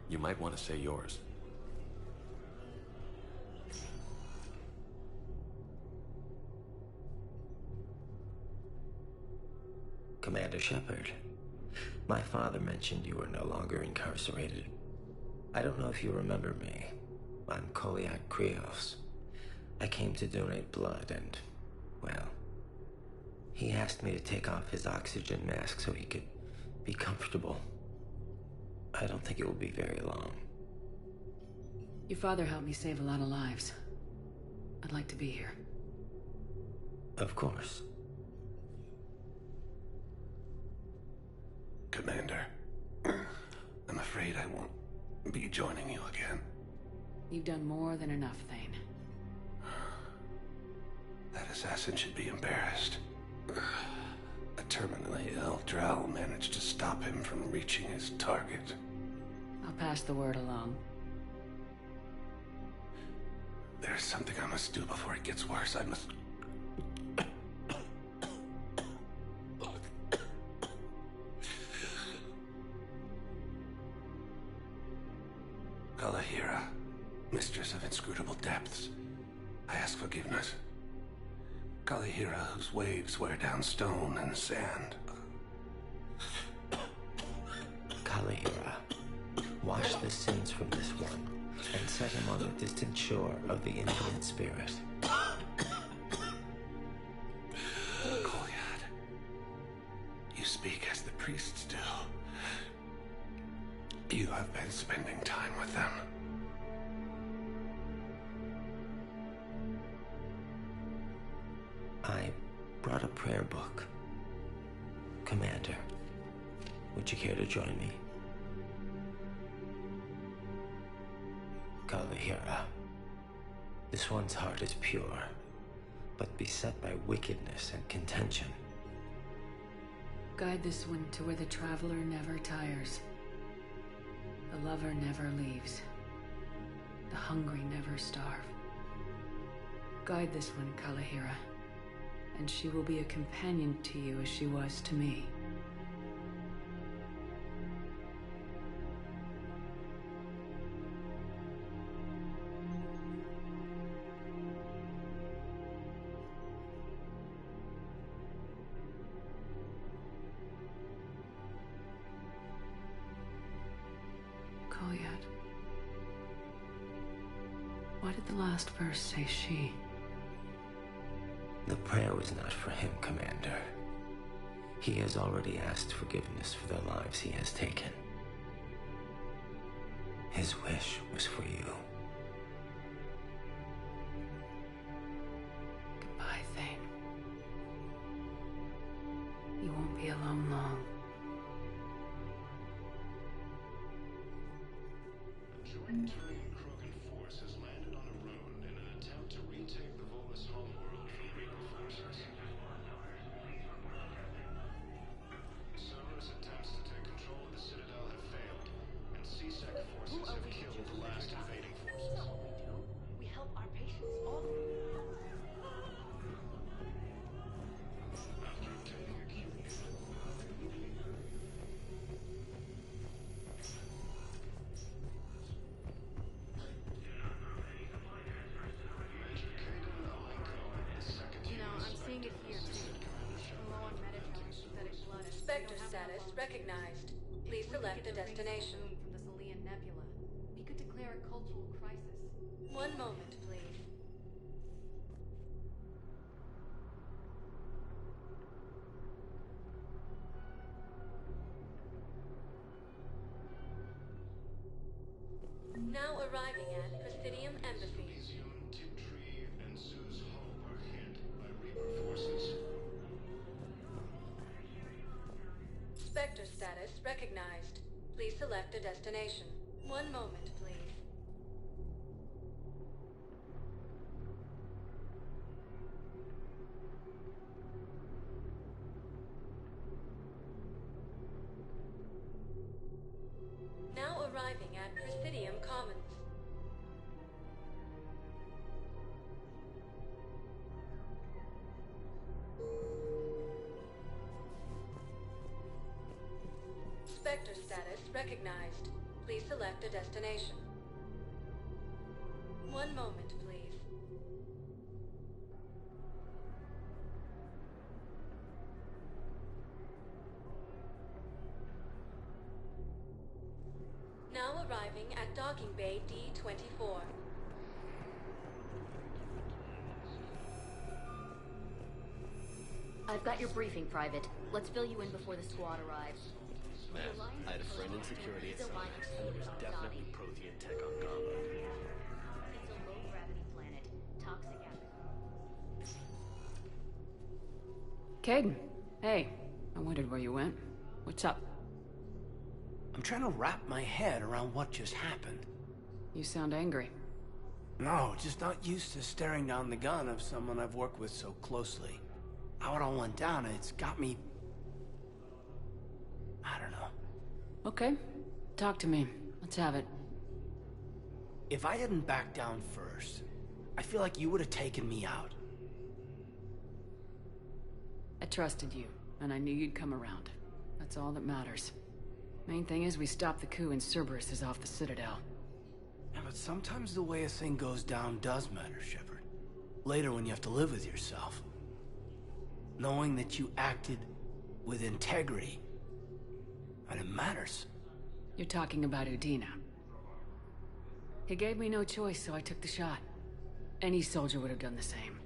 You might want to say yours. Commander Shepard, my father mentioned you were no longer incarcerated. I don't know if you remember me. I'm Koliak Krios. I came to donate blood and, well, he asked me to take off his oxygen mask so he could be comfortable. I don't think it will be very long. Your father helped me save a lot of lives. I'd like to be here. Of course. Commander, I'm afraid I won't be joining you again. You've done more than enough, Thane. That assassin should be embarrassed. A terminally ill Drell managed to stop him from reaching his target. I'll pass the word along. There's something I must do before it gets worse. I must... Kalahira, mistress of inscrutable depths, I ask forgiveness. Kalahira, whose waves wear down stone and sand. Kalahira, wash the sins from this one, and set him on the distant shore of the infinite spirit. Koliad, you speak as the priests do. You have been spending time with them. I brought a prayer book. Commander, would you care to join me? Kalahira. This one's heart is pure, but beset by wickedness and contention. Guide this one to where the traveler never tires. The lover never leaves. The hungry never starve. Guide this one, Kalahira, and she will be a companion to you as she was to me. Why did the last verse say she? The prayer was not for him, Commander. He has already asked forgiveness for the lives he has taken. His wish was for you. Goodbye, Thane. You won't be alone long. Joint Turian Krogan force has landed on a rune in an attempt to retake the Volus homeworld from Reaper forces. Cerberus attempts to take control of the Citadel have failed, and C-Sec forces have killed the last invading forces. We help our patients all. After obtaining a key, Spectre status recognized. Please select a destination. From the Salian Nebula. We could declare a cultural crisis. One moment, please. Now arriving at Presidium Embassy. Elysium, Tiptree, and Zoo's Hope are hit by Reaper forces. Spectre status recognized. Please select a destination. One moment, please. Now arriving at Presidium Commons. Spectre status recognized. Please select a destination. One moment, please. Now arriving at Docking Bay D-24. I've got your briefing, Private. Let's fill you in before the squad arrives. Man, I had a friend in security at Summit, and there was definitely Prothean tech on Gamba. It's a low-gravity planet. Toxic atmosphere. Kaidan, hey. I wondered where you went. What's up? I'm trying to wrap my head around what just happened. You sound angry. No, just not used to staring down the gun of someone I've worked with so closely. How it all went down, it's got me... I don't know. Okay. Talk to me. Let's have it. If I hadn't backed down first, I feel like you would have taken me out. I trusted you, and I knew you'd come around. That's all that matters. Main thing is we stopped the coup and Cerberus is off the Citadel. Yeah, but sometimes the way a thing goes down does matter, Shepard. Later when you have to live with yourself. Knowing that you acted with integrity, and it matters. You're talking about Udina. He gave me no choice, so I took the shot. Any soldier would have done the same.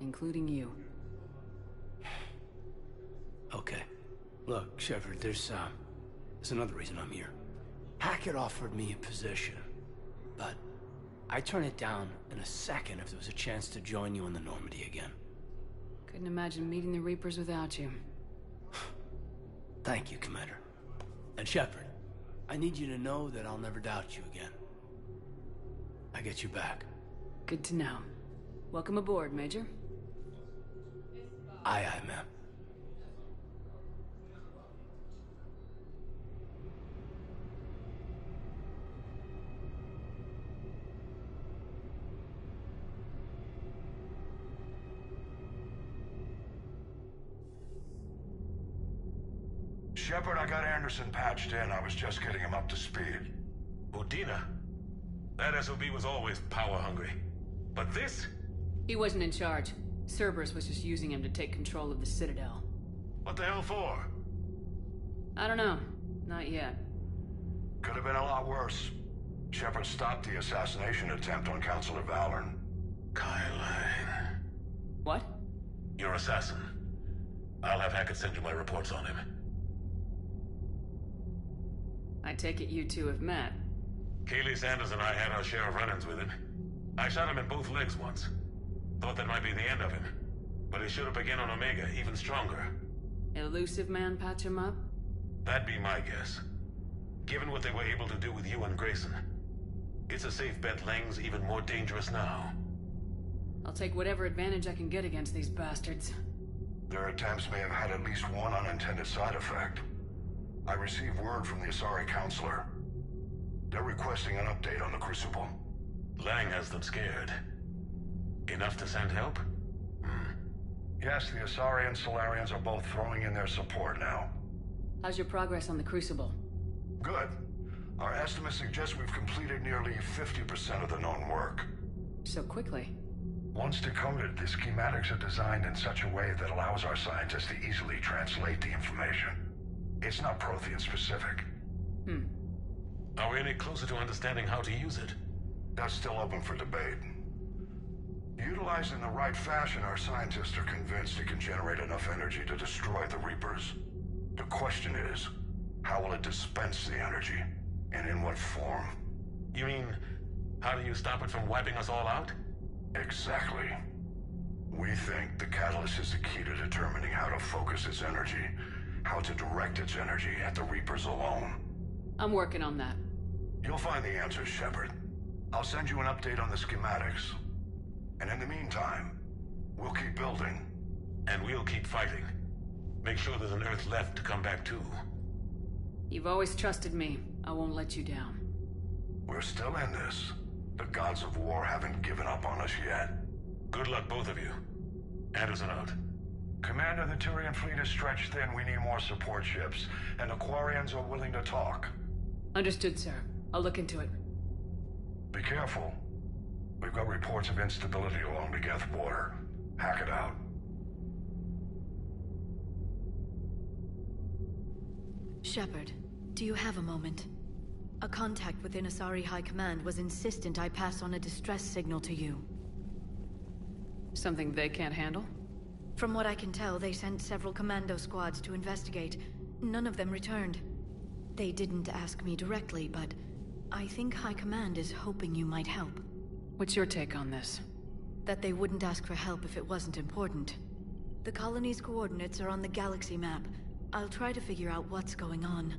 Including you. Okay. Look, Shepard, there's another reason I'm here. Hackett offered me a position, but I'd turn it down in a second if there was a chance to join you in the Normandy again. Couldn't imagine meeting the Reapers without you. Thank you, Commander. And Shepard, I need you to know that I'll never doubt you again. I get you back. Good to know. Welcome aboard, Major. Aye, ma'am. Shepard, I got Anderson patched in. I was just getting him up to speed. Udina? That SOB was always power-hungry. But this? He wasn't in charge. Cerberus was just using him to take control of the Citadel. What the hell for? I don't know. Not yet. Could have been a lot worse. Shepard stopped the assassination attempt on Counselor Valorn. Kai Lang. What? Your assassin. I'll have Hackett send you my reports on him. I take it you two have met. Keeley Sanders and I had our share of run-ins with him. I shot him in both legs once. Thought that might be the end of him. But he showed up again on Omega, even stronger. Elusive man patch him up? That'd be my guess. Given what they were able to do with you and Grayson. It's a safe bet Lang's even more dangerous now. I'll take whatever advantage I can get against these bastards. Their attempts may have had at least one unintended side effect. I received word from the Asari Counselor. They're requesting an update on the Crucible. Lang has them scared. Enough to send help? Yes, the Asari and Solarians are both throwing in their support now. How's your progress on the Crucible? Good. Our estimates suggest we've completed nearly 50% of the known work. So quickly? Once decoded, the schematics are designed in such a way that allows our scientists to easily translate the information. It's not Prothean specific. Are we any closer to understanding how to use it? That's still open for debate. Utilized in the right fashion, our scientists are convinced it can generate enough energy to destroy the Reapers. The question is, how will it dispense the energy? And in what form? You mean, how do you stop it from wiping us all out? Exactly. We think the catalyst is the key to determining how to focus its energy, how to direct its energy at the Reapers alone. I'm working on that. You'll find the answers, Shepard. I'll send you an update on the schematics. And in the meantime, we'll keep building. And we'll keep fighting. Make sure there's an Earth left to come back to. You've always trusted me. I won't let you down. We're still in this. The gods of war haven't given up on us yet. Good luck, both of you. Anderson out. Commander, the Turian fleet is stretched thin. We need more support ships. And the Quarians are willing to talk. Understood, sir. I'll look into it. Be careful. We've got reports of instability along the Geth border. Hackett out. Shepard, do you have a moment? A contact within Asari High Command was insistent I pass on a distress signal to you. Something they can't handle? From what I can tell, they sent several commando squads to investigate. None of them returned. They didn't ask me directly, but I think High Command is hoping you might help. What's your take on this? That they wouldn't ask for help if it wasn't important. The colony's coordinates are on the galaxy map. I'll try to figure out what's going on.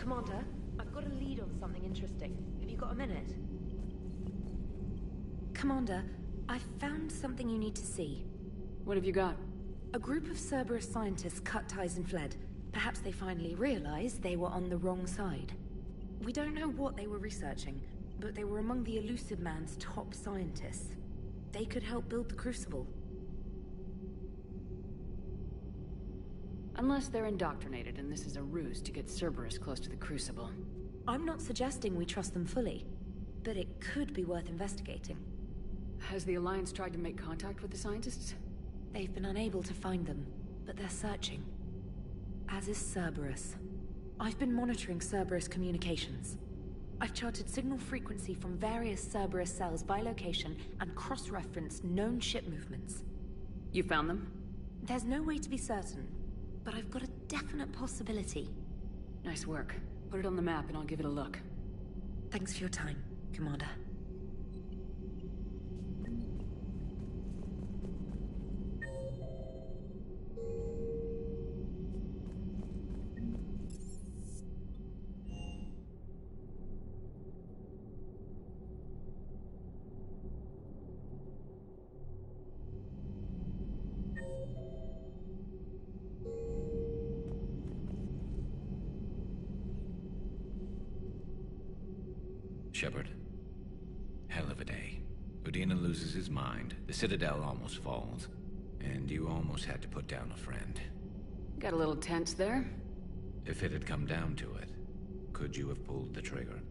Commander, I've got a lead on something interesting. Have you got a minute? Commander, I've found something you need to see. What have you got? A group of Cerberus scientists cut ties and fled. Perhaps they finally realized they were on the wrong side. We don't know what they were researching, but they were among the Elusive Man's top scientists. They could help build the Crucible. Unless they're indoctrinated and this is a ruse to get Cerberus close to the Crucible. I'm not suggesting we trust them fully, but it could be worth investigating. Has the Alliance tried to make contact with the scientists? They've been unable to find them, but they're searching. As is Cerberus. I've been monitoring Cerberus communications. I've charted signal frequency from various Cerberus cells by location and cross-referenced known ship movements. You found them? There's no way to be certain, but I've got a definite possibility. Nice work. Put it on the map and I'll give it a look. Thanks for your time, Commander. Shepard. Hell of a day. Udina loses his mind, the Citadel almost falls, and you almost had to put down a friend. Got a little tense there? If it had come down to it, could you have pulled the trigger?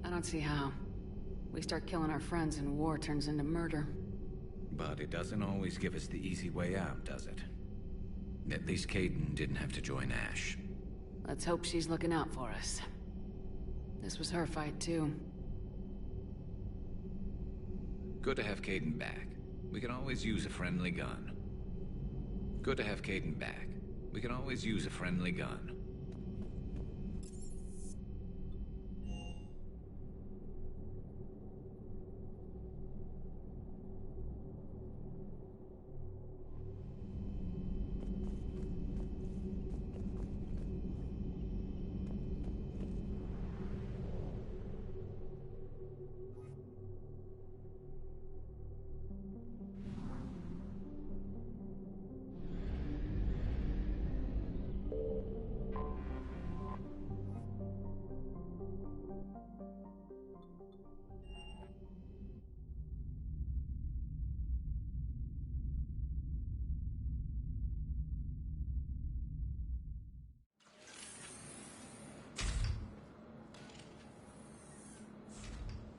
I don't see how. We start killing our friends and war turns into murder. But it doesn't always give us the easy way out, does it? At least Kaidan didn't have to join Ash. Let's hope she's looking out for us. This was her fight, too. Good to have Kaidan back. We can always use a friendly gun. Good to have Kaidan back. We can always use a friendly gun.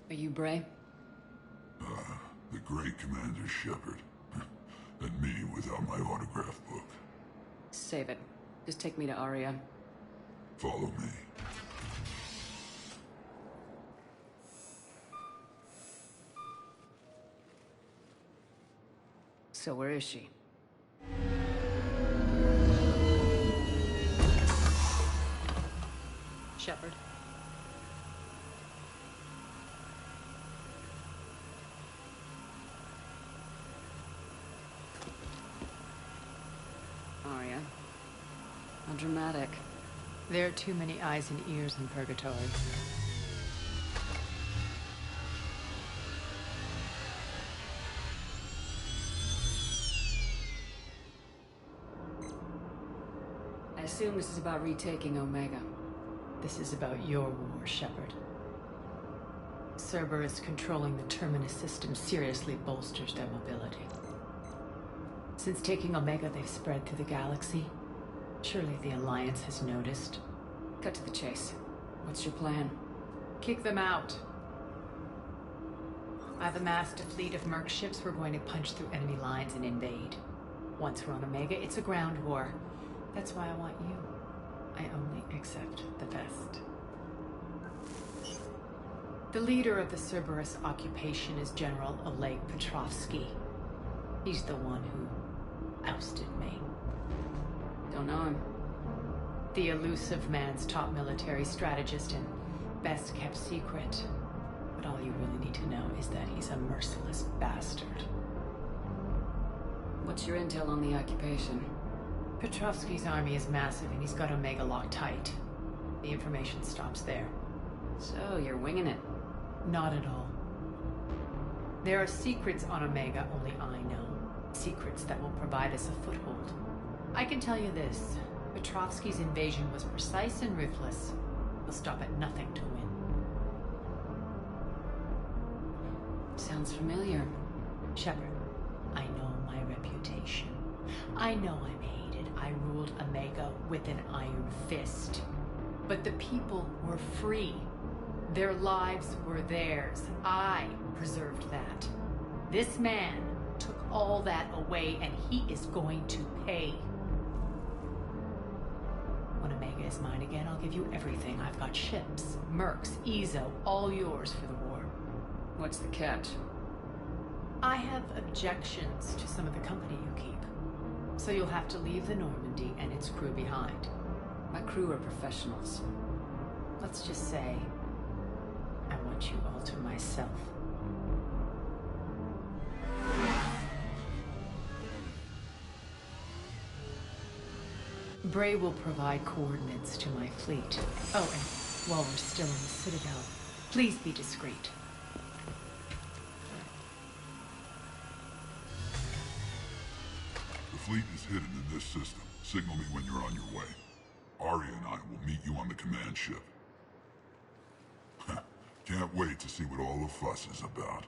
Are you Bray? The great Commander Shepard. And me without my autograph book. Save it. Just take me to Aria. Follow me. So where is she? Shepard. Aria. How dramatic. There are too many eyes and ears in Purgatory. I assume this is about retaking Omega. This is about your war, Shepard. Cerberus controlling the Terminus system seriously bolsters their mobility. Since taking Omega, they've spread through the galaxy. Surely the Alliance has noticed. Cut to the chase. What's your plan? Kick them out. I've amassed a fleet of merc ships. We're going to punch through enemy lines and invade. Once we're on Omega, it's a ground war. That's why I want you. I only accept the best. The leader of the Cerberus occupation is General Oleg Petrovsky. He's the one who ousted me. Don't know him. The Elusive Man's top military strategist and best kept secret. But all you really need to know is that he's a merciless bastard. What's your intel on the occupation? Petrovsky's army is massive and he's got Omega locked tight. The information stops there. So, you're winging it? Not at all. There are secrets on Omega only I know. Secrets that will provide us a foothold. I can tell you this. Petrovsky's invasion was precise and ruthless. He'll stop at nothing to win. Sounds familiar. Shepard, I know my reputation. I know I'm hated. I ruled Omega with an iron fist. But the people were free. Their lives were theirs. I preserved that. This man took all that away, and he is going to pay. When Omega is mine again, I'll give you everything. I've got ships, mercs, Ezo, all yours for the war. What's the catch? I have objections to some of the company you keep. So you'll have to leave the Normandy and its crew behind. My crew are professionals. Let's just say, I want you all to myself. Bray will provide coordinates to my fleet. Oh, and while we're still in the Citadel, please be discreet. The fleet is hidden in this system. Signal me when you're on your way. Arya and I will meet you on the command ship. Can't wait to see what all the fuss is about.